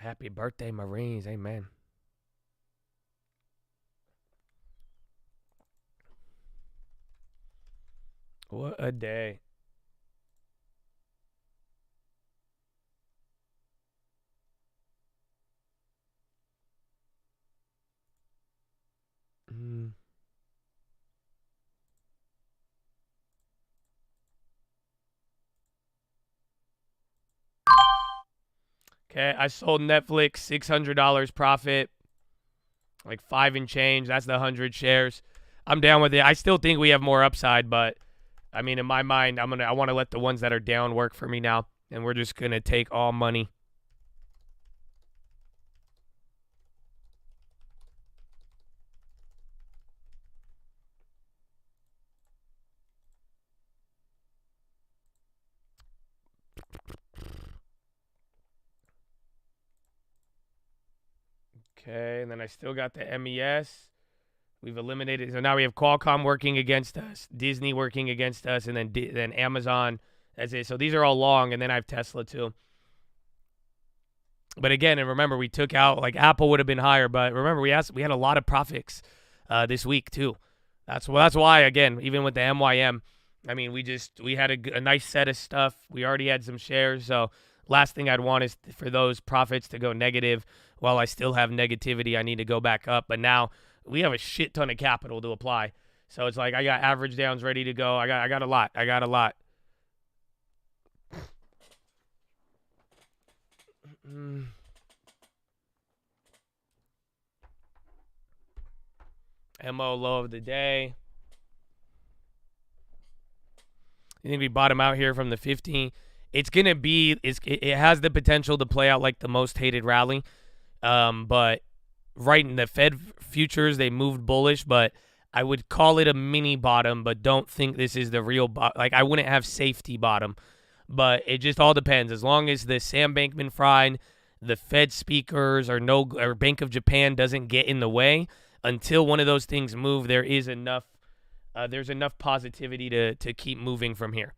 Happy birthday, Marines. Amen. What a day. Okay, I sold Netflix, $600 profit, like 5 and change. That's the 100 shares. I'm down with it. I still think we have more upside, but I mean, in my mind, I want to let the ones that are down work for me now, and we're just gonna take all money. Okay, and then I still got the MES. We've eliminated. So now we have Qualcomm working against us, Disney working against us, and then Amazon. That's it. So these are all long, and then I have Tesla too. But again, and remember, we took out, like, Apple would have been higher, but remember, we had a lot of profits this week too. That's why, again, even with the MYM, I mean, we had a nice set of stuff. We already had some shares, so last thing I'd want is for those profits to go negative. While I still have negativity, I need to go back up. But now we have a shit ton of capital to apply. So it's like I got average downs ready to go. I got a lot. MO low of the day. You think we bottom out here from the 15? It's going to be, it has the potential to play out like the most hated rally. But right in the Fed futures, they moved bullish, but I would call it a mini bottom, but don't think this is the real bottom. Like, I wouldn't have safety bottom, but it just all depends. As long as the Sam Bankman-Fried, the Fed speakers, or Bank of Japan doesn't get in the way, until one of those things move, there is enough. There's enough positivity to keep moving from here.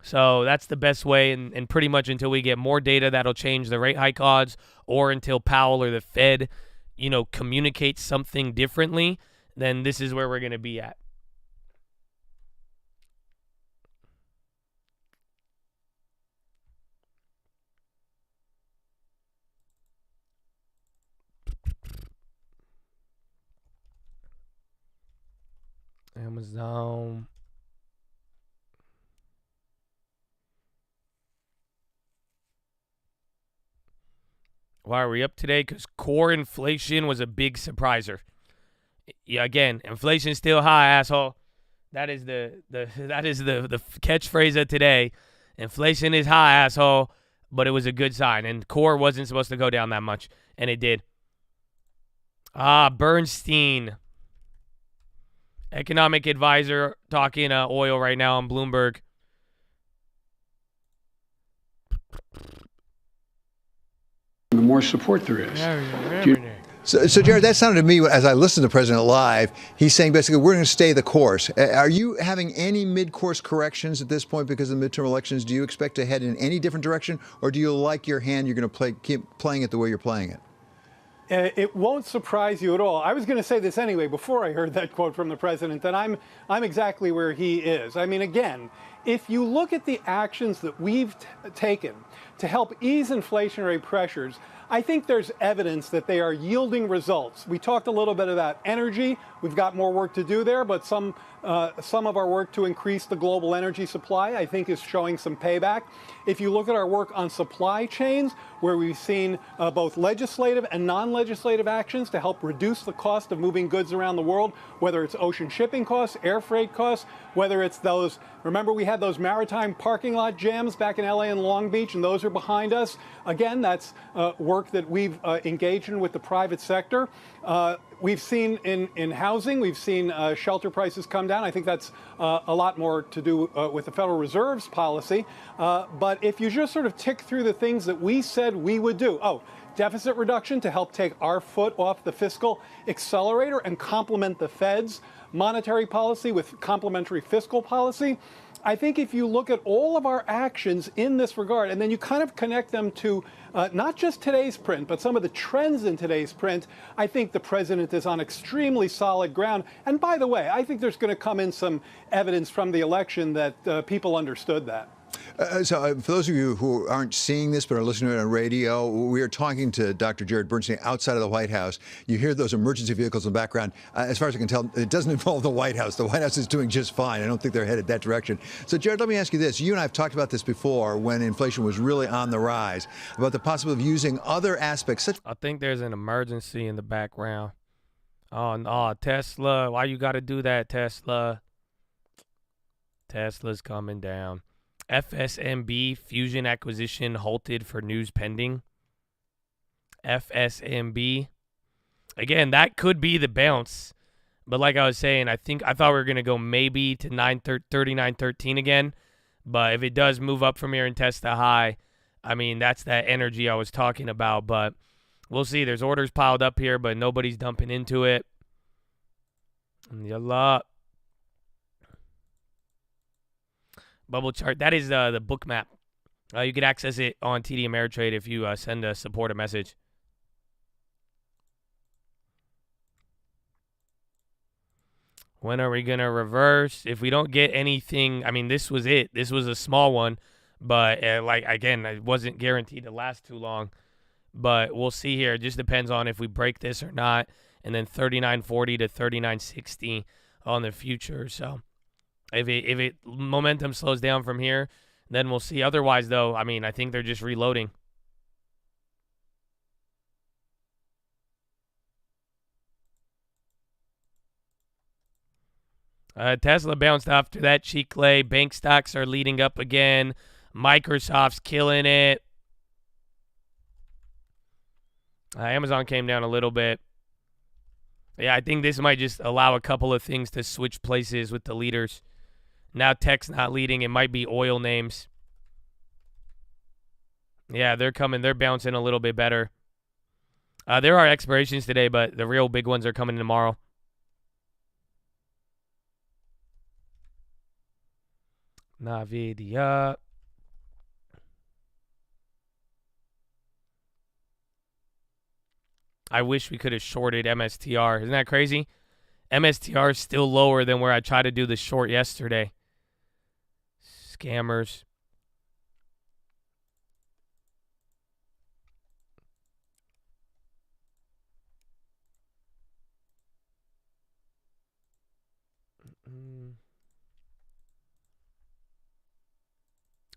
So that's the best way, and pretty much until we get more data that'll change the rate hike odds, or until Powell or the Fed, communicate something differently, then this is where we're going to be at. Amazon. Why are we up today? Because core inflation was a big surpriser. Yeah, again, inflation's still high, asshole. That is the catchphrase of today. Inflation is high, asshole, but it was a good sign. And core wasn't supposed to go down that much, and it did. Bernstein, economic advisor, talking oil right now on Bloomberg. The more support there is. So, Jared, that sounded to me, as I listened to the president live, he's saying basically we're going to stay the course. Are you having any mid-course corrections at this point because of the midterm elections? Do you expect to head in any different direction, or do you like your hand, you're going to keep playing it the way you're playing it? It won't surprise you at all. I was going to say this anyway before I heard that quote from the president, that I'm exactly where he is. I mean, again, if you look at the actions that we've taken to help ease inflationary pressures, I think there's evidence that they are yielding results. We talked a little bit about energy. We've got more work to do there, but some of our work to increase the global energy supply, I think, is showing some payback. If you look at our work on supply chains, where we've seen both legislative and non-legislative actions to help reduce the cost of moving goods around the world, whether it's ocean shipping costs, air freight costs, whether it's those, remember we had those maritime parking lot jams back in LA and Long Beach, and those are behind us. Again, that's work that we've engaged in with the private sector. We've seen in housing, we've seen shelter prices come down. I think that's a lot more to do with the Federal Reserve's policy. But if you just sort of tick through the things that we said we would do, deficit reduction to help take our foot off the fiscal accelerator and complement the Fed's monetary policy with complementary fiscal policy. I think if you look at all of our actions in this regard, and then you kind of connect them to not just today's print, but some of the trends in today's print, I think the president is on extremely solid ground. And by the way, I think there's going to come in some evidence from the election that people understood that. So for those of you who aren't seeing this but are listening to it on radio, we are talking to Dr. Jared Bernstein outside of the White House. You hear those emergency vehicles in the background. As far as I can tell, it doesn't involve the White House. The White House is doing just fine. I don't think they're headed that direction. So, Jared, let me ask you this. You and I have talked about this before when inflation was really on the rise, about the possibility of using other aspects. I think there's an emergency in the background. Oh, no, Tesla. Why you got to do that, Tesla? Tesla's coming down. FSMB fusion acquisition halted for news pending. FSMB. Again, that could be the bounce. But like I was saying, I thought we were going to go maybe to 39.13 again. But if it does move up from here and test the high, I mean, that's that energy I was talking about. But we'll see. There's orders piled up here, but nobody's dumping into it. Yalla. Bubble chart. That is the book map. You can access it on TD Ameritrade if you send a supporter message. When are we going to reverse? If we don't get anything, I mean, this was it. This was a small one. But, again, it wasn't guaranteed to last too long. But we'll see here. It just depends on if we break this or not. And then 39.40 to 39.60 on the future. So if it momentum slows down from here, then we'll see. Otherwise, though, I mean, I think they're just reloading. Tesla bounced after that cheek lay. Bank stocks are leading up again. Microsoft's killing it. Amazon came down a little bit. Yeah, I think this might just allow a couple of things to switch places with the leaders. Now tech's not leading. It might be oil names. Yeah, they're coming. They're bouncing a little bit better. There are expirations today, but the real big ones are coming tomorrow. Nvidia. I wish we could have shorted MSTR. Isn't that crazy? MSTR is still lower than where I tried to do the short yesterday. Scammers.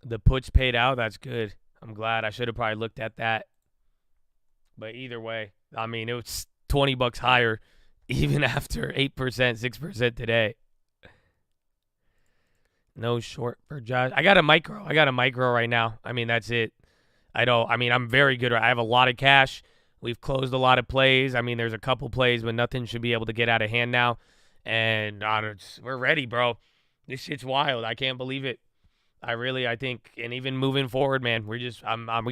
The puts paid out. That's good. I'm glad. I should have probably looked at that. But either way, I mean, it was $20 higher even after 8%, 6% today. No short for Josh. I got a micro right now. I mean, that's it. I'm very good. I have a lot of cash. We've closed a lot of plays. I mean, there's a couple plays, but nothing should be able to get out of hand now. And we're ready, bro. This shit's wild. I can't believe it. I think, and even moving forward, man, we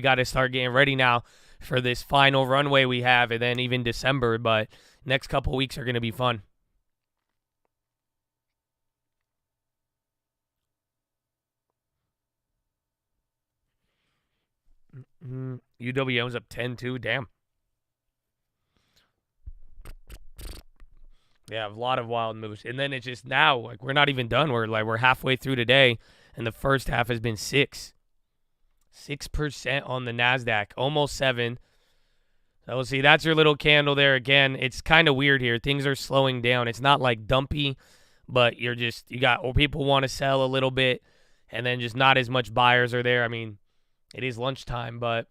got to start getting ready now for this final runway we have, and then even December. But next couple weeks are going to be fun. UWM's up 10-2. Damn. Yeah, a lot of wild moves. And then it's just now, like, we're not even done. We're halfway through today, and the first half has been 6% on the NASDAQ, almost 7%. So we'll see. That's your little candle there again. It's kind of weird here. Things are slowing down. It's not like dumpy, but people want to sell a little bit, and then just not as much buyers are there. I mean, it is lunchtime, but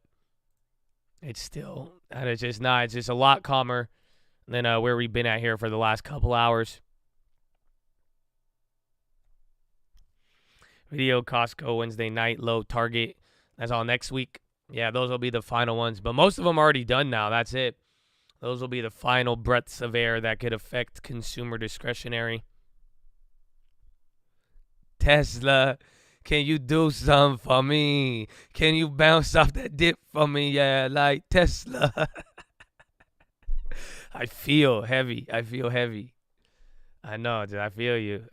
it's still, it's just a lot calmer than where we've been at here for the last couple hours. Video Costco Wednesday night, low target. That's all next week. Yeah, those will be the final ones. But most of them are already done now. That's it. Those will be the final breaths of air that could affect consumer discretionary. Tesla, can you do something for me? Can you bounce off that dip for me? Yeah, like Tesla. I feel heavy. I know, dude. I feel you.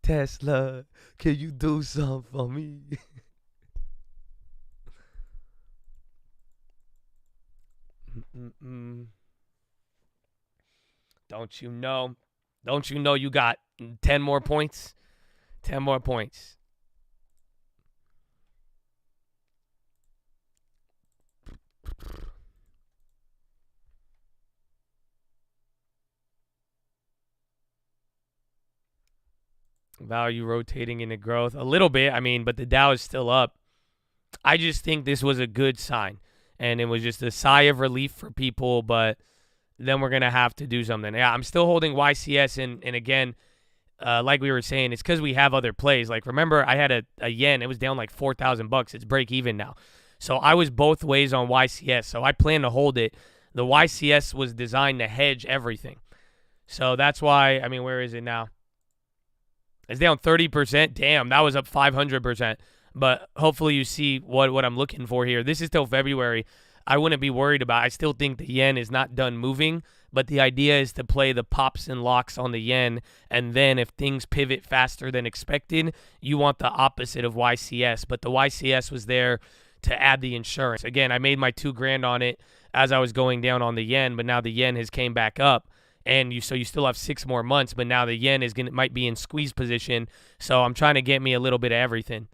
Tesla, can you do something for me? Don't you know? Don't you know you got 10 more points? 10 more points. Value rotating into growth a little bit. I mean, but the Dow is still up. I just think this was a good sign. And it was just a sigh of relief for people, but then we're going to have to do something. Yeah, I'm still holding YCS, and again, like we were saying, it's because we have other plays. Like, remember, I had a yen. It was down like $4,000. It's break even now. So I was both ways on YCS, so I plan to hold it. The YCS was designed to hedge everything. So that's why, I mean, where is it now? It's down 30%. Damn, that was up 500%. But hopefully you see what I'm looking for here. This is till February. I wouldn't be worried about it. I still think the yen is not done moving, but the idea is to play the pops and locks on the yen, and then if things pivot faster than expected, you want the opposite of YCS. But the YCS was there to add the insurance. Again, I made my $2,000 on it as I was going down on the yen, but now the yen has came back up. And you still have 6 more months, but now the yen might be in squeeze position. So I'm trying to get me a little bit of everything.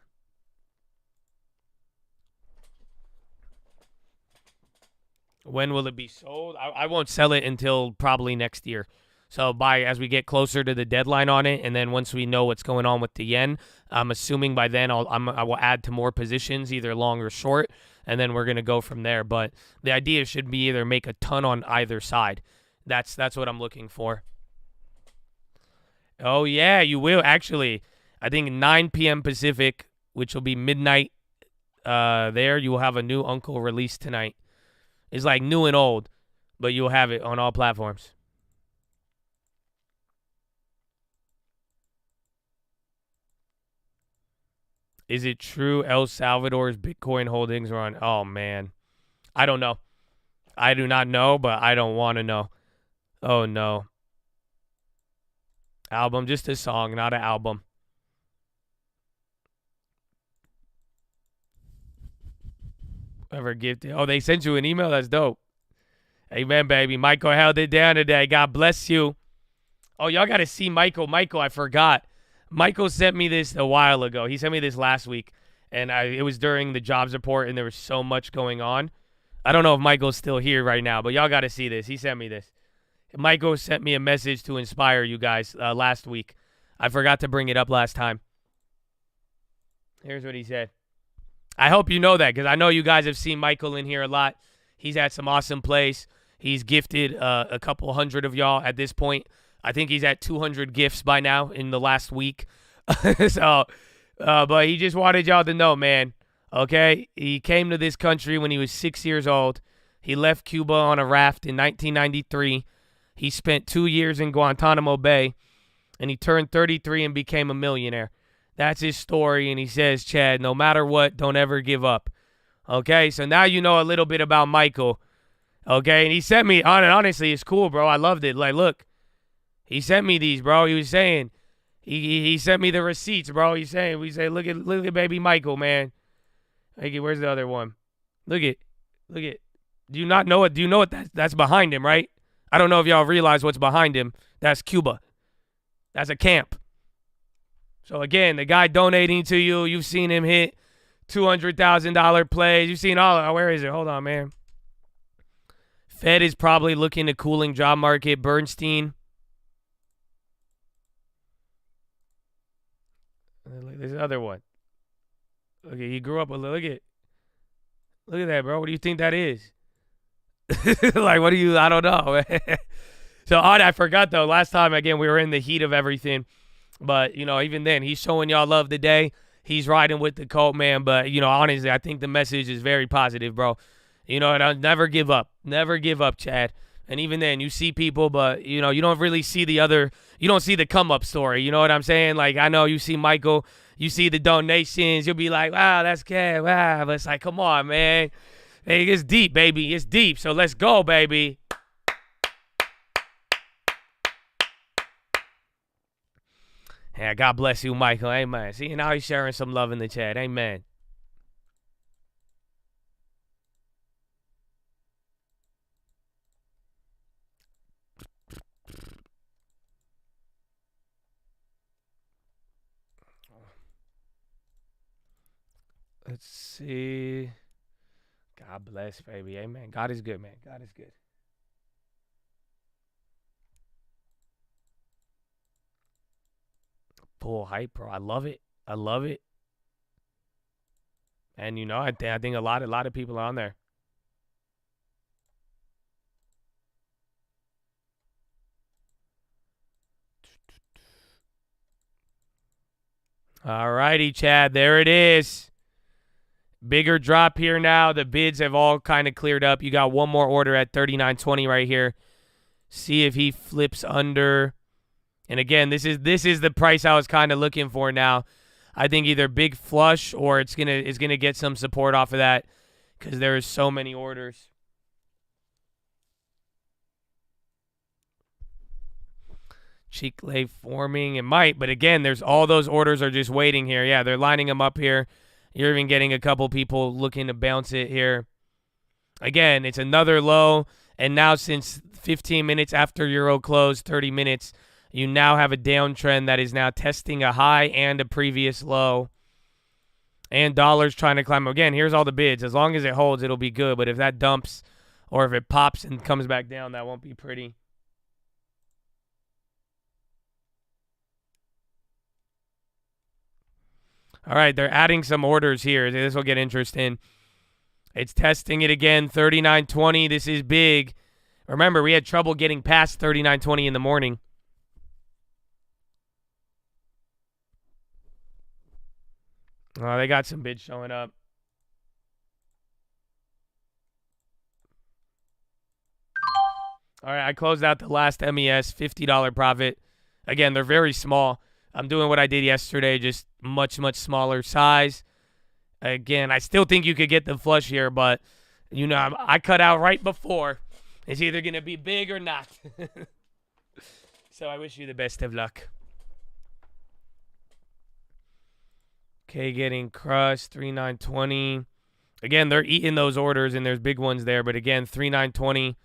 When will it be sold? I won't sell it until probably next year. So as we get closer to the deadline on it, and then once we know what's going on with the yen, I'm assuming by then I will add to more positions, either long or short, and then we're going to go from there. But the idea should be either make a ton on either side. That's what I'm looking for. Oh, yeah, you will. Actually, I think 9 p.m. Pacific, which will be midnight there, you will have a new Uncle release tonight. It's like new and old, but you'll have it on all platforms. Is it true El Salvador's Bitcoin holdings are on? Oh, man. I don't know. I do not know, but I don't want to know. Oh, no. Album, just a song, not an album. Ever gifted? Oh, they sent you an email? That's dope. Amen, baby. Michael held it down today. God bless you. Oh, y'all got to see Michael. Michael, I forgot. Michael sent me this a while ago. He sent me this last week, and it was during the jobs report, and there was so much going on. I don't know if Michael's still here right now, but y'all got to see this. He sent me this. Michael sent me a message to inspire you guys last week. I forgot to bring it up last time. Here's what he said. I hope you know that, because I know you guys have seen Michael in here a lot. He's had some awesome plays. He's gifted a couple hundred of y'all at this point. I think he's at 200 gifts by now in the last week. But he just wanted y'all to know, man. Okay? He came to this country when he was 6 years old. He left Cuba on a raft in 1993. He spent 2 years in Guantanamo Bay, and he turned 33 and became a millionaire. That's his story, and he says, Chad, no matter what, don't ever give up. Okay, so now you know a little bit about Michael. Okay, and he sent me, honestly, it's cool, bro. I loved it. Like, look, he sent me these, bro. He was saying, he sent me the receipts, bro. He's saying, look at baby Michael, man. Like, where's the other one? Look at. Do you not know it? Do you know what that's behind him, right? I don't know if y'all realize what's behind him. That's Cuba. That's a camp. So, again, the guy donating to you, you've seen him hit $200,000 plays. You've seen where is it? Hold on, man. Fed is probably looking to cooling job market. Bernstein. There's another one. Okay, he grew up with, look at that, bro. What do you think that is? Like, I don't know. So, I forgot, though. Last time, again, we were in the heat of everything. But, even then, he's showing y'all love today. He's riding with the cult, man. But, honestly, I think the message is very positive, bro. And never give up. Never give up, Chad. And even then, you see people, but, you don't really see you don't see the come-up story. You know what I'm saying? Like, I know you see Michael, you see the donations. You'll be like, wow, that's good. Wow. But it's like, come on, man. Hey, it's deep, baby. It's deep. So let's go, baby. Yeah, God bless you, Michael. Amen. See, now he's sharing some love in the chat. Amen. Let's see. God bless, baby. Amen. God is good, man. God is good. Full hype, bro. I love it. I love it. And, you know, I think a lot of people are on there. All righty, Chad. There it is. Bigger drop here now. The bids have all kind of cleared up. You got one more order at 39.20 right here. See if he flips under. And again, this is the price I was kind of looking for now. I think either big flush or it's gonna get some support off of that because there is so many orders. Cheek lay forming. It might, but again, there's all those orders are just waiting here. Yeah, they're lining them up here. You're even getting a couple people looking to bounce it here. Again, it's another low, and now since 15 minutes after Euro close, 30 minutes, you now have a downtrend that is now testing a high and a previous low. And dollars trying to climb. Again, here's all the bids. As long as it holds, it'll be good. But if that dumps or if it pops and comes back down, that won't be pretty. All right, they're adding some orders here. This will get interesting. It's testing it again, 39.20. This is big. Remember, we had trouble getting past 39.20 in the morning. Oh, they got some bids showing up. All right, I closed out the last MES, $50 profit. Again, they're very small. I'm doing what I did yesterday, just much, much smaller size. Again, I still think you could get the flush here, but, you know, I cut out right before. It's either going to be big or not. So I wish you the best of luck. Okay, getting crushed, 3.920. Again, they're eating those orders, and there's big ones there. But again, 3.920. I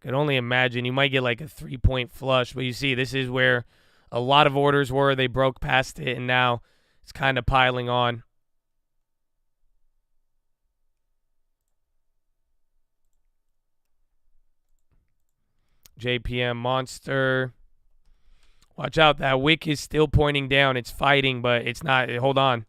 could only imagine you might get like a 3-point flush. But you see, this is where a lot of orders were. They broke past it, and now it's kind of piling on. JPM Monster. Watch out. That wick is still pointing down. It's fighting, but it's not. Hold on.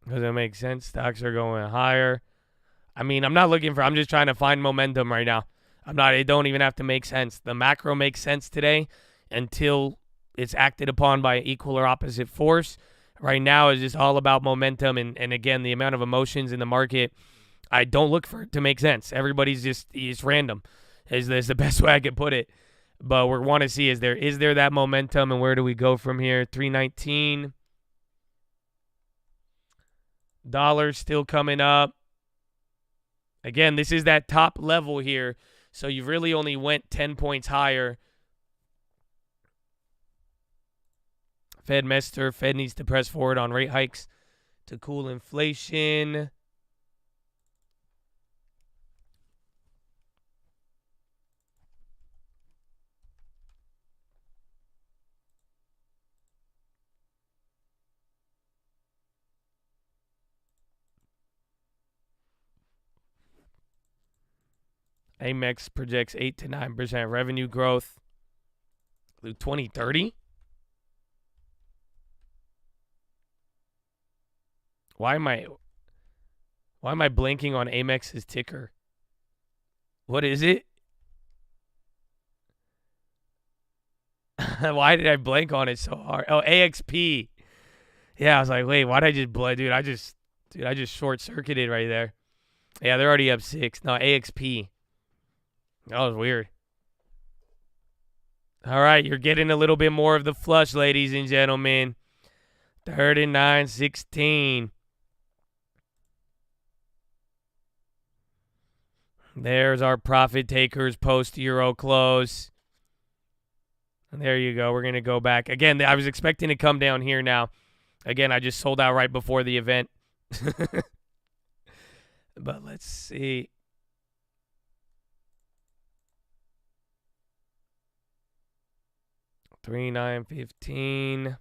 Doesn't make sense. Stocks are going higher. I mean, I'm not looking for. I'm just trying to find momentum right now. It don't even have to make sense. The macro makes sense today until it's acted upon by equal or opposite force. Right now is just all about momentum and again, the amount of emotions in the market. I don't look for it to make sense. Everybody's it's random is the best way I could put it. But we want to see is there that momentum and where do we go from here? 319. Dollars still coming up. Again, this is that top level here. So you really only went 10 points higher. Fed needs to press forward on rate hikes to cool inflation. Amex projects 8 to 9% revenue growth through 2030. Why am I blanking on Amex's ticker? What is it? Why did I blank on it so hard? Oh, AXP. Yeah, I was like, wait, why did I just blank? Dude, I just short-circuited right there. Yeah, they're already up 6. No, AXP. That was weird. All right, you're getting a little bit more of the flush, ladies and gentlemen. 39.16. There's our profit takers post Euro close. And there you go. We're going to go back. Again, I was expecting to come down here now. Again, I just sold out right before the event. But let's see. $3,915.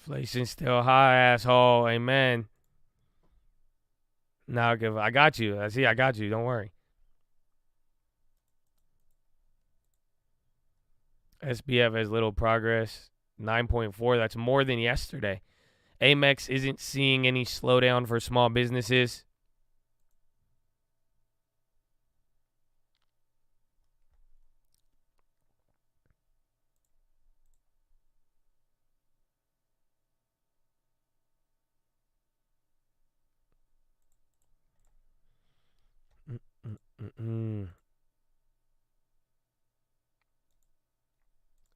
Inflation still high, asshole. Amen. Now I got you. I got you. Don't worry. SBF has little progress. 9.4. That's more than yesterday. Amex isn't seeing any slowdown for small businesses.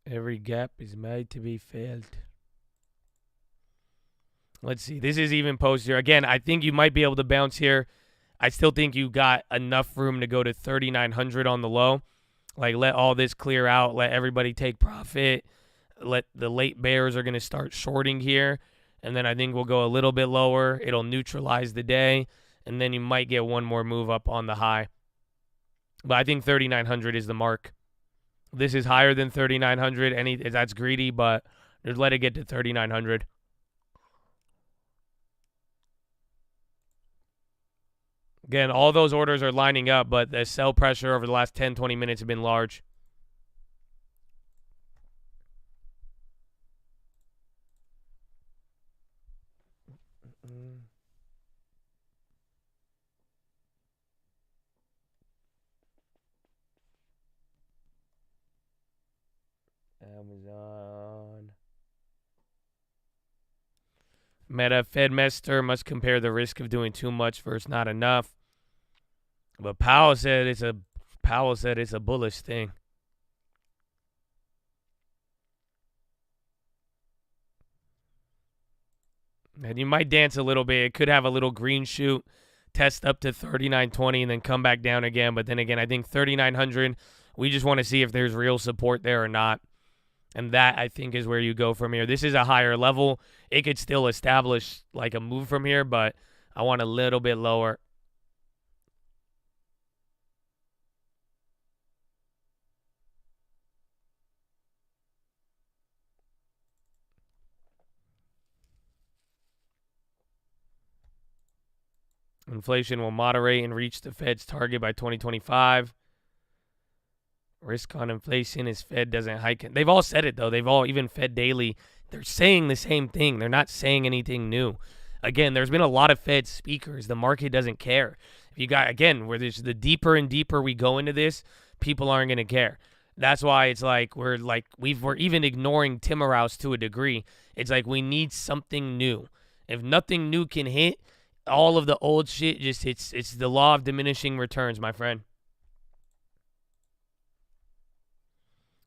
Every gap is made to be filled. Let's see. This is even post here. Again, I think you might be able to bounce here. I still think you got enough room to go to 3,900 on the low. Like, let all this clear out. Let everybody take profit. Let the late bears are going to start shorting here. And then I think we'll go a little bit lower. It'll neutralize the day. And then you might get one more move up on the high. But I think 3,900 is the mark. This is higher than 3,900. That's greedy, but just let it get to 3,900. Again, all those orders are lining up, but the sell pressure over the last 10, 20 minutes have been large. Amazon. Meta Fedmester must compare the risk of doing too much versus not enough. But Powell said it's a bullish thing. And you might dance a little bit. It could have a little green shoot, test up to 39.20 and then come back down again. But then again, I think 3,900, we just want to see if there's real support there or not. And that, I think, is where you go from here. This is a higher level. It could still establish like a move from here, but I want a little bit lower. Inflation will moderate and reach the Fed's target by 2025. Risk on inflation is Fed doesn't hike it. They've all said it, though. They've all, even Fed Daily, they're saying the same thing. They're not saying anything new. Again, there's been a lot of Fed speakers. The market doesn't care. If you got, again, where there's the deeper and deeper we go into this, people aren't going to care. That's why it's like we're even ignoring Timmerhouse to a degree. It's like we need something new. If nothing new can hit, all of the old shit just hits. It's the law of diminishing returns, my friend.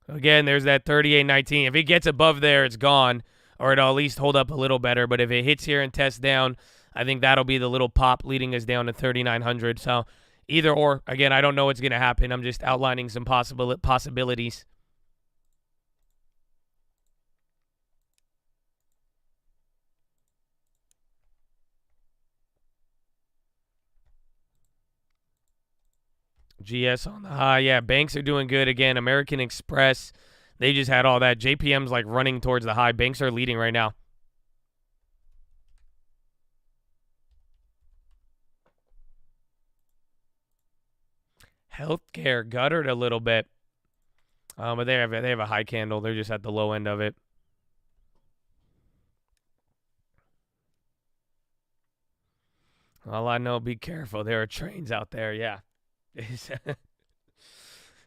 Again, there's that 38.19. If it gets above there, it's gone, or it'll at least hold up a little better. But if it hits here and tests down, I think that'll be the little pop leading us down to 3,900. So either or. Again, I don't know what's going to happen. I'm just outlining some possibilities. GS on the high. Yeah, banks are doing good. Again, American Express, they just had all that. JPM's like running towards the high. Banks are leading right now. Healthcare guttered a little bit. But they have a high candle. They're just at the low end of it. All I know, be careful. There are trains out there. Yeah.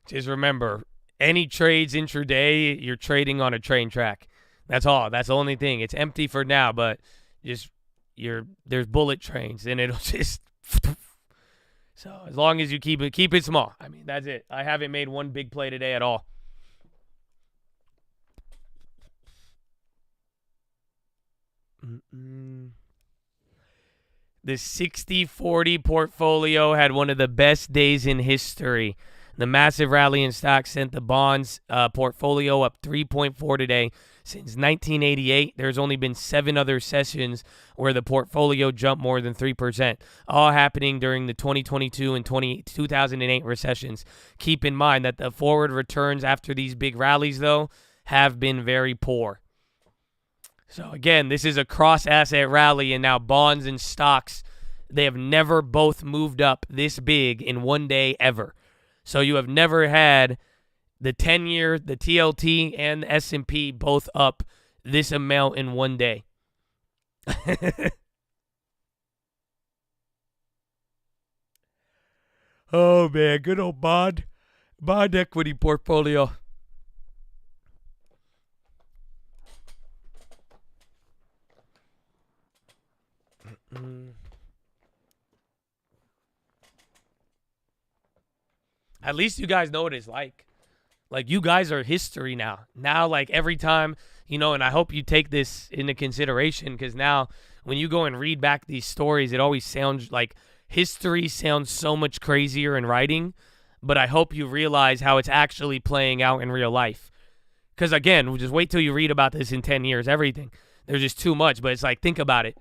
Just remember, any trades intraday, you're trading on a train track. That's all. That's the only thing. It's empty for now, but just there's bullet trains, and it'll just. So as long as you keep it small. I mean, that's it. I haven't made one big play today at all. The 60-40 portfolio had one of the best days in history. The massive rally in stocks sent the bonds portfolio up 3.4 today. Since 1988, there's only been 7 other sessions where the portfolio jumped more than 3%, all happening during the 2022 and 2008 recessions. Keep in mind that the forward returns after these big rallies, though, have been very poor. So, again, this is a cross-asset rally, and now bonds and stocks, they have never both moved up this big in one day ever. So you have never had the 10-year, the TLT, and the S&P both up this amount in one day. Oh, man, good old bond equity portfolio. At least you guys know what it's like. Like, you guys are history now. Now, like, every time, and I hope you take this into consideration, because now when you go and read back these stories, it always sounds like history sounds so much crazier in writing, but I hope you realize how it's actually playing out in real life. Because, again, just wait till you read about this in 10 years, everything. There's just too much, but it's like, think about it.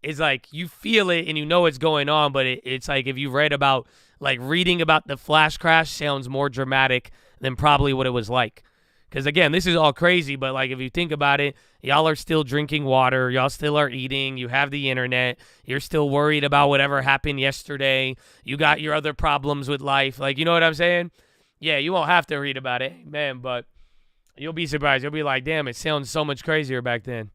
It's like you feel it and you know what's going on, but it's like if you read about, like, reading about the flash crash sounds more dramatic than probably what it was like. Because, again, this is all crazy, but, like, if you think about it, y'all are still drinking water. Y'all still are eating. You have the internet. You're still worried about whatever happened yesterday. You got your other problems with life. Like, you know what I'm saying? Yeah, you won't have to read about it, man, but you'll be surprised. You'll be like, damn, it sounds so much crazier back then.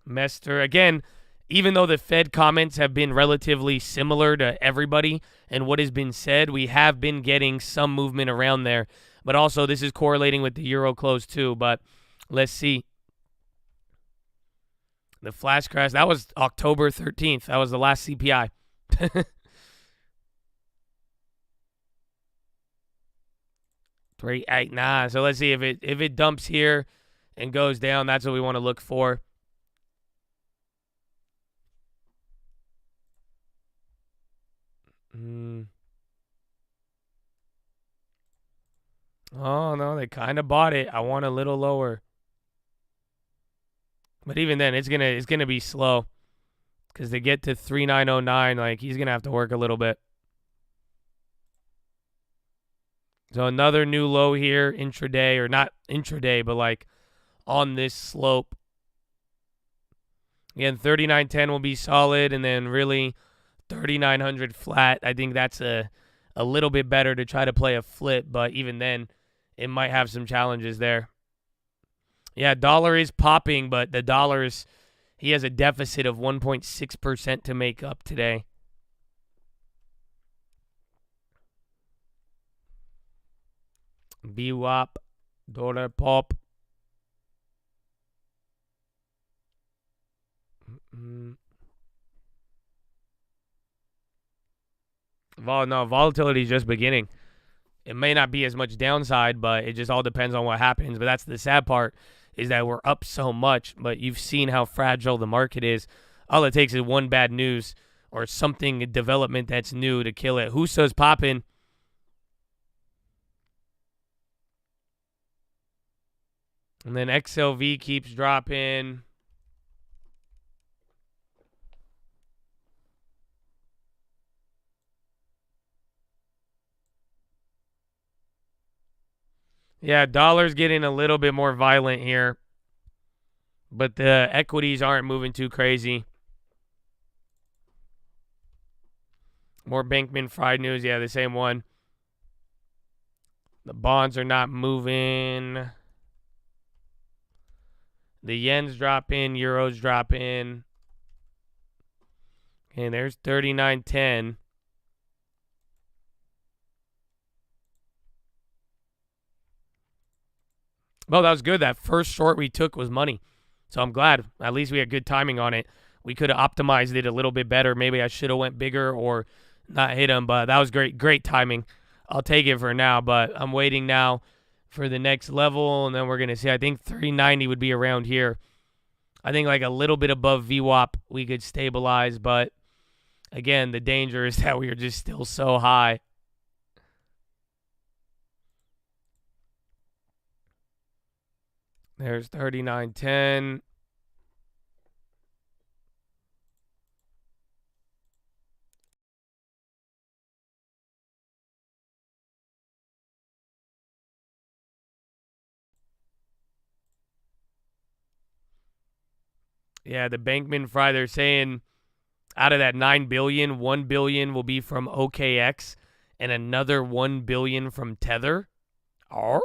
Mester, again, even though the Fed comments have been relatively similar to everybody and what has been said, we have been getting some movement around there. But also, this is correlating with the euro close too. But let's see. The flash crash, that was October 13th. That was the last CPI. 389. So let's see if it dumps here and goes down. That's what we want to look for. Oh, no, they kind of bought it. I want a little lower. But even then, it's gonna be slow. Because to get to 3909, like, he's going to have to work a little bit. So another new low here, intraday, or not intraday, but like on this slope. Again, 3910 will be solid, and then really 3900 flat. I think that's a little bit better to try to play a flip, but even then, it might have some challenges there. Yeah, dollar is popping, but the dollar's, he has a deficit of 1.6% to make up today. BWAP, dollar pop. Volatility is just beginning. It may not be as much downside, but it just all depends on what happens. But that's the sad part, is that we're up so much, but you've seen how fragile the market is. All it takes is one bad news or something, a development that's new to kill it. Huso's popping. And then XLV keeps dropping. Yeah, dollar's getting a little bit more violent here. But the equities aren't moving too crazy. More Bankman-Fried news. Yeah, the same one. The bonds are not moving. The yen's dropping. Euro's dropping. Okay, there's 39.10. Well, that was good. That first short we took was money. So I'm glad. At least we had good timing on it. We could have optimized it a little bit better. Maybe I should have went bigger or not hit him, but that was great. Great timing. I'll take it for now, but I'm waiting now for the next level, and then we're going to see. I think 390 would be around here. I think like a little bit above VWAP we could stabilize, but again, the danger is that we are just still so high. There's 39.10. Yeah, the Bankman Fry, they're saying out of that 9 billion, 1 billion will be from OKX and another 1 billion from Tether. Oh.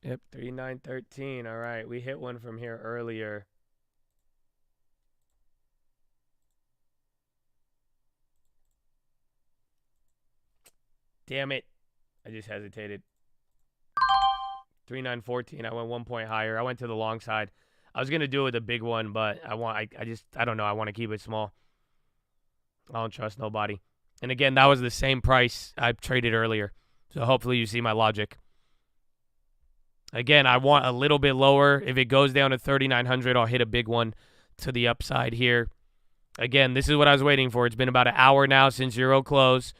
Yep, 3913. All right, we hit one from here earlier. Damn it. I just hesitated. 3914. I went 1 point higher. I went to the long side. I was going to do it with a big one, but I don't know. I want to keep it small. I don't trust nobody. And again, that was the same price I traded earlier. So hopefully you see my logic. Again, I want a little bit lower. If it goes down to 3,900, I'll hit a big one to the upside here. Again, this is what I was waiting for. It's been about an hour now since Euro close.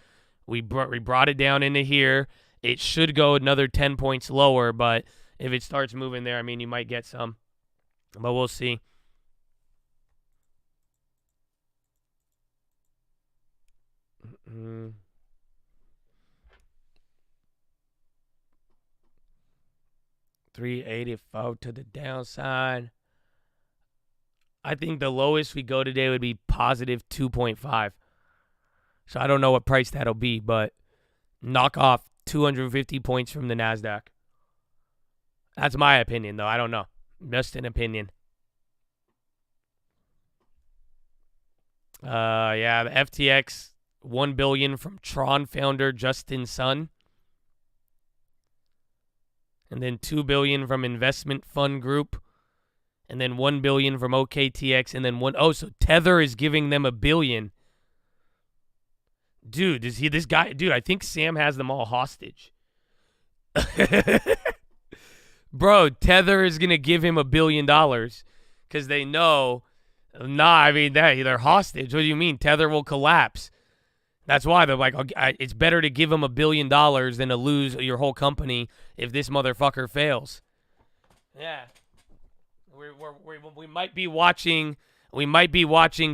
We brought it down into here. It should go another 10 points lower, but if it starts moving there, I mean, you might get some. But we'll see. Mm-hmm. 384 to the downside. I think the lowest we go today would be positive 2.5. So I don't know what price that'll be, but knock off 250 points from the NASDAQ. That's my opinion, though. I don't know. Just an opinion. Yeah, the FTX, 1 billion from Tron founder Justin Sun. And then 2 billion from investment fund group. And then 1 billion from OKTX. And then so Tether is giving them $1 billion. Dude, this guy, I think Sam has them all hostage. Bro, Tether is going to give him $1 billion because they know, they're hostage. What do you mean? Tether will collapse. That's why they're like, it's better to give him $1 billion than to lose your whole company if this motherfucker fails. Yeah. We might be watching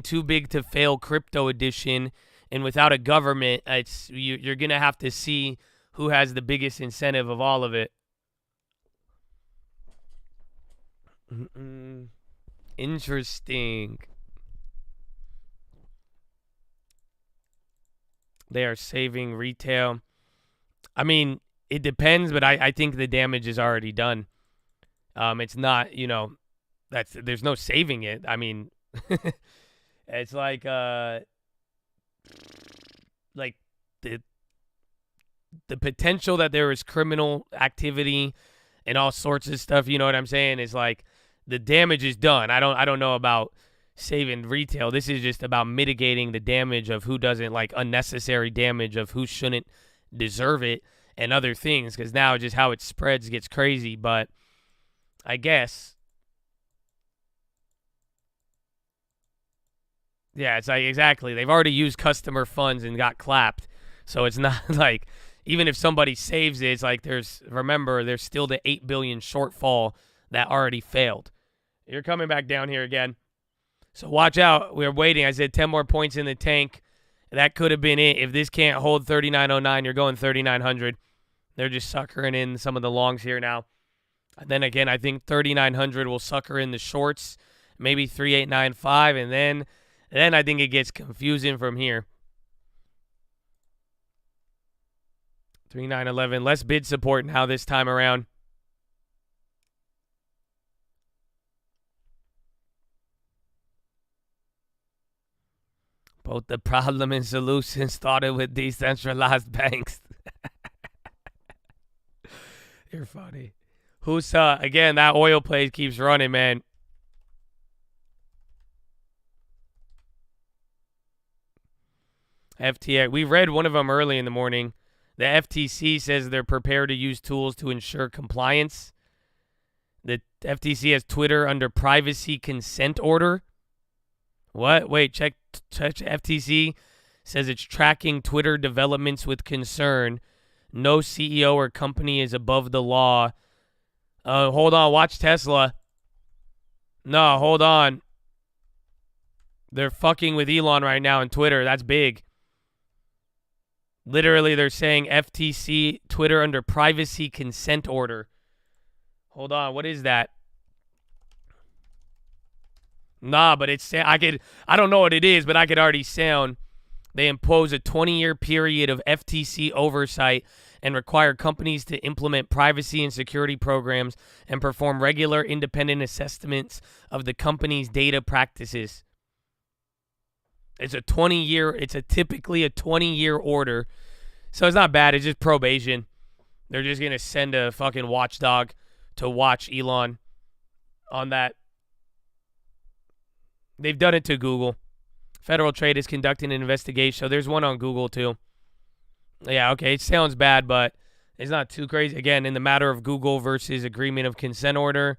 Too Big to Fail Crypto Edition, and without a government, you're gonna have to see who has the biggest incentive of all of it. Interesting. They are saving retail. I mean, it depends, but I think the damage is already done. It's not, there's no saving it. I mean, it's like the potential that there is criminal activity and all sorts of stuff. You know what I'm saying? Is like the damage is done. I don't know about saving retail. This is just about mitigating the damage of who doesn't, like unnecessary damage of who shouldn't deserve it and other things. Because now just how it spreads gets crazy. But I guess, yeah, it's like exactly. They've already used customer funds and got clapped. So it's not like even if somebody saves it, it's like there's still the 8 billion shortfall that already failed. You're coming back down here again. So watch out. We're waiting. I said 10 more points in the tank. That could have been it. If this can't hold 3909, you're going 3900. They're just suckering in some of the longs here now. And then again, I think 3900 will sucker in the shorts, maybe 3895, and then I think it gets confusing from here. 3911. Less bid support now this time around. Both the problem and solution started with decentralized banks. You're funny. Who's again? That oil play keeps running, man. FTX. We read one of them early in the morning. The FTC says they're prepared to use tools to ensure compliance. The FTC has Twitter under privacy consent order. What? Wait, check FTC says it's tracking Twitter developments with concern. No CEO or company is above the law. Hold on. Watch Tesla. No, hold on. They're fucking with Elon right now on Twitter. That's big. Literally, they're saying FTC Twitter under privacy consent order. Hold on. What is that? Nah, but I don't know what it is, but I could already sound. They impose a 20-year period of FTC oversight and require companies to implement privacy and security programs and perform regular independent assessments of the company's data practices. It's typically a 20-year order. So it's not bad. It's just probation. They're just going to send a fucking watchdog to watch Elon on that. They've done it to Google. Federal Trade is conducting an investigation. So there's one on Google too. Yeah, okay. It sounds bad, but it's not too crazy. Again, in the matter of Google versus agreement of consent order,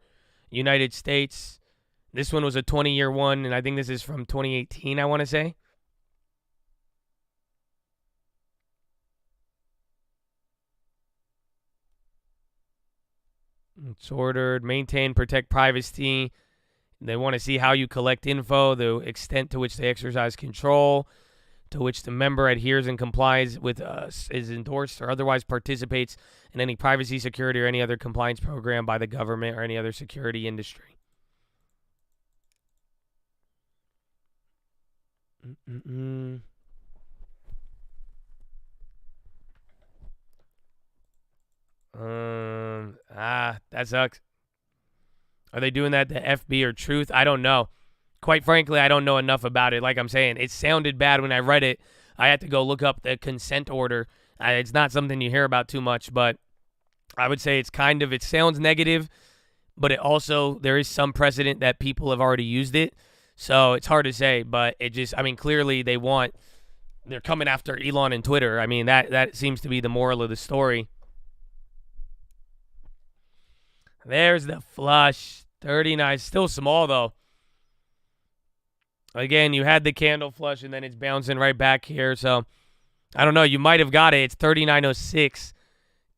United States. This one was a 20-year one, and I think this is from 2018, I want to say. It's ordered. Maintain, protect privacy. They want to see how you collect info, the extent to which they exercise control, to which the member adheres and complies with, is endorsed or otherwise participates in any privacy, security, or any other compliance program by the government or any other security industry. That sucks. Are they doing that to FB or Truth? I don't know. Quite frankly, I don't know enough about it. Like I'm saying, it sounded bad when I read it. I had to go look up the consent order. It's not something you hear about too much, but I would say it sounds negative, but it also, there is some precedent that people have already used it. So it's hard to say, but clearly they're coming after Elon and Twitter. I mean, that seems to be the moral of the story. There's the flush. 39, still small though. Again, you had the candle flush and then it's bouncing right back here. So I don't know. You might have got it. It's 39.06.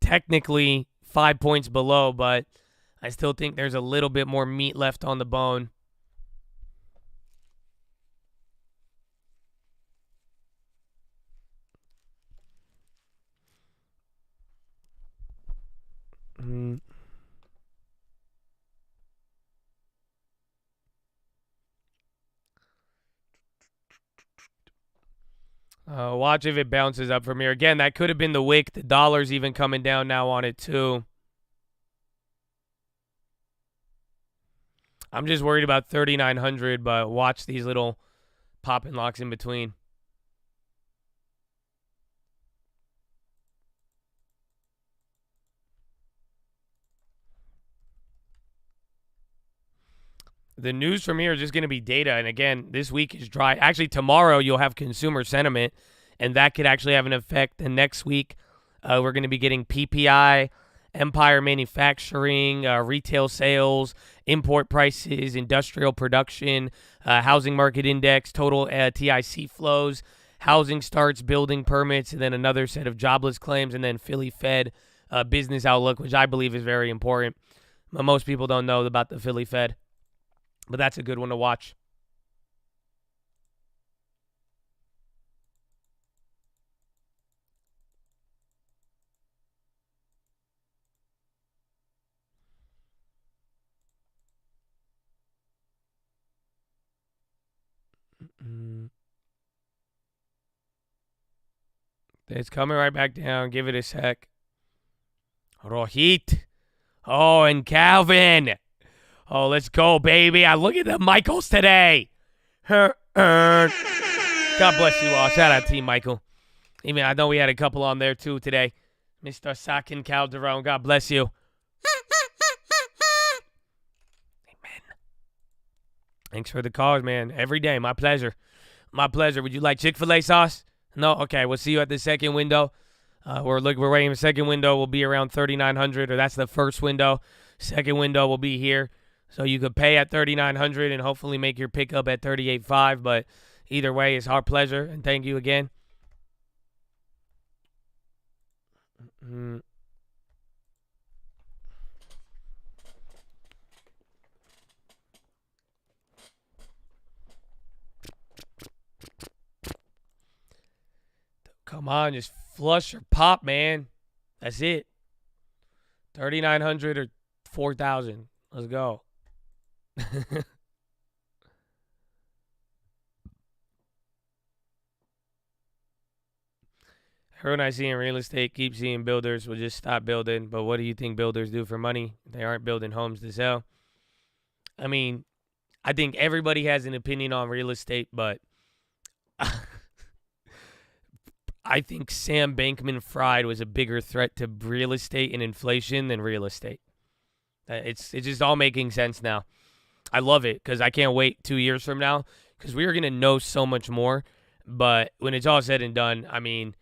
Technically 5 points below, but I still think there's a little bit more meat left on the bone. Watch if it bounces up from here. Again, that could have been the wick. The dollar's even coming down now on it too. I'm just worried about 3,900, but watch these little pop and locks in between. The news from here is just going to be data. And again, this week is dry. Actually, tomorrow you'll have consumer sentiment, and that could actually have an effect. And next week, we're going to be getting PPI, Empire Manufacturing, retail sales, import prices, industrial production, housing market index, total TIC flows, housing starts, building permits, and then another set of jobless claims, and then Philly Fed business outlook, which I believe is very important. But most people don't know about the Philly Fed. But that's a good one to watch. It's coming right back down. Give it a sec. Rohit. Oh, and Calvin. Oh, let's go, baby. I look at the Michaels today. God bless you all. Shout out to you, Michael. Even I know we had a couple on there, too, today. Mr. Sakin Calderon. God bless you. Thanks for the calls, man. Every day. My pleasure. My pleasure. Would you like Chick-fil-A sauce? No? Okay, we'll see you at the second window. We're waiting. The second window will be around 3,900, or that's the first window. Second window will be here. So you could pay at 3,900 and hopefully make your pickup at 38.5. But either way, it's our pleasure, and thank you again. Come on, just flush or pop, man. That's it. 3,900 or 4,000. Let's go. Everyone I see in real estate keeps seeing builders will just stop building. But what do you think builders do for money? They aren't building homes to sell. I mean, I think everybody has an opinion on real estate, but I think Sam Bankman-Fried was a bigger threat to real estate and inflation than real estate. It's just all making sense now. I love it because I can't wait 2 years from now because we are going to know so much more. But when it's all said and done, I mean,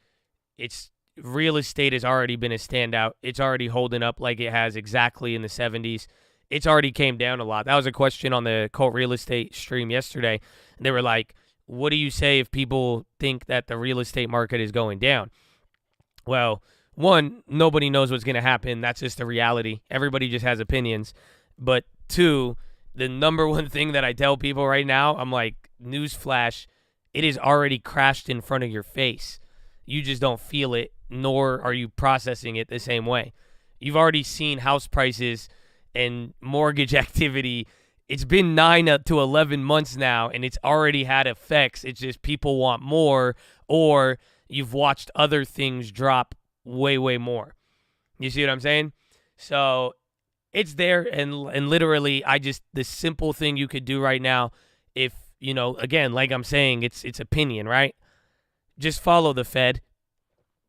it's real estate has already been a standout. It's already holding up like it has exactly in the 70s. It's already came down a lot. That was a question on the Cult Real Estate stream yesterday. They were like, what do you say if people think that the real estate market is going down? Well, one, nobody knows what's going to happen. That's just the reality. Everybody just has opinions. But two, the number one thing that I tell people right now, I'm like, newsflash, it is already crashed in front of your face. You just don't feel it, nor are you processing it the same way. You've already seen house prices and mortgage activity. It's been 9 to 11 months now, and it's already had effects. It's just people want more, or you've watched other things drop way, way more. You see what I'm saying? So it's there, and literally, the simple thing you could do right now, if, again, like I'm saying, it's opinion, right? Just follow the Fed.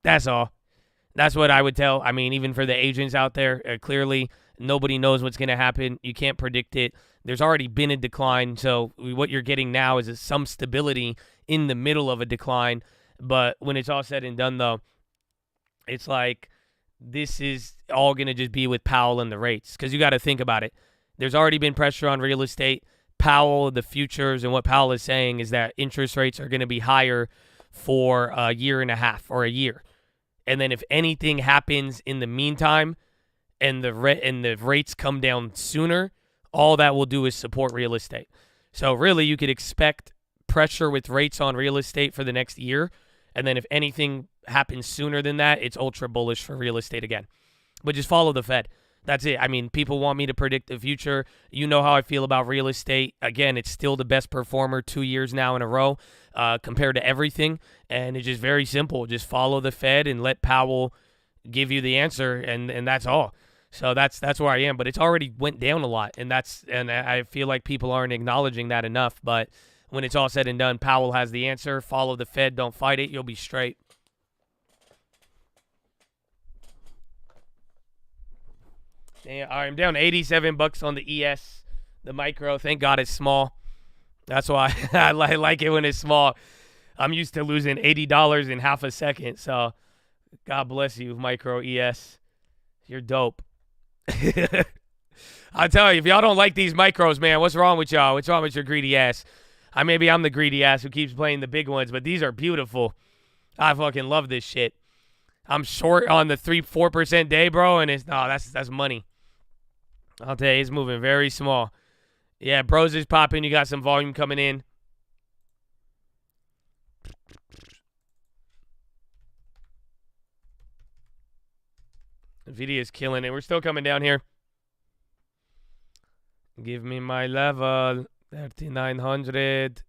That's all. That's what I would tell. I mean, even for the agents out there, clearly nobody knows what's going to happen. You can't predict it. There's already been a decline, so what you're getting now is some stability in the middle of a decline. But when it's all said and done, though, it's like this is all going to just be with Powell and the rates, because you got to think about it. There's already been pressure on real estate. Powell, the futures, and what Powell is saying is that interest rates are going to be higher for a year and a half or a year. And then if anything happens in the meantime and the rates come down sooner, all that will do is support real estate. So really, you could expect pressure with rates on real estate for the next year. And then if anything happens sooner than that, it's ultra bullish for real estate again. But just follow the Fed. That's it. I mean, people want me to predict the future. You know how I feel about real estate. Again, it's still the best performer 2 years now in a row compared to everything. And it's just very simple. Just follow the Fed and let Powell give you the answer, and that's all. So that's where I am. But it's already went down a lot, and I feel like people aren't acknowledging that enough. But when it's all said and done, Powell has the answer. Follow the Fed. Don't fight it. You'll be straight. Damn, I'm down $87 on the ES, the micro. Thank God it's small. That's why I like it when it's small. I'm used to losing $80 in half a second. So God bless you, micro ES. You're dope. I tell you, if y'all don't like these micros, man, what's wrong with y'all? What's wrong with your greedy ass? Maybe I'm the greedy ass who keeps playing the big ones, but these are beautiful. I fucking love this shit. I'm short on the 3-4% day, bro, and that's money. I'll tell you, it's moving very small. Yeah, bros is popping. You got some volume coming in. Nvidia is killing it. We're still coming down here. Give me my level. 3,900.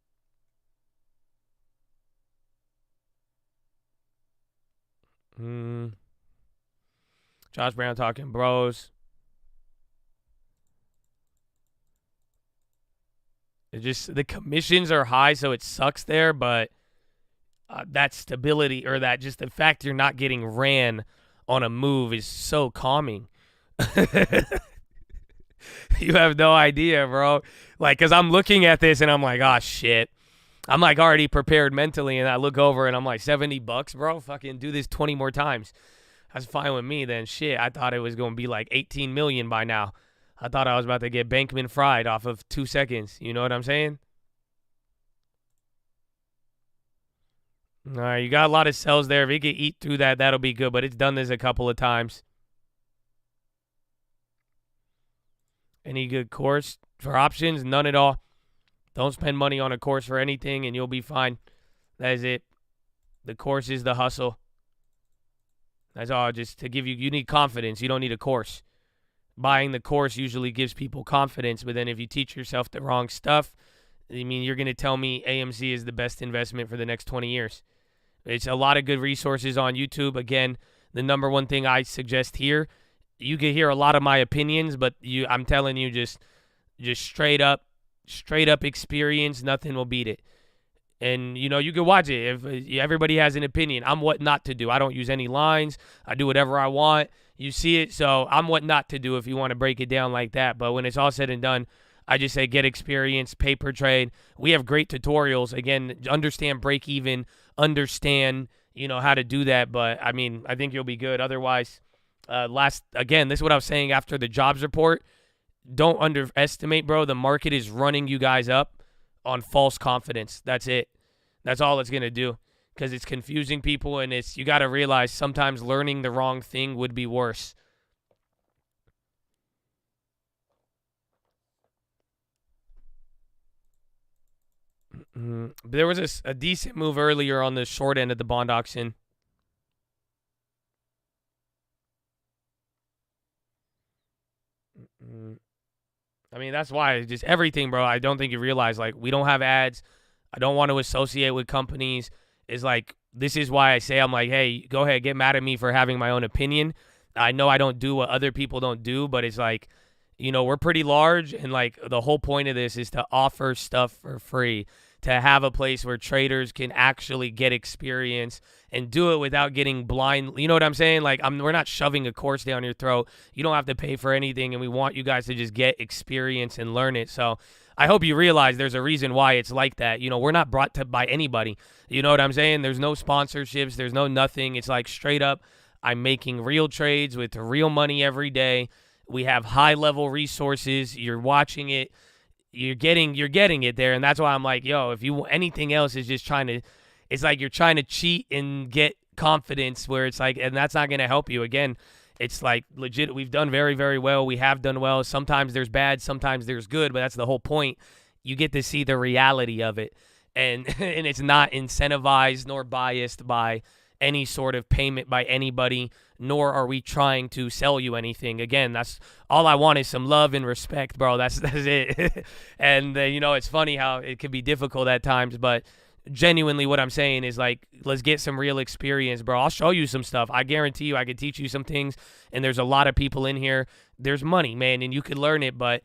Josh Brown talking bros. It just, the commissions are high, so it sucks there, but that stability, or that just the fact you're not getting ran on a move is so calming. You have no idea, bro. Like, because I'm looking at this and I'm like, oh, shit. I'm like already prepared mentally, and I look over and I'm like, $70, bro? Fucking do this 20 more times. That's fine with me then. Shit, I thought it was going to be like 18 million by now. I thought I was about to get Bankman fried off of 2 seconds. You know what I'm saying? All right, you got a lot of sells there. If you can eat through that, that'll be good, but it's done this a couple of times. Any good course for options? None at all. Don't spend money on a course for anything, and you'll be fine. That is it. The course is the hustle. That's all. Just to give you need confidence. You don't need a course. Buying the course usually gives people confidence, but then if you teach yourself the wrong stuff, I mean, you're going to tell me AMC is the best investment for the next 20 years. It's a lot of good resources on YouTube. Again, the number one thing I suggest here, you can hear a lot of my opinions, but I'm telling you, just straight up experience, nothing will beat it. And, you know, you can watch it. If everybody has an opinion, I'm what not to do. I don't use any lines. I do whatever I want. You see it, so I'm what not to do if you want to break it down like that. But when it's all said and done, I just say get experience, paper trade. We have great tutorials. Again, understand break even, understand, you know, how to do that. But, I mean, I think you'll be good. Otherwise, this is what I was saying after the jobs report. Don't underestimate, bro. The market is running you guys up on false confidence. That's it. That's all it's going to do, because it's confusing people, and you got to realize sometimes learning the wrong thing would be worse. There was a decent move earlier on the short end of the bond auction. I mean, that's why just everything, bro. I don't think you realize, like, we don't have ads. I don't want to associate with companies. It's like, this is why I say, I'm like, hey, go ahead, get mad at me for having my own opinion. I know I don't do what other people don't do, but it's like, you know, we're pretty large, and like the whole point of this is to offer stuff for free, to have a place where traders can actually get experience and do it without getting blind. You know what I'm saying? Like, we're not shoving a course down your throat. You don't have to pay for anything, and we want you guys to just get experience and learn it. So I hope you realize there's a reason why it's like that. You know, we're not brought to by anybody. You know what I'm saying? There's no sponsorships. There's no nothing. It's like straight up, I'm making real trades with real money every day. We have high-level resources. You're watching it. You're getting it there, and that's why I'm like, yo, if you want anything else, is just it's like you're trying to cheat and get confidence, where it's like, and that's not going to help you. Again, it's like legit. We've done very, very well. We have done well. Sometimes there's bad, sometimes there's good, but that's the whole point. You get to see the reality of it, and it's not incentivized nor biased by any sort of payment by anybody, nor are we trying to sell you anything. Again, that's all I want, is some love and respect, bro. That's it. And, you know, it's funny how it can be difficult at times, but genuinely what I'm saying is, like, let's get some real experience, bro. I'll show you some stuff. I guarantee you I could teach you some things, and there's a lot of people in here. There's money, man, and you could learn it, but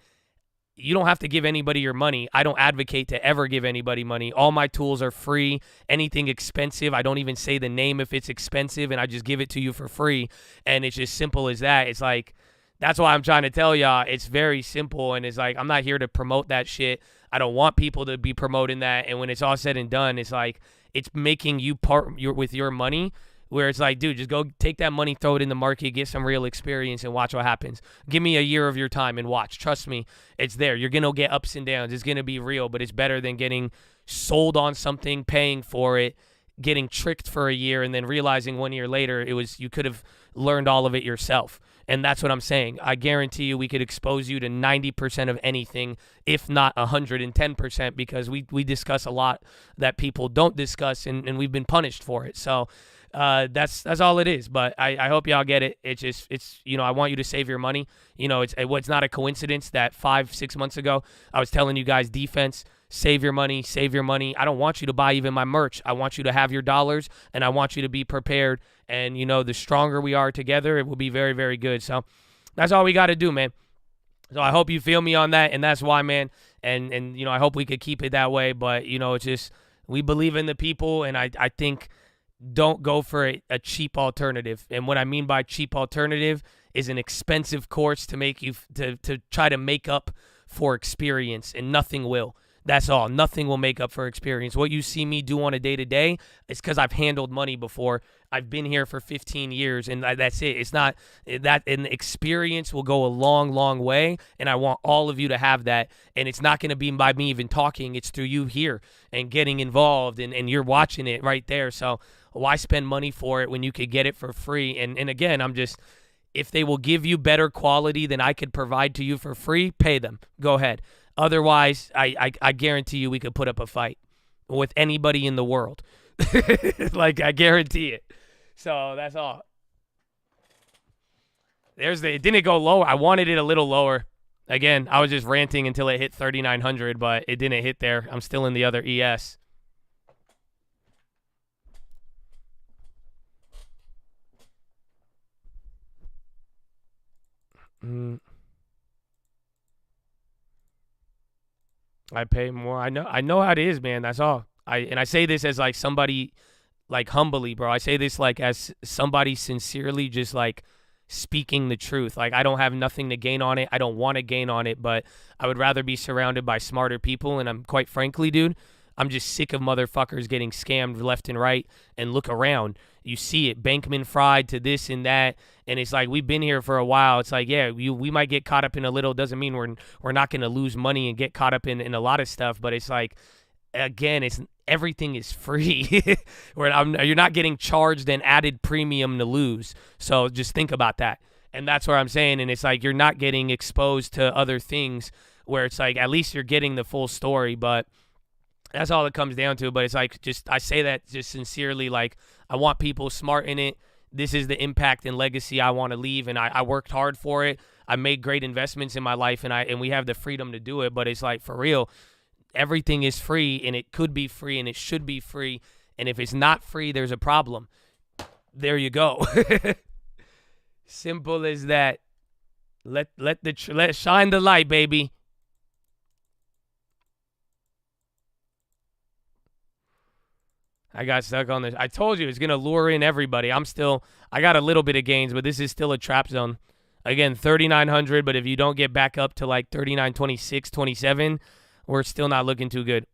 you don't have to give anybody your money. I don't advocate to ever give anybody money. All my tools are free. Anything expensive, I don't even say the name if it's expensive, and I just give it to you for free. And it's just simple as that. It's like, that's why I'm trying to tell y'all, it's very simple, and it's like, I'm not here to promote that shit. I don't want people to be promoting that. And when it's all said and done, it's like, it's making you part with your money, where it's like, dude, just go take that money, throw it in the market, get some real experience, and watch what happens. Give me a year of your time and watch. Trust me, it's there. You're going to get ups and downs. It's going to be real, but it's better than getting sold on something, paying for it, getting tricked for a year, and then realizing 1 year later you could have learned all of it yourself. And that's what I'm saying. I guarantee you we could expose you to 90% of anything, if not 110%, because we discuss a lot that people don't discuss, and we've been punished for it. So that's all it is. But I hope y'all get it. It's you know, I want you to save your money. You know, it's not a coincidence that 5-6 months ago I was telling you guys, defense, save your money, save your money. I don't want you to buy even my merch. I want you to have your dollars, and I want you to be prepared. And, you know, the stronger we are together, it will be very, very good. So that's all we got to do, man. So I hope you feel me on that, and that's why, man. And you know, I hope we could keep it that way. But, you know, it's just, we believe in the people, and I think don't go for a cheap alternative. And what I mean by cheap alternative is an expensive course to make you to try to make up for experience, and nothing will. That's all. Nothing will make up for experience. What you see me do on a day-to-day is because I've handled money before. I've been here for 15 years, and that's it. It's not that, and experience will go a long, long way, and I want all of you to have that. And it's not going to be by me even talking. It's through you here and getting involved, and you're watching it right there. So why spend money for it when you could get it for free? And again, if they will give you better quality than I could provide to you for free, pay them. Go ahead. Otherwise, I guarantee you we could put up a fight with anybody in the world. Like, I guarantee it. So that's all. It didn't go lower. I wanted it a little lower. Again, I was just ranting until it hit 3,900, but it didn't hit there. I'm still in the other ES. I pay more. I know how it is, man. That's all. I say this as like somebody, like, humbly, bro. I say this like as somebody sincerely just like speaking the truth. Like, I don't have nothing to gain on it. I don't want to gain on it, but I would rather be surrounded by smarter people. And I'm quite frankly, dude, I'm just sick of motherfuckers getting scammed left and right. And look around. You see it, Bankman Fried to this and that. And it's like, we've been here for a while. It's like, yeah, we might get caught up in a little. Doesn't mean we're not going to lose money and get caught up in a lot of stuff. But it's like, again, everything is free. You're not getting charged an added premium to lose. So just think about that. And that's what I'm saying. And it's like, you're not getting exposed to other things where it's like, at least you're getting the full story. But that's all it comes down to. But it's like, I say that just sincerely. Like, I want people smart in it. This is the impact and legacy I want to leave, and I worked hard for it. I made great investments in my life, and we have the freedom to do it. But it's like, for real, everything is free, and it could be free, and it should be free. And if it's not free, there's a problem. There you go. Simple as that. Let shine the light, baby. I got stuck on this. I told you it's going to lure in everybody. I got a little bit of gains, but this is still a trap zone. Again, 3,900, but if you don't get back up to like 39.26, 27, we're still not looking too good.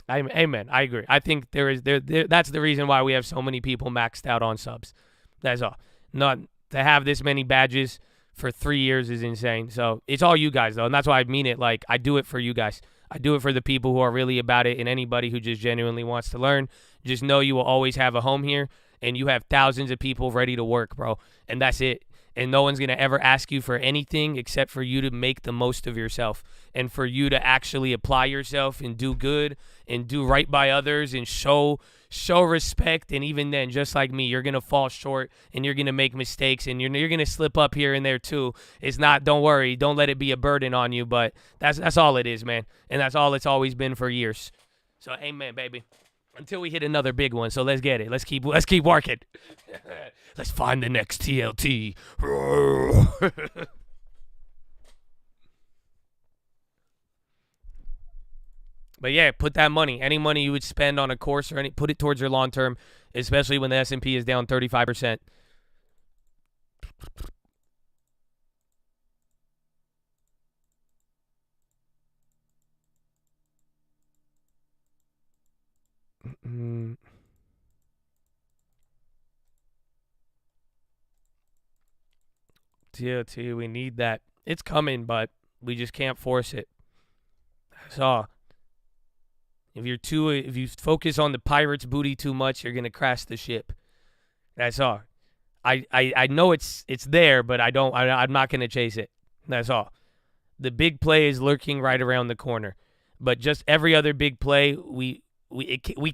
Amen. I agree. I think that's the reason why we have so many people maxed out on subs. That's all. Not to have this many badges for 3 years is insane. So it's all you guys, though, and that's why I mean it. Like, I do it for you guys. I do it for the people who are really about it, and anybody who just genuinely wants to learn. Just know you will always have a home here, and you have thousands of people ready to work, bro. And that's it. And no one's going to ever ask you for anything except for you to make the most of yourself and for you to actually apply yourself and do good and do right by others and show respect. And even then, just like me, you're going to fall short and you're going to make mistakes and you're going to slip up here and there too. It's not, don't worry, don't let it be a burden on you, but that's all it is, man. And that's all it's always been for years. So amen, baby. Until we hit another big one. So let's get it. Let's keep working. Let's find the next TLT. But yeah, put that money, any money you would spend on a course or put it towards your long term, especially when the S&P is down 35%. TLT, we need that. It's coming, but we just can't force it. That's all. If you focus on the pirate's booty too much, you're gonna crash the ship. That's all. I know it's there, but I'm not gonna chase it. That's all. The big play is lurking right around the corner. But just every other big play, we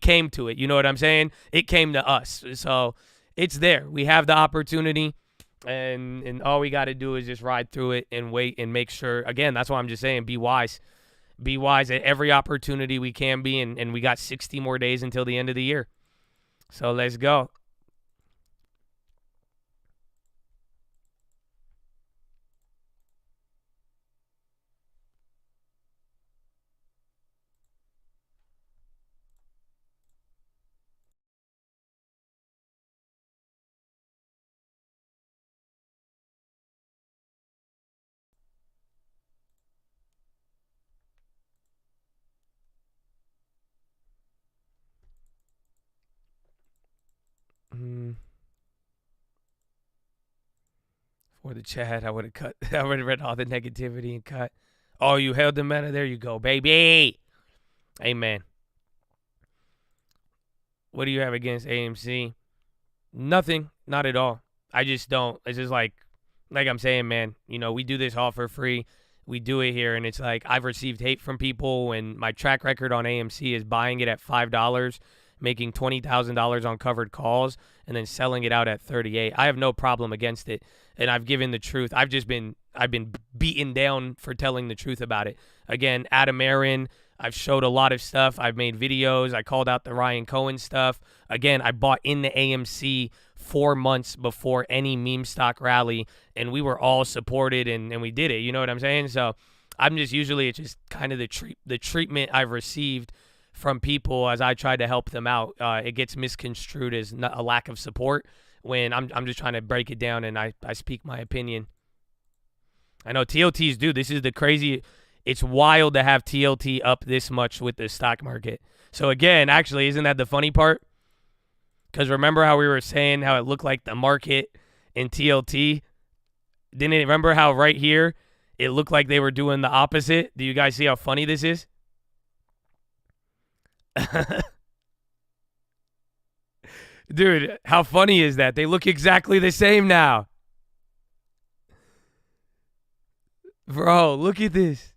came to it. You know what I'm saying? It came to us. So it's there. We have the opportunity, and all we got to do is just ride through it and wait and make sure. Again, that's why I'm just saying, be wise. Be wise at every opportunity we can be, and we got 60 more days until the end of the year. So let's go. For the chat, I would have cut. I would have read all the negativity and cut. Oh, you held the meta. There you go, baby. Amen. What do you have against AMC? Nothing. Not at all. I just don't. It's just like I'm saying, man, you know, we do this all for free. We do it here, and it's like I've received hate from people, and my track record on AMC is buying it at $5, making $20,000 on covered calls, and then selling it out at 38. I have no problem against it, and I've given the truth. I've been beaten down for telling the truth about it. Again, Adam Aaron, I've showed a lot of stuff. I've made videos. I called out the Ryan Cohen stuff. Again, I bought in the AMC 4 months before any meme stock rally, and we were all supported, and we did it. You know what I'm saying? So I'm just usually, it's just kind of the treatment I've received from people as I try to help them out. It gets misconstrued as a lack of support when I'm just trying to break it down, and I speak my opinion. I know TLTs do. This is the crazy. It's wild to have TLT up this much with the stock market. So again, actually, isn't that the funny part? Because remember how we were saying how it looked like the market in TLT? Didn't it remember how right here it looked like they were doing the opposite? Do you guys see how funny this is? Dude, how funny is that? They look exactly the same now. Bro, look at this.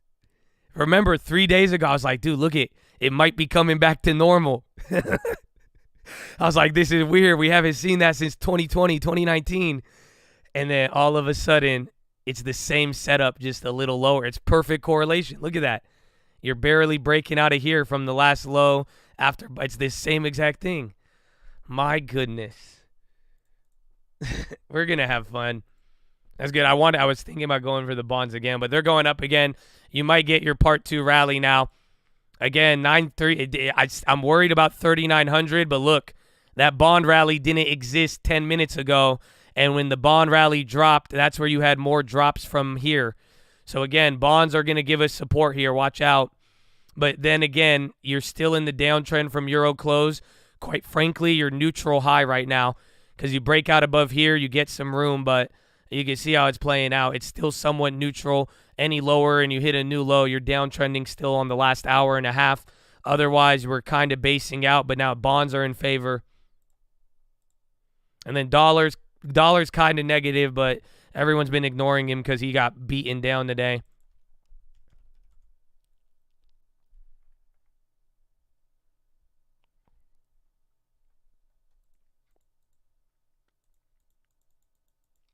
Remember 3 days ago, I was like, dude, look it might be coming back to normal. I was like, this is weird. We haven't seen that since 2020, 2019. And then all of a sudden, it's the same setup, just a little lower. It's perfect correlation. Look at that. You're barely breaking out of here from the last low after. It's the same exact thing. My goodness. We're going to have fun. That's good. I was thinking about going for the bonds again, but they're going up again. You might get your part 2 rally now. Again, 9.3. I'm worried about 3,900, but look, that bond rally didn't exist 10 minutes ago, and when the bond rally dropped, that's where you had more drops from here. So again, bonds are going to give us support here. Watch out. But then again, you're still in the downtrend from Euro close. Quite frankly, you're neutral high right now because you break out above here, you get some room, but you can see how it's playing out. It's still somewhat neutral. Any lower and you hit a new low, you're downtrending still on the last hour and a half. Otherwise, we're kind of basing out, but now bonds are in favor. And then dollars kind of negative, but everyone's been ignoring him because he got beaten down today.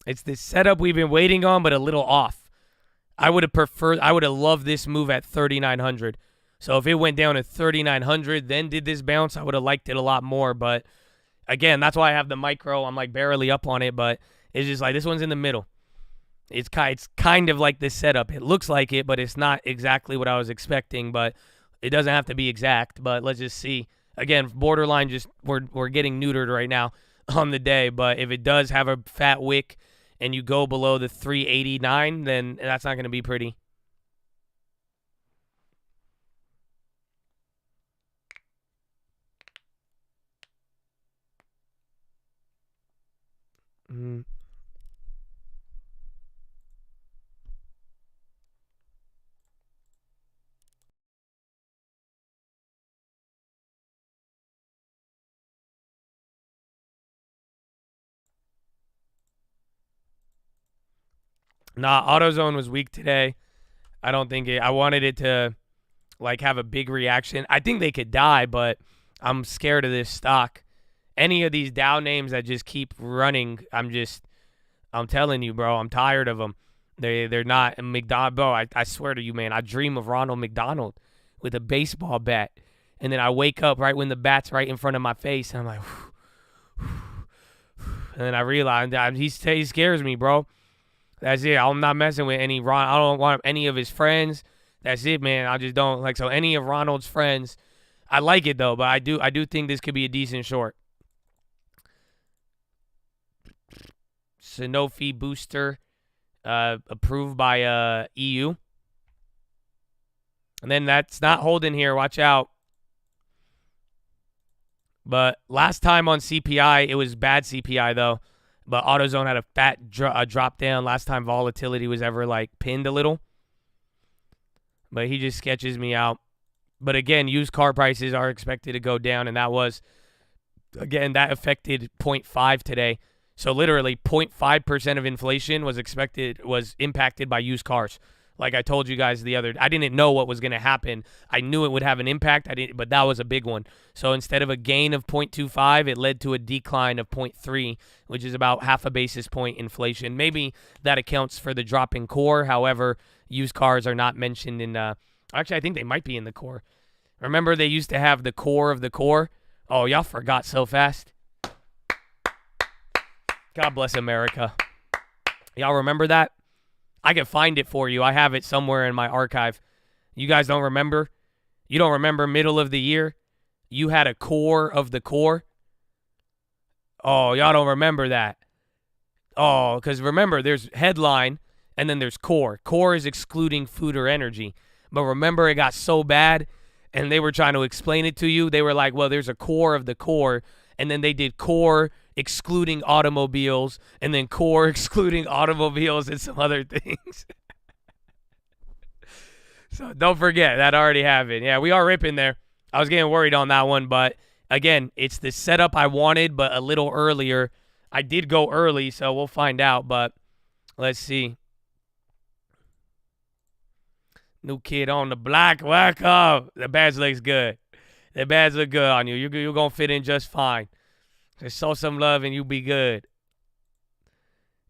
It's the setup we've been waiting on, but a little off. I would have loved this move at 3,900. So if it went down to 3,900, then did this bounce, I would have liked it a lot more. But again, that's why I have the micro. I'm like barely up on it, but it's just like this one's in the middle. It's kind of like this setup. It looks like it, but it's not exactly what I was expecting. But it doesn't have to be exact. But let's just see. Again, borderline, just we're getting neutered right now on the day. But if it does have a fat wick and you go below the 389, then that's not going to be pretty. Nah, AutoZone was weak today. I don't think I wanted it to like have a big reaction. I think they could die, but I'm scared of this stock. Any of these Dow names that just keep running, I'm telling you, bro, I'm tired of them. They're not McDonald, bro. I swear to you, man, I dream of Ronald McDonald with a baseball bat, and then I wake up right when the bat's right in front of my face, and I'm like, and then I realize he scares me, bro. That's it. I'm not messing with any Ron. I don't want any of his friends. That's it, man. I just don't like. So any of Ronald's friends, I like it though. But I do think this could be a decent short. Sanofi booster, approved by EU. And then that's not holding here. Watch out. But last time on CPI, it was bad CPI though. But AutoZone had a fat drop down last time volatility was ever like pinned a little. But he just sketches me out. But again, used car prices are expected to go down, and that was, again, that affected 0.5 today. So literally 0.5% of inflation was impacted by used cars. Like I told you guys I didn't know what was going to happen. I knew it would have an impact, but that was a big one. So instead of a gain of 0.25, it led to a decline of 0.3, which is about half a basis point inflation. Maybe that accounts for the drop in core. However, used cars are not mentioned in actually, I think they might be in the core. Remember they used to have the core of the core? Oh, y'all forgot so fast. God bless America. Y'all remember that? I can find it for you. I have it somewhere in my archive. You guys don't remember? You don't remember middle of the year? You had a core of the core? Oh, y'all don't remember that. Oh, because remember, there's headline and then there's core. Core is excluding food or energy. But remember, it got so bad and they were trying to explain it to you. They were like, well, there's a core of the core. And then they did core excluding automobiles, and then core excluding automobiles and some other things. So don't forget, that already happened. Yeah, we are ripping there. I was getting worried on that one, but again, it's the setup I wanted, but a little earlier. I did go early, so we'll find out, but let's see. New kid on the block. Welcome. The badge looks good. The badge look good on you. You're going to fit in just fine. Just show some love and you be good.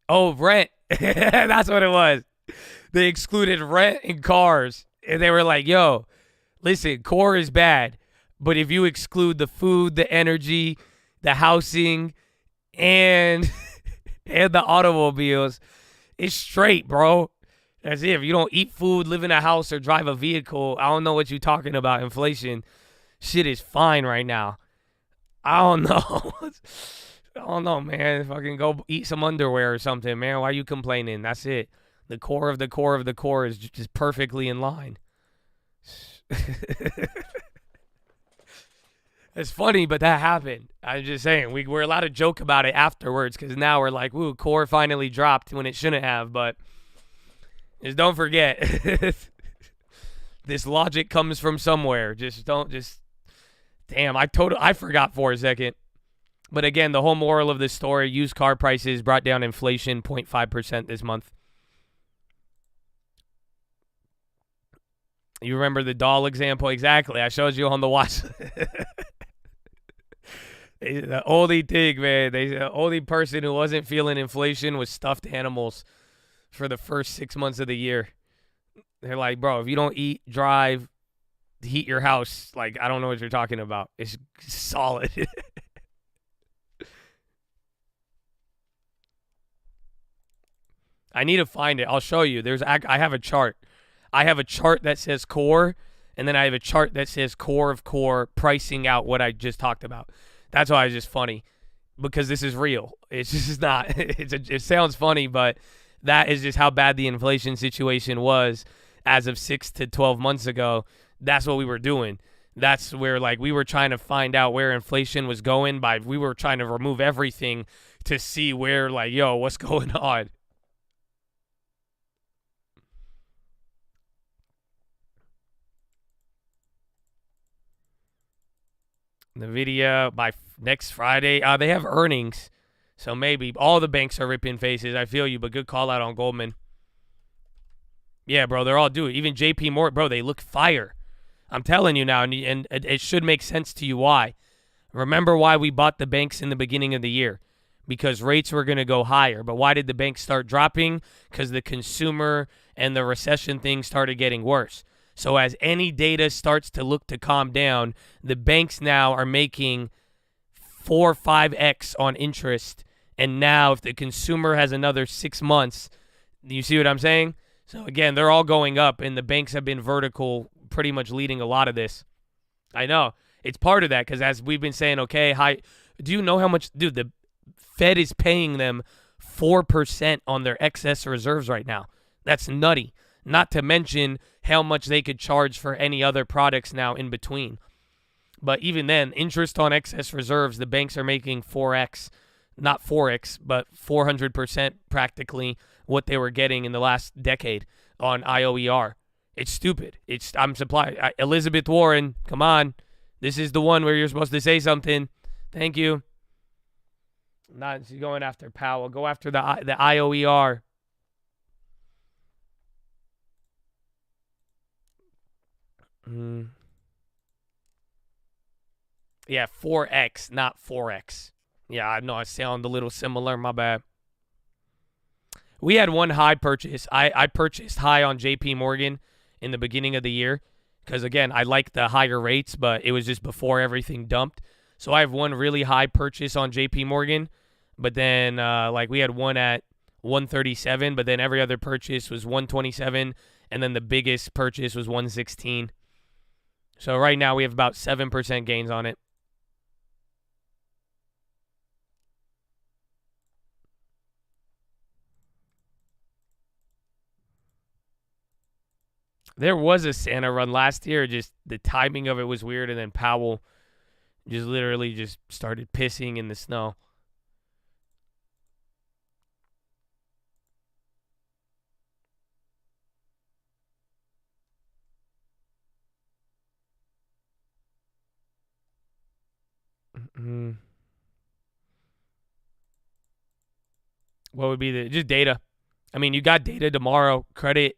Oh, rent. That's what it was. They excluded rent and cars. And they were like, yo, listen, core is bad. But if you exclude the food, the energy, the housing, and the automobiles, it's straight, bro. That's it. If you don't eat food, live in a house, or drive a vehicle, I don't know what you're talking about. Inflation. Shit is fine right now. I don't know. I don't know, man. Fucking go eat some underwear or something, man. Why are you complaining? That's it. The core of the core of the core is just perfectly in line. It's funny, but that happened. I'm just saying. We're allowed to joke about it afterwards because now we're like, woo, core finally dropped when it shouldn't have. But just don't forget. This logic comes from somewhere. Damn, I forgot for a second. But again, the whole moral of this story, used car prices brought down inflation 0.5% this month. You remember the doll example? Exactly. I showed you on the watch. The only thing, man, the only person who wasn't feeling inflation was stuffed animals for the first 6 months of the year. They're like, bro, if you don't eat, drive, heat your house, like, I don't know what you're talking about. It's solid. I need to find it. I'll show you. I have a chart. I have a chart that says core, and then I have a chart that says core of core pricing out what I just talked about. That's why it's just funny, because this is real. It's just not. It sounds funny, but that is just how bad the inflation situation was as of 6 to 12 months ago. That's what we were doing. That's where, like, we were trying to find out where inflation was going we were trying to remove everything to see where, like, yo, what's going on? NVIDIA by next Friday. They have earnings, so maybe. All the banks are ripping faces. I feel you, but good call out on Goldman. Yeah, bro, they're all doing it. Even JP Morgan, bro, they look fire. I'm telling you now, and it should make sense to you why. Remember why we bought the banks in the beginning of the year? Because rates were going to go higher. But why did the banks start dropping? Because the consumer and the recession thing started getting worse. So as any data starts to look to calm down, the banks now are making 4 or 5x on interest. And now if the consumer has another 6 months, you see what I'm saying? So again, they're all going up, and the banks have been vertical, pretty much leading a lot of this. I know. It's part of that, because as we've been saying, okay, do you know how much, dude, the Fed is paying them 4% on their excess reserves right now. That's nutty. Not to mention how much they could charge for any other products now in between. But even then, interest on excess reserves, the banks are making 4x. not 4x, but 400% practically what they were getting in the last decade on IOER. It's stupid. I'm surprised. Elizabeth Warren, come on. This is the one where you're supposed to say something. Thank you. Not going after Powell. Go after the IOER. Yeah, 4x, not 4x. Yeah, I know I sound a little similar. My bad. We had one high purchase. I purchased high on JP Morgan in the beginning of the year because, again, I like the higher rates, but it was just before everything dumped. So I have one really high purchase on JP Morgan, but then we had one at 137, but then every other purchase was 127, and then the biggest purchase was 116. So right now we have about 7% gains on it. There was a Santa run last year, just the timing of it was weird, and then Powell just literally just started pissing in the snow. What would be just data? I mean, you got data tomorrow. Consumer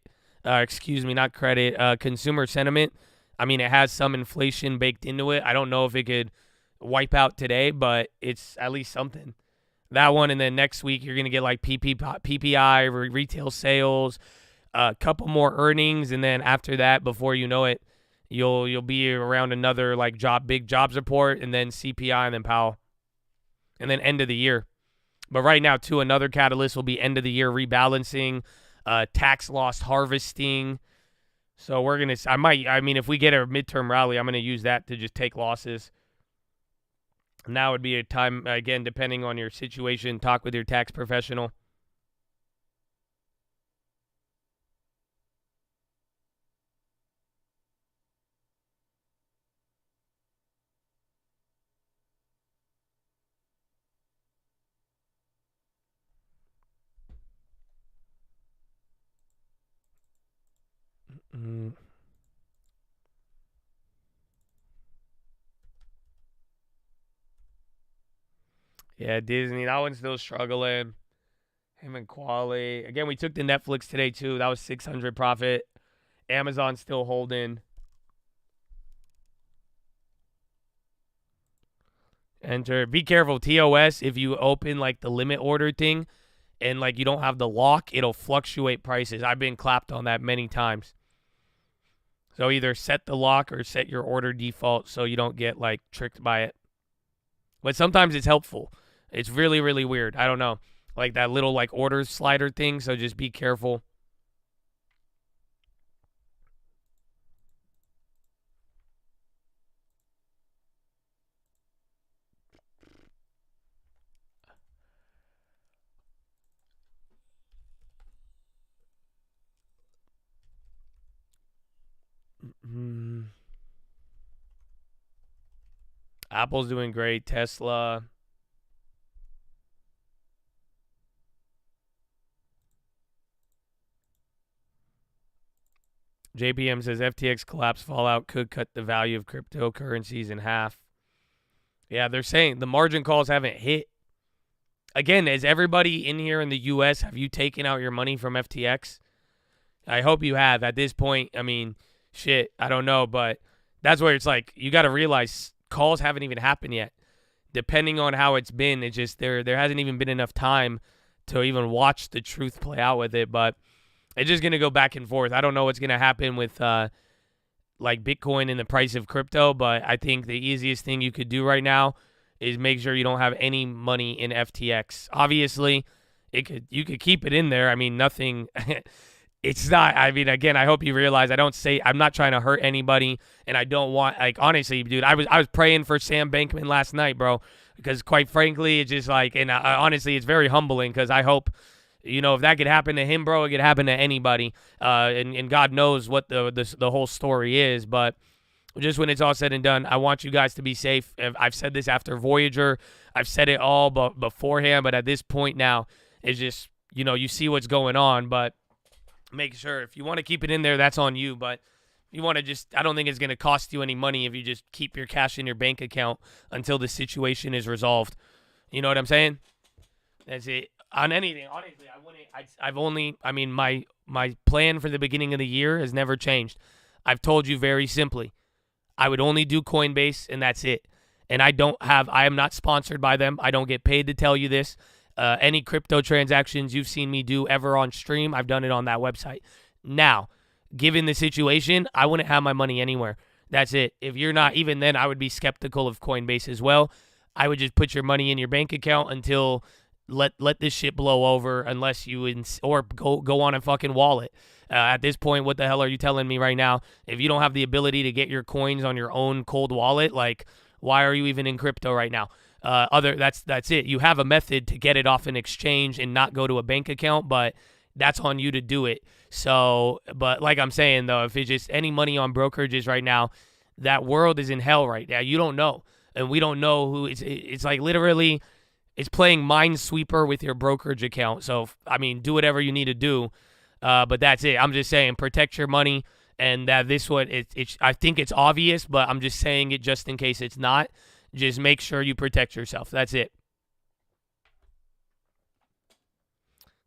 sentiment. I mean, it has some inflation baked into it. I don't know if it could wipe out today, but it's at least something. That one, and then next week you're gonna get like PPI, retail sales, a couple more earnings, and then after that, before you know it, you'll be around another like big jobs report, and then CPI, and then Powell, and then end of the year. But right now, too, another catalyst will be end of the year rebalancing, tax loss harvesting. So if we get a midterm rally, I'm gonna use that to just take losses. Now would be a time, again, depending on your situation, talk with your tax professional. Yeah, Disney, that one's still struggling. Him and Quali. Again, we took the Netflix today, too. That was 600 profit. Amazon still holding. Enter. Be careful, TOS, if you open like the limit order thing and like you don't have the lock, it'll fluctuate prices. I've been clapped on that many times. So either set the lock or set your order default so you don't get like tricked by it. But sometimes it's helpful. It's really, really weird. I don't know. Like that little like order slider thing, so just be careful. Apple's doing great. Tesla. JPM says FTX collapse fallout could cut the value of cryptocurrencies in half. Yeah, they're saying the margin calls haven't hit. Again, is everybody in here in the U.S., have you taken out your money from FTX? I hope you have. At this point, I mean, shit, I don't know, but that's where it's like you got to realize calls haven't even happened yet. Depending on how it's been, it's just there hasn't even been enough time to even watch the truth play out with it, but it's just going to go back and forth. I don't know what's going to happen with like Bitcoin and the price of crypto, but I think the easiest thing you could do right now is make sure you don't have any money in FTX. Obviously, you could keep it in there. I mean, nothing it's not, I mean, again, I hope you realize I'm not trying to hurt anybody, and I don't want, like, honestly, dude, I was praying for Sam Bankman last night, bro, because quite frankly, it's just like, and honestly, it's very humbling because I hope, if that could happen to him, bro, it could happen to anybody, and God knows what the whole story is, but just when it's all said and done, I want you guys to be safe. I've said this after Voyager. I've said it all beforehand, but at this point now, it's just, you see what's going on, but make sure if you want to keep it in there, that's on you. But you want to I don't think it's going to cost you any money if you just keep your cash in your bank account until the situation is resolved. You know what I'm saying? That's it. On anything, honestly, my plan for the beginning of the year has never changed. I've told you very simply, I would only do Coinbase, and that's it. And I am not sponsored by them. I don't get paid to tell you this. Any crypto transactions you've seen me do ever on stream, I've done it on that website. Now, given the situation, I wouldn't have my money anywhere. That's it. If you're not, even then, I would be skeptical of Coinbase as well. I would just put your money in your bank account until let this shit blow over, unless you or go on a fucking wallet. At this point, what the hell are you telling me right now? If you don't have the ability to get your coins on your own cold wallet, like, why are you even in crypto right now? That's it. You have a method to get it off an exchange and not go to a bank account, but that's on you to do it. So, but like I'm saying though, if it's just any money on brokerages right now, that world is in hell right now. You don't know, and we don't know who. It's like literally, it's playing Minesweeper with your brokerage account. So I mean, do whatever you need to do, but that's it. I'm just saying, protect your money, and that this one, I think it's obvious, but I'm just saying it just in case it's not. Just make sure you protect yourself. That's it.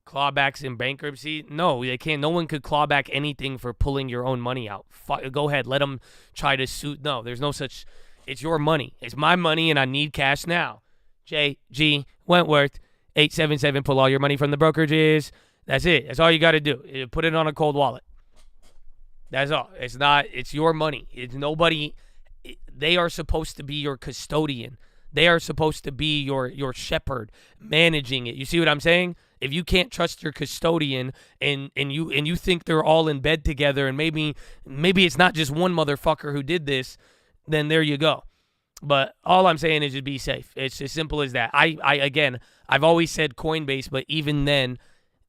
Clawbacks in bankruptcy? No, they can't. No one could claw back anything for pulling your own money out. Go ahead. Let them try to sue. No, there's no such. It's your money. It's my money, and I need cash now. J.G. Wentworth, 877. Pull all your money from the brokerages. That's it. That's all you got to do. Put it on a cold wallet. That's all. It's not. It's your money. It's nobody. They are supposed to be your custodian. They are supposed to be your shepherd, managing it. You see what I'm saying? If you can't trust your custodian and you think they're all in bed together, and maybe it's not just one motherfucker who did this, then there you go. But all I'm saying is just be safe. It's as simple as that. I've always said Coinbase, but even then,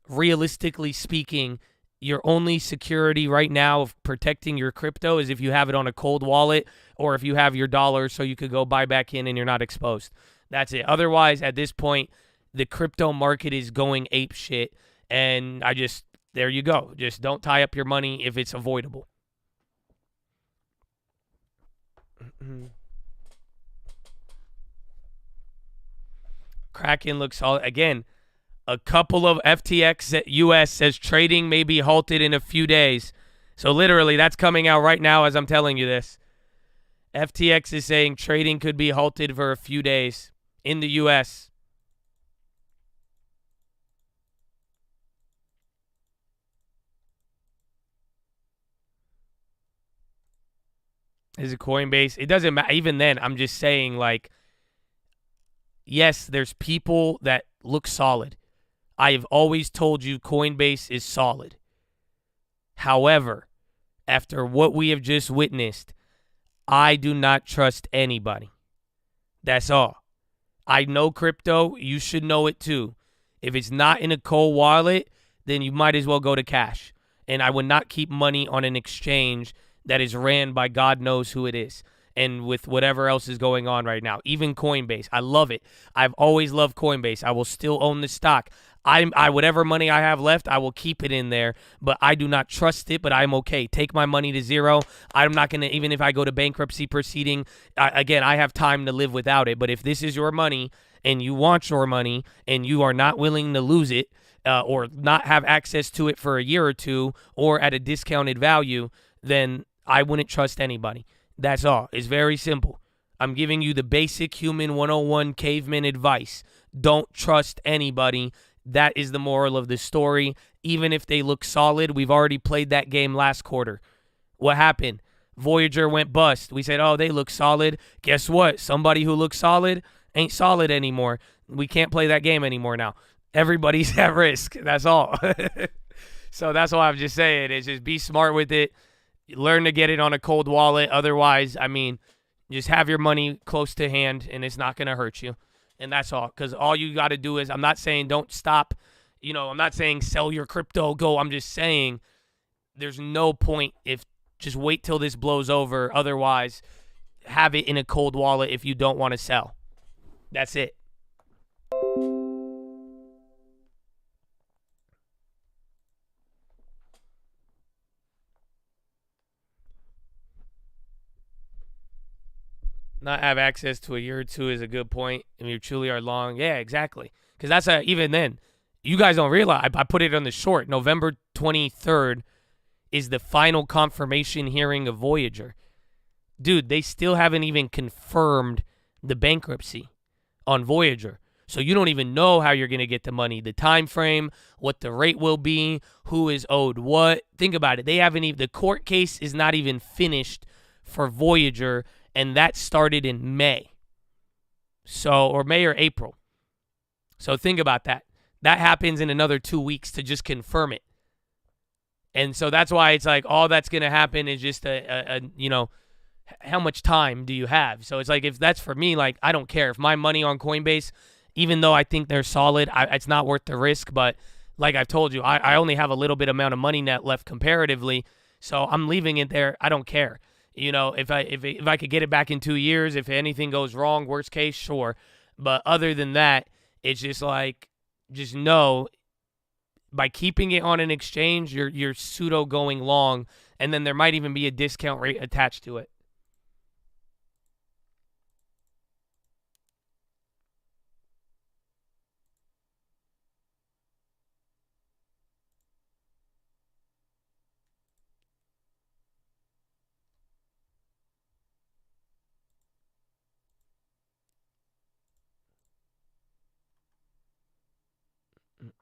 realistically speaking, your only security right now of protecting your crypto is if you have it on a cold wallet, or if you have your dollars so you could go buy back in and you're not exposed. That's it. Otherwise, at this point, the crypto market is going ape shit, and there you go. Just don't tie up your money if it's avoidable. Kraken looks solid. Again, a couple of FTX US says trading may be halted in a few days. So literally, that's coming out right now as I'm telling you this. FTX is saying trading could be halted for a few days in the US. Is it Coinbase? It doesn't matter. Even then, I'm just saying, like, yes, there's people that look solid. I have always told you Coinbase is solid. However, after what we have just witnessed, I do not trust anybody. That's all. I know crypto. You should know it too. If it's not in a cold wallet, then you might as well go to cash. And I would not keep money on an exchange that is ran by God knows who it is. And with whatever else is going on right now, even Coinbase, I love it. I've always loved Coinbase. I will still own the stock. I whatever money I have left, I will keep it in there, but I do not trust it, but I'm okay. Take my money to zero. I'm not going to, even if I go to bankruptcy proceeding, again, I have time to live without it, but if this is your money and you want your money and you are not willing to lose it or not have access to it for a year or two or at a discounted value, then I wouldn't trust anybody. That's all. It's very simple. I'm giving you the basic human 101 caveman advice. Don't trust anybody. That is the moral of the story. Even if they look solid, we've already played that game last quarter. What happened? Voyager went bust. We said, oh, they look solid. Guess what? Somebody who looks solid ain't solid anymore. We can't play that game anymore now. Everybody's at risk. That's all. So that's all I'm just saying is just be smart with it. Learn to get it on a cold wallet. Otherwise, I mean, just have your money close to hand and it's not going to hurt you. And that's all. Because all you got to do is, I'm not saying don't stop. You know, I'm not saying sell your crypto, go. I'm just saying there's no point if just wait till this blows over. Otherwise, have it in a cold wallet if you don't want to sell. That's it. Not have access to a year or two is a good point. And you truly are long. Yeah, exactly. Because that's even then, you guys don't realize. I put it on the short. November 23rd is the final confirmation hearing of Voyager. Dude, they still haven't even confirmed the bankruptcy on Voyager. So you don't even know how you're going to get the money, the time frame, what the rate will be, who is owed what. Think about it. They haven't even, the court case is not even finished for Voyager, and that started in May. So, or May or April. So think about that. That happens in another 2 weeks to just confirm it. And so that's why it's like all that's going to happen is just how much time do you have? So it's like, if that's for me, like, I don't care. If my money on Coinbase, even though I think they're solid, it's not worth the risk. But like I've told you, I only have a little bit amount of money net left comparatively. So I'm leaving it there. I don't care. If I could get it back in 2 years, if anything goes wrong, worst case, sure. But other than that, it's just like, just know by keeping it on an exchange, you're pseudo going long, and then there might even be a discount rate attached to it.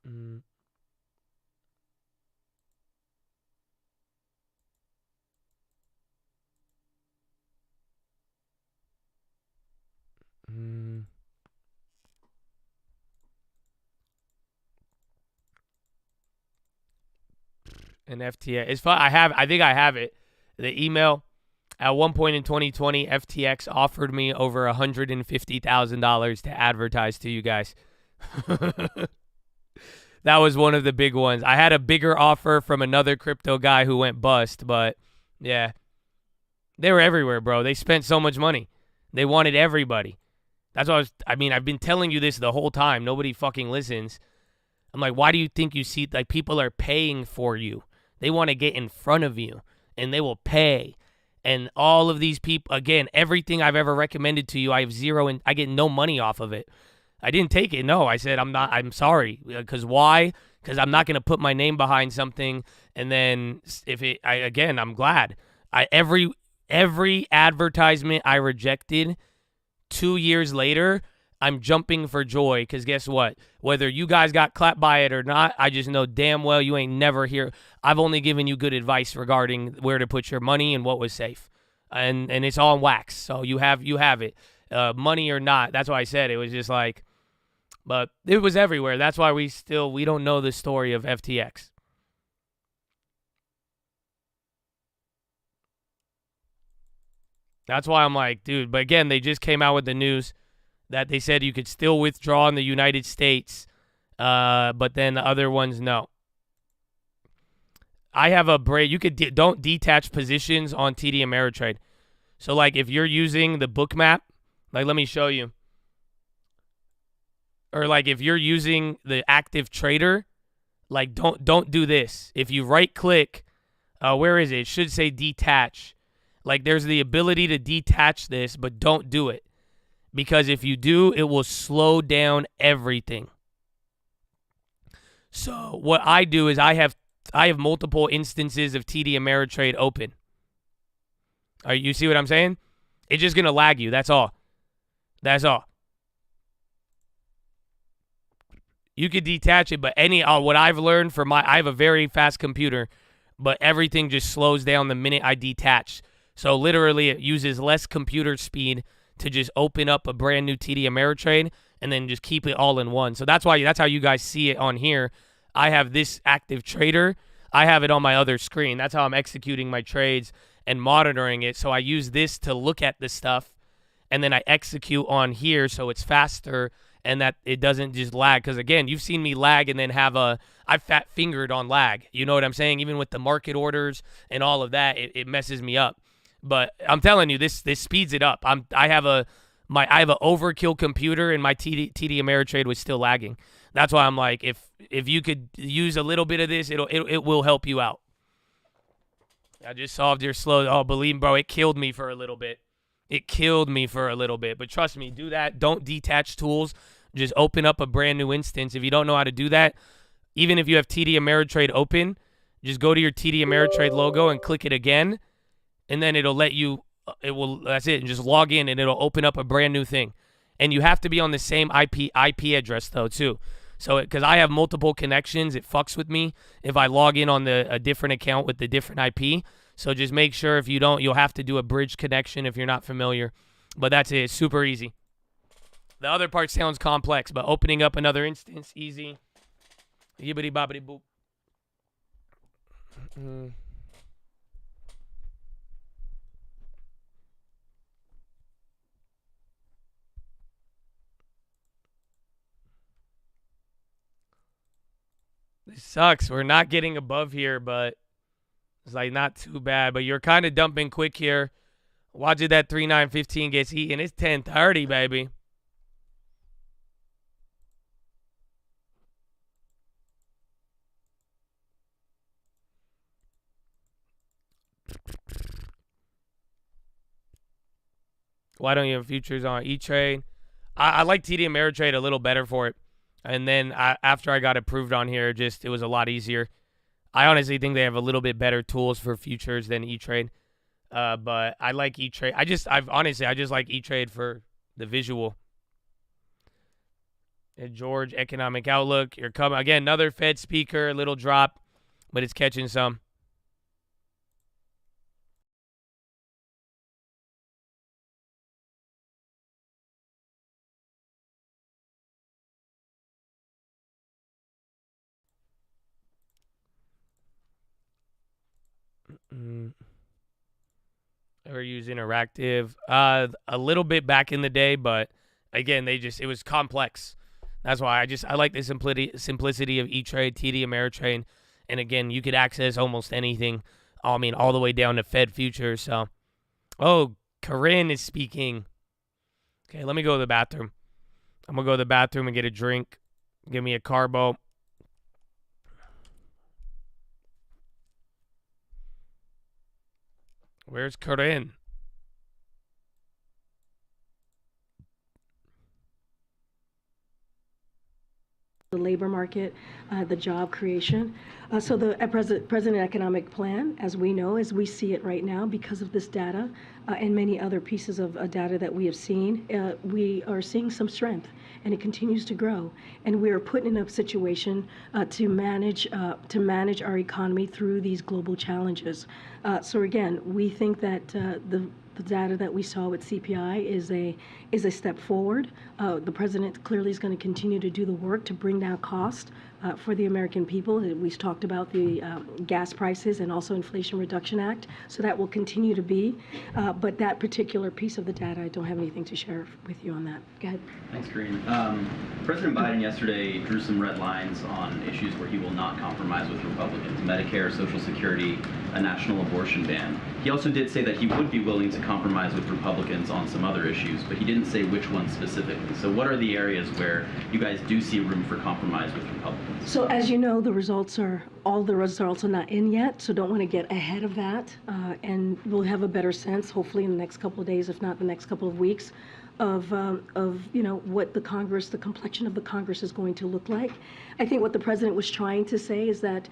Mm-mm. Mm. An FTX. It's fun. I think I have it. The email. At one point in 2020, FTX offered me over $150,000 to advertise to you guys. That was one of the big ones. I had a bigger offer from another crypto guy who went bust, but yeah. They were everywhere, bro. They spent so much money. They wanted everybody. That's what I've been telling you this the whole time. Nobody fucking listens. I'm like, why do you think you see, like, people are paying for you? They want to get in front of you, and they will pay. And all of these people, again, everything I've ever recommended to you, I have zero, and I get no money off of it. I didn't take it. No, I said, I'm sorry. Because why? Because I'm not going to put my name behind something. And then I'm glad. Every advertisement I rejected 2 years later, I'm jumping for joy. Because guess what? Whether you guys got clapped by it or not, I just know damn well you ain't never here. I've only given you good advice regarding where to put your money and what was safe. And it's all in wax. So you have it. Money or not. That's why I said it was just like, but it was everywhere. That's why we don't know the story of FTX. That's why I'm like, dude, but again, they just came out with the news that they said you could still withdraw in the United States, but then the other ones, no. I have a break. You could don't detach positions on TD Ameritrade. So, like, if you're using the book map, like, let me show you. Or, like, if you're using the active trader, like, don't do this. If you right-click, where is it? It should say detach. Like, there's the ability to detach this, but don't do it. Because if you do, it will slow down everything. So what I do is I have multiple instances of TD Ameritrade open. You see what I'm saying? It's just going to lag you. That's all. That's all. You could detach it, but what I've learned from I have a very fast computer, but everything just slows down the minute I detach. So literally it uses less computer speed to just open up a brand new TD Ameritrade and then just keep it all in one. So that's how you guys see it on here. I have this active trader. I have it on my other screen. That's how I'm executing my trades and monitoring it. So I use this to look at the stuff, and then I execute on here so it's faster and that it doesn't just lag. Because, again, you've seen me lag and then I've fat-fingered on lag. You know what I'm saying? Even with the market orders and all of that, it messes me up. But I'm telling you, this speeds it up. I have a overkill computer, and my TD Ameritrade was still lagging. That's why I'm like, if you could use a little bit of this, it will help you out. I just solved your slow. Oh, believe me, bro, it killed me for a little bit. It killed me for a little bit. But trust me, do that. Don't detach tools. Just open up a brand new instance. If you don't know how to do that, even if you have TD Ameritrade open, just go to your TD Ameritrade logo and click it again, and then it'll let you, that's it, and just log in, and it'll open up a brand new thing. And you have to be on the same IP address, though, too. So, because I have multiple connections, it fucks with me if I log in on a different account with the different IP. So just make sure if you don't, you'll have to do a bridge connection if you're not familiar. But that's it. It's super easy. The other part sounds complex, but opening up another instance, easy. Yibbity bobbity boop. This sucks. We're not getting above here, but it's like not too bad. But you're kind of dumping quick here. Watch it, that 3.915 gets eaten. It's 10:30, baby. Why don't you have futures on E-Trade? I like TD Ameritrade a little better for it. And then after I got approved on here, it was a lot easier. I honestly think they have a little bit better tools for futures than E-Trade. But I like E-Trade. I just like E-Trade for the visual. And George, economic outlook. You're coming again. Another Fed speaker, a little drop, but it's catching some. Or use interactive. A little bit back in the day, but again, it was complex. That's why I like the simplicity of E-Trade, TD Ameritrade, and again, you could access almost anything. I mean, all the way down to Fed futures. So, Corinne is speaking. Okay, let me go to the bathroom. I'm gonna go to the bathroom and get a drink. Give me a carbo. Where's Corinne? The labor market, the job creation. So the President Economic Plan, as we know, as we see it right now, because of this data and many other pieces of data that we have seen, we are seeing some strength, and it continues to grow. And we are put in a situation to manage our economy through these global challenges. So again, we think that the data that we saw with CPI is a step forward. The president clearly is going to continue to do the work to bring down cost for the American people. We've talked about the gas prices and also Inflation Reduction Act, so that will continue to be. But that particular piece of the data, I don't have anything to share with you on that. Go ahead. Thanks, Karine. President Biden yesterday drew some red lines on issues where he will not compromise with Republicans: Medicare, Social Security, a national abortion ban. He also did say that he would be willing to compromise with Republicans on some other issues, but he didn't say which ones specifically. So what are the areas where you guys do see room for compromise with Republicans? So as you know, all the results are not in yet, so don't want to get ahead of that. And we'll have a better sense, hopefully in the next couple of days, if not the next couple of weeks, of what the complexion of the Congress is going to look like. I think what the president was trying to say is that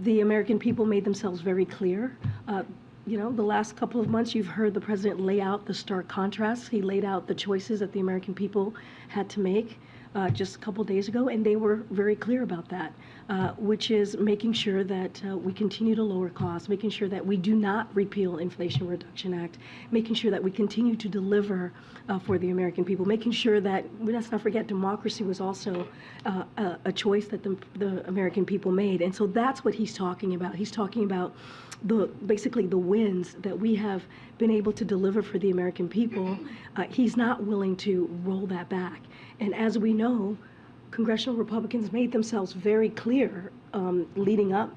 the American people made themselves very clear. The last couple of months, you've heard the president lay out the stark contrasts. He laid out the choices that the American people had to make just a couple of days ago, and they were very clear about that, which is making sure that we continue to lower costs, making sure that we do not repeal Inflation Reduction Act, making sure that we continue to deliver for the American people, making sure that, let's not forget, democracy was also a choice that the American people made. And so that's what he's talking about. He's talking about basically the wins that we have been able to deliver for the American people. He's not willing to roll that back. And as we know, congressional Republicans made themselves very clear leading up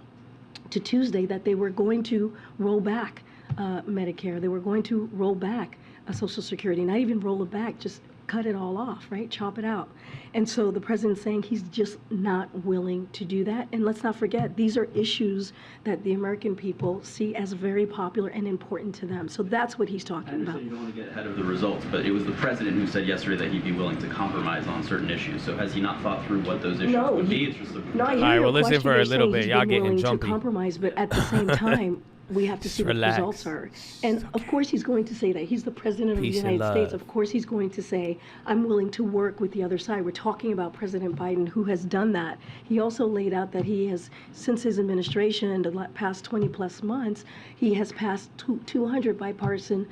to Tuesday that they were going to roll back Medicare. They were going to roll back Social Security, not even roll it back, just cut it all off, right? Chop it out. And so the president's saying he's just not willing to do that. And let's not forget, these are issues that the American people see as very popular and important to them. So that's what he's talking about. You don't want to get ahead of the results, but it was the president who said yesterday that he'd be willing to compromise on certain issues. So has he not thought through what those issues would be? It's just No, I hear All right, your well, listen question. for a You're little saying bit. he's Y'all been getting willing jumpy. to compromise, but at the same time, we have to see what the relax. results are. And of course he's going to say that. He's the president of the Peace and United States. love. Of course he's going to say, I'm willing to work with the other side. We're talking about President Biden, who has done that. He also laid out that he has, since his administration in the past 20 plus months, he has passed 200 bipartisan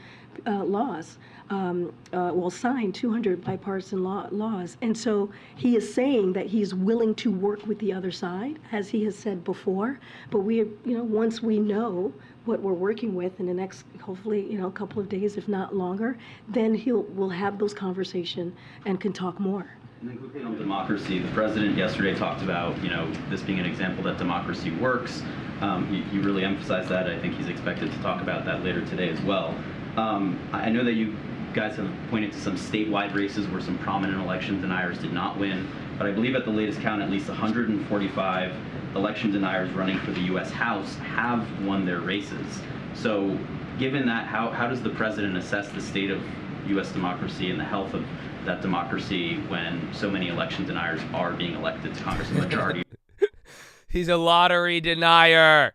laws. Signed 200 bipartisan laws. And so he is saying that he's willing to work with the other side, as he has said before. But once we know what we're working with in the next, hopefully, couple of days, if not longer, then we'll have those conversations and can talk more. And then quickly on democracy, the president yesterday talked about, this being an example that democracy works. You really emphasized that. I think he's expected to talk about that later today as well. I know that you guys have pointed to some statewide races where some prominent election deniers did not win, but I believe at the latest count, at least 145 election deniers running for the U.S. House have won their races. So given that, how does the president assess the state of U.S. democracy and the health of that democracy when so many election deniers are being elected to Congress in the majority? He's a lottery denier.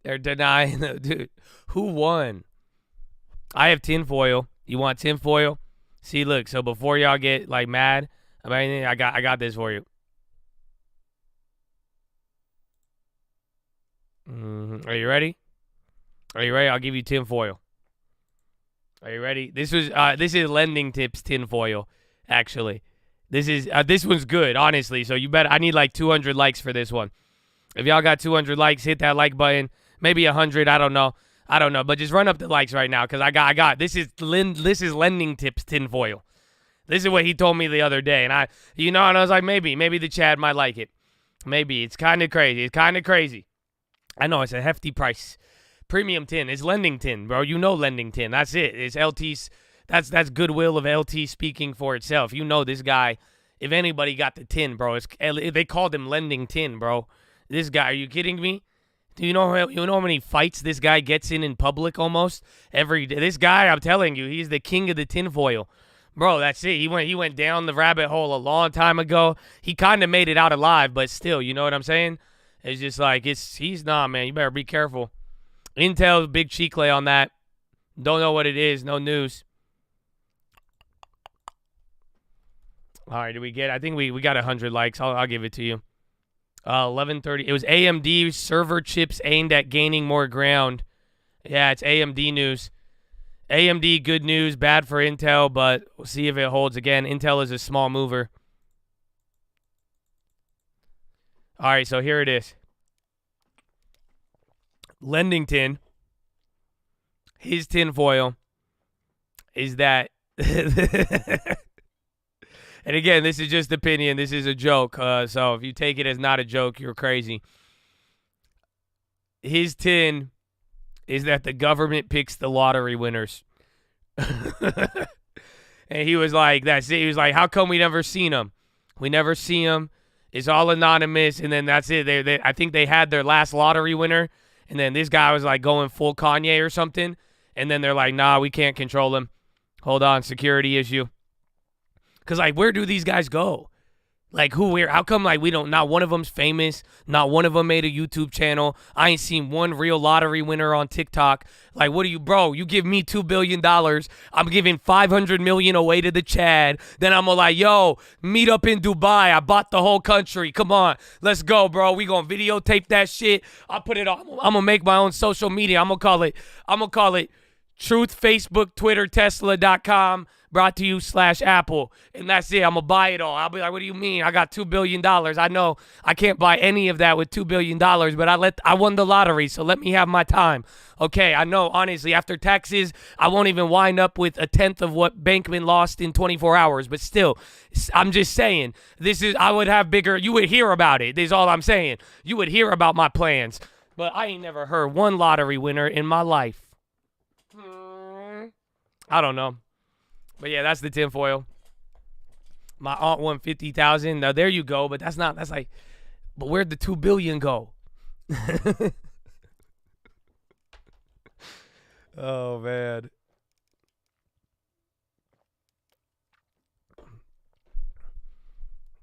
They're denying the dude. Who won? I have tinfoil. You want tinfoil? See, look. So before y'all get mad about anything, I got this for you. Are you ready? Are you ready? I'll give you tinfoil. Are you ready? This is Lending Tips tinfoil. Actually, this one's good, honestly. So I need 200 likes for this one. If y'all got 200 likes, hit that like button. Maybe 100. I don't know, but just run up the likes right now because I got this is Lending Tips tinfoil. This is what he told me the other day, and I was like, maybe the Chad might like it. Maybe it's kind of crazy. I know it's a hefty price. Premium tin. It's lending tin, bro. Lending tin. That's it. It's LT's. That's goodwill of LT speaking for itself. This guy. If anybody got the tin, bro, they called him lending tin, bro. This guy. Are you kidding me? Do you know how many fights this guy gets in public almost every day? This guy, I'm telling you, he's the king of the tinfoil. Bro, that's it. He went down the rabbit hole a long time ago. He kind of made it out alive, but still, you know what I'm saying? It's just he's not, man. You better be careful. Intel, big chicle on that. Don't know what it is. No news. All right, I think we got 100 likes. I'll give it to you. 11:30. It was AMD server chips aimed at gaining more ground. Yeah, it's AMD news. AMD, good news, bad for Intel, but we'll see if it holds again. Intel is a small mover. All right, so here it is. Lending tin. His tinfoil is that. And again, this is just opinion. This is a joke. So if you take it as not a joke, you're crazy. His tin is that the government picks the lottery winners. And he was like, that's it. He was like, how come we never seen them? We never see them. It's all anonymous. And then that's it. I think they had their last lottery winner. And then this guy was going full Kanye or something. And then they're like, nah, we can't control him. Hold on, security issue. Because, where do these guys go? How come, we don't, not one of them's famous, not one of them made a YouTube channel. I ain't seen one real lottery winner on TikTok. What do you, bro, you give me $2 billion, I'm giving $500 million away to the Chad, then I'm yo, meet up in Dubai, I bought the whole country, come on, let's go, bro, we gonna videotape that shit, I'll put it on, I'm gonna make my own social media, I'm gonna call it Truth, Facebook, Twitter, Tesla.com. Brought to you /Apple. And that's it. I'm going to buy it all. I'll be like, what do you mean? I got $2 billion. I know I can't buy any of that with $2 billion, but I won the lottery, so let me have my time. Okay, I know, honestly, after taxes, I won't even wind up with a tenth of what Bankman lost in 24 hours. But still, I'm just saying, I would have bigger, you would hear about it. This is all I'm saying. You would hear about my plans. But I ain't never heard one lottery winner in my life. I don't know. But yeah, that's the tinfoil. My aunt won 50,000. Now there you go, but that's like, but where'd the 2 billion go? Oh man.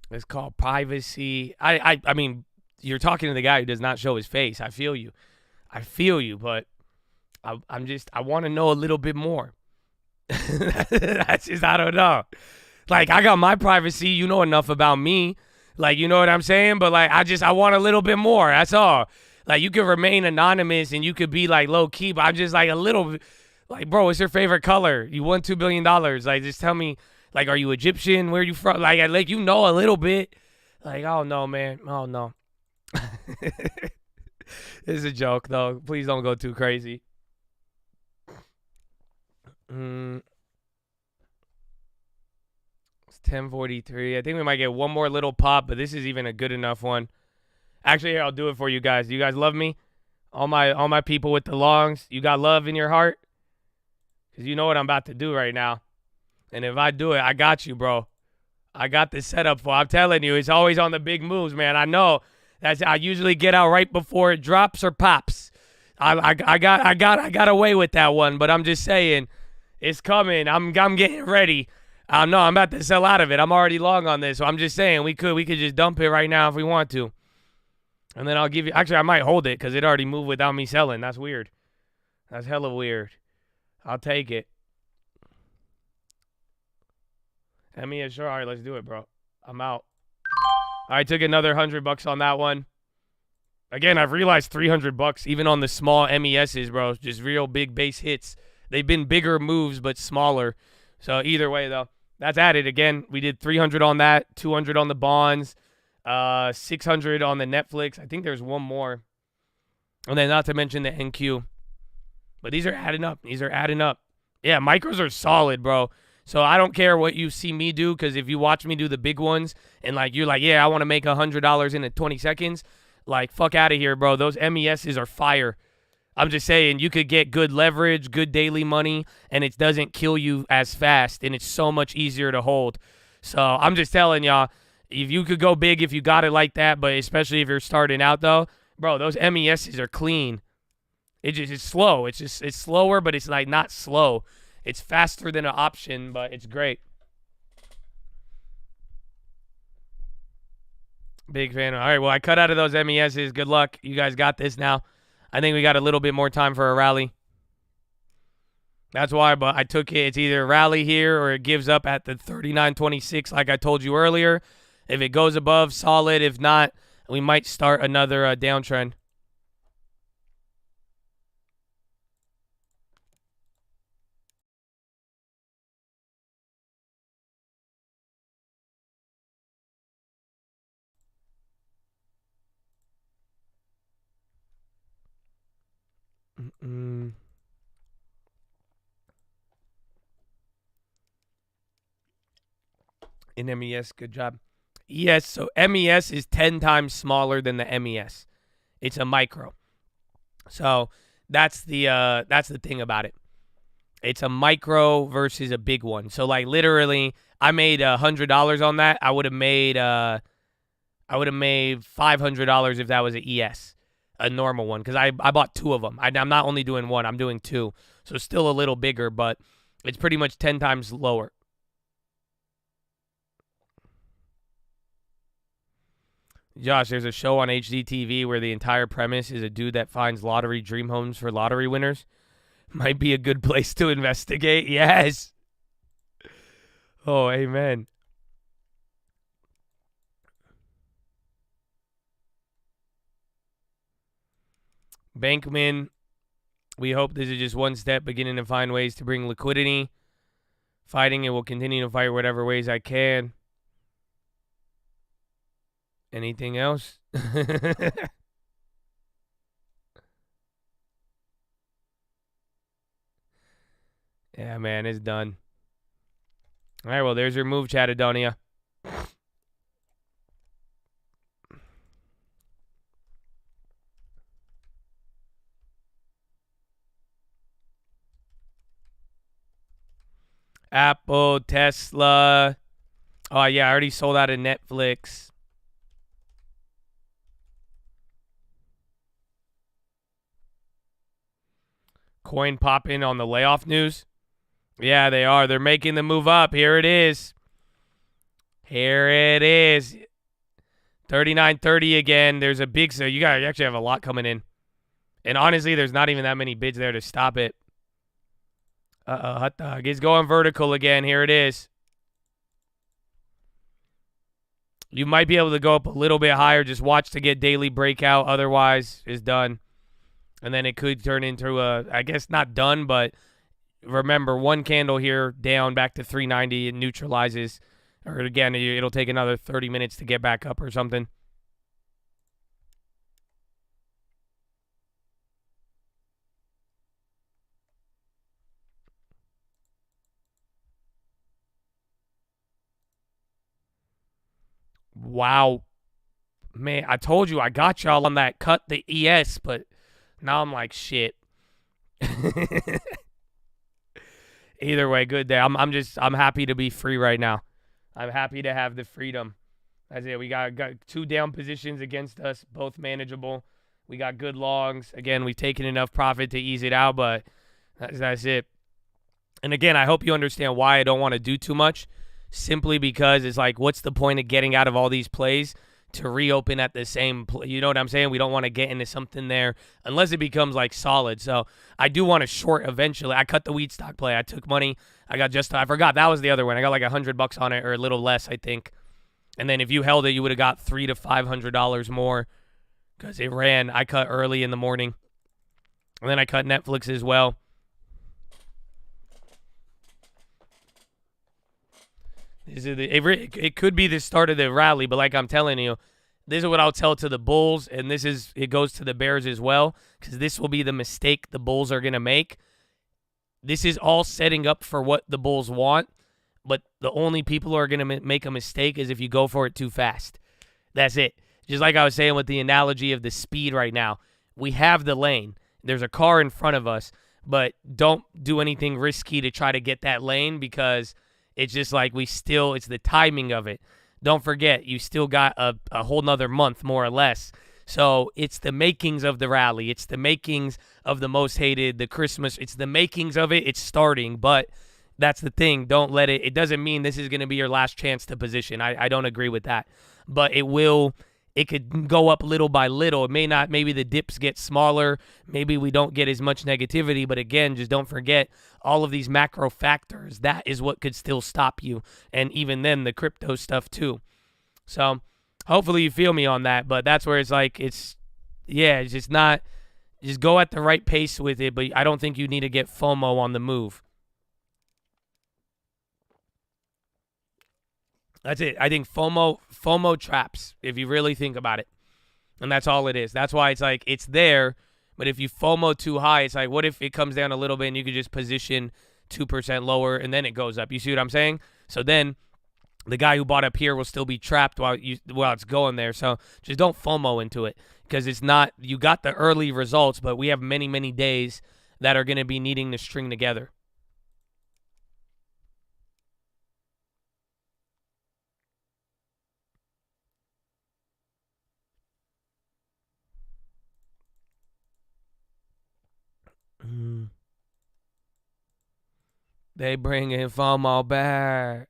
It's called privacy. I mean, you're talking to the guy who does not show his face. I feel you, but I want to know a little bit more. That's just, I don't know. Like, I got my privacy. You know enough about me. Like, you know what I'm saying? But like, I want a little bit more. That's all. Like, you could remain anonymous and you could be like low key, but I'm just like a little, like, bro, what's your favorite color? You won $2 billion. Like, just tell me, like, are you Egyptian? Where are you from? Like you know a little bit. Like, oh no, man. Oh no. It's a joke though. Please don't go too crazy. It's 10:43. I think we might get one more little pop, but this is even a good enough one. Actually, here, I'll do it for you guys. Do you guys love me? All my people with the longs, you got love in your heart? Because you know what I'm about to do right now. And if I do it, I got you, bro. I got this set up for. I'm telling you, it's always on the big moves, man. I know. I usually get out right before it drops or pops. I got away with that one, but I'm just saying, it's coming. I'm getting ready. No, I'm about to sell out of it. I'm already long on this, so I'm just saying we could just dump it right now if we want to. And then I'll give you. Actually, I might hold it because it already moved without me selling. That's weird. That's hella weird. I'll take it. Sure. All right, let's do it, bro. I'm out. I took another $100 on that one. Again, I've realized $300 even on the small MESs, bro. Just real big base hits. They've been bigger moves but smaller. So either way, though, that's added. Again, we did 300 on that, 200 on the bonds, 600 on the Netflix. I think there's one more. And then not to mention the NQ. But these are adding up. Yeah, micros are solid, bro. So I don't care what you see me do, because if you watch me do the big ones and like you're like, yeah, I want to make $100 in 20 seconds, like fuck out of here, bro. Those MESs are fire. I'm just saying, you could get good leverage, good daily money, and it doesn't kill you as fast, and it's so much easier to hold. So I'm just telling y'all, if you could go big if you got it like that, but especially if you're starting out though, bro, those MESs are clean. It's slow. It's slower, but it's like not slow. It's faster than an option, but it's great. Big fan. All right, well, I cut out of those MESs. Good luck. You guys got this now. I think we got a little bit more time for a rally. That's why, but I took it. It's either a rally here or it gives up at the 39.26 like I told you earlier. If it goes above, solid. If not, we might start another downtrend. In MES, good job. Yes, so MES is 10 times smaller than the MES. It's a micro. So that's the thing about it. It's a micro versus a big one. So like literally, I made $100 on that. I would have made $500 if that was an ES, a normal one, because I bought two of them. I'm not only doing one, I'm doing two. So still a little bigger, but it's pretty much 10 times lower. Josh, there's a show on HDTV where the entire premise is a dude that finds lottery dream homes for lottery winners. Might be a good place to investigate. Yes. Oh, amen. Bankman, we hope this is just one step, beginning to find ways to bring liquidity. Fighting it, will continue to fight whatever ways I can. Anything else? Yeah, man, it's done. All right, well, there's your move, Chatadonia. Apple, Tesla, Oh, yeah, I already sold out of Netflix. Coin popping on the layoff news. Yeah, they are. They're making the move up. Here it is. Here it is. 39.30 again. There's a big, so you actually have a lot coming in. And honestly, there's not even that many bids there to stop it. Hot dog. It's going vertical again. Here it is. You might be able to go up a little bit higher. Just watch to get daily breakout. Otherwise, it's done. And then it could turn into I guess not done, but remember, one candle here down back to 390. It neutralizes. Or again, it'll take another 30 minutes to get back up or something. Wow. Man, I told you I got y'all on that cut the ES, but now I'm like, shit. Either way, good day. I'm happy to be free right now. I'm happy to have the freedom. That's it. We got 2 down positions against us, both manageable. We got good longs. Again, we've taken enough profit to ease it out, but that's it. And again, I hope you understand why I don't want to do too much. Simply because it's like, what's the point of getting out of all these plays to reopen at the same you know what I'm saying? We don't want to get into something there unless it becomes like solid. So I do want to short eventually. I cut the wheat stock play. I took money. I forgot that was the other one. I got like $100 on it, or a little less, I think. And then if you held it, you would have got $300 to $500 more because it ran. I cut early in the morning, and then I cut Netflix as well. It could be the start of the rally, but like I'm telling you, this is what I'll tell to the Bulls, and it goes to the Bears as well, because this will be the mistake the Bulls are going to make. This is all setting up for what the Bulls want, but the only people who are going to make a mistake is if you go for it too fast. That's it. Just like I was saying with the analogy of the speed right now. We have the lane. There's a car in front of us, but don't do anything risky to try to get that lane, because it's just like it's the timing of it. Don't forget, you still got a whole nother month, more or less. So it's the makings of the rally. It's the makings of the most hated, the Christmas. It's the makings of it. It's starting, but that's the thing. Don't let it. It doesn't mean this is going to be your last chance to position. I don't agree with that. But it will. It could go up little by little. It may not. Maybe the dips get smaller. Maybe we don't get as much negativity. But again, just don't forget all of these macro factors. That is what could still stop you. And even then, the crypto stuff too. So hopefully you feel me on that. But that's where it's like, it's just not. Just go at the right pace with it. But I don't think you need to get FOMO on the move. That's it. I think FOMO traps, if you really think about it. And that's all it is. That's why it's like, it's there, but if you FOMO too high, it's like, what if it comes down a little bit and you could just position 2% lower and then it goes up? You see what I'm saying? So then the guy who bought up here will still be trapped while it's going there. So just don't FOMO into it, because it's not, you got the early results, but we have many, many days that are going to be needing to string together. They bringing FOMO back.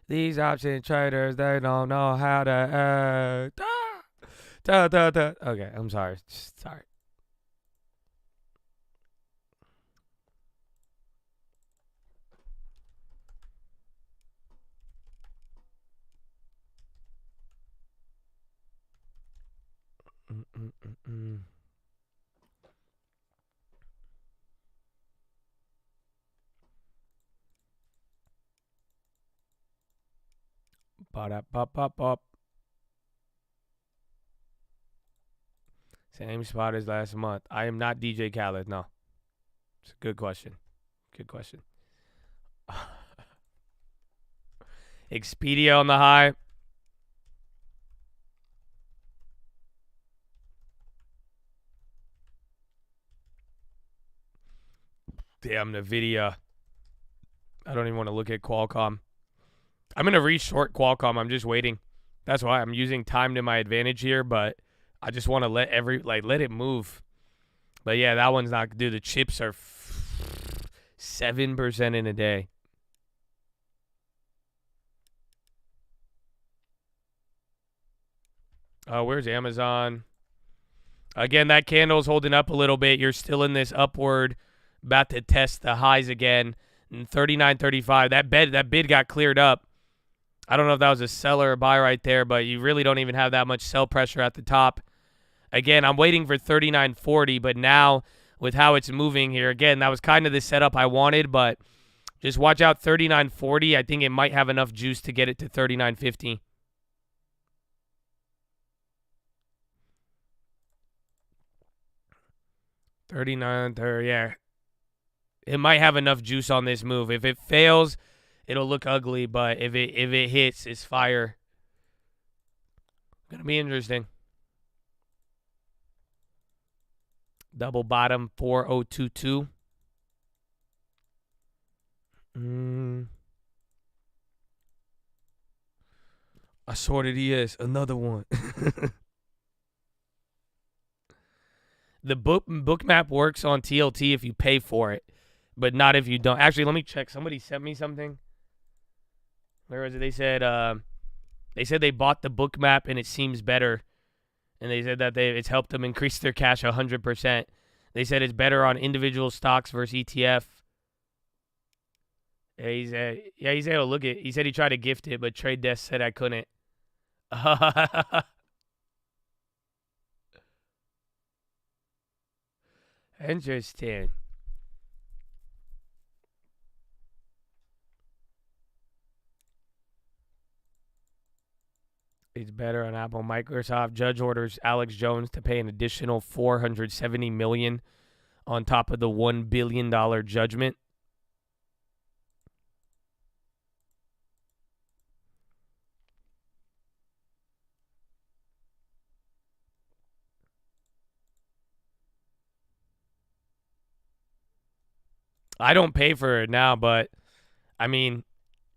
These option traders, they don't know how to act. Okay, I'm sorry. Sorry. Ba-da-ba-ba-ba. Same spot as last month. I am not DJ Khaled. No. It's a good question. Good question. Expedia on the high. Damn, NVIDIA. I don't even want to look at Qualcomm. I'm going to re-short Qualcomm. I'm just waiting. That's why I'm using time to my advantage here, but I just want to let it move. But yeah, that one's not, dude, the chips are 7% in a day. Where's Amazon? Again, that candle's holding up a little bit. You're still in this upward, about to test the highs again. And 39.35. That bid got cleared up. I don't know if that was a seller or buy right there, but you really don't even have that much sell pressure at the top. Again, I'm waiting for 39.40, but now with how it's moving here, again, that was kind of the setup I wanted, but just watch out 39.40. I think it might have enough juice to get it to 39.50. Yeah. It might have enough juice on this move. If it fails, it'll look ugly, but if it hits, it's fire. Gonna be interesting. Double bottom 4022. I sorted ES. Another one. The bookmap works on TLT if you pay for it, but not if you don't. Actually, let me check. Somebody sent me something. Where was it? They said they bought the bookmap and it seems better, and they said that it's helped them increase their cash 100%. They said it's better on individual stocks versus ETF. Yeah, he said, oh, look it. He said he tried to gift it, but Trade Desk said I couldn't. Interesting. It's better on Apple. Microsoft judge orders Alex Jones to pay an additional $470 million on top of the $1 billion judgment. I don't pay for it now, but I mean,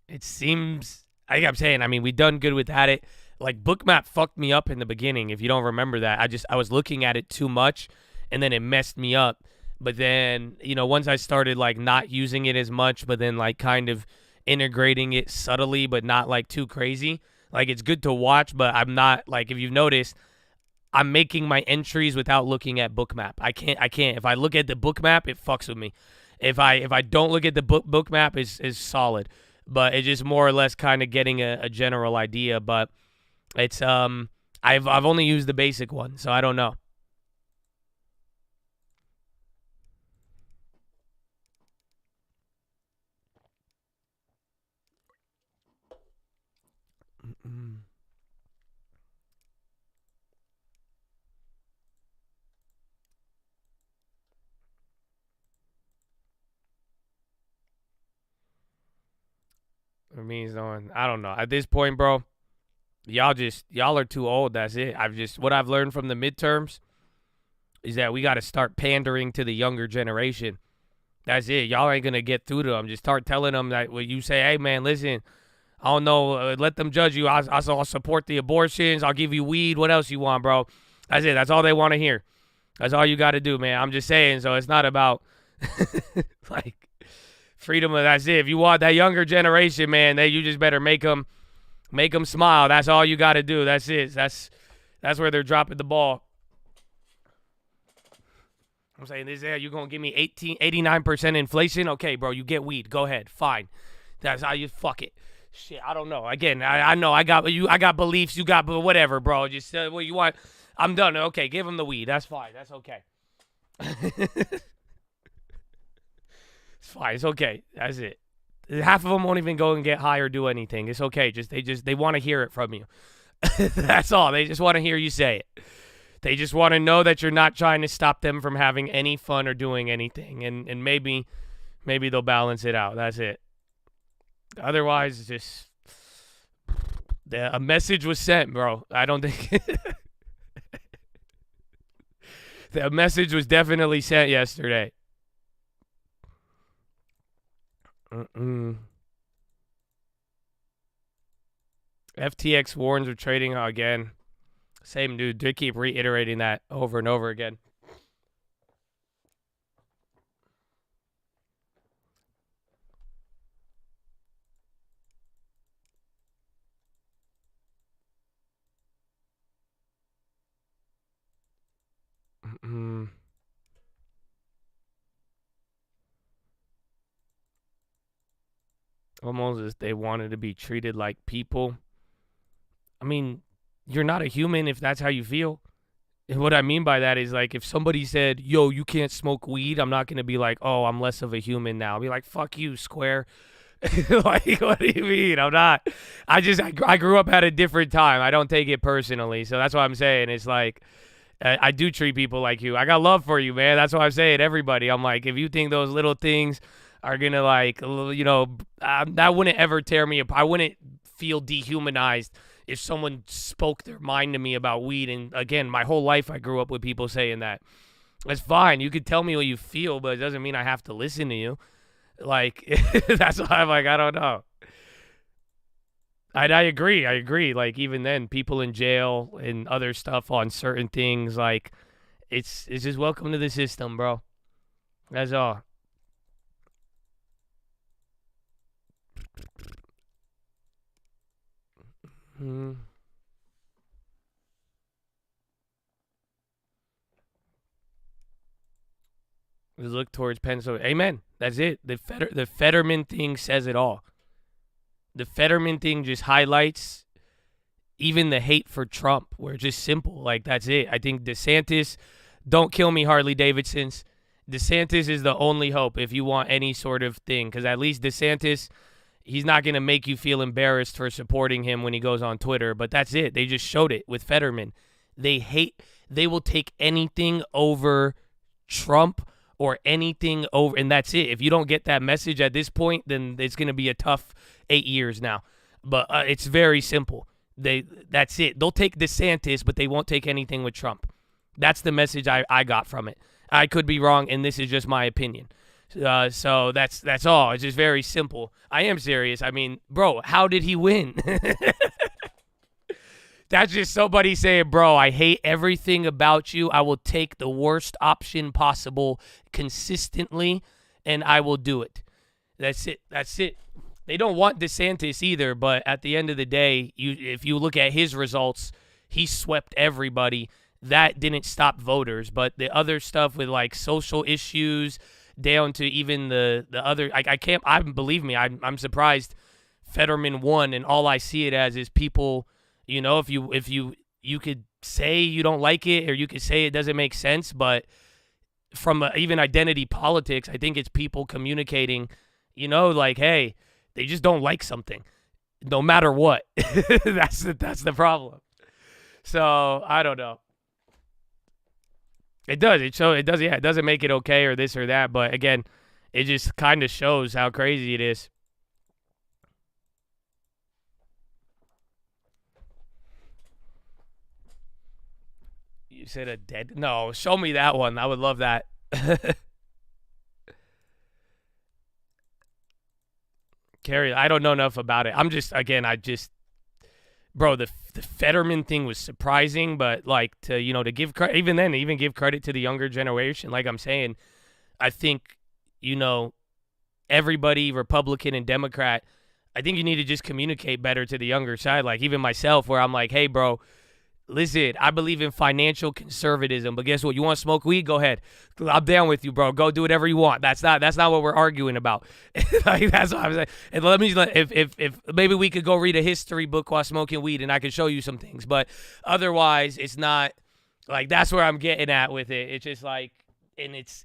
it seems, like I'm saying, I mean, we done good with it. Like, Bookmap fucked me up in the beginning, if you don't remember that. I was looking at it too much, and then it messed me up. But then, once I started, like, not using it as much, but then, like, kind of integrating it subtly, but not, like, too crazy. Like, it's good to watch, but I'm not, like, if you've noticed, I'm making my entries without looking at Bookmap. I can't. If I look at the Bookmap, it fucks with me. If I don't look at the Bookmap, is solid. But it's just more or less kind of getting a general idea, but it's I've only used the basic one, so I don't know. It means I don't know. At this point, bro, y'all are too old. That's it. What I've learned from the midterms is that we got to start pandering to the younger generation. That's it. Y'all ain't gonna get through to them. Just start telling them that when you say, "Hey, man, listen, I don't know, let them judge you. I'll support the abortions. I'll give you weed. What else you want, bro?" That's it. That's all they want to hear. That's all you got to do, man. I'm just saying. So it's not about like freedom. That's it. If you want that younger generation, man, you just better make them smile. That's all you got to do. That's it. That's where they're dropping the ball. I'm saying this, you're going to give me 89% inflation? Okay, bro, you get weed. Go ahead. Fine. That's how you fuck it. Shit, I don't know. Again, I know I got beliefs. You got whatever, bro. Just what you want. I'm done. Okay, give him the weed. That's fine. That's okay. It's fine. It's okay. That's it. Half of them won't even go and get high or do anything. It's okay. They want to hear it from you. That's all. They just want to hear you say it. They just want to know that you're not trying to stop them from having any fun or doing anything. And maybe they'll balance it out. That's it. Otherwise, just a message was sent, bro. I don't think the message was definitely sent yesterday. FTX warns of trading again. Same dude. They keep reiterating that over and over again. Almost as they wanted to be treated like people. I mean, you're not a human if that's how you feel. And what I mean by that is, like, if somebody said, yo, you can't smoke weed, I'm not going to be like, oh, I'm less of a human now. I'll be like, fuck you, square. Like, what do you mean? I'm not. I grew up at a different time. I don't take it personally. So that's what I'm saying. It's like, I do treat people like you. I got love for you, man. That's what I'm saying. Everybody. I'm like, if you think those little things are going to, like, you know, that wouldn't ever tear me apart. I wouldn't feel dehumanized if someone spoke their mind to me about weed. And again, my whole life I grew up with people saying that. That's fine. You could tell me what you feel, but it doesn't mean I have to listen to you. Like, that's why I'm like, I don't know. I agree. Like, even then, people in jail and other stuff on certain things, like, it's just welcome to the system, bro. That's all. Let's look towards Pennsylvania. Amen. That's it. The Fetterman thing says it all. The Fetterman thing just highlights even the hate for Trump. We're just simple. Like, that's it. I think DeSantis, don't kill me, Harley Davidsons. DeSantis is the only hope if you want any sort of thing, because at least DeSantis, he's not going to make you feel embarrassed for supporting him when he goes on Twitter. But that's it. They just showed it with Fetterman. They will take anything over Trump or anything over, and that's it. If you don't get that message at this point, then it's going to be a tough 8 years now. But it's very simple. That's it. They'll take DeSantis, but they won't take anything with Trump. That's the message I got from it. I could be wrong, and this is just my opinion. So that's all. It's just very simple. I am serious. I mean, bro, how did he win? That's just somebody saying, bro, I hate everything about you. I will take the worst option possible consistently, and I will do it. That's it. That's it. They don't want DeSantis either, but at the end of the day, if you look at his results, he swept everybody. That didn't stop voters, but the other stuff with, like, social issues down to even the other, I can't, believe me, I'm surprised Fetterman won, and all I see it as is people, you know, if you could say you don't like it, or you could say it doesn't make sense, but from even identity politics, I think it's people communicating, you know, like, hey, they just don't like something, no matter what. That's the problem. So I don't know. It does. Yeah, it doesn't make it okay or this or that, but again, it just kind of shows how crazy it is. You said a dead? No, show me that one. I would love that. Carrie, I don't know enough about it. Bro, the Fetterman thing was surprising, but, like, to give credit, even give credit to the younger generation. Like I'm saying, I think, everybody, Republican and Democrat, I think you need to just communicate better to the younger side. Like, even myself, where I'm like, hey, bro, listen, I believe in financial conservatism, but guess what? You want to smoke weed? Go ahead. I'm down with you, bro. Go do whatever you want. That's not what we're arguing about. Like, that's what I'm saying. And if maybe we could go read a history book while smoking weed, and I could show you some things. But otherwise, it's not like, that's where I'm getting at with it. It's just like, and it's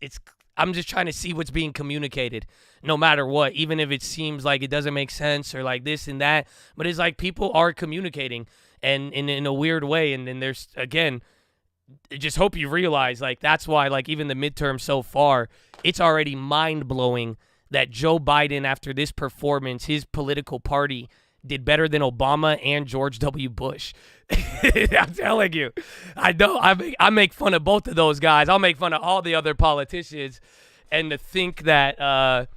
I'm just trying to see what's being communicated, no matter what, even if it seems like it doesn't make sense or like this and that. But it's like people are communicating. And in a weird way, and then there's, again, I just hope you realize, like, that's why, like, even the midterm so far, it's already mind-blowing that Joe Biden, after this performance, his political party did better than Obama and George W. Bush. I'm telling you. I know. I make fun of both of those guys. I'll make fun of all the other politicians. And to think that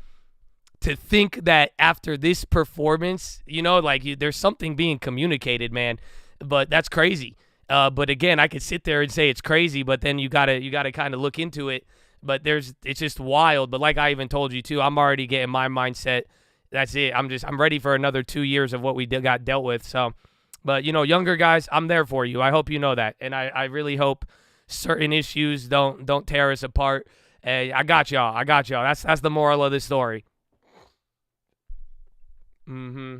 to think that after this performance, there's something being communicated, man. But that's crazy. But again, I could sit there and say it's crazy, but then you gotta kind of look into it. But it's just wild. But like I even told you too, I'm already getting my mindset. That's it. I'm ready for another 2 years of what we got dealt with. So, but younger guys, I'm there for you. I hope you know that, and I really hope certain issues don't tear us apart. Hey, I got y'all. That's the moral of the story. Mm-hmm.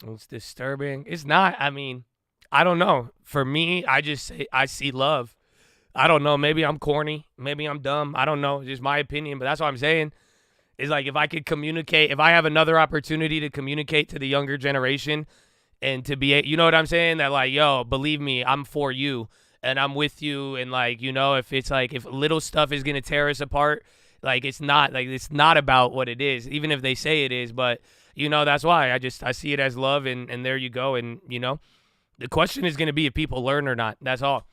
It's disturbing. It's not. I mean, I don't know. For me, I just say I see love. I don't know. Maybe I'm corny. Maybe I'm dumb. I don't know. It's just my opinion, but that's what I'm saying. Is like if I could communicate, if I have another opportunity to communicate to the younger generation and to be, you know what I'm saying? That like, yo, believe me, I'm for you and I'm with you. And like, if it's like, if little stuff is going to tear us apart, it's not about what it is, even if they say it is. But, that's why I see it as love and there you go. And, the question is going to be if people learn or not. That's all.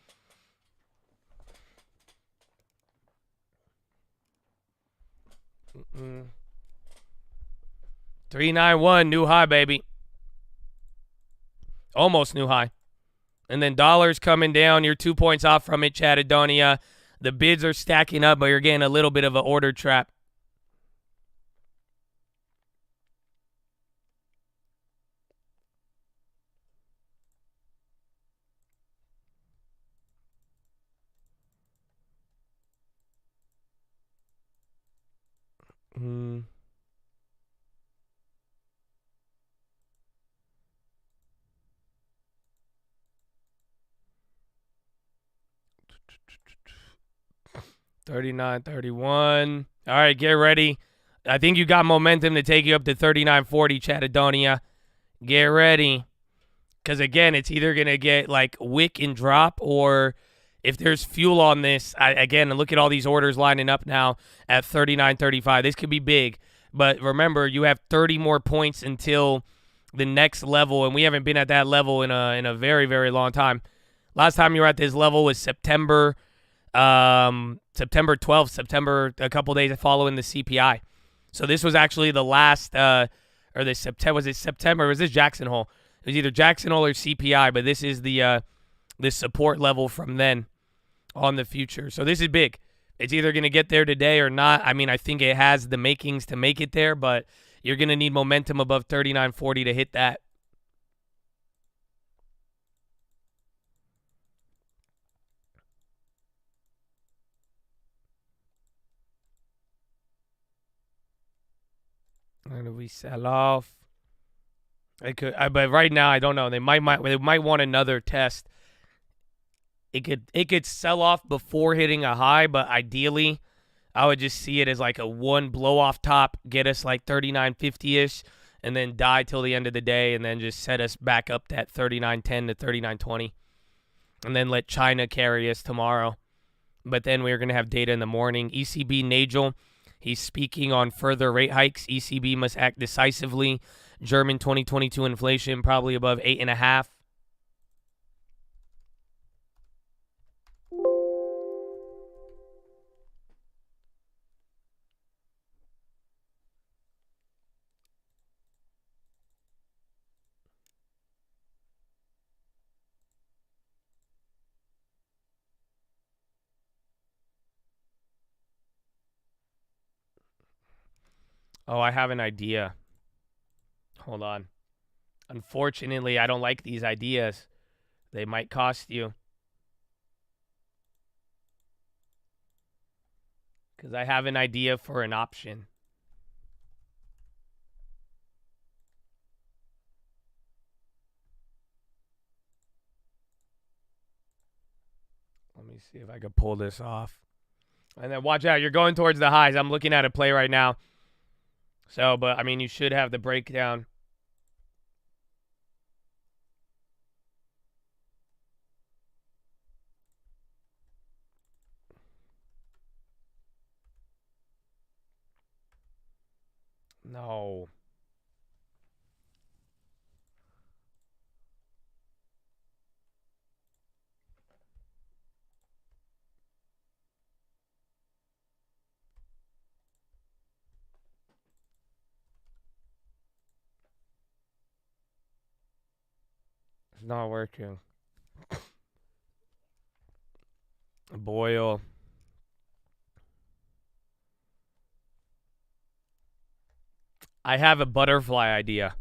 Mm-mm. 391 new high, baby. Almost new high. And then dollars coming down. You're 2 points off from it, Chattadonia. The bids are stacking up, but you're getting a little bit of an order trap. Hmm. $39.31. All right, get ready. I think you got momentum to take you up to $39.40, Chattadonia. Get ready. Because, again, it's either going to get, wick and drop, or if there's fuel on this, again, look at all these orders lining up now at $39.35. This could be big. But remember, you have 30 more points until the next level, and we haven't been at that level in a very, very long time. Last time you were at this level was September 12th, a couple days following the CPI. So this was actually the last, was it September? Or was this Jackson Hole? It was either Jackson Hole or CPI, but this is the support level from then on the future. So this is big. It's either going to get there today or not. I mean, I think it has the makings to make it there, but you're going to need momentum above 39.40 to hit that. And if we sell off, but right now I don't know. They might want another test. It could sell off before hitting a high, but ideally, I would just see it as like a one blow off top, get us like 39.50ish, and then die till the end of the day, and then just set us back up that 39.10 to 39.20, and then let China carry us tomorrow. But then we're gonna have data in the morning. ECB Nagel. He's speaking on further rate hikes. ECB must act decisively. German 2022 inflation probably above 8.5. Oh, I have an idea. Hold on. Unfortunately, I don't like these ideas. They might cost you. Because I have an idea for an option. Let me see if I can pull this off. And then watch out. You're going towards the highs. I'm looking at a play right now. So, but, I mean, you should have the breakdown. No. It's not working. Boyle. I have a butterfly idea.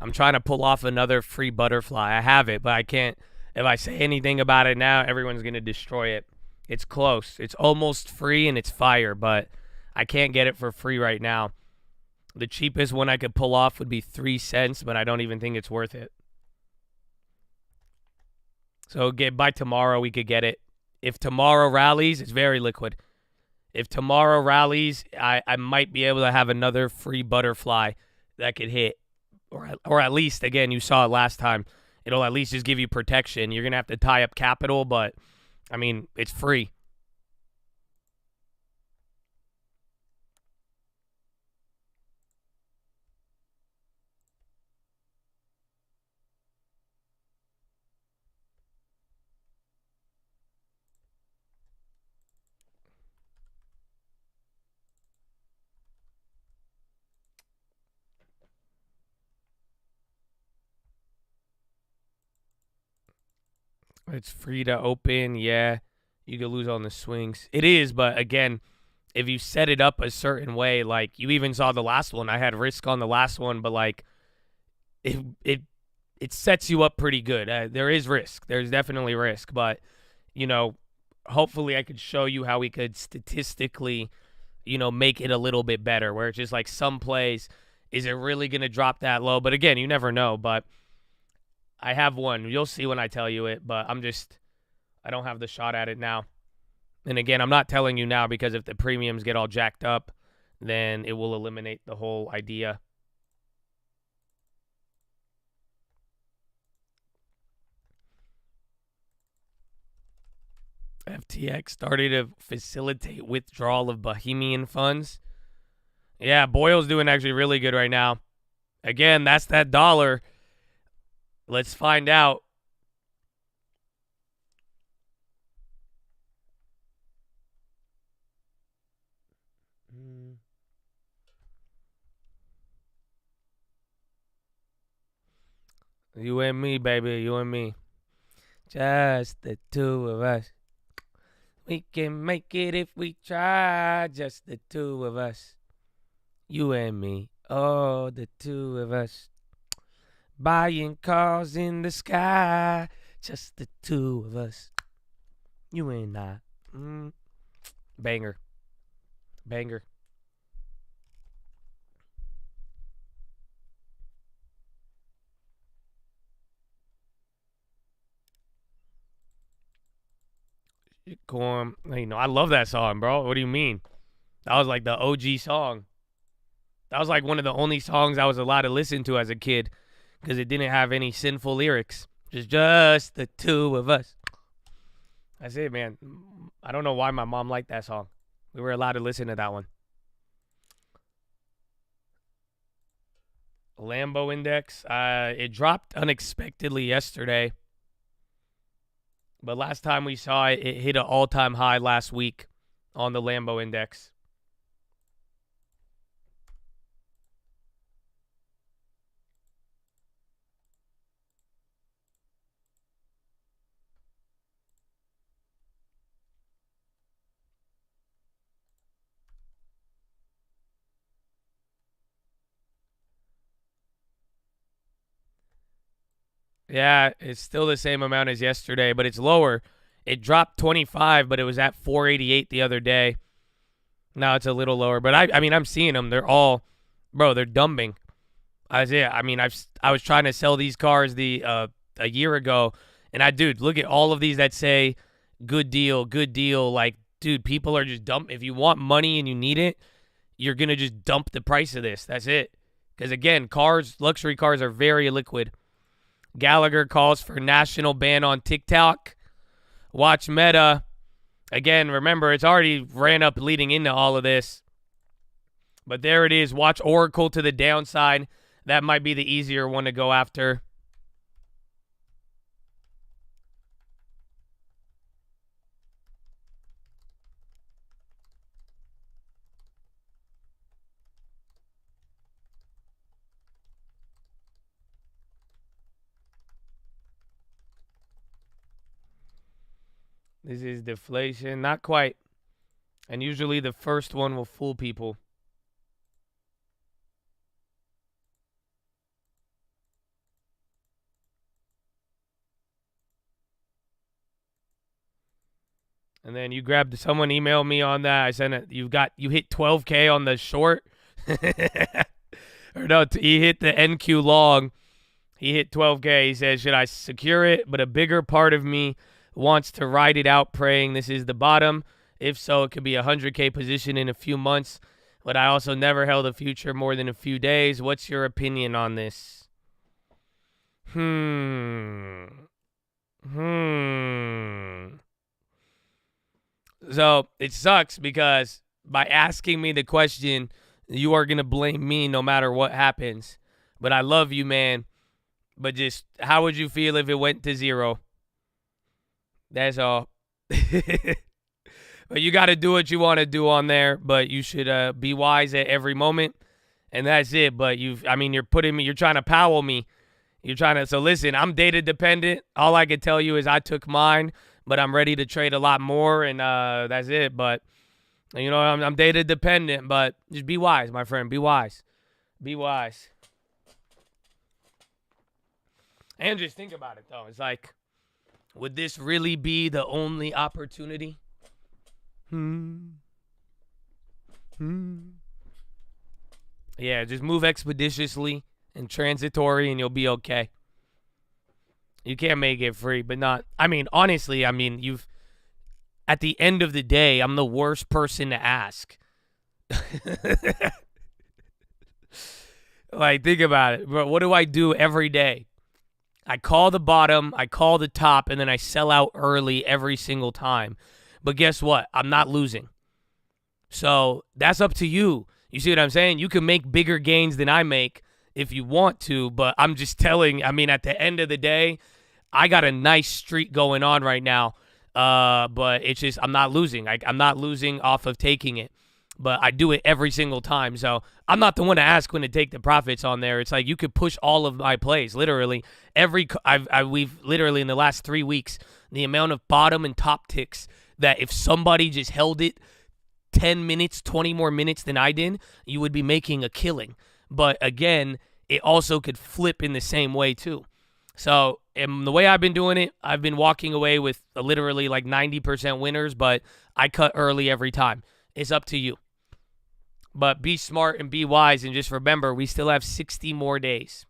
I'm trying to pull off another free butterfly. I have it, but I can't. If I say anything about it now, everyone's going to destroy it. It's close. It's almost free and it's fire, but I can't get it for free right now. The cheapest one I could pull off would be 3 cents, but I don't even think it's worth it. So by tomorrow, we could get it. If tomorrow rallies, it's very liquid. If tomorrow rallies, I might be able to have another free butterfly that could hit. Or at least, again, you saw it last time. It'll at least just give you protection. You're going to have to tie up capital, but, I mean, it's free. It's free to open. Yeah, you could lose on the swings. It is, but again, if you set it up a certain way, like you even saw the last one, I had risk on the last one, but like it sets you up pretty good. There is risk. There's definitely risk, but you know, hopefully I could show you how we could statistically, you know, make it a little bit better. Where it's just like some plays, is it really going to drop that low? But again, you never know. But I have one. You'll see when I tell you it, but I don't have the shot at it now. And again, I'm not telling you now because if the premiums get all jacked up, then it will eliminate the whole idea. FTX started to facilitate withdrawal of Bohemian funds. Yeah, Boyle's doing actually really good right now. Again, that's that dollar. Let's find out. You and me, baby. You and me. Just the two of us. We can make it if we try. Just the two of us. You and me. Oh, the two of us. Buying cars in the sky. Just the two of us. You and I. Banger. Banger. I love that song, bro. What do you mean? That was like the OG song. That was like one of the only songs I was allowed to listen to as a kid because it didn't have any sinful lyrics. Just the two of us. That's it, man. I don't know why my mom liked that song. We were allowed to listen to that one. Lambo Index. It dropped unexpectedly yesterday. But last time we saw it, it hit an all-time high last week on the Lambo Index. Yeah, it's still the same amount as yesterday, but it's lower. It dropped 25, but it was at 488 the other day. Now it's a little lower, but I mean, I'm seeing them. They're all, bro, they're dumping. I was trying to sell these cars a year ago, and dude, look at all of these that say good deal, good deal. Like, dude, people are just dump. If you want money and you need it, you're gonna just dump the price of this. That's it. Because again, luxury cars are very illiquid. Gallagher calls for national ban on TikTok. Watch Meta. Again, remember, it's already ran up leading into all of this. But there it is. Watch Oracle to the downside. That might be the easier one to go after. This is deflation. Not quite. And usually the first one will fool people. And then you grabbed someone emailed me on that. I sent it. You hit 12K on the short. Or no, he hit the NQ long. He hit 12K. He says, should I secure it? But a bigger part of me wants to ride it out praying this is the bottom. If so, it could be a 100K position in a few months. But I also never held a future more than a few days. What's your opinion on this? So it sucks because by asking me the question, you are going to blame me no matter what happens. But I love you, man. But just how would you feel if it went to 0? That's all. But you got to do what you want to do on there. But you should be wise at every moment. And that's it. But you're trying to powell me. So listen, I'm data dependent. All I can tell you is I took mine. But I'm ready to trade a lot more, and that's it. But, you know, I'm data dependent, but just be wise, my friend. Be wise. Be wise. And just think about it, though. It's like, would this really be the only opportunity? Yeah, just move expeditiously and transitory, and you'll be okay. You can't make it free, but not. I mean, honestly, at the end of the day, I'm the worst person to ask. Like, think about it. Bro, what do I do every day? I call the bottom, I call the top, and then I sell out early every single time. But guess what? I'm not losing. So that's up to you. You see what I'm saying? You can make bigger gains than I make if you want to, but I'm just telling, at the end of the day, I got a nice streak going on right now, but it's just I'm not losing. I'm not losing off of taking it, but I do it every single time. So I'm not the one to ask when to take the profits on there. It's like you could push all of my plays, literally. We've literally in the last 3 weeks, the amount of bottom and top ticks that if somebody just held it 10 minutes, 20 more minutes than I did, you would be making a killing. But again, it also could flip in the same way too. So the way I've been doing it, I've been walking away with literally like 90% winners, but I cut early every time. It's up to you. But be smart and be wise, and just remember, we still have 60 more days.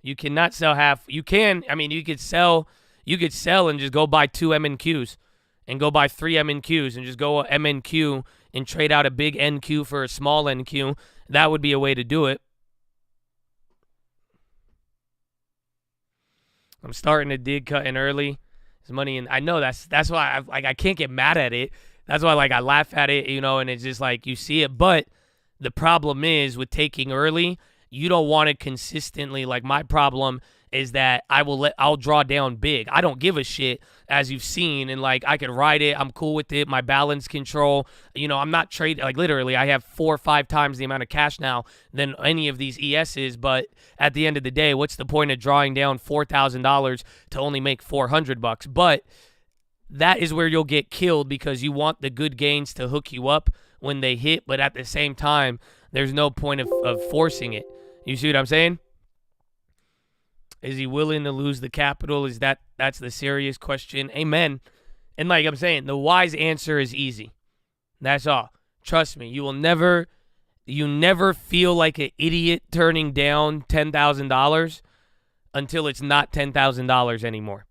You cannot sell half. You can. You could sell and just go buy 2 MNQs and go buy 3 MNQs and just go MNQ and trade out a big NQ for a small NQ. That would be a way to do it. I'm starting to dig cutting early. There's money in. I know that's why I can't get mad at it. That's why I laugh at it, and it's just like you see it. But the problem is with taking early, you don't want it consistently. Like my problem is that I'll draw down big. I don't give a shit, as you've seen, and I can ride it. I'm cool with it. My balance control. I'm not trading. Literally, I have 4 or 5 times the amount of cash now than any of these ESs. But at the end of the day, what's the point of drawing down $4,000 to only make $400? But that is where you'll get killed because you want the good gains to hook you up when they hit. But at the same time, there's no point of forcing it. You see what I'm saying? Is he willing to lose the capital? That's the serious question. Amen. And like I'm saying, the wise answer is easy. That's all. Trust me. You never feel like an idiot turning down $10,000 until it's not $10,000 anymore.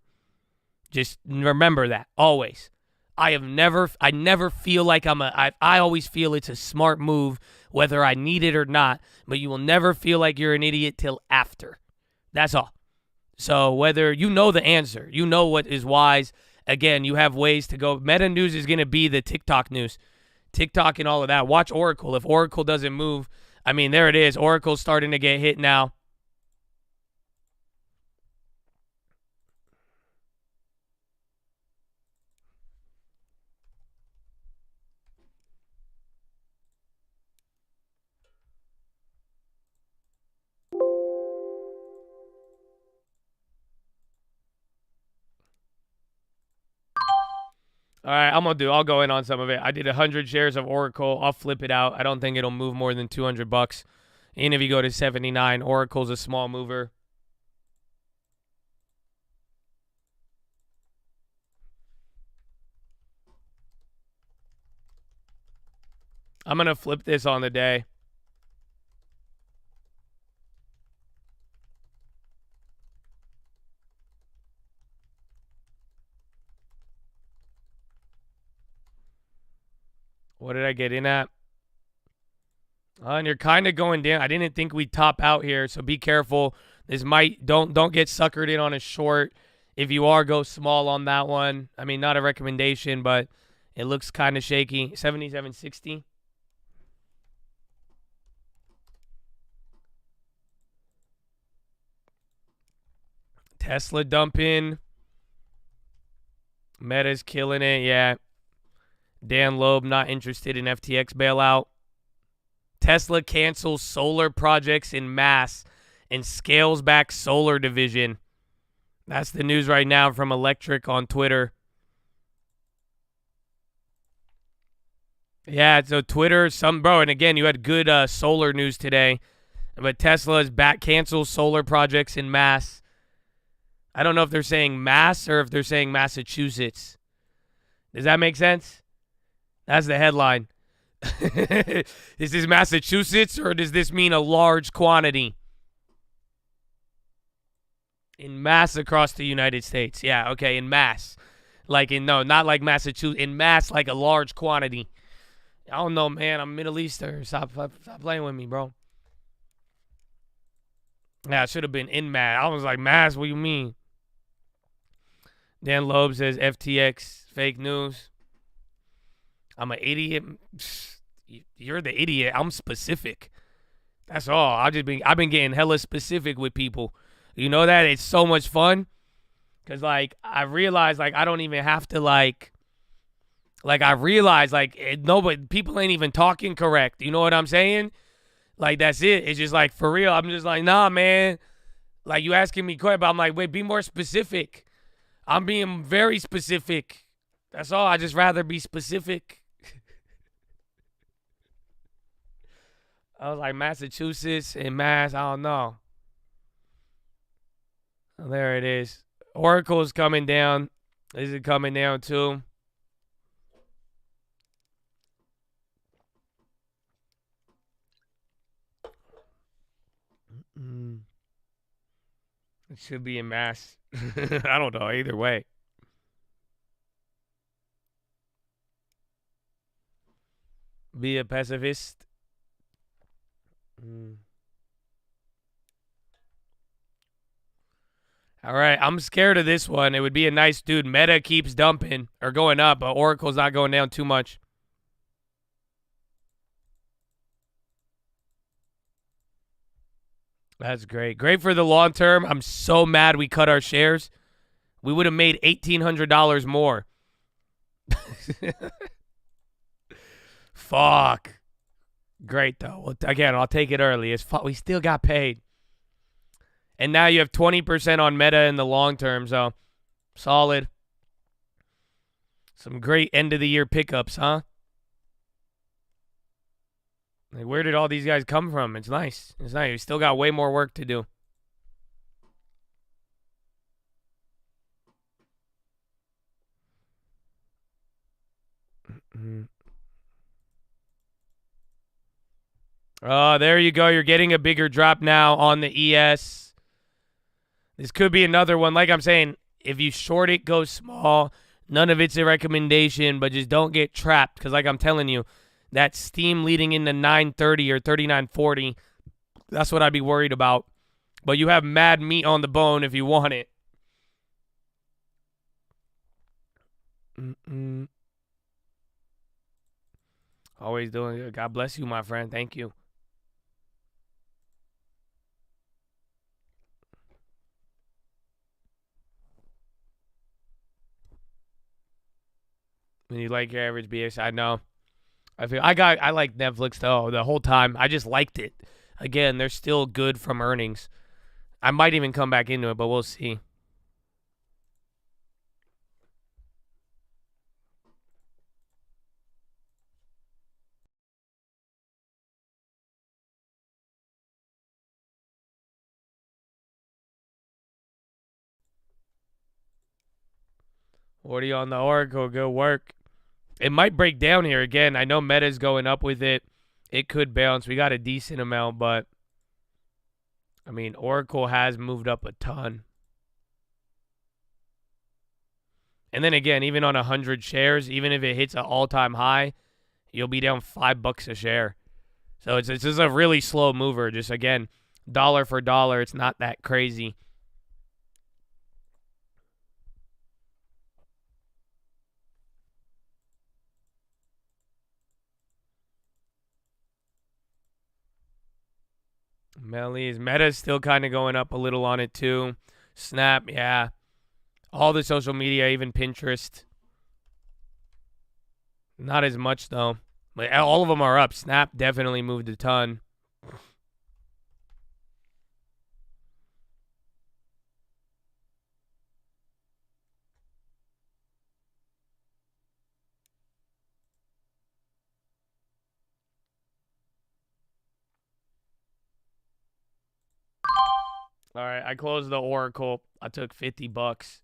Just remember that always. I never feel like I always feel it's a smart move whether I need it or not, but you will never feel like you're an idiot till after. That's all. So whether you know the answer, you know what is wise, again, you have ways to go. Meta news is going to be the TikTok news. TikTok and all of that. Watch Oracle. If Oracle doesn't move, I mean, there it is. Oracle's starting to get hit now. All right, I'll go in on some of it. I did 100 shares of Oracle. I'll flip it out. I don't think it'll move more than $200. And if you go to 79, Oracle's a small mover. I'm going to flip this on the day. What did I get in at? And you're kind of going down. I didn't think we'd top out here, so be careful. This might don't get suckered in on a short. If you are, go small on that one. I mean, not a recommendation, but it looks kind of shaky. 77.60. Tesla dumping. Meta's killing it, yeah. Dan Loeb not interested in FTX bailout. Tesla cancels solar projects in mass and scales back solar division. That's the news right now from Electric on Twitter. Yeah, so Twitter, and again, you had good solar news today. But Tesla's back cancels solar projects in mass. I don't know if they're saying mass or if they're saying Massachusetts. Does that make sense? That's the headline. Is this Massachusetts or does this mean a large quantity? In mass across the United States. Yeah, okay, in mass. Not like Massachusetts. In mass, like a large quantity. I don't know, man. I'm Middle Eastern. Stop playing with me, bro. Yeah, it should have been in mass. I was like, mass, what do you mean? Dan Loeb says FTX fake news. I'm an idiot. You're the idiot. I'm specific. That's all. I've been getting hella specific with people. You know that? It's so much fun. Cause I realize I don't even have to I realize nobody, people ain't even talking correct. You know what I'm saying? That's it. It's just for real. I'm just nah, man. You asking me questions, but I'm like, wait, be more specific. I'm being very specific. That's all. I just rather be specific. I was like, Massachusetts and Mass, I don't know. Oh, there it is. Oracle's coming down. Is it coming down too? It should be in Mass. I don't know. Either way. Be a pacifist. All right, I'm scared of this one. It would be a nice dude. Meta keeps dumping or going up, but Oracle's not going down too much. That's great. Great for the long term. I'm so mad we cut our shares. We would have made $1,800 more. Fuck. Great, though. Well, again, I'll take it early. We still got paid. And now you have 20% on Meta in the long term, so solid. Some great end-of-the-year pickups, huh? Where did all these guys come from? It's nice. It's nice. We still got way more work to do. Oh, there you go. You're getting a bigger drop now on the ES. This could be another one. Like I'm saying, if you short it, go small. None of it's a recommendation, but just don't get trapped. Because like I'm telling you, that steam leading into 930 or 39.40, that's what I'd be worried about. But you have mad meat on the bone if you want it. Always doing good. God bless you, my friend. Thank you. When you like your average BS, I know. I like Netflix though the whole time. I just liked it. Again, they're still good from earnings. I might even come back into it, but we'll see. What are you on the Oracle? Good work. It might break down here again. I know Meta's going up with it. It could bounce. We got a decent amount, but I mean, Oracle has moved up a ton. And then again, even on 100 shares, even if it hits an all-time high, you'll be down $5 a share. So it's just a really slow mover. Just again, dollar for dollar, it's not that crazy. Meta's still kind of going up a little on it too. Snap, yeah. All the social media, even Pinterest. Not as much though. But all of them are up. Snap definitely moved a ton. All right, I closed the Oracle. I took $50.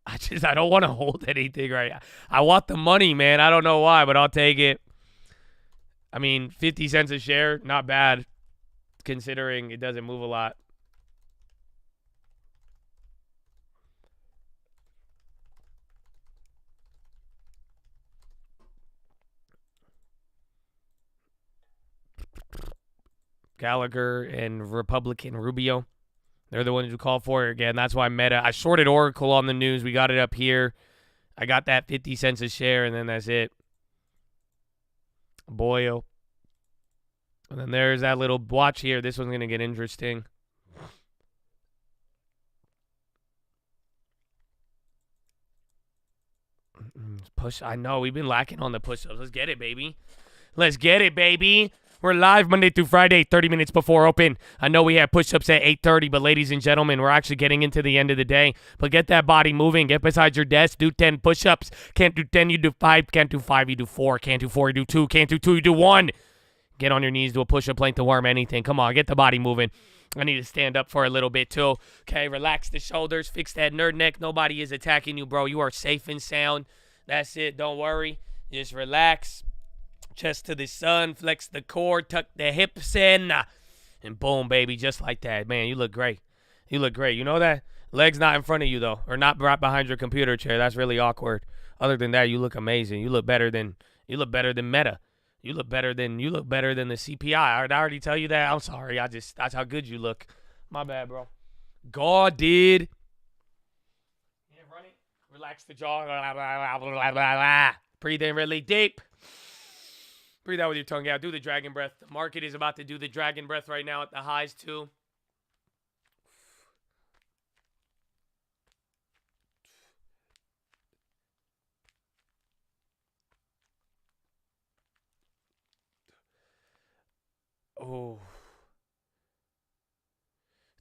I don't want to hold anything right now. I want the money, man. I don't know why, but I'll take it. I mean, 50 cents a share, not bad, considering it doesn't move a lot. Gallagher and Republican Rubio. They're the ones who call for it again. That's why Meta. I shorted Oracle on the news. We got it up here. I got that 50 cents a share, and then that's it. Boyo. And then there's that little watch here. This one's going to get interesting. Push. I know. We've been lacking on the push-ups. Let's get it, baby. Let's get it, baby. We're live Monday through Friday, 30 minutes before open. I know we have push-ups at 8:30, but ladies and gentlemen, we're actually getting into the end of the day. But get that body moving. Get beside your desk. Do 10 push-ups. Can't do 10, you do 5. Can't do 5, you do 4. Can't do 4, you do 2. Can't do 2, you do 1. Get on your knees, do a push-up, plank to worm, anything. Come on, get the body moving. I need to stand up for a little bit, too. Okay, relax the shoulders. Fix that nerd neck. Nobody is attacking you, bro. You are safe and sound. That's it. Don't worry. Just relax. Chest to the sun, flex the core, tuck the hips in, and boom, baby, just like that. Man, you look great. You look great. You know that? Legs not in front of you, though, or not right behind your computer chair. That's really awkward. Other than that, you look amazing. You look better than Meta. You look better than the CPI. I already tell you that. I'm sorry. That's how good you look. My bad, bro. God did. Yeah, run it. Relax the jaw. Breathe in really deep. Breathe out with your tongue out. Do the dragon breath. The market is about to do the dragon breath right now at the highs, too. Oh.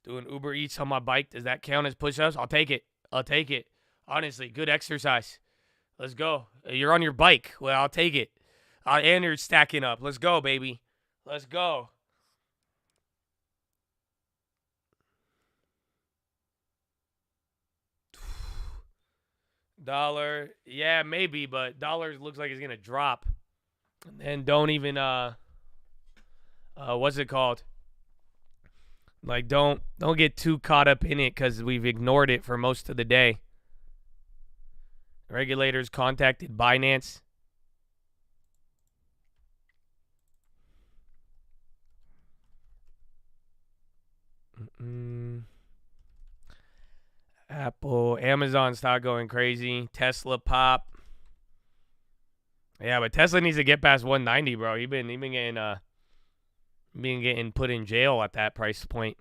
Doing Uber Eats on my bike. Does that count as push-ups? I'll take it. I'll take it. Honestly, good exercise. Let's go. You're on your bike. Well, I'll take it. And you're stacking up. Let's go, baby. Let's go. Dollar. Yeah, maybe, but dollar looks like it's going to drop. And don't even, what's it called? Like, don't get too caught up in it because we've ignored it for most of the day. Regulators contacted Binance. Apple, Amazon stock going crazy. Tesla pop. Yeah, but Tesla needs to get past 190, bro. He been getting put in jail at that price point.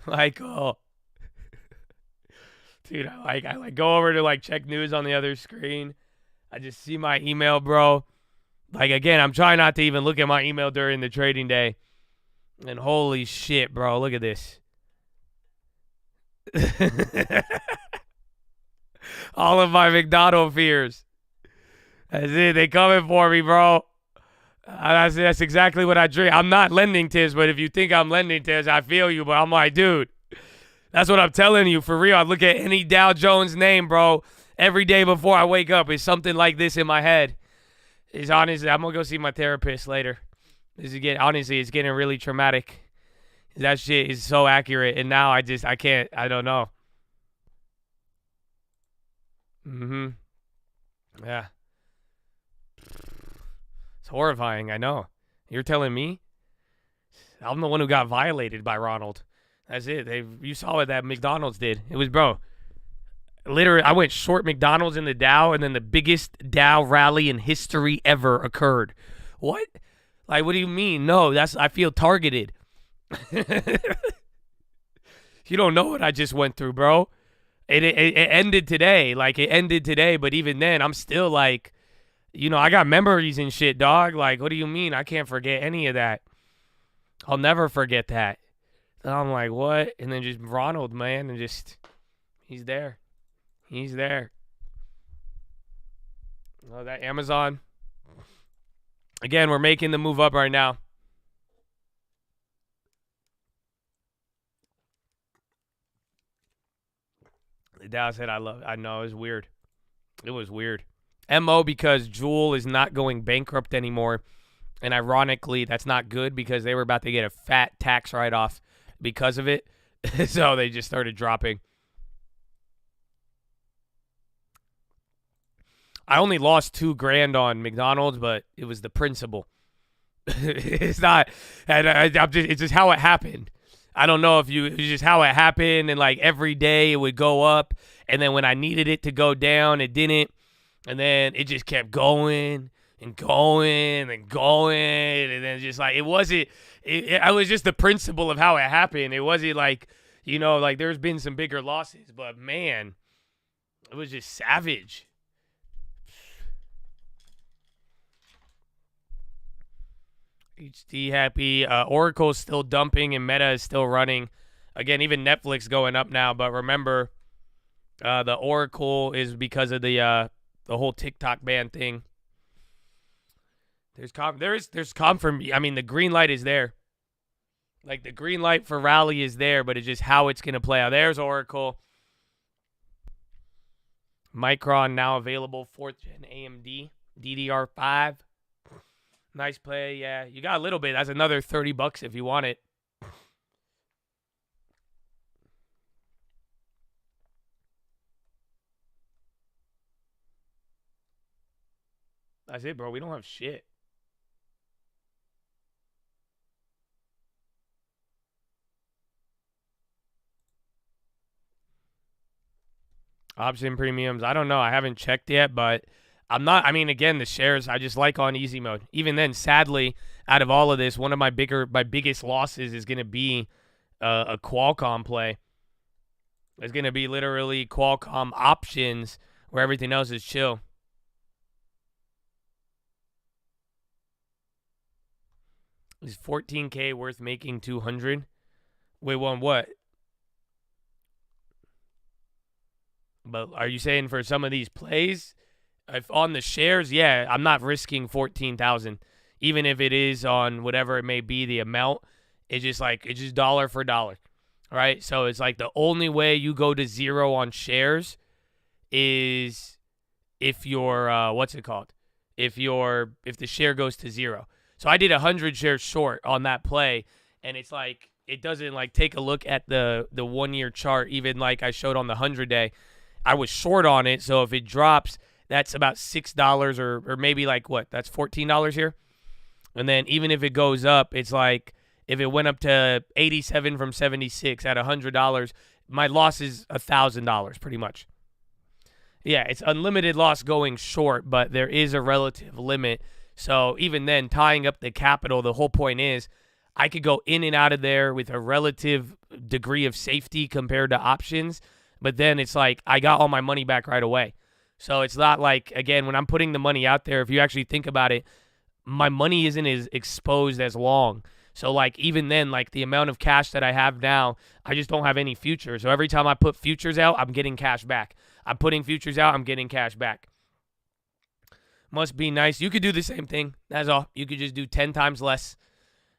Like, oh, dude, I go over to like check news on the other screen. I just see my email, bro. Like, again, I'm trying not to even look at my email during the trading day. And holy shit, bro, look at this. All of my McDonald fears. That's it. They coming for me, bro. That's exactly what I dream. I'm not lending tis, but if you think I'm lending tis, I feel you. But I'm like, dude, that's what I'm telling you. For real, I look at any Dow Jones name, bro, every day before I wake up. It's something like this in my head. It's honestly, I'm going to go see my therapist later. Honestly, it's getting really traumatic. That shit is so accurate. And now I don't know. Yeah. It's horrifying, I know. You're telling me? I'm the one who got violated by Ronald. That's it. You saw what that McDonald's did. It was, bro, literally, I went short McDonald's in the Dow, and then the biggest Dow rally in history ever occurred. What? Like, what do you mean? No, I feel targeted. You don't know what I just went through, bro. It ended today. Like, it ended today, but even then, I'm still like, I got memories and shit, dog. Like, what do you mean? I can't forget any of that. I'll never forget that. And I'm like, what? And then just Ronald, man, and just, he's there. He's there. Oh, that Amazon. Again, we're making the move up right now. The Dow said, I know, it was weird. It was weird. MO because Juul is not going bankrupt anymore. And ironically, that's not good because they were about to get a fat tax write-off because of it. So they just started dropping. I only lost $2,000 on McDonald's, but it was the principle. It's not, it's just how it happened. I don't know it's just how it happened. And like every day it would go up. And then when I needed it to go down, it didn't. And then it just kept going and going and going. And then just like, it was just the principle of how it happened. It wasn't like, like there's been some bigger losses, but man, it was just savage. HD happy. Oracle's still dumping and Meta is still running. Again, even Netflix going up now. But remember, the Oracle is because of the whole TikTok ban thing. There's confirm. I mean, the green light is there. Like the green light for rally is there, but it's just how it's gonna play out. There's Oracle. Micron now available, 4th gen AMD, DDR5. Nice play, yeah. You got a little bit. That's another $30 if you want it. That's it, bro. We don't have shit. Option premiums. I don't know. I haven't checked yet, but I'm not. I mean, again, the shares I just like on easy mode. Even then, sadly, out of all of this, one of my biggest losses is going to be a Qualcomm play. It's going to be literally Qualcomm options where everything else is chill. Is 14K worth making 200? Wait, on what? But are you saying for some of these plays? If on the shares, yeah, I'm not risking 14,000, even if it is on whatever it may be the amount. It's just dollar for dollar, right? So it's like the only way you go to zero on shares is if your what's it called? If the share goes to zero. So I did 100 shares short on that play, and it's like it doesn't like take a look at the 1 year chart, even like I showed on the 100-day. I was short on it, so if it drops, that's about $6 or maybe like what? That's $14 here. And then even if it goes up, it's like if it went up to 87 from 76 at $100, my loss is $1,000 pretty much. Yeah, it's unlimited loss going short, but there is a relative limit. So even then, tying up the capital, the whole point is I could go in and out of there with a relative degree of safety compared to options. But then it's like I got all my money back right away. So it's not like, again, when I'm putting the money out there, if you actually think about it, my money isn't as exposed as long. So like even then, like the amount of cash that I have now, I just don't have any futures. So every time I put futures out, I'm getting cash back. I'm putting futures out, I'm getting cash back. Must be nice. You could do the same thing. That's all. You could just do 10 times less.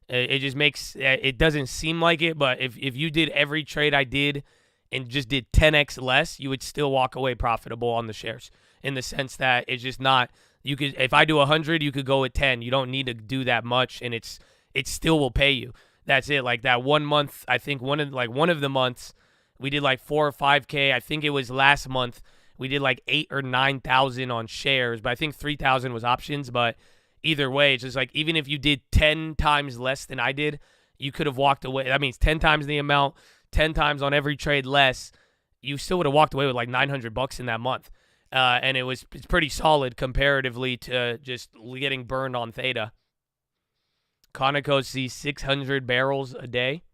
It just makes, it doesn't seem like it, but if you did every trade I did and just did 10x less, you would still walk away profitable on the shares, in the sense that it's just not, you could, if I do 100, you could go at 10. You don't need to do that much, and it still will pay you. That's it. Like that 1 month, I think one of the months we did like 4 or 5K. I think it was last month we did like 8 or 9,000 on shares, but I think 3,000 was options. But either way, it's just like even if you did 10 times less than I did, you could have walked away. That means 10 times the amount, 10 times on every trade less. You still would have walked away with like $900 in that month. And it's pretty solid comparatively to just getting burned on Theta. Conoco sees 600 barrels a day.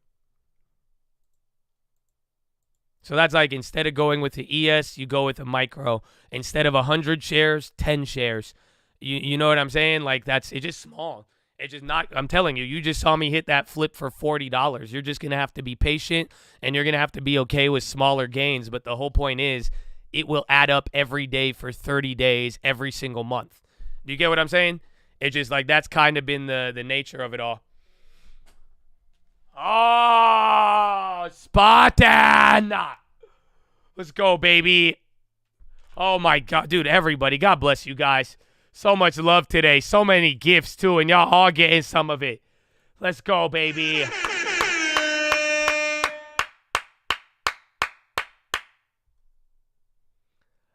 So that's like instead of going with the ES, you go with a micro. Instead of 100 shares, 10 shares. You know what I'm saying? Like it's just small. It's just not, I'm telling you, you just saw me hit that flip for $40. You're just going to have to be patient, and you're going to have to be okay with smaller gains. But the whole point is it will add up every day for 30 days, every single month. Do you get what I'm saying? It's just like that's kind of been the nature of it all. Oh, Spartan! Let's go, baby. Oh, my God. Dude, everybody, God bless you guys. So much love today. So many gifts, too, and y'all all getting some of it. Let's go, baby.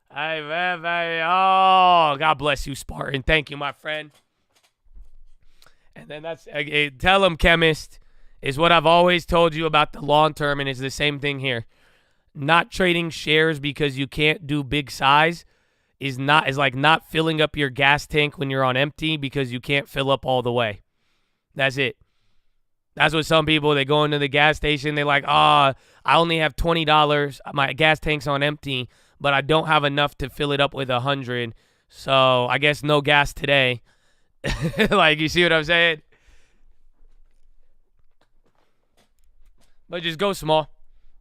Oh, God bless you, Spartan. Thank you, my friend. And then tell him, chemist, is what I've always told you about the long term, and it's the same thing here. Not trading shares because you can't do big size is like not filling up your gas tank when you're on empty because you can't fill up all the way. That's it. That's what some people, they go into the gas station, they're like, I only have $20. My gas tank's on empty, but I don't have enough to fill it up with 100. So I guess no gas today. Like, you see what I'm saying? But just go small.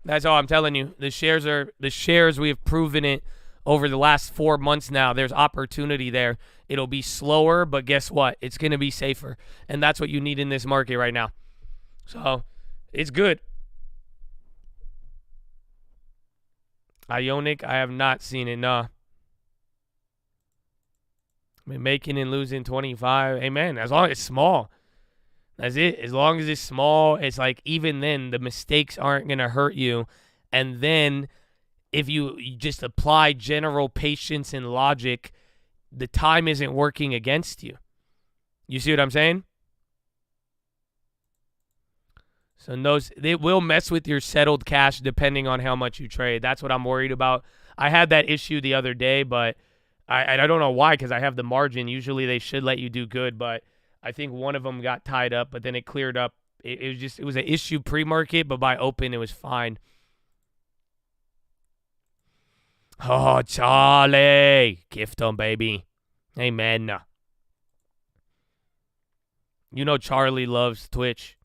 That's all I'm telling you. The shares, we have proven it over the last 4 months now. There's opportunity there. It'll be slower, but guess what? It's going to be safer. And that's what you need in this market right now. So, it's good. Ionic, I have not seen it, nah. I mean, making and losing 25. Amen. As long as it's small. That's it. As long as it's small, it's like even then the mistakes aren't going to hurt you. And then if you just apply general patience and logic, the time isn't working against you. You see what I'm saying? So it will mess with your settled cash depending on how much you trade. That's what I'm worried about. I had that issue the other day, but I don't know why, because I have the margin. Usually they should let you do good, but I think one of them got tied up, but then it cleared up. It was an issue pre-market, but by open it was fine. Oh, Charlie. Gift on, baby. Amen. You know Charlie loves Twitch.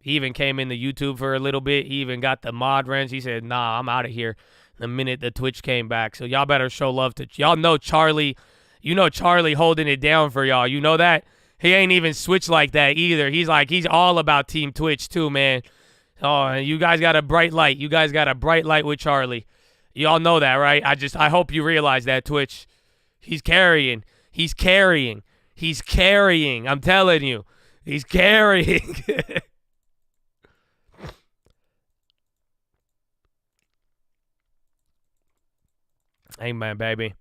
He even came into YouTube for a little bit. He even got the mod wrench. He said, nah, I'm out of here the minute the Twitch came back. So y'all better show love to y'all. Know Charlie. You know Charlie holding it down for y'all. You know that? He ain't even switched like that either. He's all about Team Twitch too, man. Oh, and you guys got a bright light. You guys got a bright light with Charlie. Y'all know that, right? I hope you realize that, Twitch. He's carrying. He's carrying. He's carrying. I'm telling you. He's carrying. Amen, baby.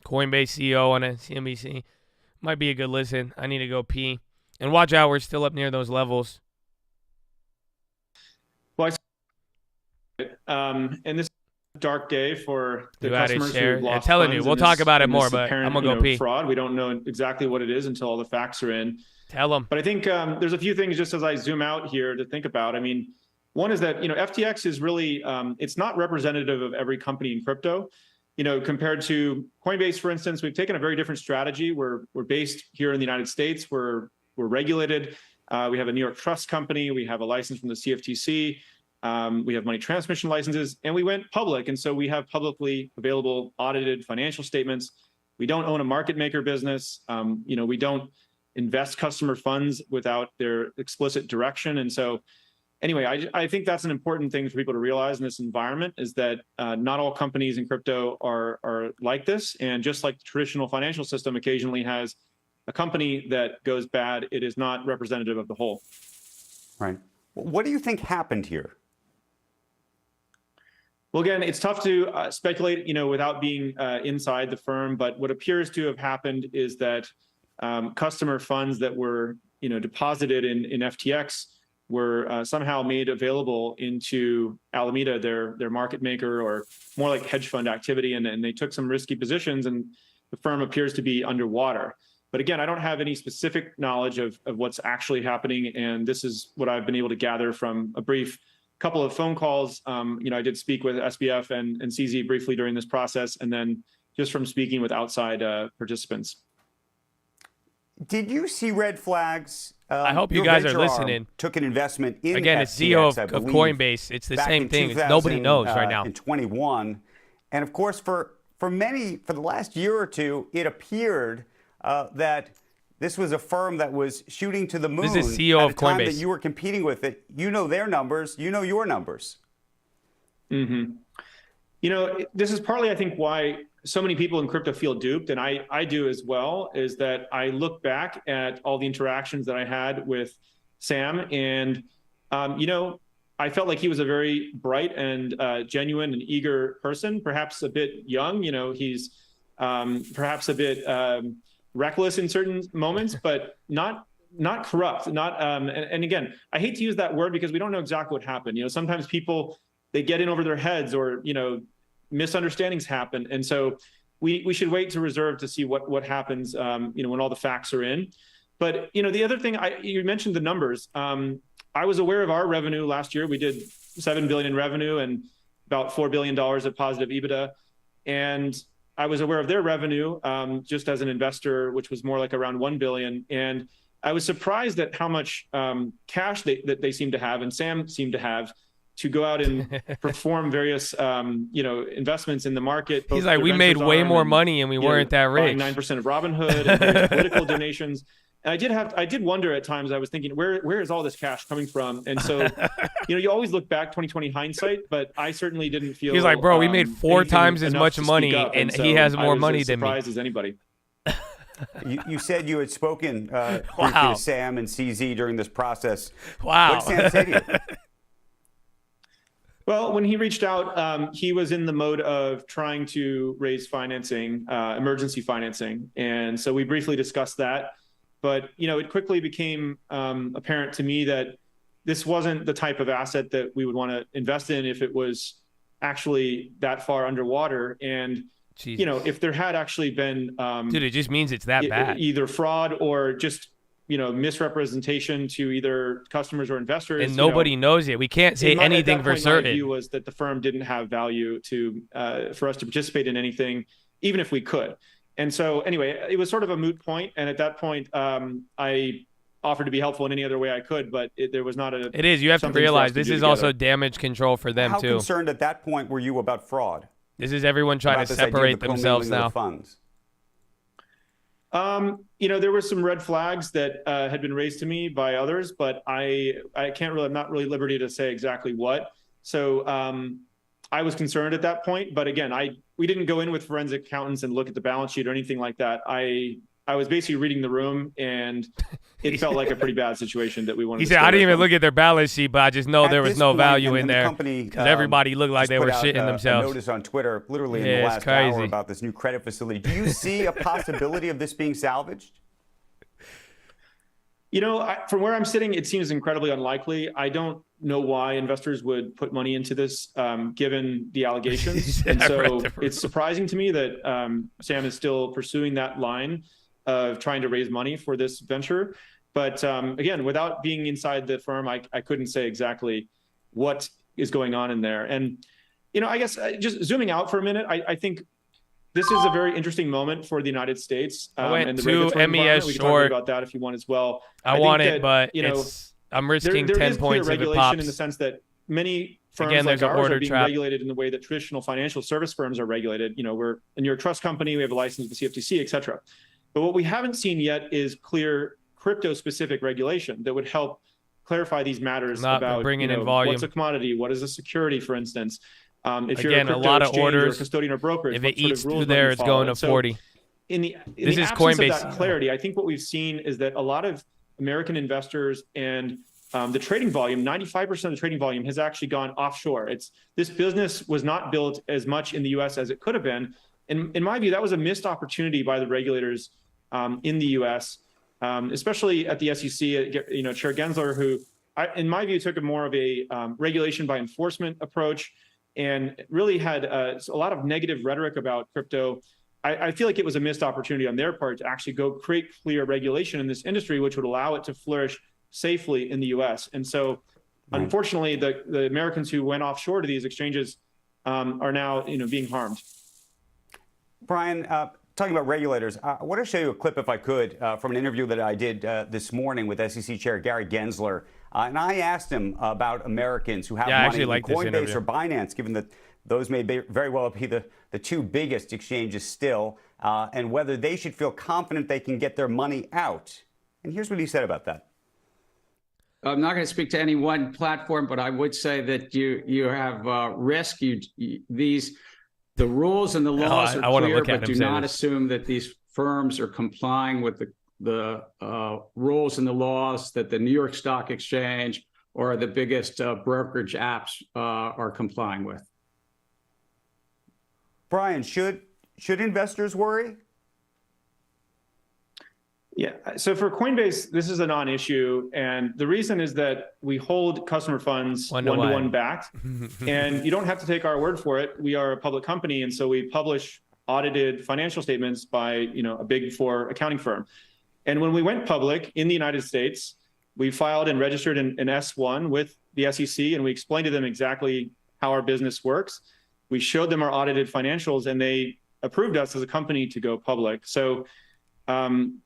Coinbase CEO on a CNBC. Might be a good listen. I need to go pee. And watch out, we're still up near those levels. Well, and this is a dark day for the You added customers share. who Yeah, lost telling funds you. in We'll this- talk about it in more, this but apparent, I'm gonna go pee. fraud. We don't know exactly what it is until all the facts are in. Tell them. But I think there's a few things just as I zoom out here to think about. I mean, one is that, FTX is really, it's not representative of every company in crypto. Compared to Coinbase, for instance, we've taken a very different strategy. We're based here in the United States. We're regulated. We have a New York trust company. We have a license from the CFTC. We have money transmission licenses, and we went public. And so we have publicly available audited financial statements. We don't own a market maker business. We don't invest customer funds without their explicit direction. And so anyway, I think that's an important thing for people to realize in this environment is that not all companies in crypto are like this. And just like the traditional financial system occasionally has a company that goes bad, it is not representative of the whole. Right. What do you think happened here? Well, again, it's tough to speculate, without being inside the firm. But what appears to have happened is that customer funds that were, deposited in FTX were somehow made available into Alameda, their market maker, or more like hedge fund activity, and they took some risky positions, and the firm appears to be underwater. But again, I don't have any specific knowledge of what's actually happening, and this is what I've been able to gather from a brief couple of phone calls. I did speak with SBF and CZ briefly during this process, and then just from speaking with outside participants. Did you see red flags? I hope you Your guys are venture arm listening. Took an investment in Again, FTX, it's CEO I of believe, Coinbase. It's the back same in thing. Nobody knows right now. In 21. And of course, for many, for the last year or two, it appeared that this was a firm that was shooting to the moon. This is CEO at of a time Coinbase. that you were competing with it. You know their numbers. You know your numbers. Mm-hmm. This is partly, I think, why so many people in crypto feel duped, and I do as well, is that I look back at all the interactions that I had with Sam, and, I felt like he was a very bright and genuine and eager person, perhaps a bit young. He's perhaps a bit reckless in certain moments, but not corrupt. And again, I hate to use that word because we don't know exactly what happened. Sometimes people, they get in over their heads, or misunderstandings happen, and so we should wait to reserve to see what happens. When all the facts are in. But the other thing, you mentioned the numbers. I was aware of our revenue last year. We did $7 billion in revenue and about $4 billion of positive EBITDA, and I was aware of their revenue just as an investor, which was more like around $1 billion. And I was surprised at how much cash that they seem to have, and Sam seemed to have, to go out and perform various, investments in the market. He's like, we made way more money and we weren't that rich. 9% of Robinhood and various political donations. And I did wonder at times, I was thinking, where is all this cash coming from? And so, you always look back 2020 hindsight, but I certainly didn't feel. He's like, bro, we made 4 times as much money, and so he has more I was money as than me. surprised as anybody. You said you had spoken briefly Wow. to Sam and CZ during this process. Wow. What did Sam say to you? Well, when he reached out, he was in the mode of trying to raise financing, emergency financing. And so we briefly discussed that. But, it quickly became apparent to me that this wasn't the type of asset that we would want to invest in if it was actually that far underwater. And, if there had actually been... Dude, it just means it's that bad. Either fraud or just, misrepresentation to either customers or investors. And nobody knows it. We can't say anything for certain. My view was that the firm didn't have value for us to participate in anything, even if we could. And so anyway, it was sort of a moot point. And at that point, I offered to be helpful in any other way I could, but there was not a... It is. You have to realize this is also damage control for them, How too. concerned at that point were you about fraud? This is everyone trying to separate themselves now. Funds. There were some red flags that had been raised to me by others, but I'm not really at liberty to say exactly what. So I was concerned at that point. But again, I we didn't go in with forensic accountants and look at the balance sheet or anything like that. I was basically reading the room, and it felt like a pretty bad situation that we wanted. He to said, stay "I didn't away even from." look at their balance sheet, but I just know there was no point, value and in the there company, because everybody looked like just they were put out shitting a themselves." notice on Twitter, literally in Yeah, the it's last hour, crazy. about this new credit facility. Do you see a possibility of this being salvaged? You know, from where I'm sitting, it seems incredibly unlikely. I don't know why investors would put money into this, given the allegations. And so it's surprising to me that Sam is still pursuing that line of trying to raise money for this venture. But again, without being inside the firm, I couldn't say exactly what is going on in there. And, you know, I guess just zooming out for a minute, I think this is a very interesting moment for the United States and the regulatory environment. We can talk about that if you want as well. I want it, but I'm risking 10 points if it pops. In the sense that many firms Again, like there's an ours order are being trap. regulated in the way that traditional financial service firms are regulated. You know, we're a New York trust company, we have a license with the CFTC, et cetera. But what we haven't seen yet is clear crypto-specific regulation that would help clarify these matters about bringing in volume. What's a commodity, what is a security, for instance. If Again, you're a a crypto lot of exchange orders. or a custodian or brokerage, If what it sort of eats rules through might there, you it's follow? going to And so 40. In the This is absence Coinbase. of that clarity, I think what we've seen is that a lot of American investors and the trading volume, 95% of the trading volume has actually gone offshore. This business was not built as much in the U.S. as it could have been. And in my view, that was a missed opportunity by the regulators in the U.S., especially at the SEC. You know, Chair Gensler, who, in my view, took a more of a regulation by enforcement approach and really had a lot of negative rhetoric about crypto. I feel like it was a missed opportunity on their part to actually go create clear regulation in this industry, which would allow it to flourish safely in the U.S. And so, unfortunately, the Americans who went offshore to these exchanges are now, being harmed. Brian, talking about regulators, I want to show you a clip, if I could, from an interview that I did this morning with SEC Chair Gary Gensler. And I asked him about Americans who have money in Coinbase or Binance, given that those may very well be the two biggest exchanges still, and whether they should feel confident they can get their money out. And here's what he said about that. I'm not going to speak to any one platform, but I would say that you have risk. The rules and the laws are clear, but do not assume that these firms are complying with the rules and the laws that the New York Stock Exchange or the biggest brokerage apps are complying with. Brian, should investors worry? Yeah, so for Coinbase, this is a non-issue. And the reason is that we hold customer funds one-to-one backed. And you don't have to take our word for it. We are a public company. And so we publish audited financial statements by a Big Four accounting firm. And when we went public in the United States, we filed and registered an S-1 with the SEC, and we explained to them exactly how our business works. We showed them our audited financials, and they approved us as a company to go public. So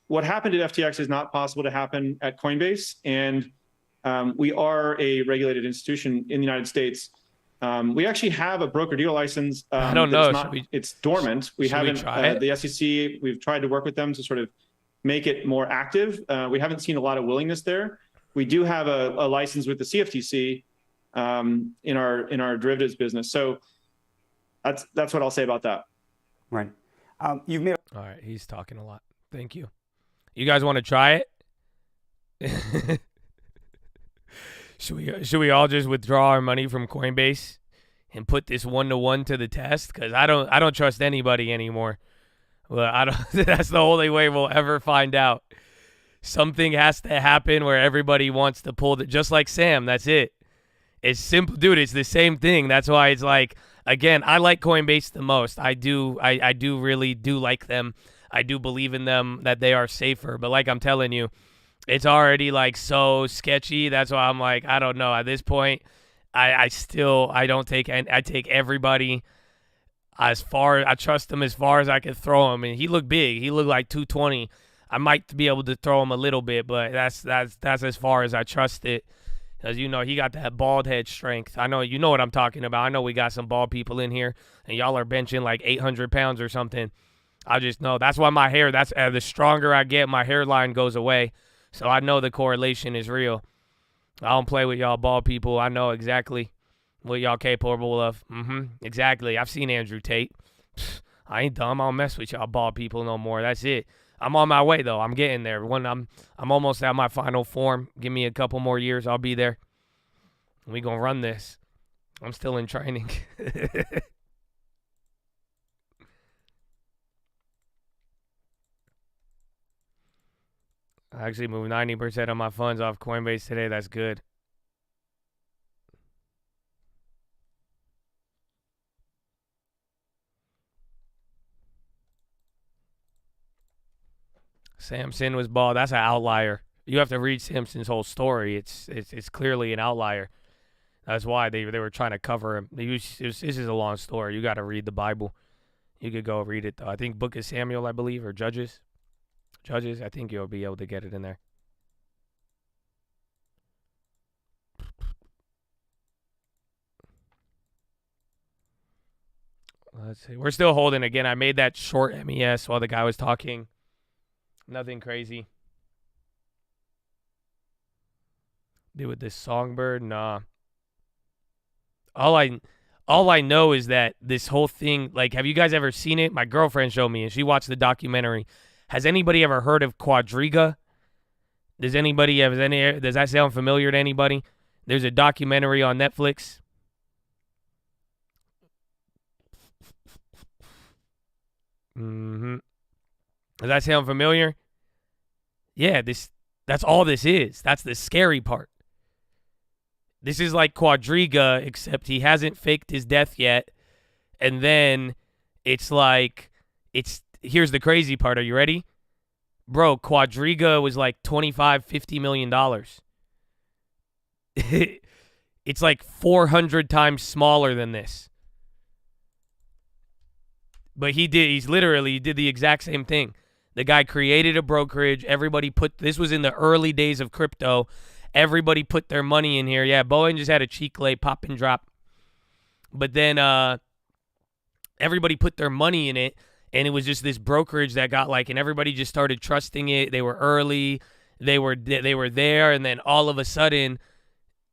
what happened at FTX is not possible to happen at Coinbase, and we are a regulated institution in the United States. We actually have a broker-dealer license. I don't know. It's dormant. We haven't. The SEC. We've tried to work with them to sort of make it more active. We haven't seen a lot of willingness there. We do have a license with the CFTC in our derivatives business. So that's what I'll say about that. Right. You've made. All right. He's talking a lot. Thank you. You guys want to try it? Should we all just withdraw our money from Coinbase and put this one-to-one to the test? Because I don't trust anybody anymore. Well, I don't. That's the only way we'll ever find out. Something has to happen where everybody wants to pull just like Sam. That's it. It's simple, dude. It's the same thing. That's why it's like, again, I like Coinbase the most. I do really do like them. I do believe in them that they are safer. But like I'm telling you, it's already like so sketchy. That's why I'm like, I don't know. At this point, I take everybody I trust him as far as I can throw him. And he looked big. He looked like 220. I might be able to throw him a little bit, but that's as far as I trust it. Because, he got that bald head strength. I know you know what I'm talking about. I know we got some bald people in here, and y'all are benching like 800 pounds or something. I just know. That's why my hair, the stronger I get, my hairline goes away. So I know the correlation is real. I don't play with y'all bald people. I know exactly what y'all capable of. Exactly. I've seen Andrew Tate. I ain't dumb. I don't mess with y'all bald people no more. That's it. I'm on my way though. I'm getting there. When I'm almost at my final form. Give me a couple more years. I'll be there. We gonna run this. I'm still in training. I actually moved 90% of my funds off Coinbase today. That's good. Samson was bald. That's an outlier. You have to read Samson's whole story. It's clearly an outlier. That's why they were trying to cover him. This is a long story. You got to read the Bible. You could go read it though. I think Book of Samuel, I believe, or Judges. Judges. I think you'll be able to get it in there. Let's see. We're still holding again. I made that short MES while the guy was talking. Nothing crazy. Do with this songbird? Nah. All I know is that this whole thing, like, have you guys ever seen it? My girlfriend showed me and she watched the documentary. Has anybody ever heard of Quadriga? Does that sound familiar to anybody? There's a documentary on Netflix. Does that sound familiar? Yeah, that's all this is. That's the scary part. This is like Quadriga, except he hasn't faked his death yet. And then it's like, here's the crazy part. Are you ready? Bro, Quadriga was like $25-50 million. It's like 400 times smaller than this. But he literally did the exact same thing. The guy created a brokerage. This was in the early days of crypto. Everybody put their money in here. Yeah, Bowen just had a cheek lay pop and drop. But then everybody put their money in it, and it was just this brokerage that got and everybody just started trusting it. They were early. They were there, and then all of a sudden,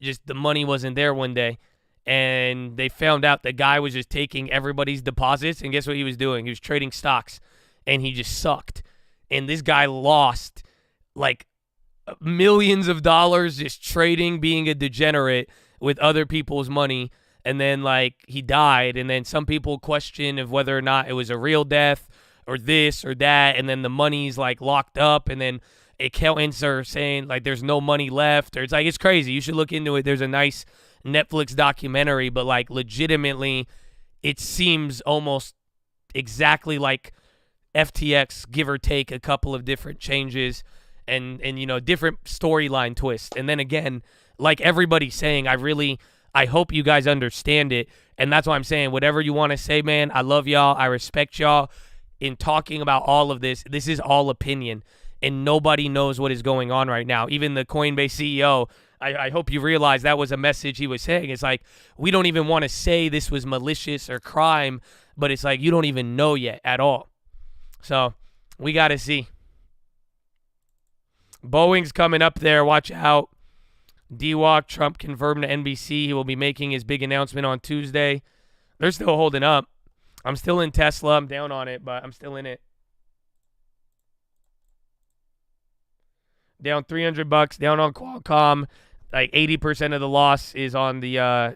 just the money wasn't there one day. And they found out the guy was just taking everybody's deposits, and guess what he was doing? He was trading stocks, and he just sucked. And this guy lost millions of dollars just trading, being a degenerate with other people's money. And then he died, and then some people question of whether or not it was a real death or this or that, and then the money's locked up, and then accountants are saying there's no money left, or it's crazy. You should look into it. There's a nice Netflix documentary, but legitimately it seems almost exactly like FTX, give or take a couple of different changes and different storyline twists. And then again, like everybody's saying, I hope you guys understand it. And that's why I'm saying whatever you want to say, man, I love y'all. I respect y'all. In talking about all of this is all opinion, and nobody knows what is going on right now. Even the Coinbase CEO, I hope you realize that was a message he was saying. It's we don't even want to say this was malicious or crime, but it's you don't even know yet at all. So we got to see. Boeing's coming up there. Watch out. DWAC, Trump confirmed to NBC he will be making his big announcement on Tuesday. They're still holding up. I'm still in Tesla. I'm down on it, but I'm still in it. Down $300, down on Qualcomm. 80% of the loss is on the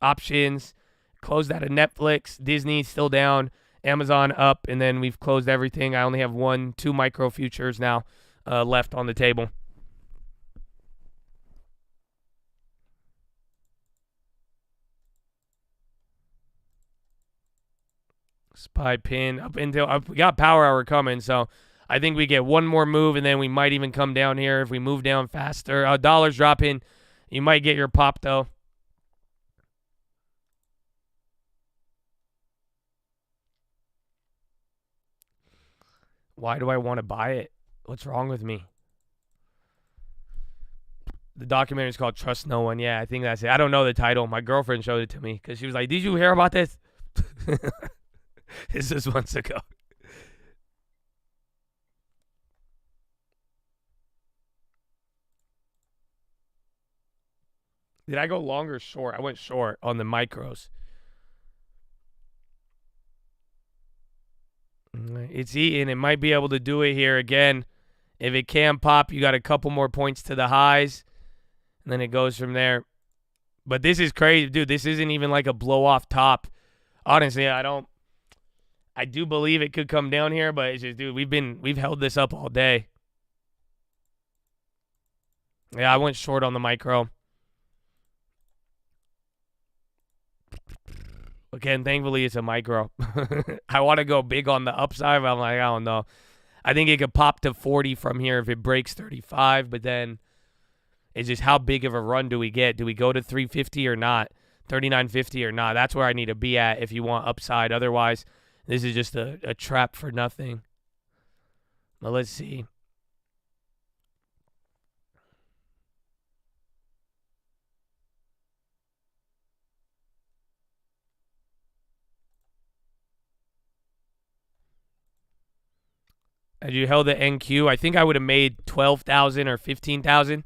options. Closed out of Netflix. Disney still down. Amazon up, and then we've closed everything. I only have 2 micro futures now left on the table. Spy pin up until we got power hour coming, so I think we get one more move, and then we might even come down here if we move down faster. Dollars dropping. You might get your pop, though. Why do I want to buy it? What's wrong with me? The documentary is called Trust No One. Yeah, I think that's it. I don't know the title. My girlfriend showed it to me because she was like, did you hear about this? This is months ago. Did I go long or short? I went short on the micros. It's eating. It might be able to do it here again. If it can pop, you got a couple more points to the highs, and then it goes from there. But this is crazy, dude. This isn't even like a blow-off top. Honestly, I do believe it could come down here, but it's just, dude, we've held this up all day. Yeah, I went short on the micro. Again, thankfully, it's a micro. I want to go big on the upside, but I'm like, I don't know. I think it could pop to 40 from here if it breaks 35, but then it's just how big of a run do we get? Do we go to 350 or not? 39.50 or not? That's where I need to be at if you want upside. Otherwise, this is just a trap for nothing. But let's see. Had you held the NQ, I think I would have made $12,000 or $15,000.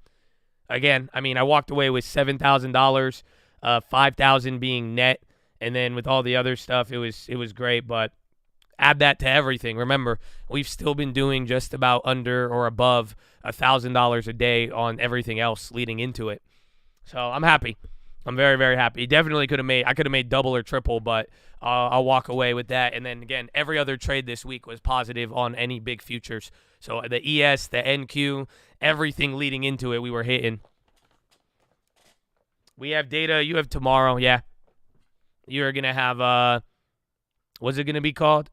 Again, I mean, I walked away with $7,000, $5,000 being net, and then with all the other stuff, it was great. But add that to everything. Remember, we've still been doing just about under or above $1,000 a day on everything else leading into it. So I'm happy. I'm very, very happy. Definitely could have made. I could have made double or triple, but I'll walk away with that. And then again, every other trade this week was positive on any big futures. So the ES, the NQ, everything leading into it, we were hitting. We have data. You have tomorrow. Yeah, you're gonna have what's it gonna be called?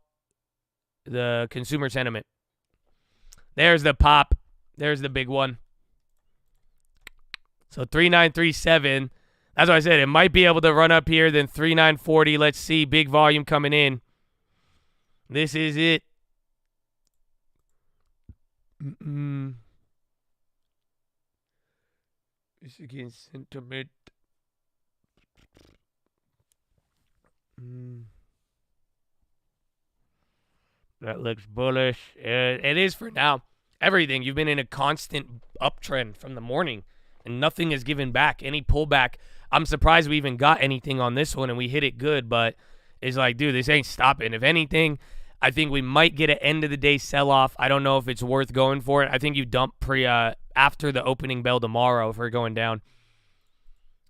The consumer sentiment. There's the pop. There's the big one. So 3937. That's what I said. It might be able to run up here, then 3940. Let's see. Big volume coming in. This is it. Michigan sentiment. That looks bullish. It is for now. Everything. You've been in a constant uptrend from the morning, and nothing has given back. Any pullback. I'm surprised we even got anything on this one, and we hit it good, but it's like, dude, this ain't stopping. If anything, I think we might get an end-of-the-day sell-off. I don't know if it's worth going for it. I think you dump after the opening bell tomorrow if we're going down.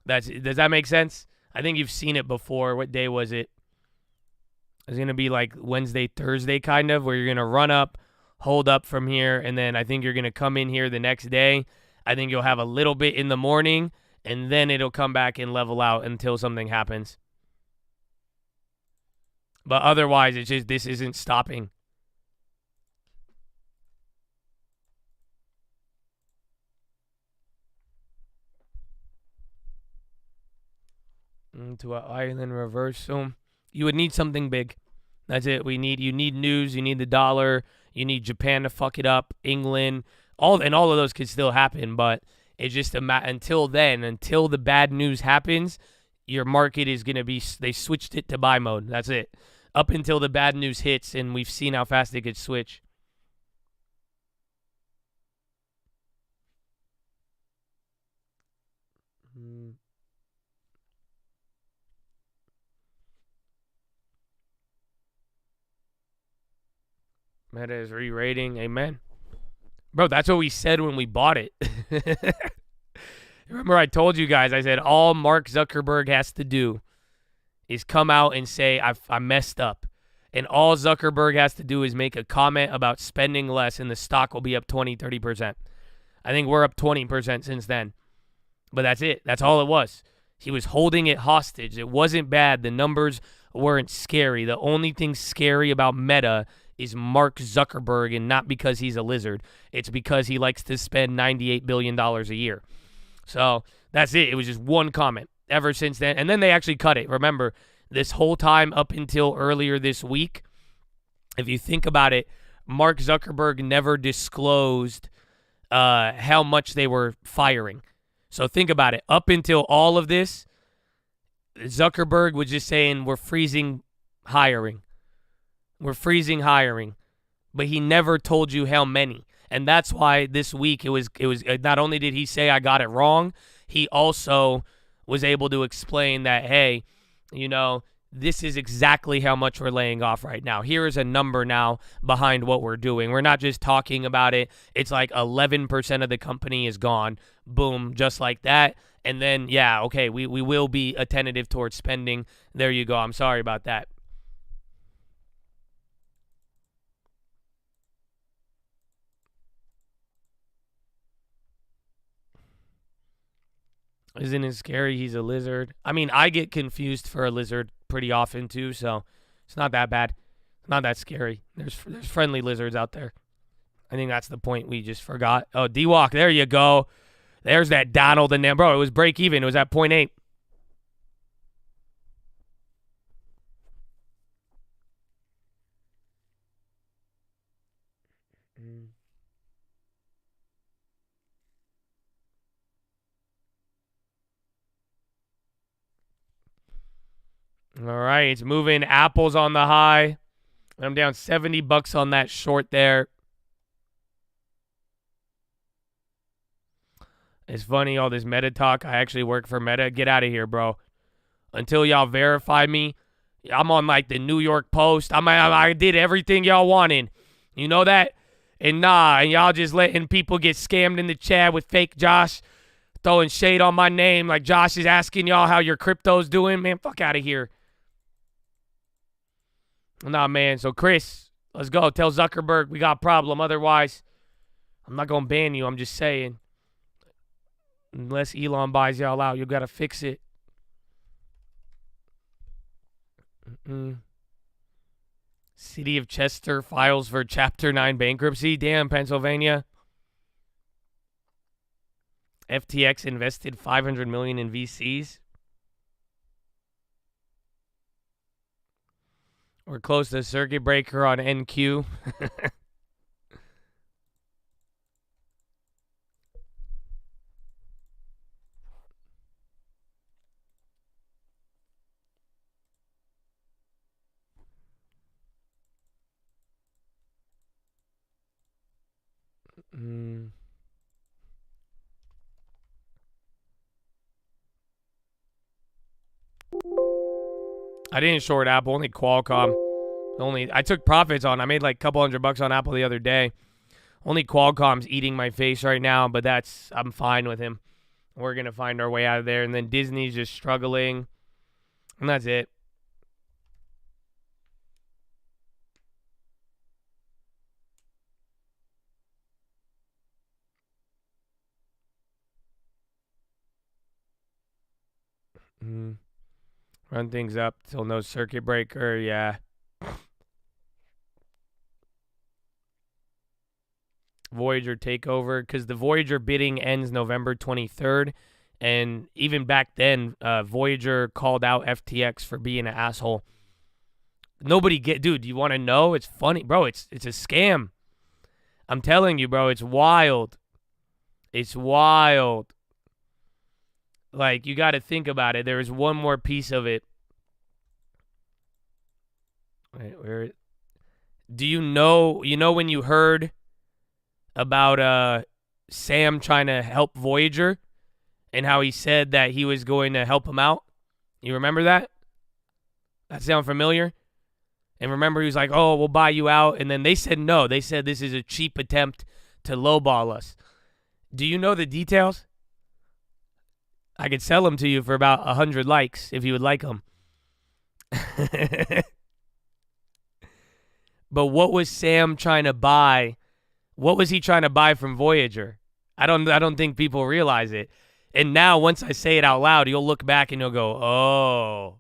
Does that make sense? I think you've seen it before. What day was it? It's going to be like Wednesday, Thursday kind of, where you're going to run up, hold up from here, and then I think you're going to come in here the next day. I think you'll have a little bit in the morning, and then it'll come back and level out until something happens. But otherwise, it's just this isn't stopping. Into an island reversal. You would need something big. That's it. You need news. You need the dollar. You need Japan to fuck it up. England. All of those could still happen, but it's just until then, until the bad news happens, your market is going to be, they switched it to buy mode. That's it. Up until the bad news hits, and we've seen how fast it could switch. Meta is re-rating. Amen. Bro, that's what we said when we bought it. Remember I told you guys, I said all Mark Zuckerberg has to do is come out and say, I messed up. And all Zuckerberg has to do is make a comment about spending less, and the stock will be up 20, 30%. I think we're up 20% since then. But that's it. That's all it was. He was holding it hostage. It wasn't bad. The numbers weren't scary. The only thing scary about Meta is Mark Zuckerberg, and not because he's a lizard. It's because he likes to spend $98 billion a year. So that's it. It was just one comment ever since then. And then they actually cut it. Remember, this whole time up until earlier this week, if you think about it, Mark Zuckerberg never disclosed how much they were firing. So think about it. Up until all of this, Zuckerberg was just saying, we're freezing hiring. We're freezing hiring. But he never told you how many. And that's why this week it was not only did he say I got it wrong, he also was able to explain that, hey, you know, this is exactly how much we're laying off right now. Here is a number now behind what we're doing. We're not just talking about it. It's like 11% of the company is gone. Boom, just like that. And then, yeah, okay, we will be attentive towards spending. There you go. I'm sorry about that. Isn't it scary? He's a lizard. I mean, I get confused for a lizard pretty often too, so it's not that bad. It's not that scary. There's friendly lizards out there. I think that's the point we just forgot. Oh, D-Walk, there you go. There's that Donald and them. Bro, it was break even. It was at 0.8. All right, it's moving. Apple's on the high. I'm down $70 on that short there. It's funny, all this Meta talk. I actually work for Meta. Get out of here, bro. Until y'all verify me, I'm on like the New York Post. I did everything y'all wanted. You know that? And and y'all just letting people get scammed in the chat with fake Josh throwing shade on my name. Like Josh is asking y'all how your crypto's doing. Man, fuck out of here. Nah, man. So, Chris, let's go. Tell Zuckerberg we got a problem. Otherwise, I'm not going to ban you. I'm just saying. Unless Elon buys y'all out, you got to fix it. City of Chester files for Chapter 9 bankruptcy. Damn, Pennsylvania. FTX invested $500 million in VCs. We're close to circuit breaker on NQ. I didn't short Apple, only Qualcomm. I took profits on. I made like a couple $100 on Apple the other day. Only Qualcomm's eating my face right now, but I'm fine with him. We're gonna find our way out of there. And then Disney's just struggling, and that's it. Run things up till no circuit breaker. Yeah. Voyager takeover, because the Voyager bidding ends November 23rd, and even back then, Voyager called out FTX for being an asshole. Dude, you want to know? It's funny, bro. It's a scam. I'm telling you, bro. It's wild. It's wild. Like, you got to think about it. There is one more piece of it. Wait, where? Do you know when you heard about Sam trying to help Voyager and how he said that he was going to help him out? You remember that? That sound familiar? And remember, he was like, oh, we'll buy you out. And then they said no. They said this is a cheap attempt to lowball us. Do you know the details? I could sell them to you for about 100 likes if you would like them. But what was Sam trying to buy? What was he trying to buy from Voyager? I don't think people realize it. And now, once I say it out loud, you'll look back and you'll go, oh.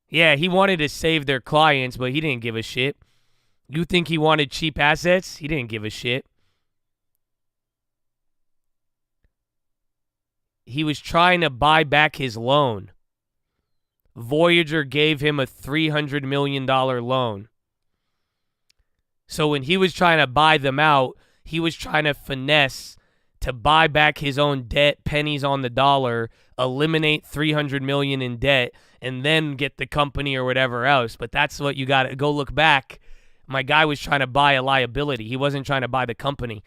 Yeah, he wanted to save their clients, but he didn't give a shit. You think he wanted cheap assets? He didn't give a shit. He was trying to buy back his loan. Voyager gave him a $300 million loan. So when he was trying to buy them out, he was trying to finesse to buy back his own debt, pennies on the dollar, eliminate $300 million in debt, and then get the company or whatever else. But that's what you got to go look back. My guy was trying to buy a liability. He wasn't trying to buy the company.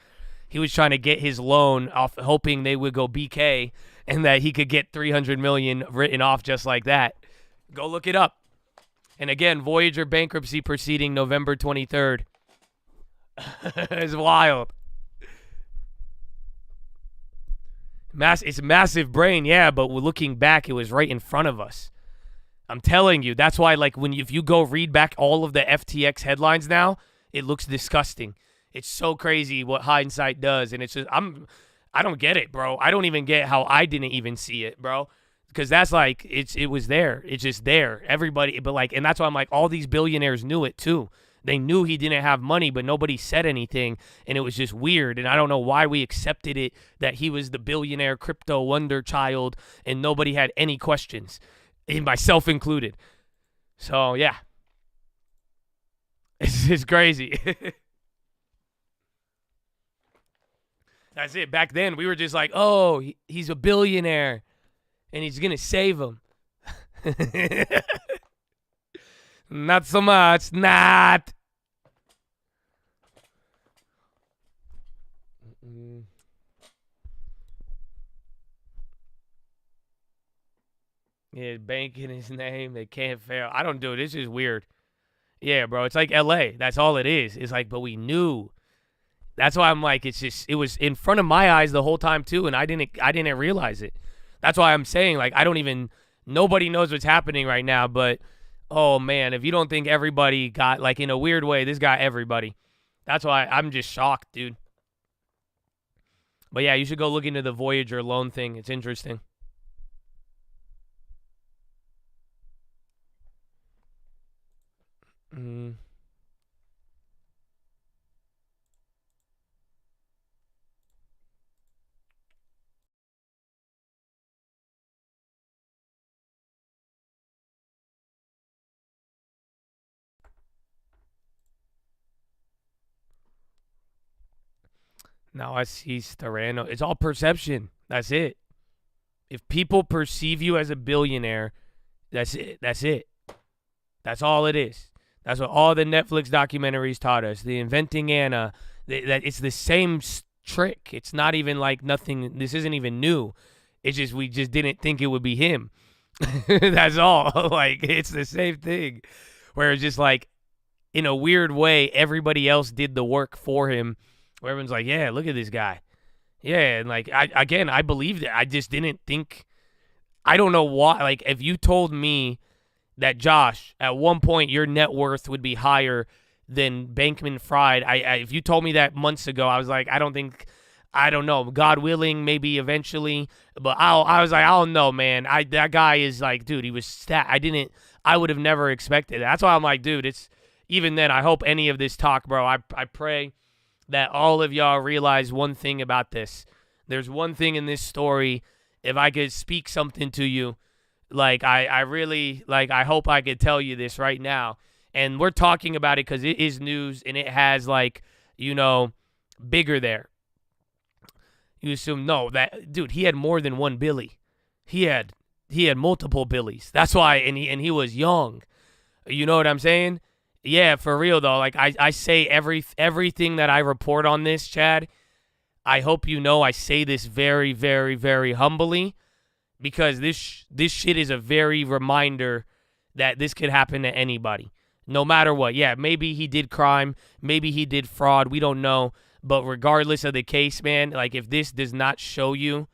He was trying to get his loan off, hoping they would go BK and that he could get 300 million written off just like that. Go look it up. And again, Voyager bankruptcy proceeding November 23rd. It's wild. It's massive brain, yeah, but looking back, it was right in front of us. I'm telling you, that's why, like, if you go read back all of the FTX headlines now, it looks disgusting. It's so crazy what hindsight does, and it's just I don't get it, bro. I don't even get how I didn't even see it, bro. Because that's like it was there. It's just there. Everybody, but like, and that's why I'm like, all these billionaires knew it too. They knew he didn't have money, but nobody said anything, and it was just weird. And I don't know why we accepted it that he was the billionaire crypto wonder child, and nobody had any questions, myself included. So yeah, it's crazy. That's it. Back then, we were just like, oh, he's a billionaire, and he's going to save him. Not so much. Not. Yeah, bank in his name. They can't fail. I don't do it. It's just weird. Yeah, bro. It's like L.A. That's all it is. It's like, but we knew. That's why I'm like, it was in front of my eyes the whole time too, and I didn't realize it. That's why I'm saying, like, nobody knows what's happening right now, but oh man, if you don't think everybody got, like, in a weird way, this got everybody. That's why I'm just shocked, dude. But yeah, you should go look into the Voyager loan thing. It's interesting. Now I see Starano. It's all perception. That's it. If people perceive you as a billionaire, that's it. That's it. That's all it is. That's what all the Netflix documentaries taught us. The Inventing Anna. That it's the same trick. It's not even like nothing. This isn't even new. It's just we just didn't think it would be him. That's all. Like, it's the same thing. Where it's just like, in a weird way, everybody else did the work for him. Where everyone's like, yeah, look at this guy. Yeah, and like, I believed it. I just didn't think, I don't know why. Like, if you told me that, Josh, at one point your net worth would be higher than Bankman-Fried, if you told me that months ago, I was like, I don't know. God willing, maybe eventually. But I was like, I don't know, man. That guy is like, dude, he was I would have never expected it. That's why I'm like, dude, it's, even then, I hope any of this talk, bro, I pray that all of y'all realize one thing about this. There's one thing in this story, if I could speak something to you, like, I really, like, I hope I could tell you this right now. And we're talking about it because it is news, and it has, like, you know, bigger there. You assume, no, that, dude, he had more than one Billy. He had multiple Billies. That's why, and he was young. You know what I'm saying? Yeah, for real though. Like, I say everything that I report on this, Chad, I hope you know I say this very, very, very humbly, because this shit is a very reminder that this could happen to anybody, no matter what. Yeah, maybe he did crime, maybe he did fraud, we don't know. But regardless of the case, man, like, if this does not show you,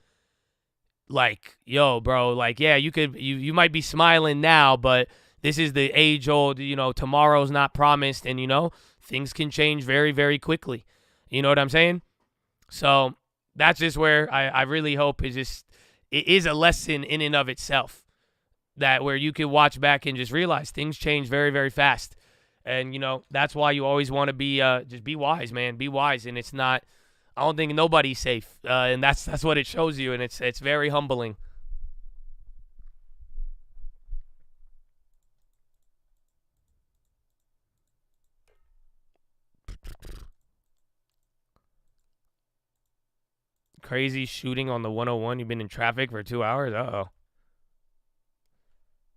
like, yo, bro, like, yeah, you might be smiling now, but this is the age-old, you know, tomorrow's not promised, and, you know, things can change very, very quickly. You know what I'm saying? So that's just where I really hope it is a lesson in and of itself, that where you can watch back and just realize things change very, very fast. And, you know, that's why you always want to be, just be wise, man. Be wise, and it's not, I don't think nobody's safe, and that's what it shows you, and it's very humbling. Crazy shooting on the 101. You've been in traffic for 2 hours? Uh-oh.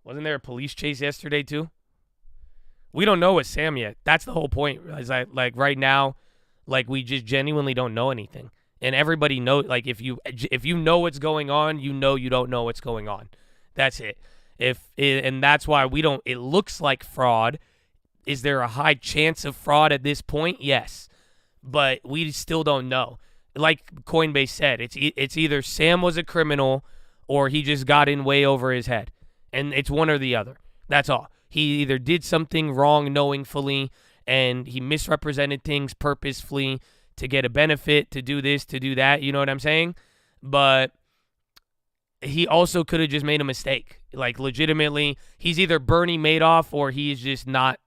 Wasn't there a police chase yesterday, too? We don't know with Sam yet. That's the whole point. Is like right now, like, we just genuinely don't know anything. And everybody knows, like, if you know what's going on, you know you don't know what's going on. That's it. And that's why it looks like fraud. Is there a high chance of fraud at this point? Yes. But we still don't know. Like Coinbase said, it's either Sam was a criminal or he just got in way over his head. And it's one or the other. That's all. He either did something wrong knowingly and he misrepresented things purposefully to get a benefit, to do this, to do that. You know what I'm saying? But he also could have just made a mistake. Like, legitimately, he's either Bernie Madoff or he's just not.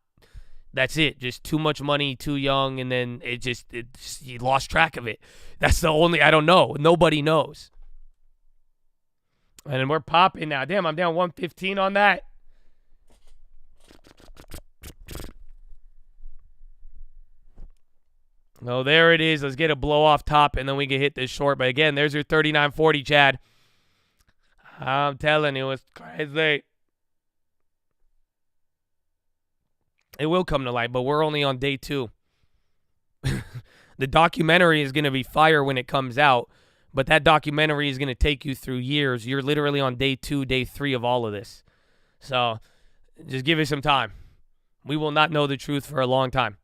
That's it. Just too much money, too young, and then he lost track of it. That's the only, I don't know. Nobody knows. And we're popping now. Damn, I'm down 115 on that. Oh, there it is. Let's get a blow off top, and then we can hit this short. But again, there's your 39.40, Chad. I'm telling you, it's crazy. It will come to light, but we're only on day 2. The documentary is going to be fire when it comes out, but that documentary is going to take you through years. You're literally on day 2, day 3 of all of this. So just give it some time. We will not know the truth for a long time.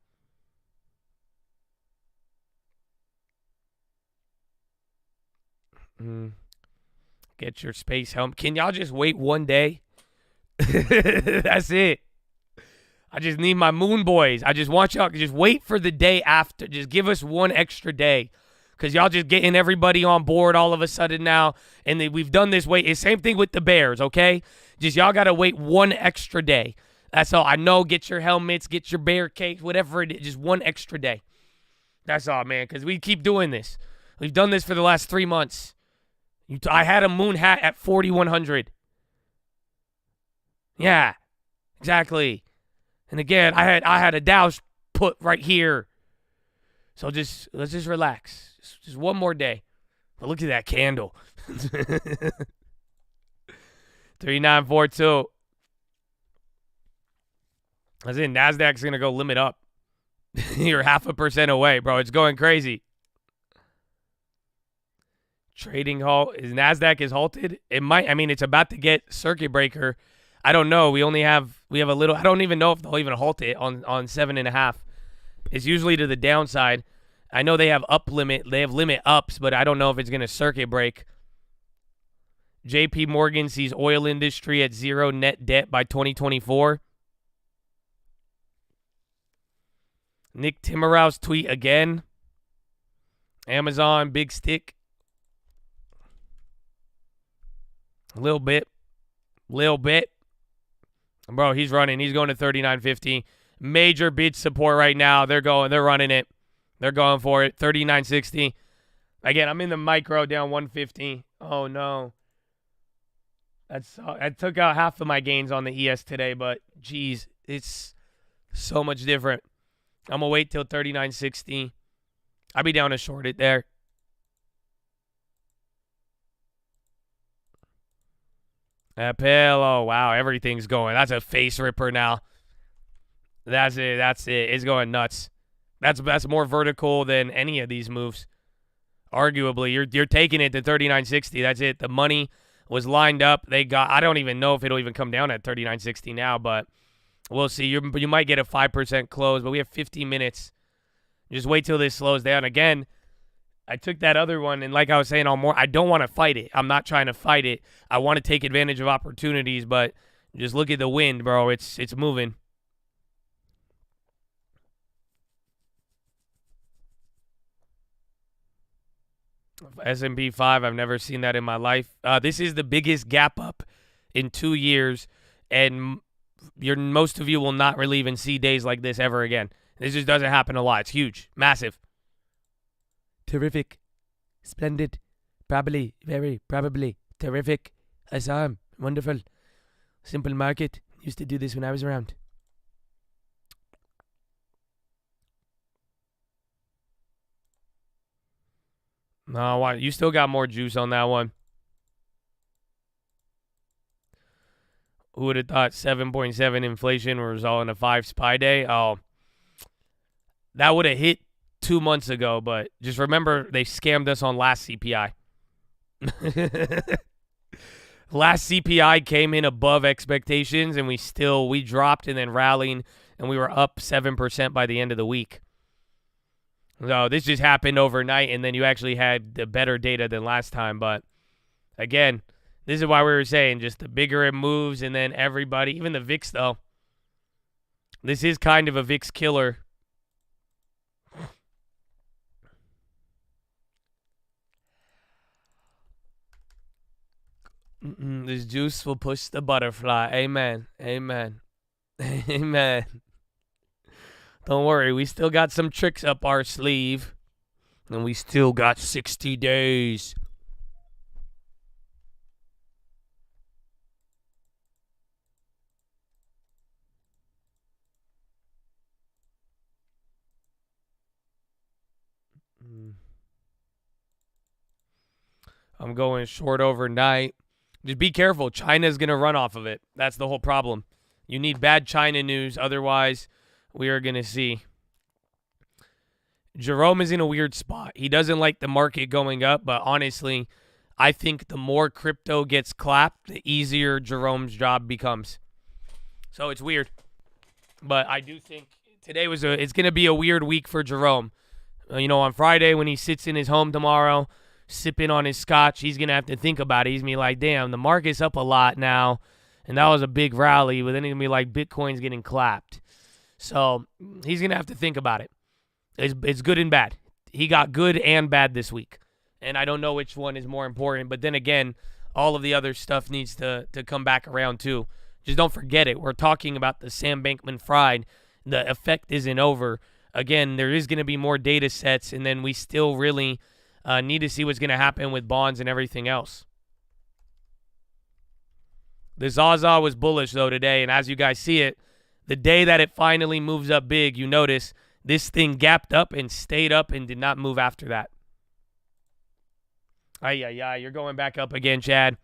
Get your space helmet. Can y'all just wait one day? That's it. I just need my moon boys. I just want y'all to just wait for the day after. Just give us one extra day. Because y'all just getting everybody on board all of a sudden now. And we've done this wait. It's same thing with the Bears, okay? Just y'all got to wait one extra day. That's all. I know, get your helmets, get your bear cakes, whatever it is. Just one extra day. That's all, man. Because we keep doing this. We've done this for the last 3 months. I had a moon hat at 4,100. Yeah, exactly. And again, I had a Dow put right here. So let's just relax. Just one more day. But look at that candle. 3942. As in, NASDAQ's going to go limit up. You're 0.5% away, bro. It's going crazy. Trading halt. NASDAQ is halted? It might. I mean, it's about to get circuit breaker. I don't know. We have a little. I don't even know if they'll even halt it on 7.5. It's usually to the downside. I know they have up limit. They have limit ups, but I don't know if it's going to circuit break. JP Morgan sees oil industry at 0 net debt by 2024. Nick Timmerow's tweet again. Amazon, big stick. Little bit. Bro, he's running. He's going to 39.50. Major bid support right now. They're running it. They're going for it. 39.60. Again, I'm in the micro down 150. Oh, no. I took out half of my gains on the ES today, but, geez, it's so much different. I'm going to wait till 39.60. I'll be down to short it there. PHILO, wow, everything's going. That's a face ripper now. That's it. It's going nuts. That's more vertical than any of these moves. Arguably, you're taking it to 39.60. That's it. The money was lined up. I don't even know if it'll even come down at 39.60 now, but we'll see. You might get a 5% close, but we have 15 minutes. Just wait till this slows down again. I took that other one, and like I was saying, I don't want to fight it. I'm not trying to fight it. I want to take advantage of opportunities, but just look at the wind, bro. It's moving. S&P 5, I've never seen that in my life. This is the biggest gap up in 2 years, and most of you will not really even see days like this ever again. This just doesn't happen a lot. It's huge, massive. Terrific, splendid, probably, very probably, terrific, awesome, wonderful, simple market. Used to do this when I was around. No, why? You still got more juice on that one. Who would have thought 7.7 inflation would result in a 5 SPY day? Oh, that would have hit 2 months ago, but just remember they scammed us on last CPI. Last CPI came in above expectations, and we dropped and then rallied, and we were up 7% by the end of the week. So this just happened overnight, and then you actually had the better data than last time. But again, this is why we were saying just the bigger it moves, and then everybody, even the VIX though, this is kind of a VIX killer. This juice will push the butterfly. Amen. Amen. Amen. Don't worry, we still got some tricks up our sleeve. And we still got 60 days. I'm going short overnight. Just be careful. China's going to run off of it. That's the whole problem. You need bad China news. Otherwise, we are going to see. Jerome is in a weird spot. He doesn't like the market going up, but honestly, I think the more crypto gets clapped, the easier Jerome's job becomes. So it's weird. But I do think today it's going to be a weird week for Jerome. On Friday when he sits in his home tomorrow, sipping on his scotch, he's going to have to think about it. He's going to be like, damn, the market's up a lot now, and that was a big rally, but then he's going to be like, Bitcoin's getting clapped. So he's going to have to think about it. It's good and bad. He got good and bad this week, and I don't know which one is more important, but then again, all of the other stuff needs to come back around too. Just don't forget it. We're talking about the Sam Bankman-Fried. The effect isn't over. Again, there is going to be more data sets, and then we still really need to see what's going to happen with bonds and everything else. The Zaza was bullish, though, today, and as you guys see it, the day that it finally moves up big, you notice this thing gapped up and stayed up and did not move after that. You're going back up again, Chad.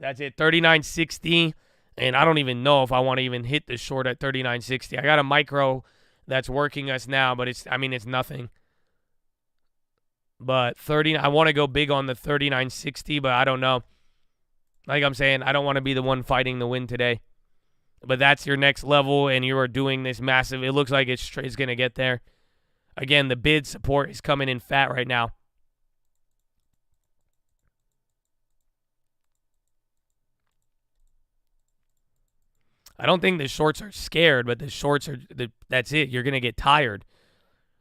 That's it, 39.60, and I don't even know if I want to even hit the short at 39.60. I got a micro that's working us now, but it's nothing. But I want to go big on the 39.60, but I don't know. Like I'm saying, I don't want to be the one fighting the win today. But that's your next level, and you are doing this massive. It looks like it's going to get there. Again, the bid support is coming in fat right now. I don't think the shorts are scared, but the shorts are, that's it. You're going to get tired.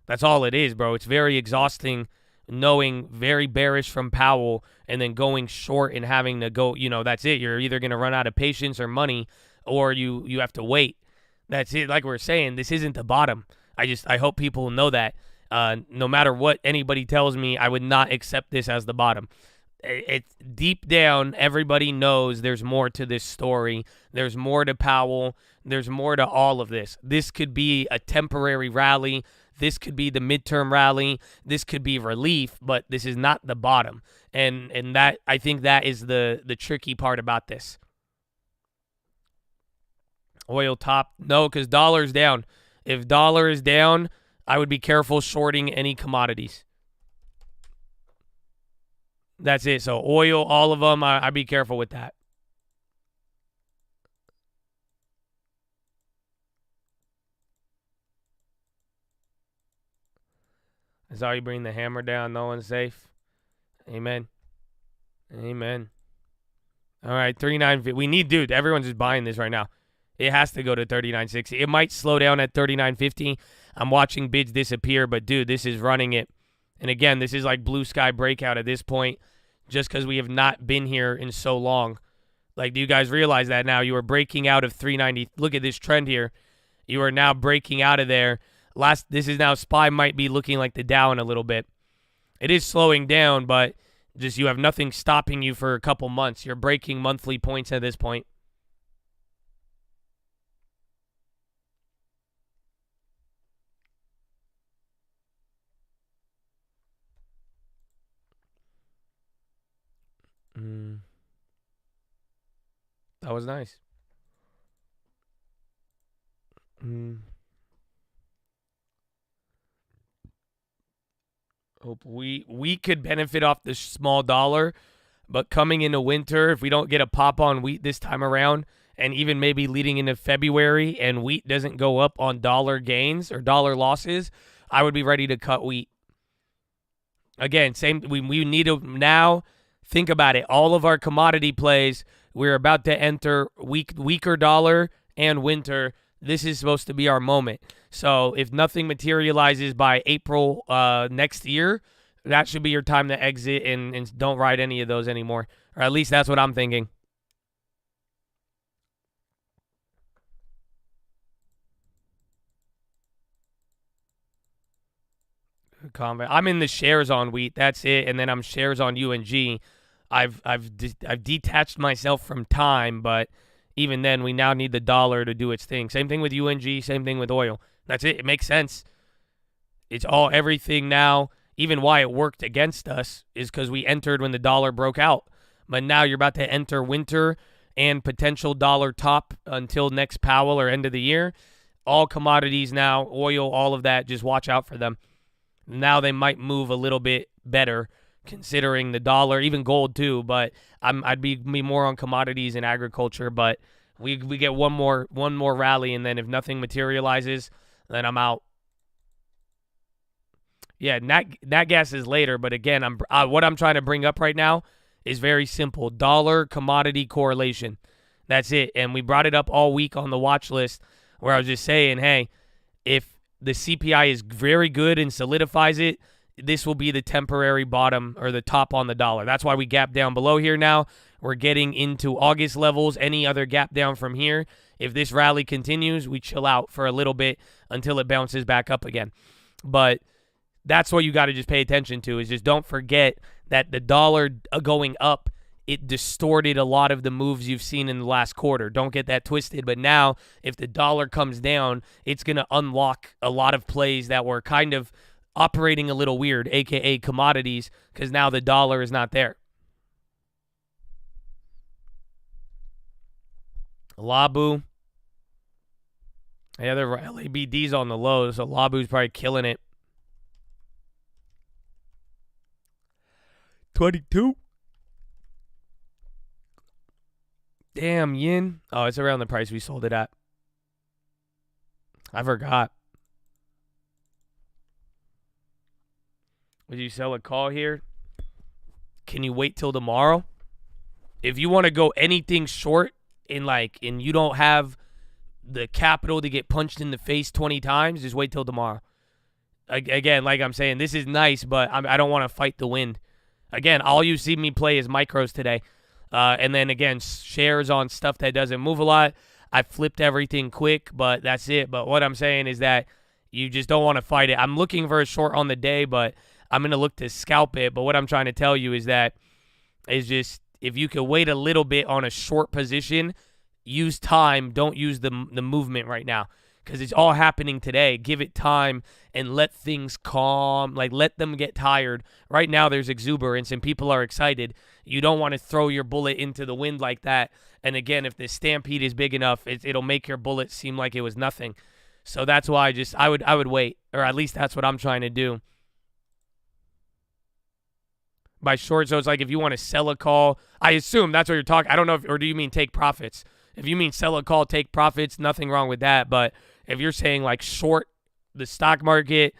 That's all it is, bro. It's very exhausting knowing very bearish from Powell and then going short and having to go, that's it. You're either going to run out of patience or money, or you have to wait. That's it. Like we're saying, this isn't the bottom. I hope people know that. No matter what anybody tells me, I would not accept this as the bottom. It's deep down, everybody knows there's more to this story. There's more to Powell. There's more to all of this. This could be a temporary rally. This could be the midterm rally. This could be relief, but this is not the bottom. And that, I think that is the tricky part about this. Oil top? No, because dollar's down. If dollar is down, I would be careful shorting any commodities. That's it. So oil, all of them, I'd be careful with that. That's how you bring the hammer down. No one's safe. Amen. Amen. All right, 39. We need, dude, everyone's just buying this right now. It has to go to 39.60. It might slow down at 39.50. I'm watching bids disappear, but, dude, this is running it. And, again, this is like blue sky breakout at this point just because we have not been here in so long. Like, do you guys realize that now? You are breaking out of 390. Look at this trend here. You are now breaking out of there. This is now, SPY might be looking like the down a little bit. It is slowing down, but just you have nothing stopping you for a couple months. You're breaking monthly points at this point. That was nice. Hope we could benefit off the small dollar, but coming into winter, if we don't get a pop on wheat this time around, and even maybe leading into February, and wheat doesn't go up on dollar gains or dollar losses, I would be ready to cut wheat. Again, we need to now think about it. All of our commodity plays, we're about to enter weaker dollar and winter. This is supposed to be our moment. So if nothing materializes by April next year, that should be your time to exit and don't ride any of those anymore. Or at least that's what I'm thinking. I'm in the shares on wheat. That's it. And then I'm shares on UNG. I've detached myself from time, but even then, we now need the dollar to do its thing. Same thing with UNG, same thing with oil. That's it. It makes sense. It's all everything now. Even why it worked against us is because we entered when the dollar broke out. But now you're about to enter winter and potential dollar top until next Powell or end of the year. All commodities now, oil, all of that, just watch out for them. Now they might move a little bit better considering the dollar, even gold too, but I'd be more on commodities and agriculture, but we get one more rally, and then if nothing materializes, then I'm out. Yeah, nat gas is later, but again, what I'm trying to bring up right now is very simple. Dollar commodity correlation. That's it. And we brought it up all week on the watch list where I was just saying, hey, if the CPI is very good and solidifies it, this will be the temporary bottom or the top on the dollar. That's why we gap down below here now. We're getting into August levels. Any other gap down from here, if this rally continues, we chill out for a little bit until it bounces back up again. But that's what you got to just pay attention to, is just don't forget that the dollar going up, it distorted a lot of the moves you've seen in the last quarter. Don't get that twisted. But now, if the dollar comes down, it's going to unlock a lot of plays that were kind of operating a little weird, aka commodities, because now the dollar is not there. Labu. Yeah, the LABD's on the low, so Labu's probably killing it. 22. Damn, yin. Oh, it's around the price we sold it at. I forgot. Would you sell a call here? Can you wait till tomorrow? If you want to go anything short and you don't have the capital to get punched in the face 20 times, just wait till tomorrow. Again, like I'm saying, this is nice, but I don't want to fight the wind. Again, all you see me play is micros today. And then, again, shares on stuff that doesn't move a lot. I flipped everything quick, but that's it. But what I'm saying is that you just don't want to fight it. I'm looking for a short on the day, but I'm going to look to scalp it. But what I'm trying to tell you is that just if you could wait a little bit on a short position, use time. Don't use the movement right now because it's all happening today. Give it time and let things calm. Let them get tired. Right now there's exuberance and people are excited. You don't want to throw your bullet into the wind like that. And again, if the stampede is big enough, it'll make your bullet seem like it was nothing. So that's why I would wait, or at least that's what I'm trying to do. By short, so it's like if you want to sell a call, I assume that's what you're talking. I don't know or do you mean take profits? If you mean sell a call, take profits, nothing wrong with that. But if you're saying short the stock market,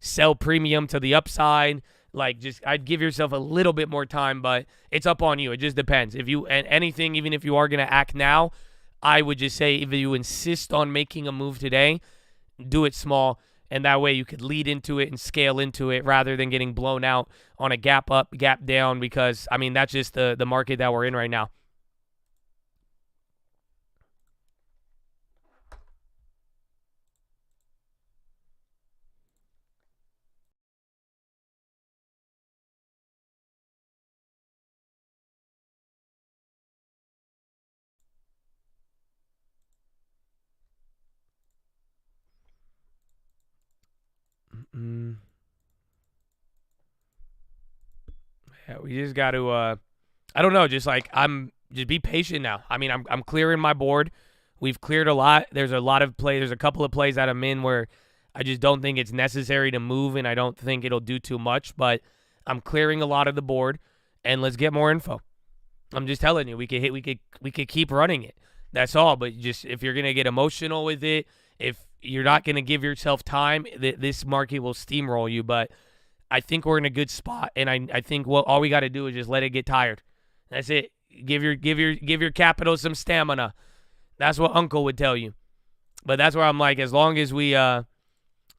sell premium to the upside, I'd give yourself a little bit more time, but it's up on you. It just depends. If you and anything, even if you are going to act now, I would just say if you insist on making a move today, do it small. And that way you could lead into it and scale into it rather than getting blown out on a gap up, gap down, because, that's just the market that we're in right now. Yeah, we just got to, I don't know, just be patient now. I'm clearing my board. We've cleared a lot. There's a lot of plays. There's a couple of plays that I'm in where I just don't think it's necessary to move, and I don't think it'll do too much. But I'm clearing a lot of the board, and let's get more info. I'm just telling you, we could keep running it. That's all. But just if you're gonna get emotional with it, if you're not gonna give yourself time, this market will steamroll you. But I think we're in a good spot, and I think all we got to do is just let it get tired. That's it. Give your capital some stamina. That's what Uncle would tell you. But that's where I'm like, as long as we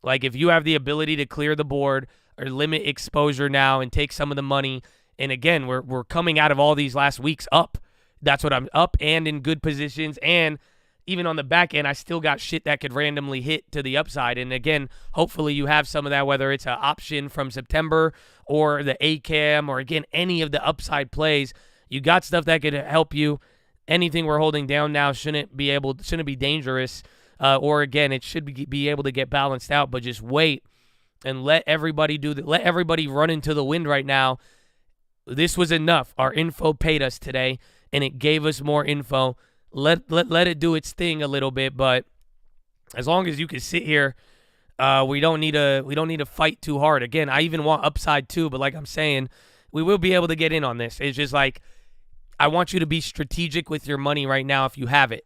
like, if you have the ability to clear the board or limit exposure now and take some of the money. And again, we're coming out of all these last weeks up. That's what I'm up and in good positions. And even on the back end, I still got shit that could randomly hit to the upside. And again, hopefully you have some of that, whether it's an option from September or the ACAM or, again, any of the upside plays. You got stuff that could help you. Anything we're holding down now shouldn't be dangerous. Or, again, it should be able to get balanced out. But just wait and let everybody let everybody run into the wind right now. This was enough. Our info paid us today, and it gave us more info. Let it do its thing a little bit, but as long as you can sit here, we don't need to fight too hard. Again, I even want upside too, but like I'm saying, we will be able to get in on this. It's just like, I want you to be strategic with your money right now if you have it.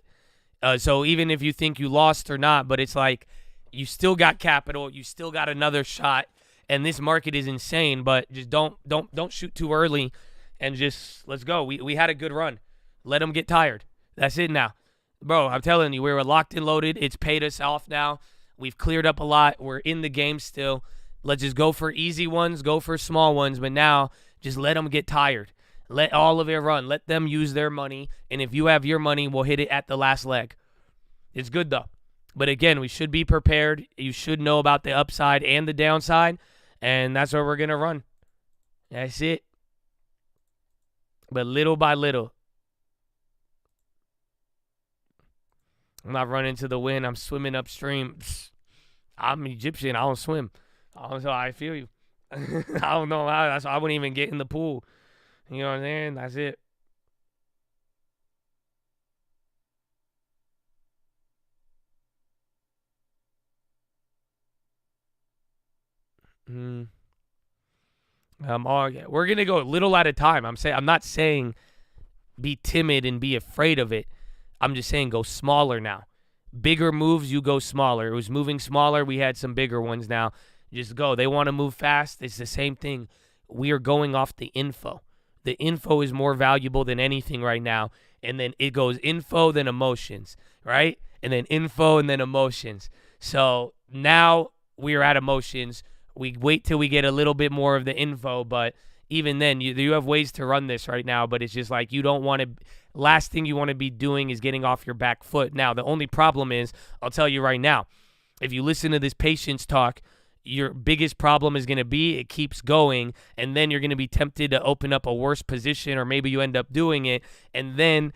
So even if you think you lost or not, but it's like you still got capital, you still got another shot. And this market is insane, but just don't shoot too early, and just let's go. We had a good run. Let them get tired. That's it now. Bro, I'm telling you, we were locked and loaded. It's paid us off now. We've cleared up a lot. We're in the game still. Let's just go for easy ones, go for small ones, but now just let them get tired. Let all of it run. Let them use their money, and if you have your money, we'll hit it at the last leg. It's good, though. But again, we should be prepared. You should know about the upside and the downside. And that's where we're going to run. That's it. But little by little. I'm not running to the wind. I'm swimming upstream. I'm Egyptian. I don't swim. So I feel you. I don't know how. That's why I wouldn't even get in the pool. You know what I'm saying? That's it. We're gonna go a little at a time. I'm not saying be timid and be afraid of it. I'm just saying go smaller now. Bigger moves, you go smaller. It was moving smaller. We had some bigger ones now. Just go. They want to move fast. It's the same thing. We are going off the info. The info is more valuable than anything right now. And then it goes info, then emotions, right? And then info, and then emotions. So now we're at emotions. We wait till we get a little bit more of the info, but even then, you have ways to run this right now, but it's just like you don't want to – last thing you want to be doing is getting off your back foot. Now, the only problem is, I'll tell you right now, if you listen to this patience talk, your biggest problem is going to be it keeps going, and then you're going to be tempted to open up a worse position, or maybe you end up doing it, and then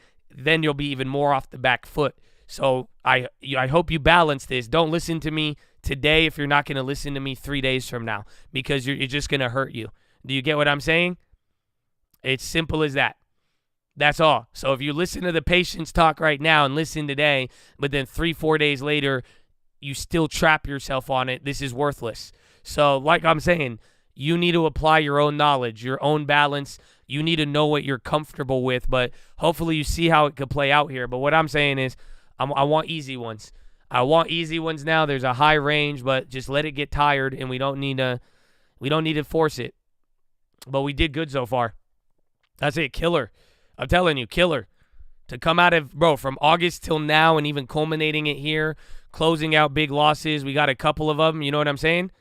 you'll be even more off the back foot. So I hope you balance this. Don't listen to me today if you're not going to listen to me 3 days from now, because you're just going to hurt you. Do you get what I'm saying? It's simple as that. That's all. So if you listen to the patience talk right now and listen today, but then 3-4 days later, you still trap yourself on it, this is worthless. So like I'm saying, you need to apply your own knowledge, your own balance. You need to know what you're comfortable with, but hopefully you see how it could play out here. But what I'm saying is I want easy ones. I want easy ones now. There's a high range, but just let it get tired, and we don't need to force it. But we did good so far. That's it. Killer. I'm telling you, killer. To come out of, bro, from August till now and even culminating it here, closing out big losses. We got a couple of them. You know what I'm saying?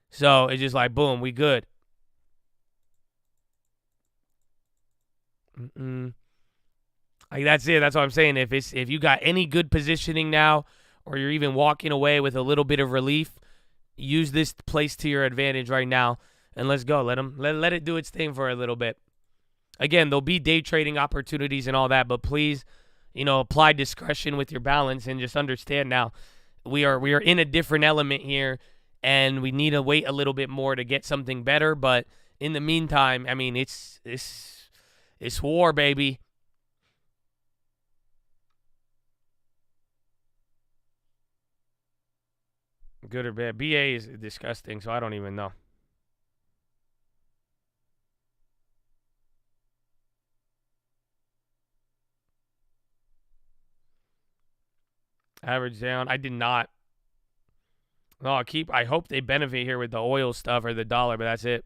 So it's just like, boom, we good. Like, that's it. That's what I'm saying. If you got any good positioning now, or you're even walking away with a little bit of relief, use this place to your advantage right now. And let's go. Let it do its thing for a little bit. Again, there'll be day trading opportunities and all that, but please, apply discretion with your balance and just understand now we are in a different element here, and we need to wait a little bit more to get something better. But in the meantime, I mean, it's war, baby. Good or bad? BA is disgusting, so I don't even know. Average down. I did not. No, I hope they benefit here with the oil stuff or the dollar, but that's it.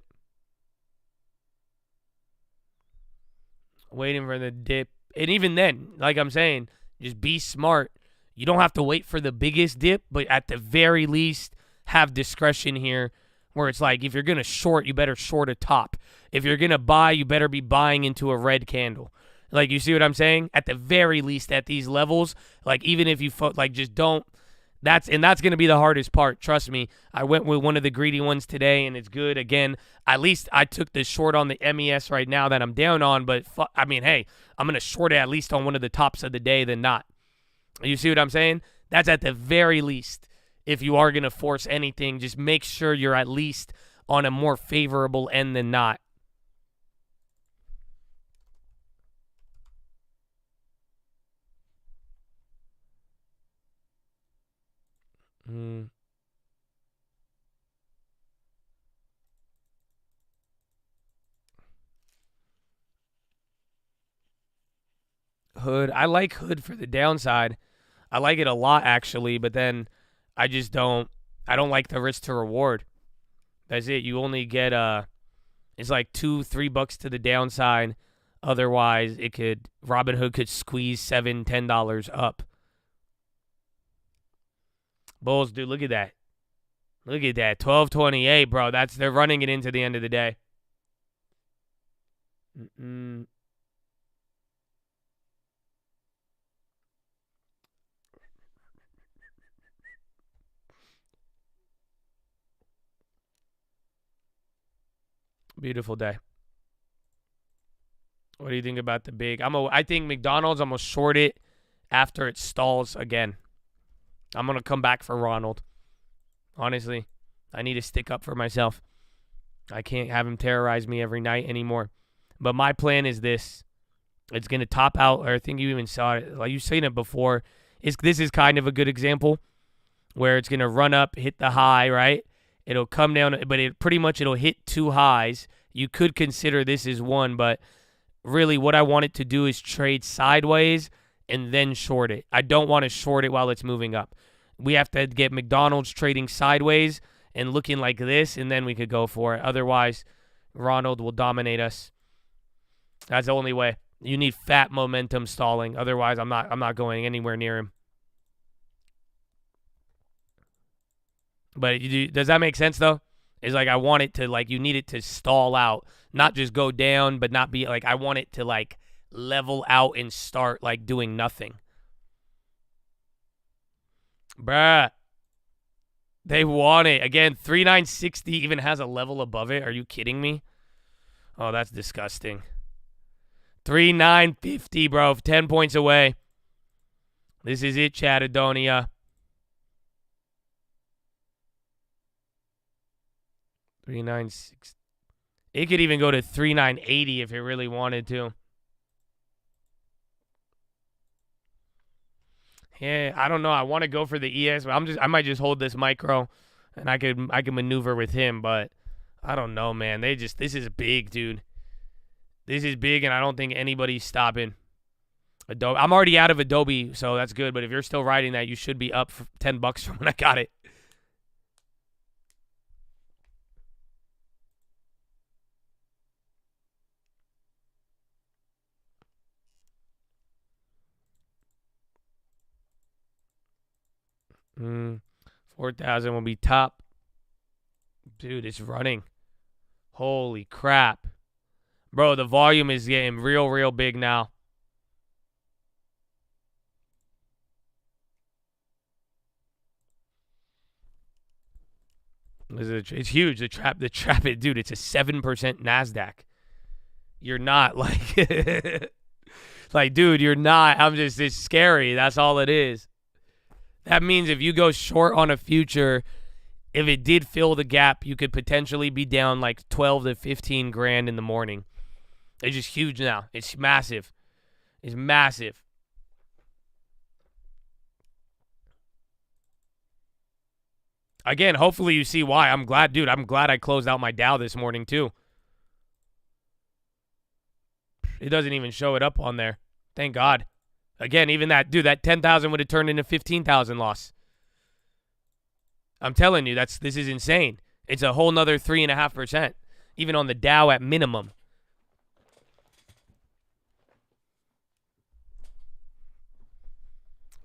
Waiting for the dip. And even then, like I'm saying, just be smart. You don't have to wait for the biggest dip, but at the very least, have discretion here where it's like if you're going to short, you better short a top. If you're going to buy, you better be buying into a red candle. Like, you see what I'm saying? At the very least, at these levels, like, even if you, just don't. That's going to be the hardest part. Trust me. I went with one of the greedy ones today, and it's good. Again, at least I took the short on the MES right now that I'm down on, but, hey, I'm going to short it at least on one of the tops of the day than not. You see what I'm saying? That's at the very least. If you are going to force anything, just make sure you're at least on a more favorable end than not. Hood. I like Hood for the downside. I like it a lot, actually, but then I don't like the risk to reward. That's it. You only get it's like $2-3 to the downside. Otherwise, Robinhood could squeeze $7-10 up. Bulls, dude, look at that. Look at that. 12.28, bro. They're running it into the end of the day. Beautiful day. What do you think about the big? I think McDonald's, I'm going to short it after it stalls again. I'm going to come back for Ronald. Honestly, I need to stick up for myself. I can't have him terrorize me every night anymore. But my plan is this. It's going to top out, or I think you even saw it. Like you've seen it before. This is kind of a good example where it's going to run up, hit the high, right? It'll come down, but it'll hit two highs. You could consider this as one, but really what I want it to do is trade sideways and then short it. I don't want to short it while it's moving up. We have to get McDonald's trading sideways and looking like this, and then we could go for it. Otherwise, Ronald will dominate us. That's the only way. You need fat momentum stalling. Otherwise, I'm not going anywhere near him. But does that make sense, though? It's like I want it to, you need it to stall out. Not just go down, but not be, I want it to, level out and start, doing nothing. Bruh. They want it. Again, 3960 even has a level above it. Are you kidding me? Oh, that's disgusting. 3950, bro. 10 points away. This is it, Chattadonia. 3960. It could even go to 3980 if it really wanted to. Yeah, I don't know. I want to go for the ES, but I might just hold this micro, and I could maneuver with him. But I don't know, man. This is big, dude. This is big, and I don't think anybody's stopping. Adobe. I'm already out of Adobe, so that's good. But if you're still riding that, you should be up for $10 from when I got it. Mm, 4,000 will be top. Dude, it's running. Holy crap. Bro, the volume is getting real big now. It's huge. The trap, dude, it's a 7% NASDAQ. You're not dude, you're not. It's scary. That's all it is. That means if you go short on a future, if it did fill the gap, you could potentially be down 12 to 15 grand in the morning. It's just huge now. It's massive. It's massive. Again, hopefully you see why. I'm glad I closed out my Dow this morning too. It doesn't even show it up on there. Thank God. Again, even that 10,000 would have turned into 15,000 loss. I'm telling you, this is insane. It's a whole nother 3.5%, even on the Dow at minimum.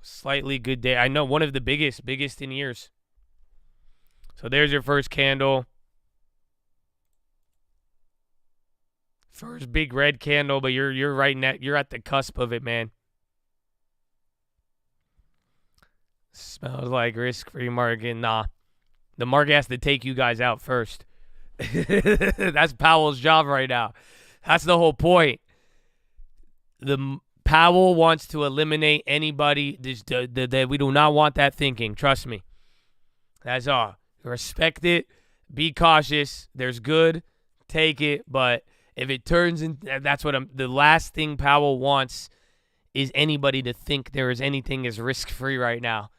Slightly good day. I know, one of the biggest in years. So there's your first candle. First big red candle, but you're right you're at the cusp of it, man. Smells like risk-free market. Nah. The market has to take you guys out first. That's Powell's job right now. That's the whole point. Powell wants to eliminate anybody. We do not want that thinking. Trust me. That's all. Respect it. Be cautious. There's good. Take it. But if it turns in, that's what the last thing Powell wants is anybody to think there is anything as risk-free right now.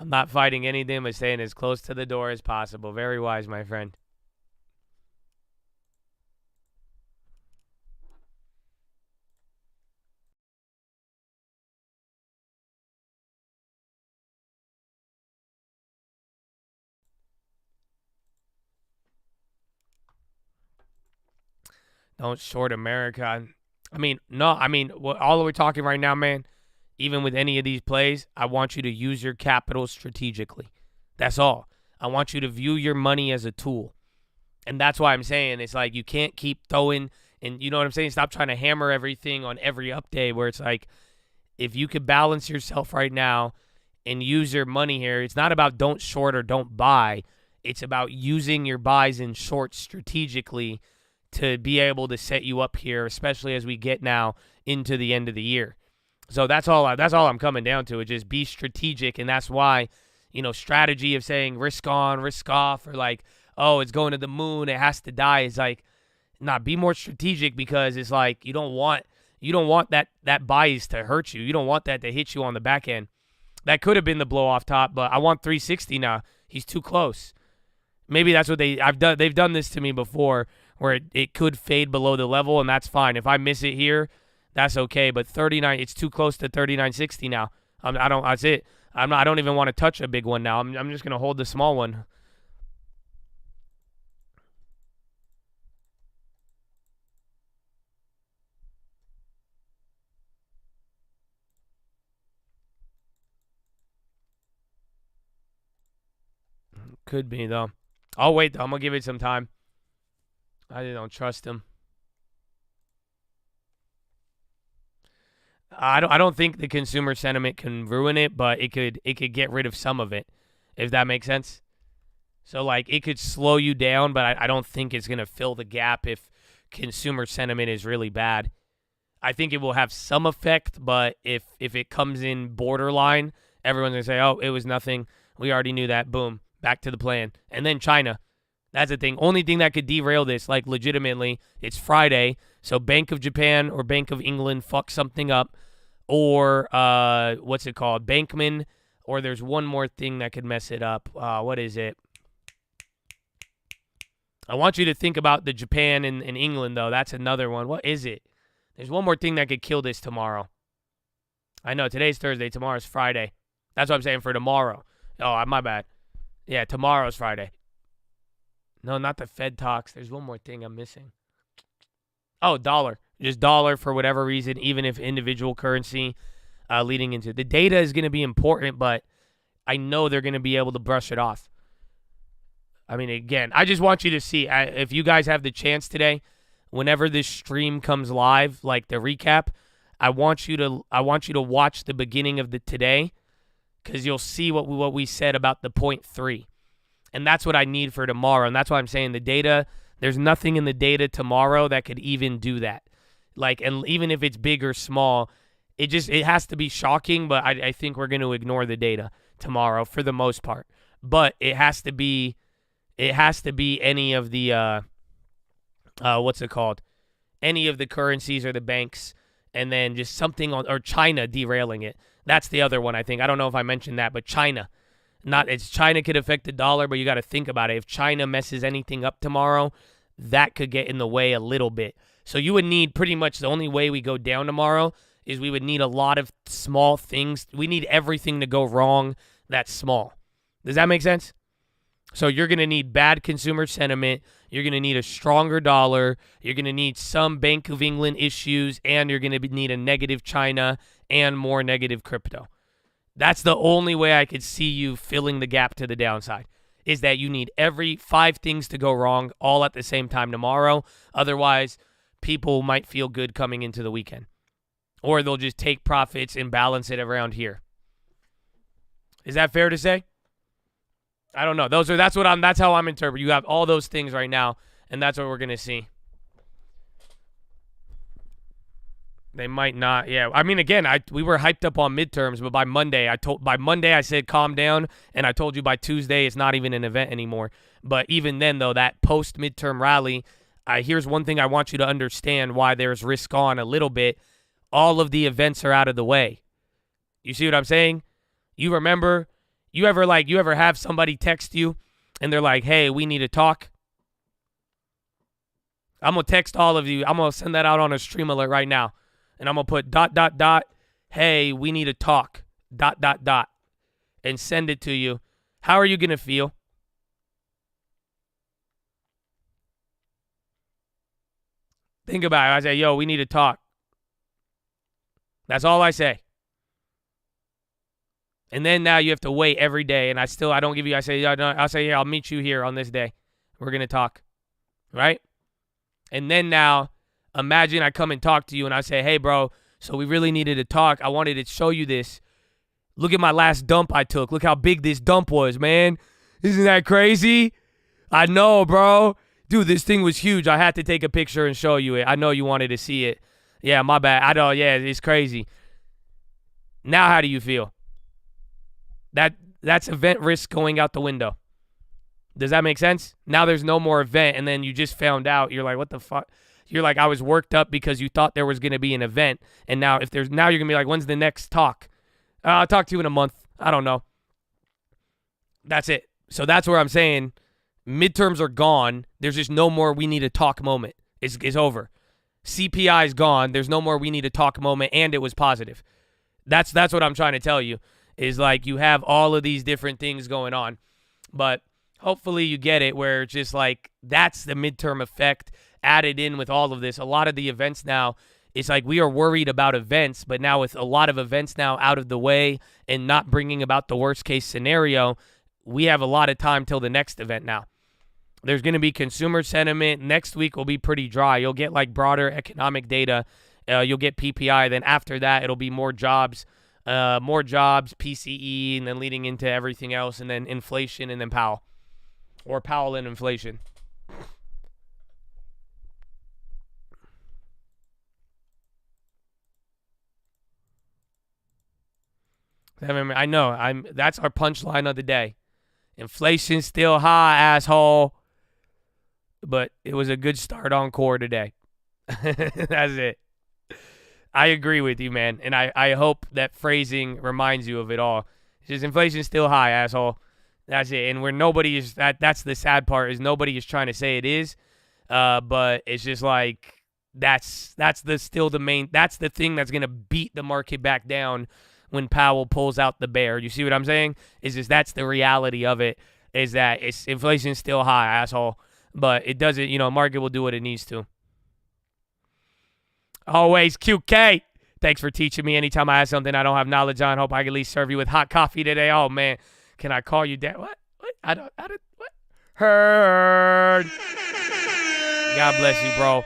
I'm not fighting anything but staying as close to the door as possible. Very wise, my friend. Don't short America. All we're talking right now, man, even with any of these plays, I want you to use your capital strategically. That's all. I want you to view your money as a tool. And that's why I'm saying it's like you can't keep throwing, and you know what I'm saying? Stop trying to hammer everything on every update where it's like, if you could balance yourself right now and use your money here, it's not about don't short or don't buy. It's about using your buys and shorts strategically to be able to set you up here, especially as we get now into the end of the year. So that's all I'm coming down to. It just be strategic, and that's why, strategy of saying risk on, risk off, or like, oh, it's going to the moon, it has to die. It's like, nah, be more strategic, because it's like you don't want that bias to hurt you. You don't want that to hit you on the back end. That could have been the blow off top, but I want 360 now. He's too close. Maybe that's what they've done this to me before, where it could fade below the level, and that's fine. If I miss it here, that's okay. But 39, it's too close to 39.60 now. That's it. I don't even want to touch a big one now. I'm just gonna hold the small one. Could be though. I'll wait though. I'm gonna give it some time. I don't trust him. I don't think the consumer sentiment can ruin it, but it could get rid of some of it, if that makes sense. So like it could slow you down, but I don't think it's gonna fill the gap if consumer sentiment is really bad. I think it will have some effect, but if it comes in borderline, everyone's gonna say, oh, it was nothing. We already knew that. Boom, back to the plan. And then China. That's the thing. Only thing that could derail this, like legitimately, it's Friday. So Bank of Japan or Bank of England fuck something up. Or what's it called? Bankman. Or there's one more thing that could mess it up. What is it? I want you to think about the Japan and England, though. That's another one. What is it? There's one more thing that could kill this tomorrow. I know. Today's Thursday. Tomorrow's Friday. That's what I'm saying for tomorrow. Oh, my bad. Yeah, tomorrow's Friday. No, not the Fed talks. There's one more thing I'm missing. Oh, dollar. Just dollar for whatever reason, even if individual currency leading into. The data is going to be important, but I know they're going to be able to brush it off. I mean, again, I just want you to see. If you guys have the chance today, whenever this stream comes live, like the recap, I want you to watch the beginning of the today, because you'll see what we said about the 0.3. And that's what I need for tomorrow. And that's why I'm saying the data, there's nothing in the data tomorrow that could even do that. Like, and even if it's big or small, it has to be shocking, but I think we're going to ignore the data tomorrow for the most part. But it has to be any of the, what's it called? Any of the currencies or the banks, and then just something on, or China derailing it. That's the other one, I think. I don't know if I mentioned that, but China. China could affect the dollar, but you got to think about it. If China messes anything up tomorrow, that could get in the way a little bit. So you would need pretty much the only way we go down tomorrow is we would need a lot of small things. We need everything to go wrong that's small. Does that make sense? So you're going to need bad consumer sentiment. You're going to need a stronger dollar. You're going to need some Bank of England issues, and you're going to need a negative China and more negative crypto. That's the only way I could see you filling the gap to the downside, is that you need every 5 things to go wrong all at the same time tomorrow. Otherwise, people might feel good coming into the weekend. Or they'll just take profits and balance it around here. Is that fair to say? I don't know. That's how I'm interpreting. You have all those things right now, and that's what we're gonna see. They might not. Yeah. I mean, again, we were hyped up on midterms, but by Monday I said calm down, and I told you by Tuesday it's not even an event anymore. But even then, though, that post midterm rally, here's one thing I want you to understand why there's risk on a little bit. All of the events are out of the way. You see what I'm saying? You remember? You ever have somebody text you and they're like, hey, we need to talk? I'm going to text all of you. I'm going to send that out on a stream alert right now. And I'm going to put ... hey, we need to talk ... and send it to you. How are you going to feel? Think about it. I say, yo, we need to talk. That's all I say. And then now you have to wait every day, and I don't give you. I'll say, yeah, I'll meet you here on this day. We're gonna talk, right? And then now, imagine I come and talk to you, and I say, hey, bro, so we really needed to talk. I wanted to show you this. Look at my last dump I took. Look how big this dump was, man. Isn't that crazy? I know, bro. Dude, this thing was huge. I had to take a picture and show you it. I know you wanted to see it. Yeah, my bad. I know. Yeah, it's crazy. Now, how do you feel? That's event risk going out the window. Does that make sense? Now there's no more event, and then you just found out. You're like, what the fuck? You're like, I was worked up because you thought there was going to be an event, and now you're going to be like, when's the next talk? I'll talk to you in a month. I don't know. That's it. So that's where I'm saying midterms are gone. There's just no more we need to talk moment. It's over. CPI is gone. There's no more we need to talk moment, and it was positive. That's what I'm trying to tell you. Is like you have all of these different things going on. But hopefully you get it where it's just like that's the midterm effect added in with all of this. A lot of the events now, it's like we are worried about events, but now with a lot of events now out of the way and not bringing about the worst case scenario, we have a lot of time till the next event now. There's going to be consumer sentiment. Next week will be pretty dry. You'll get like broader economic data. You'll get PPI. Then after that, it'll be more jobs, PCE, and then leading into everything else, and then inflation, and then Powell. Or Powell and inflation. I know. That's our punchline of the day. Inflation's still high, asshole. But it was a good start on core today. That's it. I agree with you, man. And I hope that phrasing reminds you of it all. It's just inflation's still high, asshole. That's it. And where nobody is, that's the sad part, is nobody is trying to say it is. But it's just like, that's the thing that's going to beat the market back down when Powell pulls out the bear. You see what I'm saying? Is just that's the reality of it, is that inflation's still high, asshole. But it doesn't, market will do what it needs to. Always QK. Thanks for teaching me. Anytime I ask something I don't have knowledge on, hope I can at least serve you with hot coffee today. Oh, man. Can I call you dad? What? What? Heard. God bless you, bro.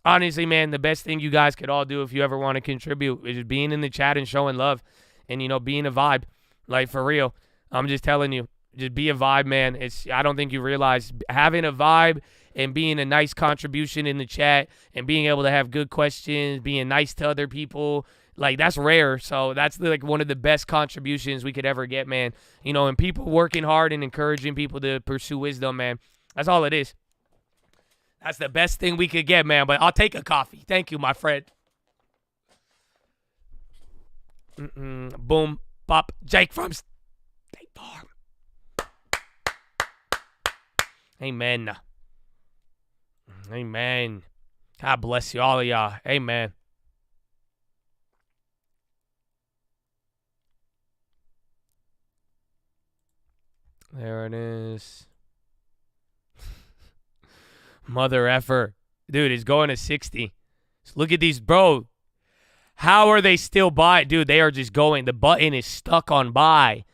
Honestly, man, the best thing you guys could all do if you ever want to contribute is just being in the chat and showing love and, being a vibe. Like, for real. I'm just telling you. Just be a vibe, man. I don't think you realize having a vibe and being a nice contribution in the chat and being able to have good questions, being nice to other people, like, that's rare. So that's like one of the best contributions we could ever get, man. And people working hard and encouraging people to pursue wisdom, man. That's all it is. That's the best thing we could get, man. But I'll take a coffee. Thank you, my friend. Boom, bop, Jake from State Farm. Amen. Amen. God bless you, all of y'all. Amen. There it is. Mother effer. Dude, it's going to 60. Look at these, bro. How are they still buying? Dude, they are just going. The button is stuck on buy.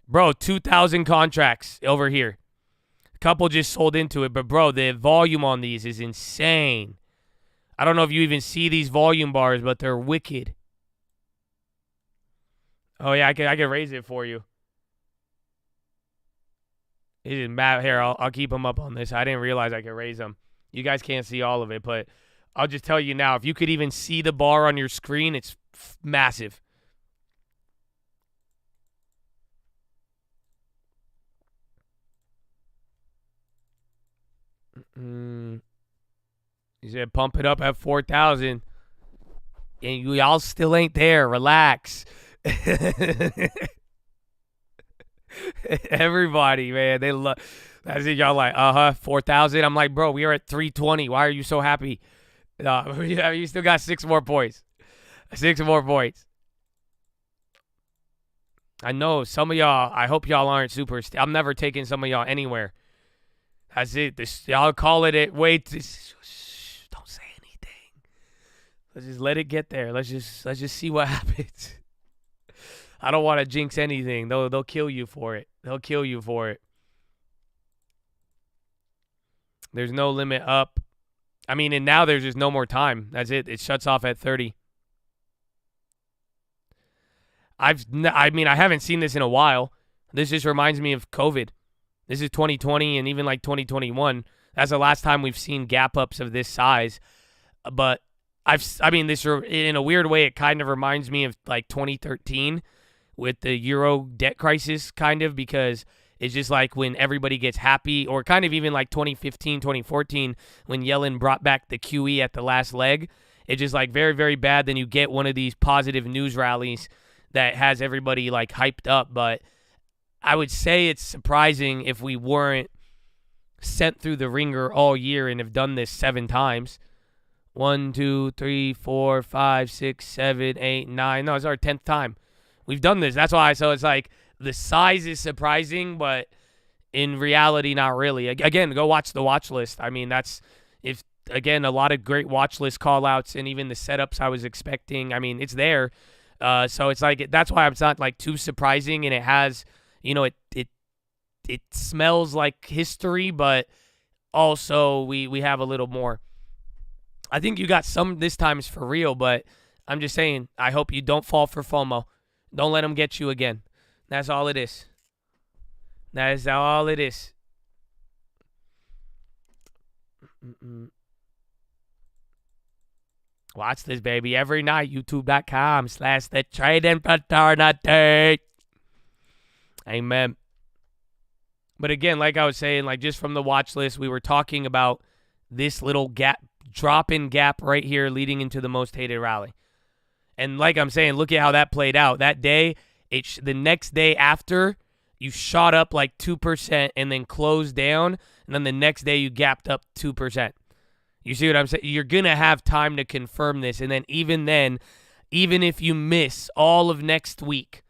Bro, 2,000 contracts over here. A couple just sold into it, but bro, the volume on these is insane. I don't know if you even see these volume bars, but they're wicked. Oh yeah, I can raise it for you. It is mad. Here, I'll keep them up on this. I didn't realize I could raise them. You guys can't see all of it, but I'll just tell you now. If you could even see the bar on your screen, it's massive. He said pump it up at 4,000. And y'all still ain't there. Relax. Everybody, man, they love. That's it. Y'all like, 4,000. I'm like, bro, we are at 320. Why are you so happy? You still got 6 more points. 6 more points. I know some of y'all. I hope y'all aren't super. I'm never taking some of y'all anywhere. That's it. Y'all call it. Wait. Don't say anything. Let's just let it get there. Let's just see what happens. I don't want to jinx anything. They'll kill you for it. They'll kill you for it. There's no limit up. I mean, and now there's just no more time. That's it. It shuts off at 30. I haven't seen this in a while. This just reminds me of COVID. This is 2020 and even like 2021. That's the last time we've seen gap ups of this size. But this in a weird way, it kind of reminds me of like 2013 with the Euro debt crisis, kind of, because it's just like when everybody gets happy, or kind of even like 2015, 2014, when Yellen brought back the QE at the last leg. It's just like very, very bad. Then you get one of these positive news rallies that has everybody like hyped up. But I would say it's surprising if we weren't sent through the ringer all year and have done this 7 times. 1, 2, 3, 4, 5, 6, 7, 8, 9. No, it's our 10th time. We've done this. That's why. So it's like the size is surprising, but in reality, not really. Again, go watch the watch list. I mean, a lot of great watch list call outs and even the setups I was expecting. I mean, it's there. So it's like, that's why it's not like too surprising. And it has, it smells like history, but also we have a little more. I think you got some this time is for real, but I'm just saying, I hope you don't fall for FOMO. Don't let them get you again. That's all it is. That is all it is. Watch this, baby, every night. YouTube.com/TheTradingFraternity. Amen. But again, like I was saying, like just from the watch list, we were talking about this little drop in gap right here leading into the most hated rally. And like I'm saying, look at how that played out. That day, the next day after, you shot up like 2% and then closed down. And then the next day, you gapped up 2%. You see what I'm saying? You're going to have time to confirm this. And then, even if you miss all of next week,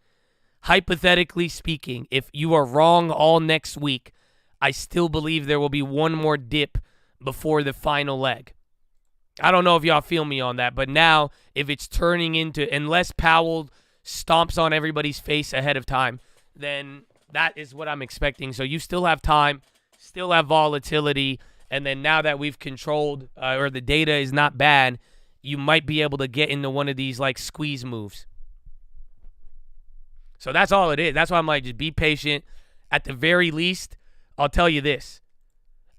hypothetically speaking, if you are wrong all next week, I still believe there will be one more dip before the final leg. I don't know if y'all feel me on that, but now if it's turning into, unless Powell stomps on everybody's face ahead of time, then that is what I'm expecting. So you still have time, still have volatility, and then now that we've controlled or the data is not bad, you might be able to get into one of these like squeeze moves. So that's all it is. That's why I'm like, just be patient. At the very least, I'll tell you this.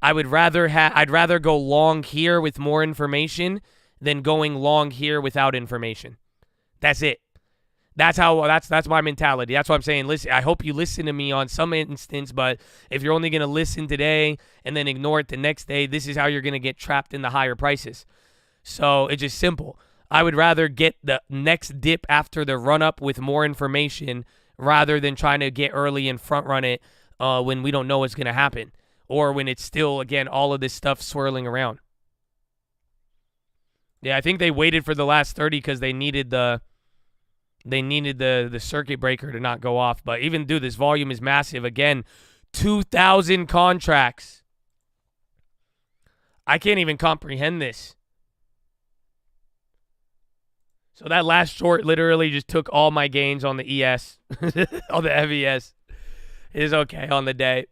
I'd rather go long here with more information than going long here without information. That's it. That's my mentality. That's what I'm saying. Listen, I hope you listen to me on some instance, but if you're only going to listen today and then ignore it the next day, this is how you're going to get trapped in the higher prices. So it's just simple. I would rather get the next dip after the run-up with more information rather than trying to get early and front-run it when we don't know what's going to happen or when it's still, again, all of this stuff swirling around. Yeah, I think they waited for the last 30 because they needed the circuit breaker to not go off. But even, dude, this volume is massive. Again, 2,000 contracts. I can't even comprehend this. So that last short literally just took all my gains on the ES, on the FES. It is okay on the day.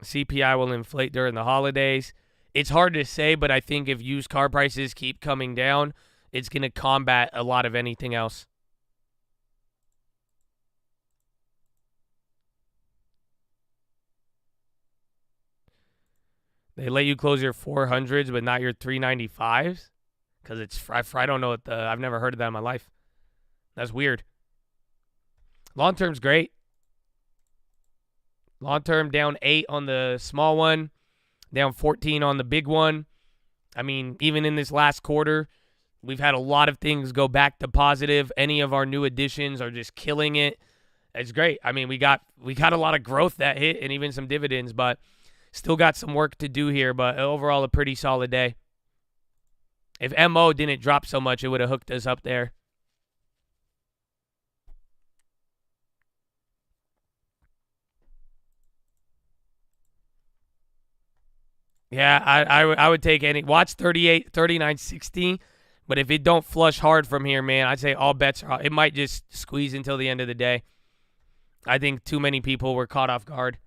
CPI will inflate during the holidays. It's hard to say, but I think if used car prices keep coming down, it's going to combat a lot of anything else. They let you close your 400s, but not your 395s? Because it's, I don't know what I've never heard of that in my life. That's weird. Long term's great. Long term down 8 on the small one, down 14 on the big one. I mean, even in this last quarter, we've had a lot of things go back to positive. Any of our new additions are just killing it. It's great. I mean, we got a lot of growth that hit and even some dividends, but still got some work to do here. But overall, a pretty solid day. If MO didn't drop so much, it would have hooked us up there. Yeah, I would take any. Watch 38, 39, 60. But if it don't flush hard from here, man, I'd say all bets are off. It might just squeeze until the end of the day. I think too many people were caught off guard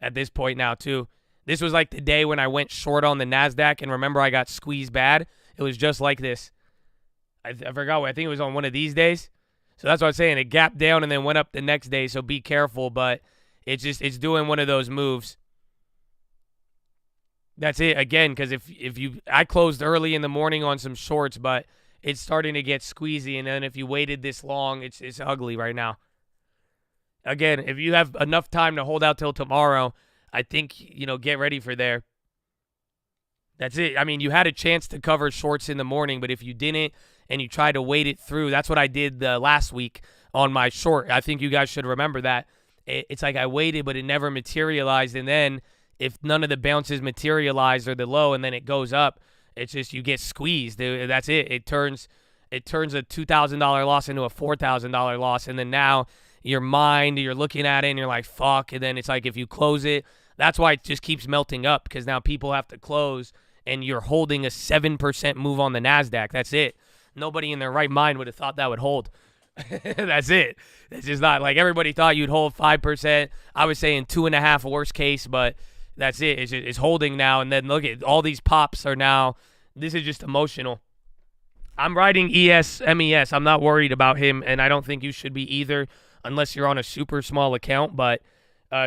at this point now, too. This was like the day when I went short on the NASDAQ, and remember I got squeezed bad? It was just like this. I forgot. I think it was on one of these days. So that's what I'm saying. It gapped down and then went up the next day, so be careful. But it's doing one of those moves. That's it, again, because I closed early in the morning on some shorts, but it's starting to get squeezy, and then if you waited this long, it's ugly right now. Again, if you have enough time to hold out till tomorrow, I think, get ready for there. That's it. I mean, you had a chance to cover shorts in the morning, but if you didn't and you tried to wait it through, that's what I did last week on my short. I think you guys should remember that. It's like I waited, but it never materialized, and then if none of the bounces materialize or the low and then it goes up, it's just you get squeezed. That's it. It turns a $2,000 loss into a $4,000 loss, and then now your mind, you're looking at it and you're like, fuck, and then it's like if you close it, that's why it just keeps melting up because now people have to close and you're holding a 7% move on the NASDAQ. That's it. Nobody in their right mind would have thought that would hold. That's it. It's just not like everybody thought you'd hold 5%. I was saying 2.5 worst case, but that's it. It's holding now, and then look at all these pops are now. This is just emotional. I'm riding MES. I'm not worried about him, and I don't think you should be either unless you're on a super small account, but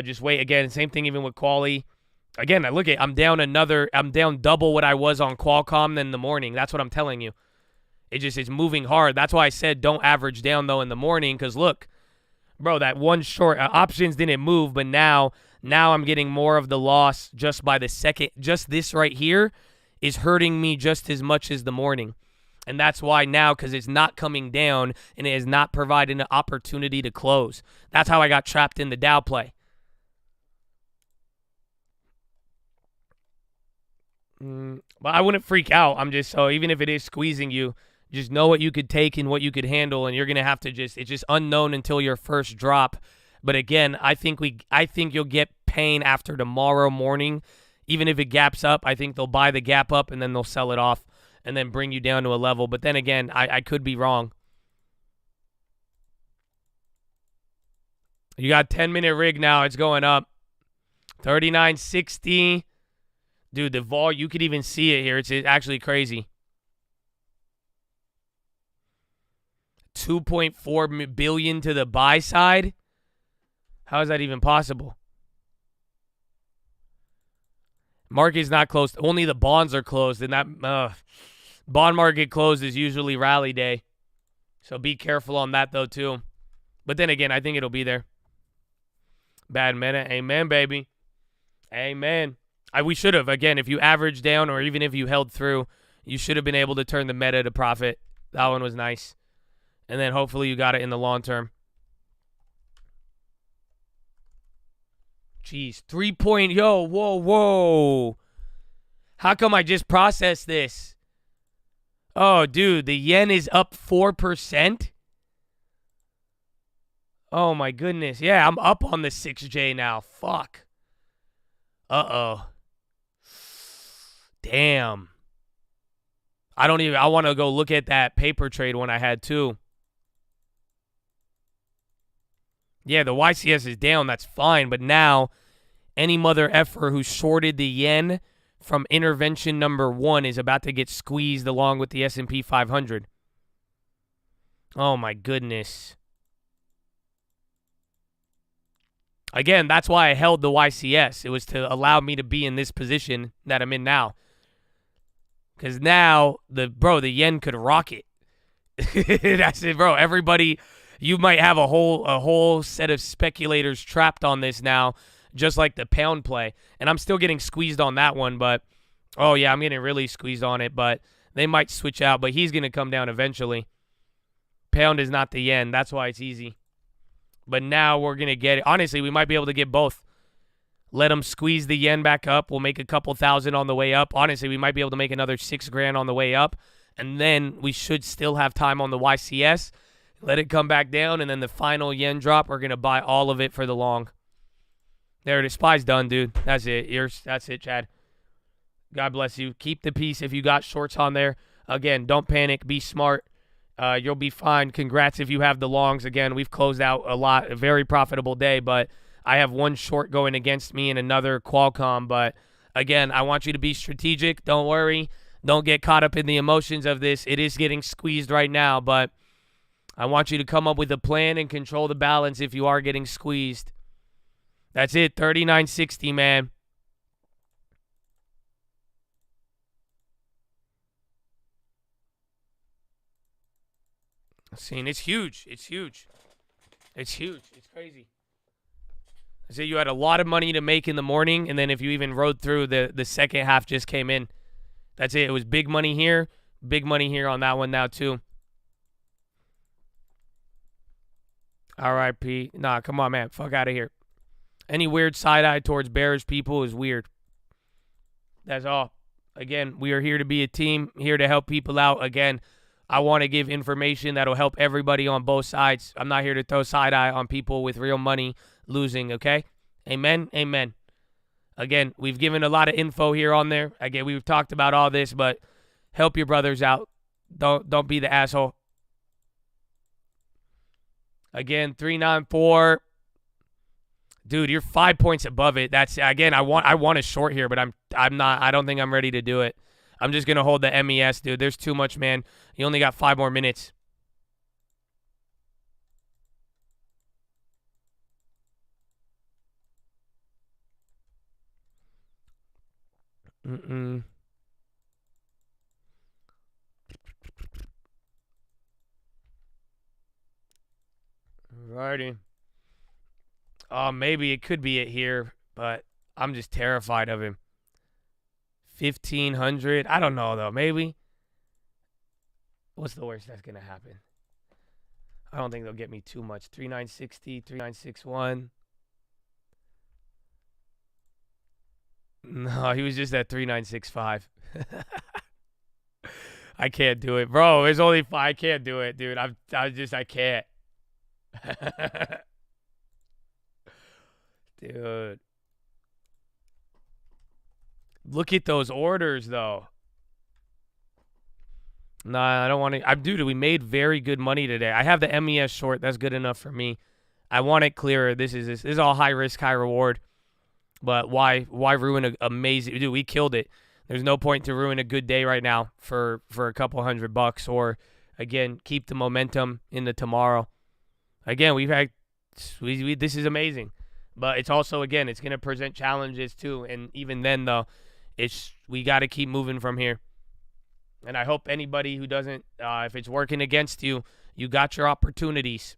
just wait. Again, same thing even with Quali. Again, I'm down double what I was on Qualcomm in the morning. That's what I'm telling you. It's moving hard. That's why I said don't average down, though, in the morning, because look, bro, that one short options didn't move, but now I'm getting more of the loss just by the second. Just this right here is hurting me just as much as the morning. And that's why now, because it's not coming down and it is not providing an opportunity to close. That's how I got trapped in the Dow play. But I wouldn't freak out. So even if it is squeezing you, just know what you could take and what you could handle, and you're going to have to it's just unknown until your first drop. But again, I think you'll get pain after tomorrow morning. Even if it gaps up, I think they'll buy the gap up and then they'll sell it off and then bring you down to a level. But then again, I could be wrong. You got 10-minute rig now. It's going up. 39.60. Dude, the vol, you could even see it here. It's actually crazy. 2.4 billion to the buy side. How is that even possible? Market's not closed. Only the bonds are closed, and that bond market closed is usually rally day. So be careful on that, though, too. But then again, I think it'll be there. Bad meta. Amen, baby. Amen. We should have. Again, if you average down or even if you held through, you should have been able to turn the meta to profit. That one was nice. And then hopefully you got it in the long term. Jeez. 3 point. Yo, whoa. How come I just processed this? Oh, dude. The yen is up 4%. Oh, my goodness. Yeah, I'm up on the 6J now. Fuck. Uh-oh. Damn. I want to go look at that paper trade one I had too. Yeah, the YCS is down. That's fine. But now, any mother effer who shorted the yen from intervention number 1 is about to get squeezed along with the S&P 500. Oh, my goodness. Again, that's why I held the YCS. It was to allow me to be in this position that I'm in now. Because now, the yen could rocket. That's it, bro. Everybody, you might have a whole set of speculators trapped on this now, just like the pound play. And I'm still getting squeezed on that one, but, oh yeah, I'm getting really squeezed on it, but they might switch out, but he's going to come down eventually. Pound is not the yen. That's why it's easy. But now we're going to get it. Honestly, we might be able to get both. Let them squeeze the yen back up. We'll make a couple thousand on the way up. Honestly, we might be able to make another $6,000 on the way up. And then we should still have time on the YCS. Let it come back down. And then the final yen drop, we're going to buy all of it for the long. There it is. SPY's done, dude. That's it. That's it, Chad. God bless you. Keep the peace if you got shorts on there. Again, don't panic. Be smart. You'll be fine. Congrats if you have the longs. Again, we've closed out a very profitable day, but I have one short going against me and another Qualcomm. But again, I want you to be strategic. Don't worry. Don't get caught up in the emotions of this. It is getting squeezed right now, but I want you to come up with a plan and control the balance if you are getting squeezed. That's it. 39.60, man. Seeing it's huge. It's huge. It's huge. It's crazy. I said you had a lot of money to make in the morning, and then if you even rode through, the second half just came in. That's it. It was big money here on that one now too. R.I.P. Nah, come on, man. Fuck out of here. Any weird side-eye towards bearish people is weird. That's all. Again, we are here to be a team, here to help people out. Again, I want to give information that'll help everybody on both sides. I'm not here to throw side-eye on people with real money losing, okay? Amen? Amen. Again, we've given a lot of info here on there. Again, we've talked about all this, but help your brothers out. Don't be the asshole. Again, 394. Dude, you're 5 points above it. That's again, I want a short here, but I'm not. I don't think I'm ready to do it. I'm just gonna hold the MES, dude. There's too much, man. You only got 5 more minutes. Righty. Maybe it could be it here, but I'm just terrified of him. 1,500. I don't know, though. Maybe. What's the worst that's going to happen? I don't think they'll get me too much. 3,960, 3,961. No, he was just at 3,965. I can't do it. Bro, it's only 5. I can't do it, dude. I can't. Dude. Look at those orders, though. Nah, I don't want to. Dude, we made very good money today. I have the MES short. That's good enough for me. I want it clearer. This is all high risk, high reward. But why ruin an amazing... Dude, we killed it. There's no point to ruin a good day right now for a couple $100 or, again, keep the momentum into tomorrow. Again, this is amazing. But it's also, again, it's going to present challenges too. And even then, though, we got to keep moving from here. And I hope anybody who doesn't, if it's working against you, you got your opportunities.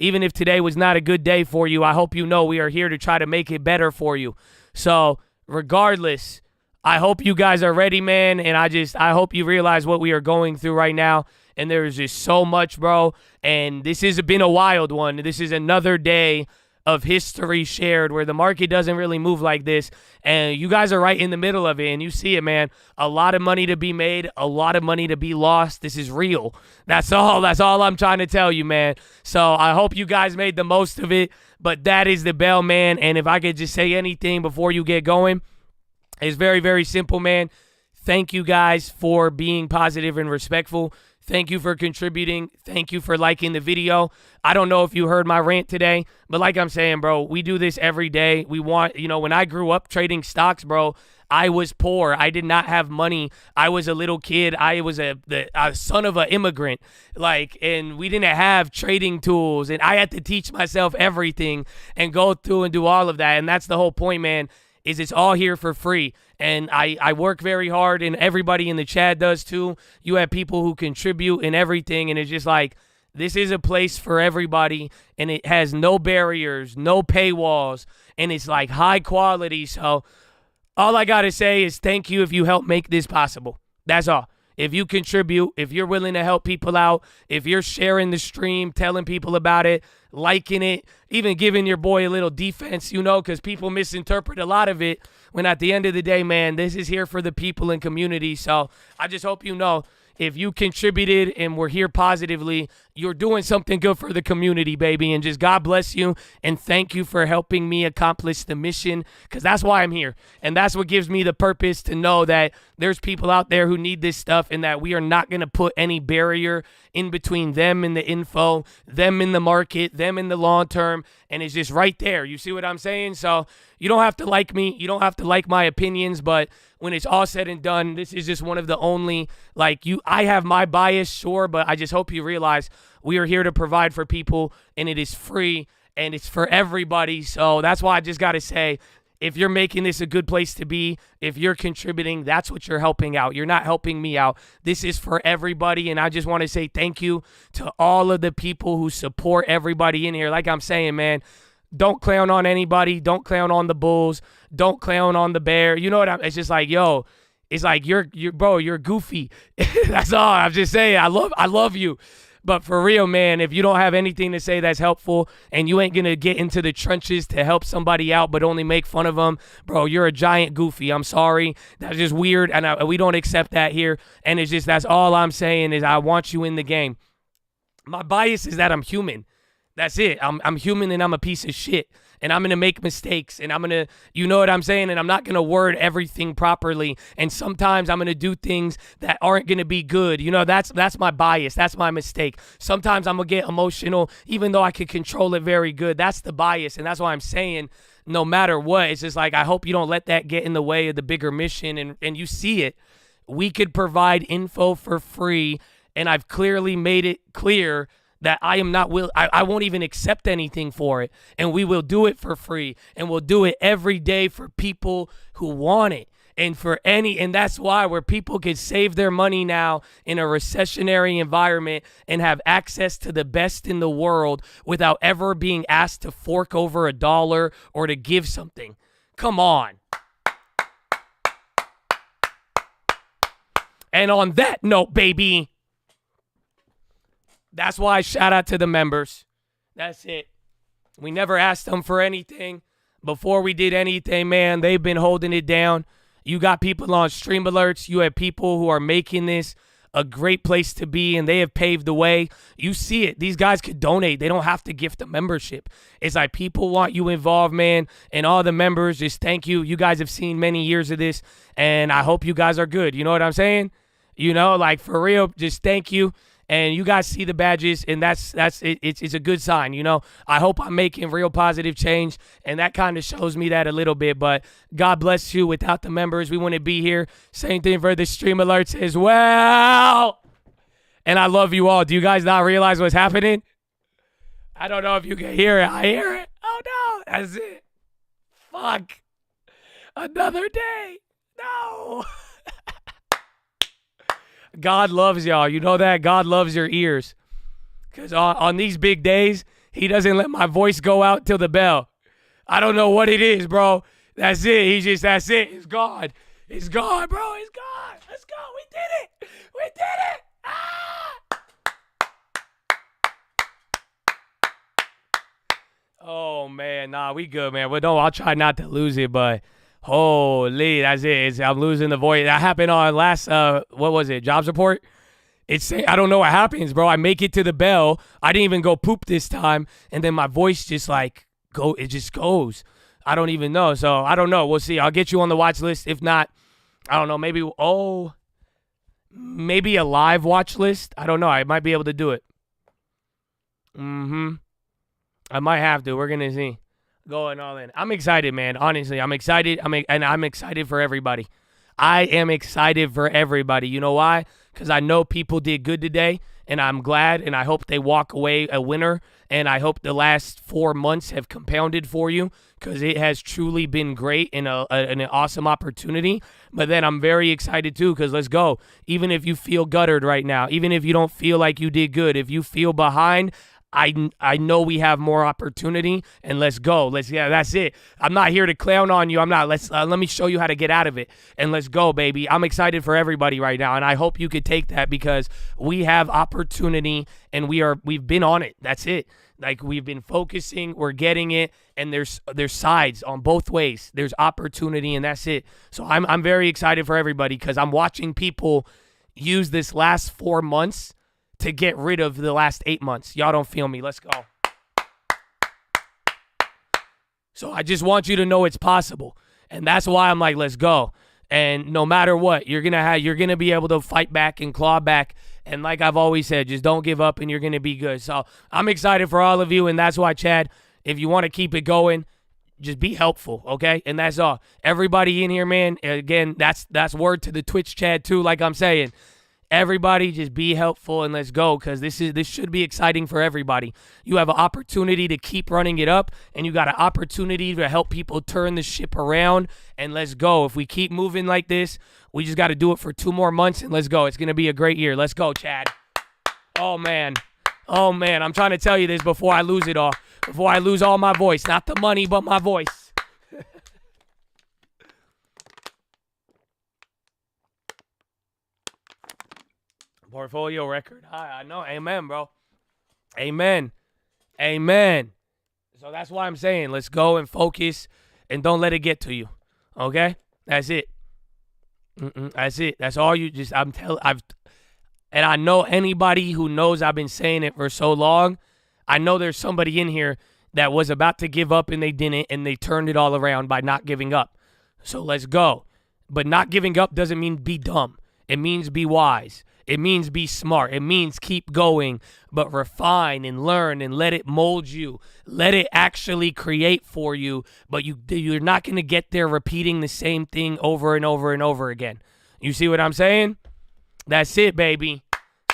Even if today was not a good day for you, I hope you know we are here to try to make it better for you. So regardless, I hope you guys are ready, man. And I hope you realize what we are going through right now. And there is just so much, bro. And this has been a wild one. This is another day of history shared where the market doesn't really move like this. And you guys are right in the middle of it. And you see it, man. A lot of money to be made, a lot of money to be lost. This is real. That's all I'm trying to tell you, man. So I hope you guys made the most of it. But that is the bell, man. And if I could just say anything before you get going, it's very, very simple, man. Thank you guys for being positive and respectful. Thank you for contributing. Thank you for liking the video. I don't know if you heard my rant today, but like I'm saying, bro, we do this every day. We want, when I grew up trading stocks, bro, I was poor. I did not have money. I was a little kid. I was a son of an immigrant, and we didn't have trading tools, and I had to teach myself everything and go through and do all of that. And that's the whole point, man, is it's all here for free. And I work very hard, and everybody in the chat does too. You have people who contribute and everything, and it's just like, this is a place for everybody, and it has no barriers, no paywalls, and it's like high quality. So all I got to say is thank you if you help make this possible. That's all. If you contribute, if you're willing to help people out, if you're sharing the stream, telling people about it, liking it, even giving your boy a little defense, because people misinterpret a lot of it, when at the end of the day, man, this is here for the people and community. So I just hope you know, if you contributed and were here positively, you're doing something good for the community, baby. And just God bless you, and thank you for helping me accomplish the mission, because that's why I'm here. And that's what gives me the purpose to know that there's people out there who need this stuff, and that we are not going to put any barrier in between them and the info, them in the market, them in the long term. And it's just right there. You see what I'm saying? So you don't have to like me. You don't have to like my opinions. But when it's all said and done, this is just one of the only, I have my bias, sure, but I just hope you realize we are here to provide for people, and it is free, and it's for everybody. So that's why I just got to say, if you're making this a good place to be, if you're contributing, that's what you're helping out. You're not helping me out. This is for everybody, and I just want to say thank you to all of the people who support everybody in here. Like I'm saying, man, don't clown on anybody. Don't clown on the Bulls. Don't clown on the Bear. You know what it's just like, yo, it's like you're goofy. That's all. I'm just saying, I love you. But for real, man, if you don't have anything to say that's helpful, and you ain't going to get into the trenches to help somebody out but only make fun of them, bro, you're a giant goofy. I'm sorry. That's just weird, and we don't accept that here. And it's just, that's all I'm saying is I want you in the game. My bias is that I'm human. That's it. I'm human, and I'm a piece of shit. And I'm going to make mistakes, and I'm going to, you know what I'm saying? And I'm not going to word everything properly. And sometimes I'm going to do things that aren't going to be good. That's my bias. That's my mistake. Sometimes I'm going to get emotional, even though I can control it very good. That's the bias. And that's why I'm saying, no matter what, it's just like, I hope you don't let that get in the way of the bigger mission. And you see it. We could provide info for free, and I've clearly made it clear that I am not I won't even accept anything for it. And we will do it for free. And we'll do it every day for people who want it. And that's why, where people can save their money now in a recessionary environment and have access to the best in the world without ever being asked to fork over $1 or to give something. Come on. And on that note, baby, that's why I shout out to the members. That's it. We never asked them for anything. Before we did anything, man, they've been holding it down. You got people on Stream Alerts. You have people who are making this a great place to be, and they have paved the way. You see it. These guys could donate. They don't have to gift a membership. It's like people want you involved, man, and all the members, just thank you. You guys have seen many years of this, and I hope you guys are good. You know what I'm saying? For real, just thank you. And you guys see the badges, and that's it. It's a good sign, I hope I'm making real positive change, and that kind of shows me that a little bit. But God bless you. Without the members, we wouldn't be here. Same thing for the Stream Alerts as well. And I love you all. Do you guys not realize what's happening? I don't know if you can hear it. I hear it. Oh, no. That's it. Fuck. Another day. No. God loves y'all. You know that? God loves your ears. Because on these big days, He doesn't let my voice go out till the bell. I don't know what it is, bro. That's it. That's it. It's gone. It's gone, bro. It's gone. Let's go. We did it. We did it. Oh, man. Nah, we good, man. Well, no, I'll try not to lose it, but holy, that's it. I'm losing the voice. That happened on last, what was it, Jobs Report? I don't know what happens, bro. I make it to the bell. I didn't even go poop this time, and then my voice just it just goes. I don't even know. So I don't know. We'll see. I'll get you on the watch list. If not, I don't know. Maybe a live watch list. I don't know. I might be able to do it. I might have to. We're gonna see. Going all in. I'm excited, man. Honestly, I'm excited. I'm excited for everybody. I am excited for everybody. You know why? Because I know people did good today, and I'm glad, and I hope they walk away a winner, and I hope the last 4 months have compounded for you, because it has truly been great and an awesome opportunity. But then I'm very excited too, because let's go. Even if you feel guttered right now, even if you don't feel like you did good, if you feel behind, I know we have more opportunity, and let's go. That's it. I'm not here to clown on you. I'm not. Let me show you how to get out of it, and let's go, baby. I'm excited for everybody right now, and I hope you could take that, because we have opportunity, and we've been on it. That's it. Like, we've been focusing, we're getting it, and there's sides on both ways. There's opportunity, and that's it. So I'm very excited for everybody, because I'm watching people use this last 4 months to get rid of the last 8 months. Y'all don't feel me. Let's go. So I just want you to know it's possible. And that's why I'm like, let's go. And no matter what, you're gonna be able to fight back and claw back. And like I've always said, just don't give up, and you're gonna be good. So I'm excited for all of you, and that's why, Chad, if you want to keep it going, just be helpful, okay? And that's all. Everybody in here, man, again, that's word to the Twitch Chad too, like I'm saying. Everybody just be helpful, and let's go, because this should be exciting for everybody. You have an opportunity to keep running it up, and you got an opportunity to help people turn the ship around, and let's go. If we keep moving like this, we just got to do it for 2 more months, and let's go. It's going to be a great year. Let's go, Chad. Oh, man. I'm trying to tell you this before I lose it all, before I lose all my voice. Not the money, but my voice. Portfolio record high. I know. Amen, bro. Amen. So that's why I'm saying, let's go and focus, and don't let it get to you. Okay? That's it. That's it. That's all you just, and I know anybody who knows I've been saying it for so long, I know there's somebody in here that was about to give up and they didn't, and they turned it all around by not giving up. So let's go. But not giving up doesn't mean be dumb. It means be wise. It means be smart. It means keep going, but refine and learn and let it mold you. Let it actually create for you, but you're not going to get there repeating the same thing over and over and over again. You see what I'm saying? That's it, baby.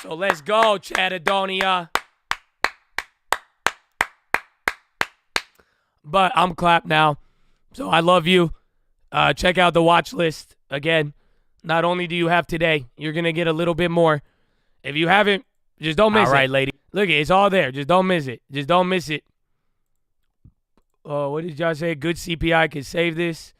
So let's go, Chadadonia. But I'm clapped now. So I love you. Check out the watch list. Again, not only do you have today, you're going to get a little bit more. If you haven't, just don't miss it. All right, lady. Look, it's all there. Just don't miss it. Just don't miss it. Oh, what did y'all say? Good CPI could save this.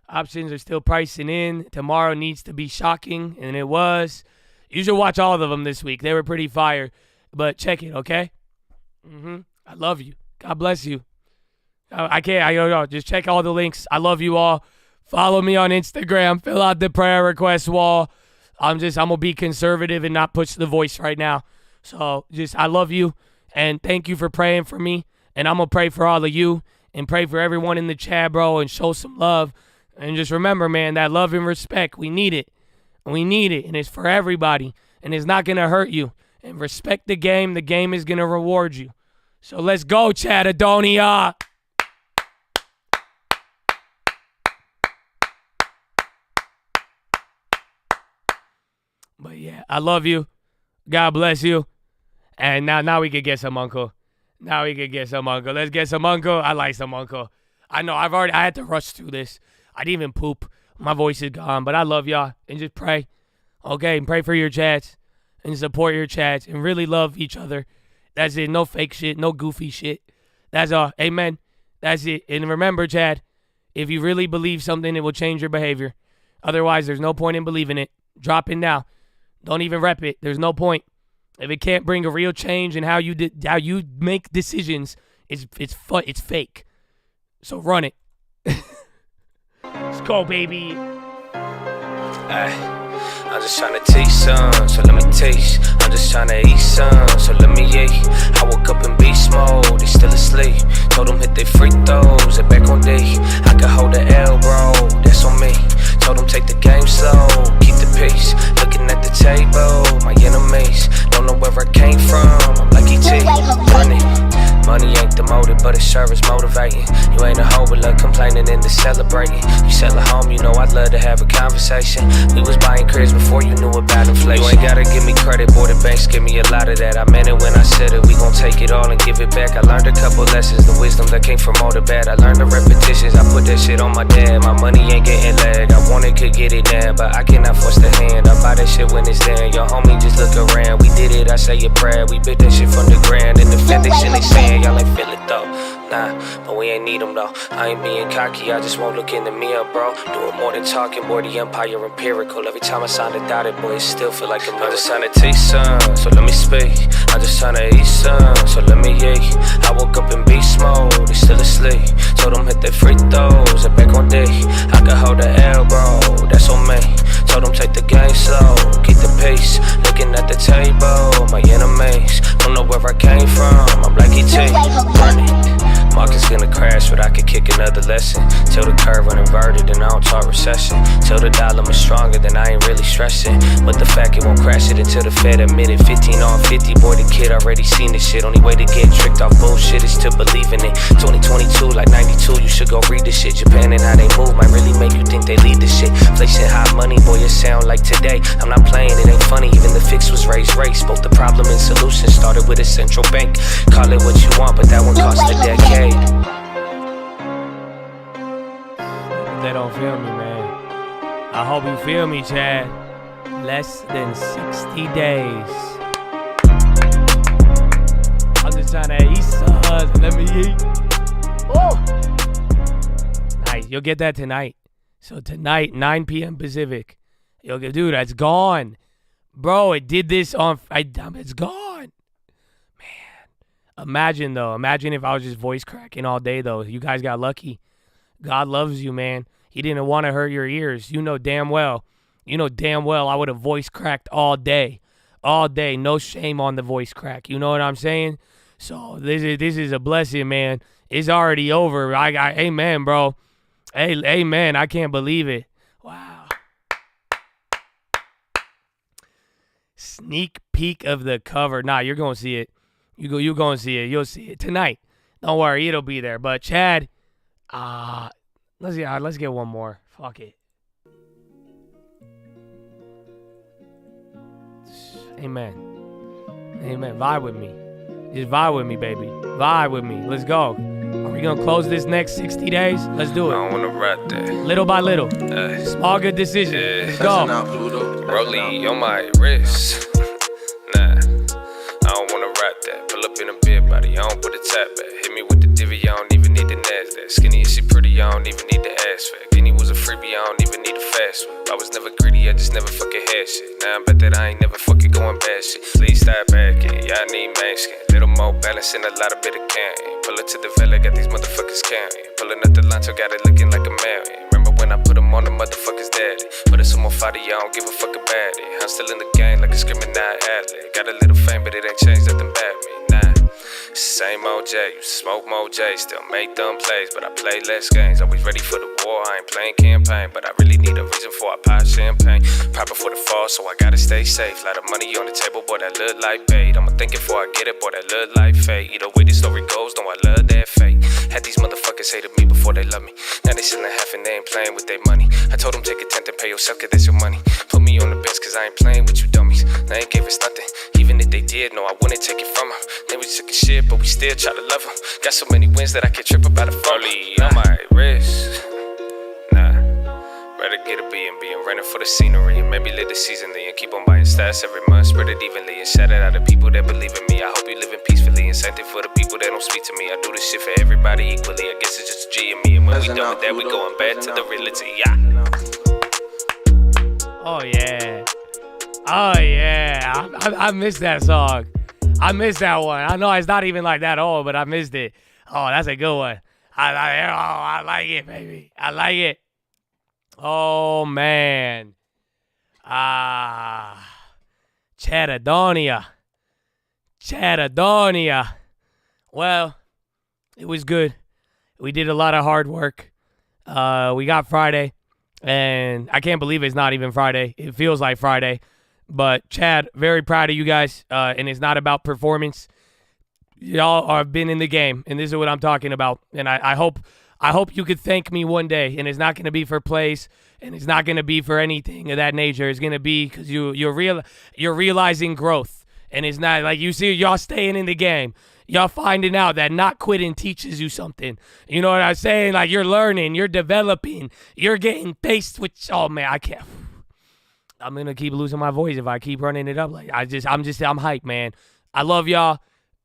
Options are still pricing in. Tomorrow needs to be shocking, and it was. You should watch all of them this week. They were pretty fire. But check it, okay? I love you. God bless you. I can't. I don't know. Just check all the links. I love you all. Follow me on Instagram. Fill out the prayer request wall. I'm going to be conservative and not push the voice right now. So I love you, and thank you for praying for me. And I'm going to pray for all of you and pray for everyone in the chat, bro, and show some love. And just remember, man, that love and respect, we need it. We need it, and it's for everybody, and it's not going to hurt you. And respect the game. The game is going to reward you. So let's go, Chadadonia. But yeah, I love you. God bless you. And now we could get some uncle. Let's get some uncle. I like some uncle. I know I had to rush through this. I didn't even poop. My voice is gone, but I love y'all. And just pray. Okay, and pray for your chats and support your chats and really love each other That's it. No fake shit. No goofy shit. That's all. Amen. That's it. And remember, Chad, if you really believe something, it will change your behavior. Otherwise, there's no point in believing it. Drop it now. Don't even rep it. There's no point. If it can't bring a real change in how you make decisions, it's fake. So run it. Let's go, baby. I'm just tryna teach some, so let me teach. I'm just tryna eat some, so let me eat. I woke up in beast mode, they still asleep. Told them hit they free throws, they back on D. I can hold the L, bro, that's on me. Told them take the game slow, keep the peace. Looking at the table, my enemies don't know where I came from. I'm like E.T. running. Money ain't the motive, but it sure is motivating. You ain't a hoe with love complaining into celebrating. You sell a home, you know I'd love to have a conversation. We was buying cribs before you knew about inflation. You ain't gotta give me credit, boy, the banks give me a lot of that. I meant it when I said it, we gon' take it all and give it back. I learned a couple lessons, the wisdom that came from all the bad. I learned the repetitions, I put that shit on my dad. My money ain't getting lag, I wanted, could get it now, but I cannot force the hand. I buy that shit when it's there, your homie just look around. We did it, I say a prayer, we bit that shit from the ground. And the foundation they saying, y'all ain't feel it though. Nah, but we ain't need them though. I ain't being cocky, I just won't look in the mirror, bro. Doing more than talking, boy, the empire empirical. Every time I sign a dotted, boy, it still feel like a miracle. I'm just tryna teach some, so let me speak. I'm just tryna eat some, so let me eat. I woke up in beast mode, they still asleep. Told them hit their free throws, they back on D. I can hold the L, bro, that's on me. Told them take the game slow, keep the peace. Looking at the table, my enemies don't know where I came from. I'm like E.T. running. Market's gonna crash, but I could kick another lesson. Till the curve uninverted and I don't talk recession. Till the dollar is stronger, then I ain't really stressing. But the fact it won't crash it until the Fed admitted 15 on 50, boy, the kid already seen this shit. Only way to get tricked off bullshit is to believe in it. 2022, like 92, you should go read this shit. Japan and how they move might really make you think they lead this shit. Inflation, hot money, boy, it sound like today. I'm not playing, it ain't funny, even the fix was raised race. Both the problem and solution started with a central bank. Call it what you want, but that one cost a decade. They don't feel me, man. I hope you feel me, Chad. Less than 60 days. I'm just trying to eat some. Let me eat. Oh. Nice. You'll get that tonight. So tonight, 9 p.m. Pacific. You'll get, dude, that's gone. Bro, it did this on, it's gone. Imagine if I was just voice cracking all day, though. You guys got lucky. God loves you, man. He didn't want to hurt your ears. You know damn well I would have voice cracked all day. All day. No shame on the voice crack. You know what I'm saying? So this is a blessing, man. It's already over. Amen, bro. Hey, amen. I can't believe it. Wow. Sneak peek of the cover. Nah, you're going to see it. You're going to see it. You'll see it tonight. Don't worry, it'll be there. But Chad, let's get one more. Fuck it. Amen. Amen. Vibe with me. Just vibe with me, baby. Vibe with me. Let's go. Are we going to close this next 60 days? Let's do it. I don't want to rap that. Little by little. Small good decision. Let's go. Rollie on my wrist. Nah. I don't wanna rap that. Pull up in a big body, I don't put a tap back. Hit me with the divvy, I don't even need the NASDAQ. Skinny and she pretty, I don't even need the ass fat. Guinea was a freebie, I don't even need a fast one. I was never greedy, I just never fucking had shit. Now I bet that I ain't never fucking going bad shit. Please stop backing, y'all need man skin. Little more balance and a lot of bit of counting. Pull up to the villa, got these motherfuckers counting. Pulling up the Lancho, got it looking like a million. Remember when I put them on the motherfuckers daddy? Put us some more fighter, y'all don't give a fuck about it. I'm still in the game like a Indiscriminate athlete. Got a little fame, but it ain't changed nothing about me. Nah. Same OJ, you smoke more J, still make dumb plays, but I play less games. Always ready for the war, I ain't playing campaign, but I really need a reason for I pop champagne. Proper for the fall, so I gotta stay safe. Lot of money on the table, boy, that look like bait. I'ma think it before I get it, boy, that look like fate. Either way the story goes, no, I love that fate. Had these motherfuckers hated me before they love me. Now they selling half and they ain't playing with their money. I told them take a tent and pay yourself, cause that's your money. Put me on the bench, cause I ain't playing with you dummies. They ain't gave us nothing, even if they did, no, I wouldn't take it from them. They was took a shit, but we still try to love them. Got so many wins that I can't trip about a Rollie on my wrist. Nah, right again. here to be and being rented for the scenery. And maybe live the season and keep on buying stats every month. Spread it evenly and shout it out to people that believe in me. I hope you living peacefully and same thing for the people that don't speak to me. I do this shit for everybody equally. I guess it's just a G in me. And when we done with that, we going back to the reality. Yeah. Oh, yeah. Oh, yeah. I missed that song. I missed that one. I know it's not even like that old, but I missed it. Oh, that's a good one. I like it, baby. I like it. Oh, man. Chatadonia. Well, it was good. We did a lot of hard work. We got Friday, and I can't believe it's not even Friday. It feels like Friday. But, Chad, very proud of you guys, and it's not about performance. Y'all have been in the game, and this is what I'm talking about. And I hope you could thank me one day, and it's not going to be for plays, and it's not going to be for anything of that nature. It's going to be because you're realizing growth, and it's not like you see y'all staying in the game. Y'all finding out that not quitting teaches you something. You know what I'm saying? Like, you're learning, you're developing, you're getting faced with, oh, man, I can't. I'm going to keep losing my voice if I keep running it up. Like I'm hyped, man. I love y'all.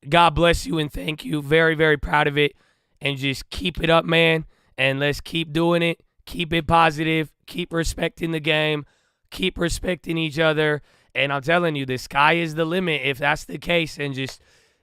God bless you and thank you. Very, very proud of it. And just keep it up, man. And let's keep doing it. Keep it positive. Keep respecting the game. Keep respecting each other. And I'm telling you, the sky is the limit if that's the case. And just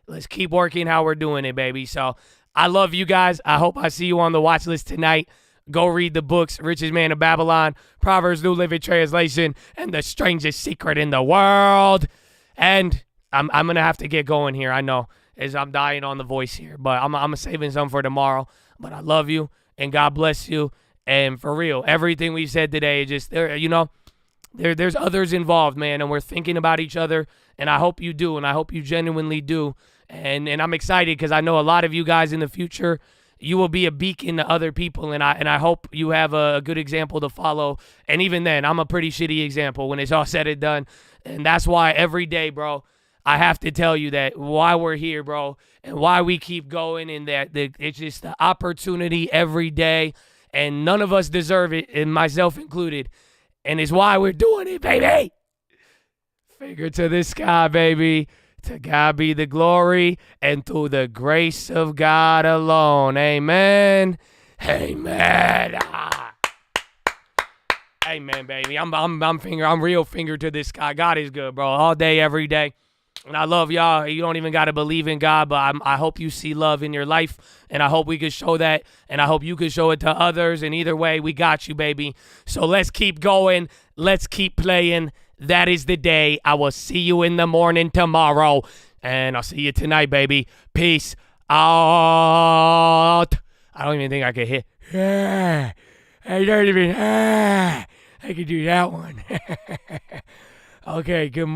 let's keep working how we're doing it, baby. So I love you guys. I hope I see you on the watch list tonight. Go read the books, Richest Man of Babylon, Proverbs New Living Translation, and The Strangest Secret in the World. And I'm going to have to get going here, I know, as I'm dying on the voice here. But I'm saving some for tomorrow. But I love you, and God bless you. And for real, everything we said today, just there's others involved, man, and we're thinking about each other. And I hope you do, and I hope you genuinely do. And I'm excited because I know a lot of you guys in the future, you will be a beacon to other people, and I hope you have a good example to follow. And even then, I'm a pretty shitty example when it's all said and done. And that's why every day, bro, I have to tell you that why we're here, bro, and why we keep going, and that it's just the opportunity every day, and none of us deserve it, and myself included. And it's why we're doing it, baby. Finger to the sky, baby. To God be the glory, and through the grace of God alone. Amen. Amen. Amen, baby. I'm real finger to the sky. God is good, bro. All day, every day. And I love y'all. You don't even got to believe in God, but I hope you see love in your life, and I hope we could show that, and I hope you could show it to others. And either way, we got you, baby. So let's keep going. Let's keep playing. That is the day. I will see you in the morning tomorrow, and I'll see you tonight, baby. Peace out. I don't even think I can hit. I don't even. I can do that one. Okay, good morning.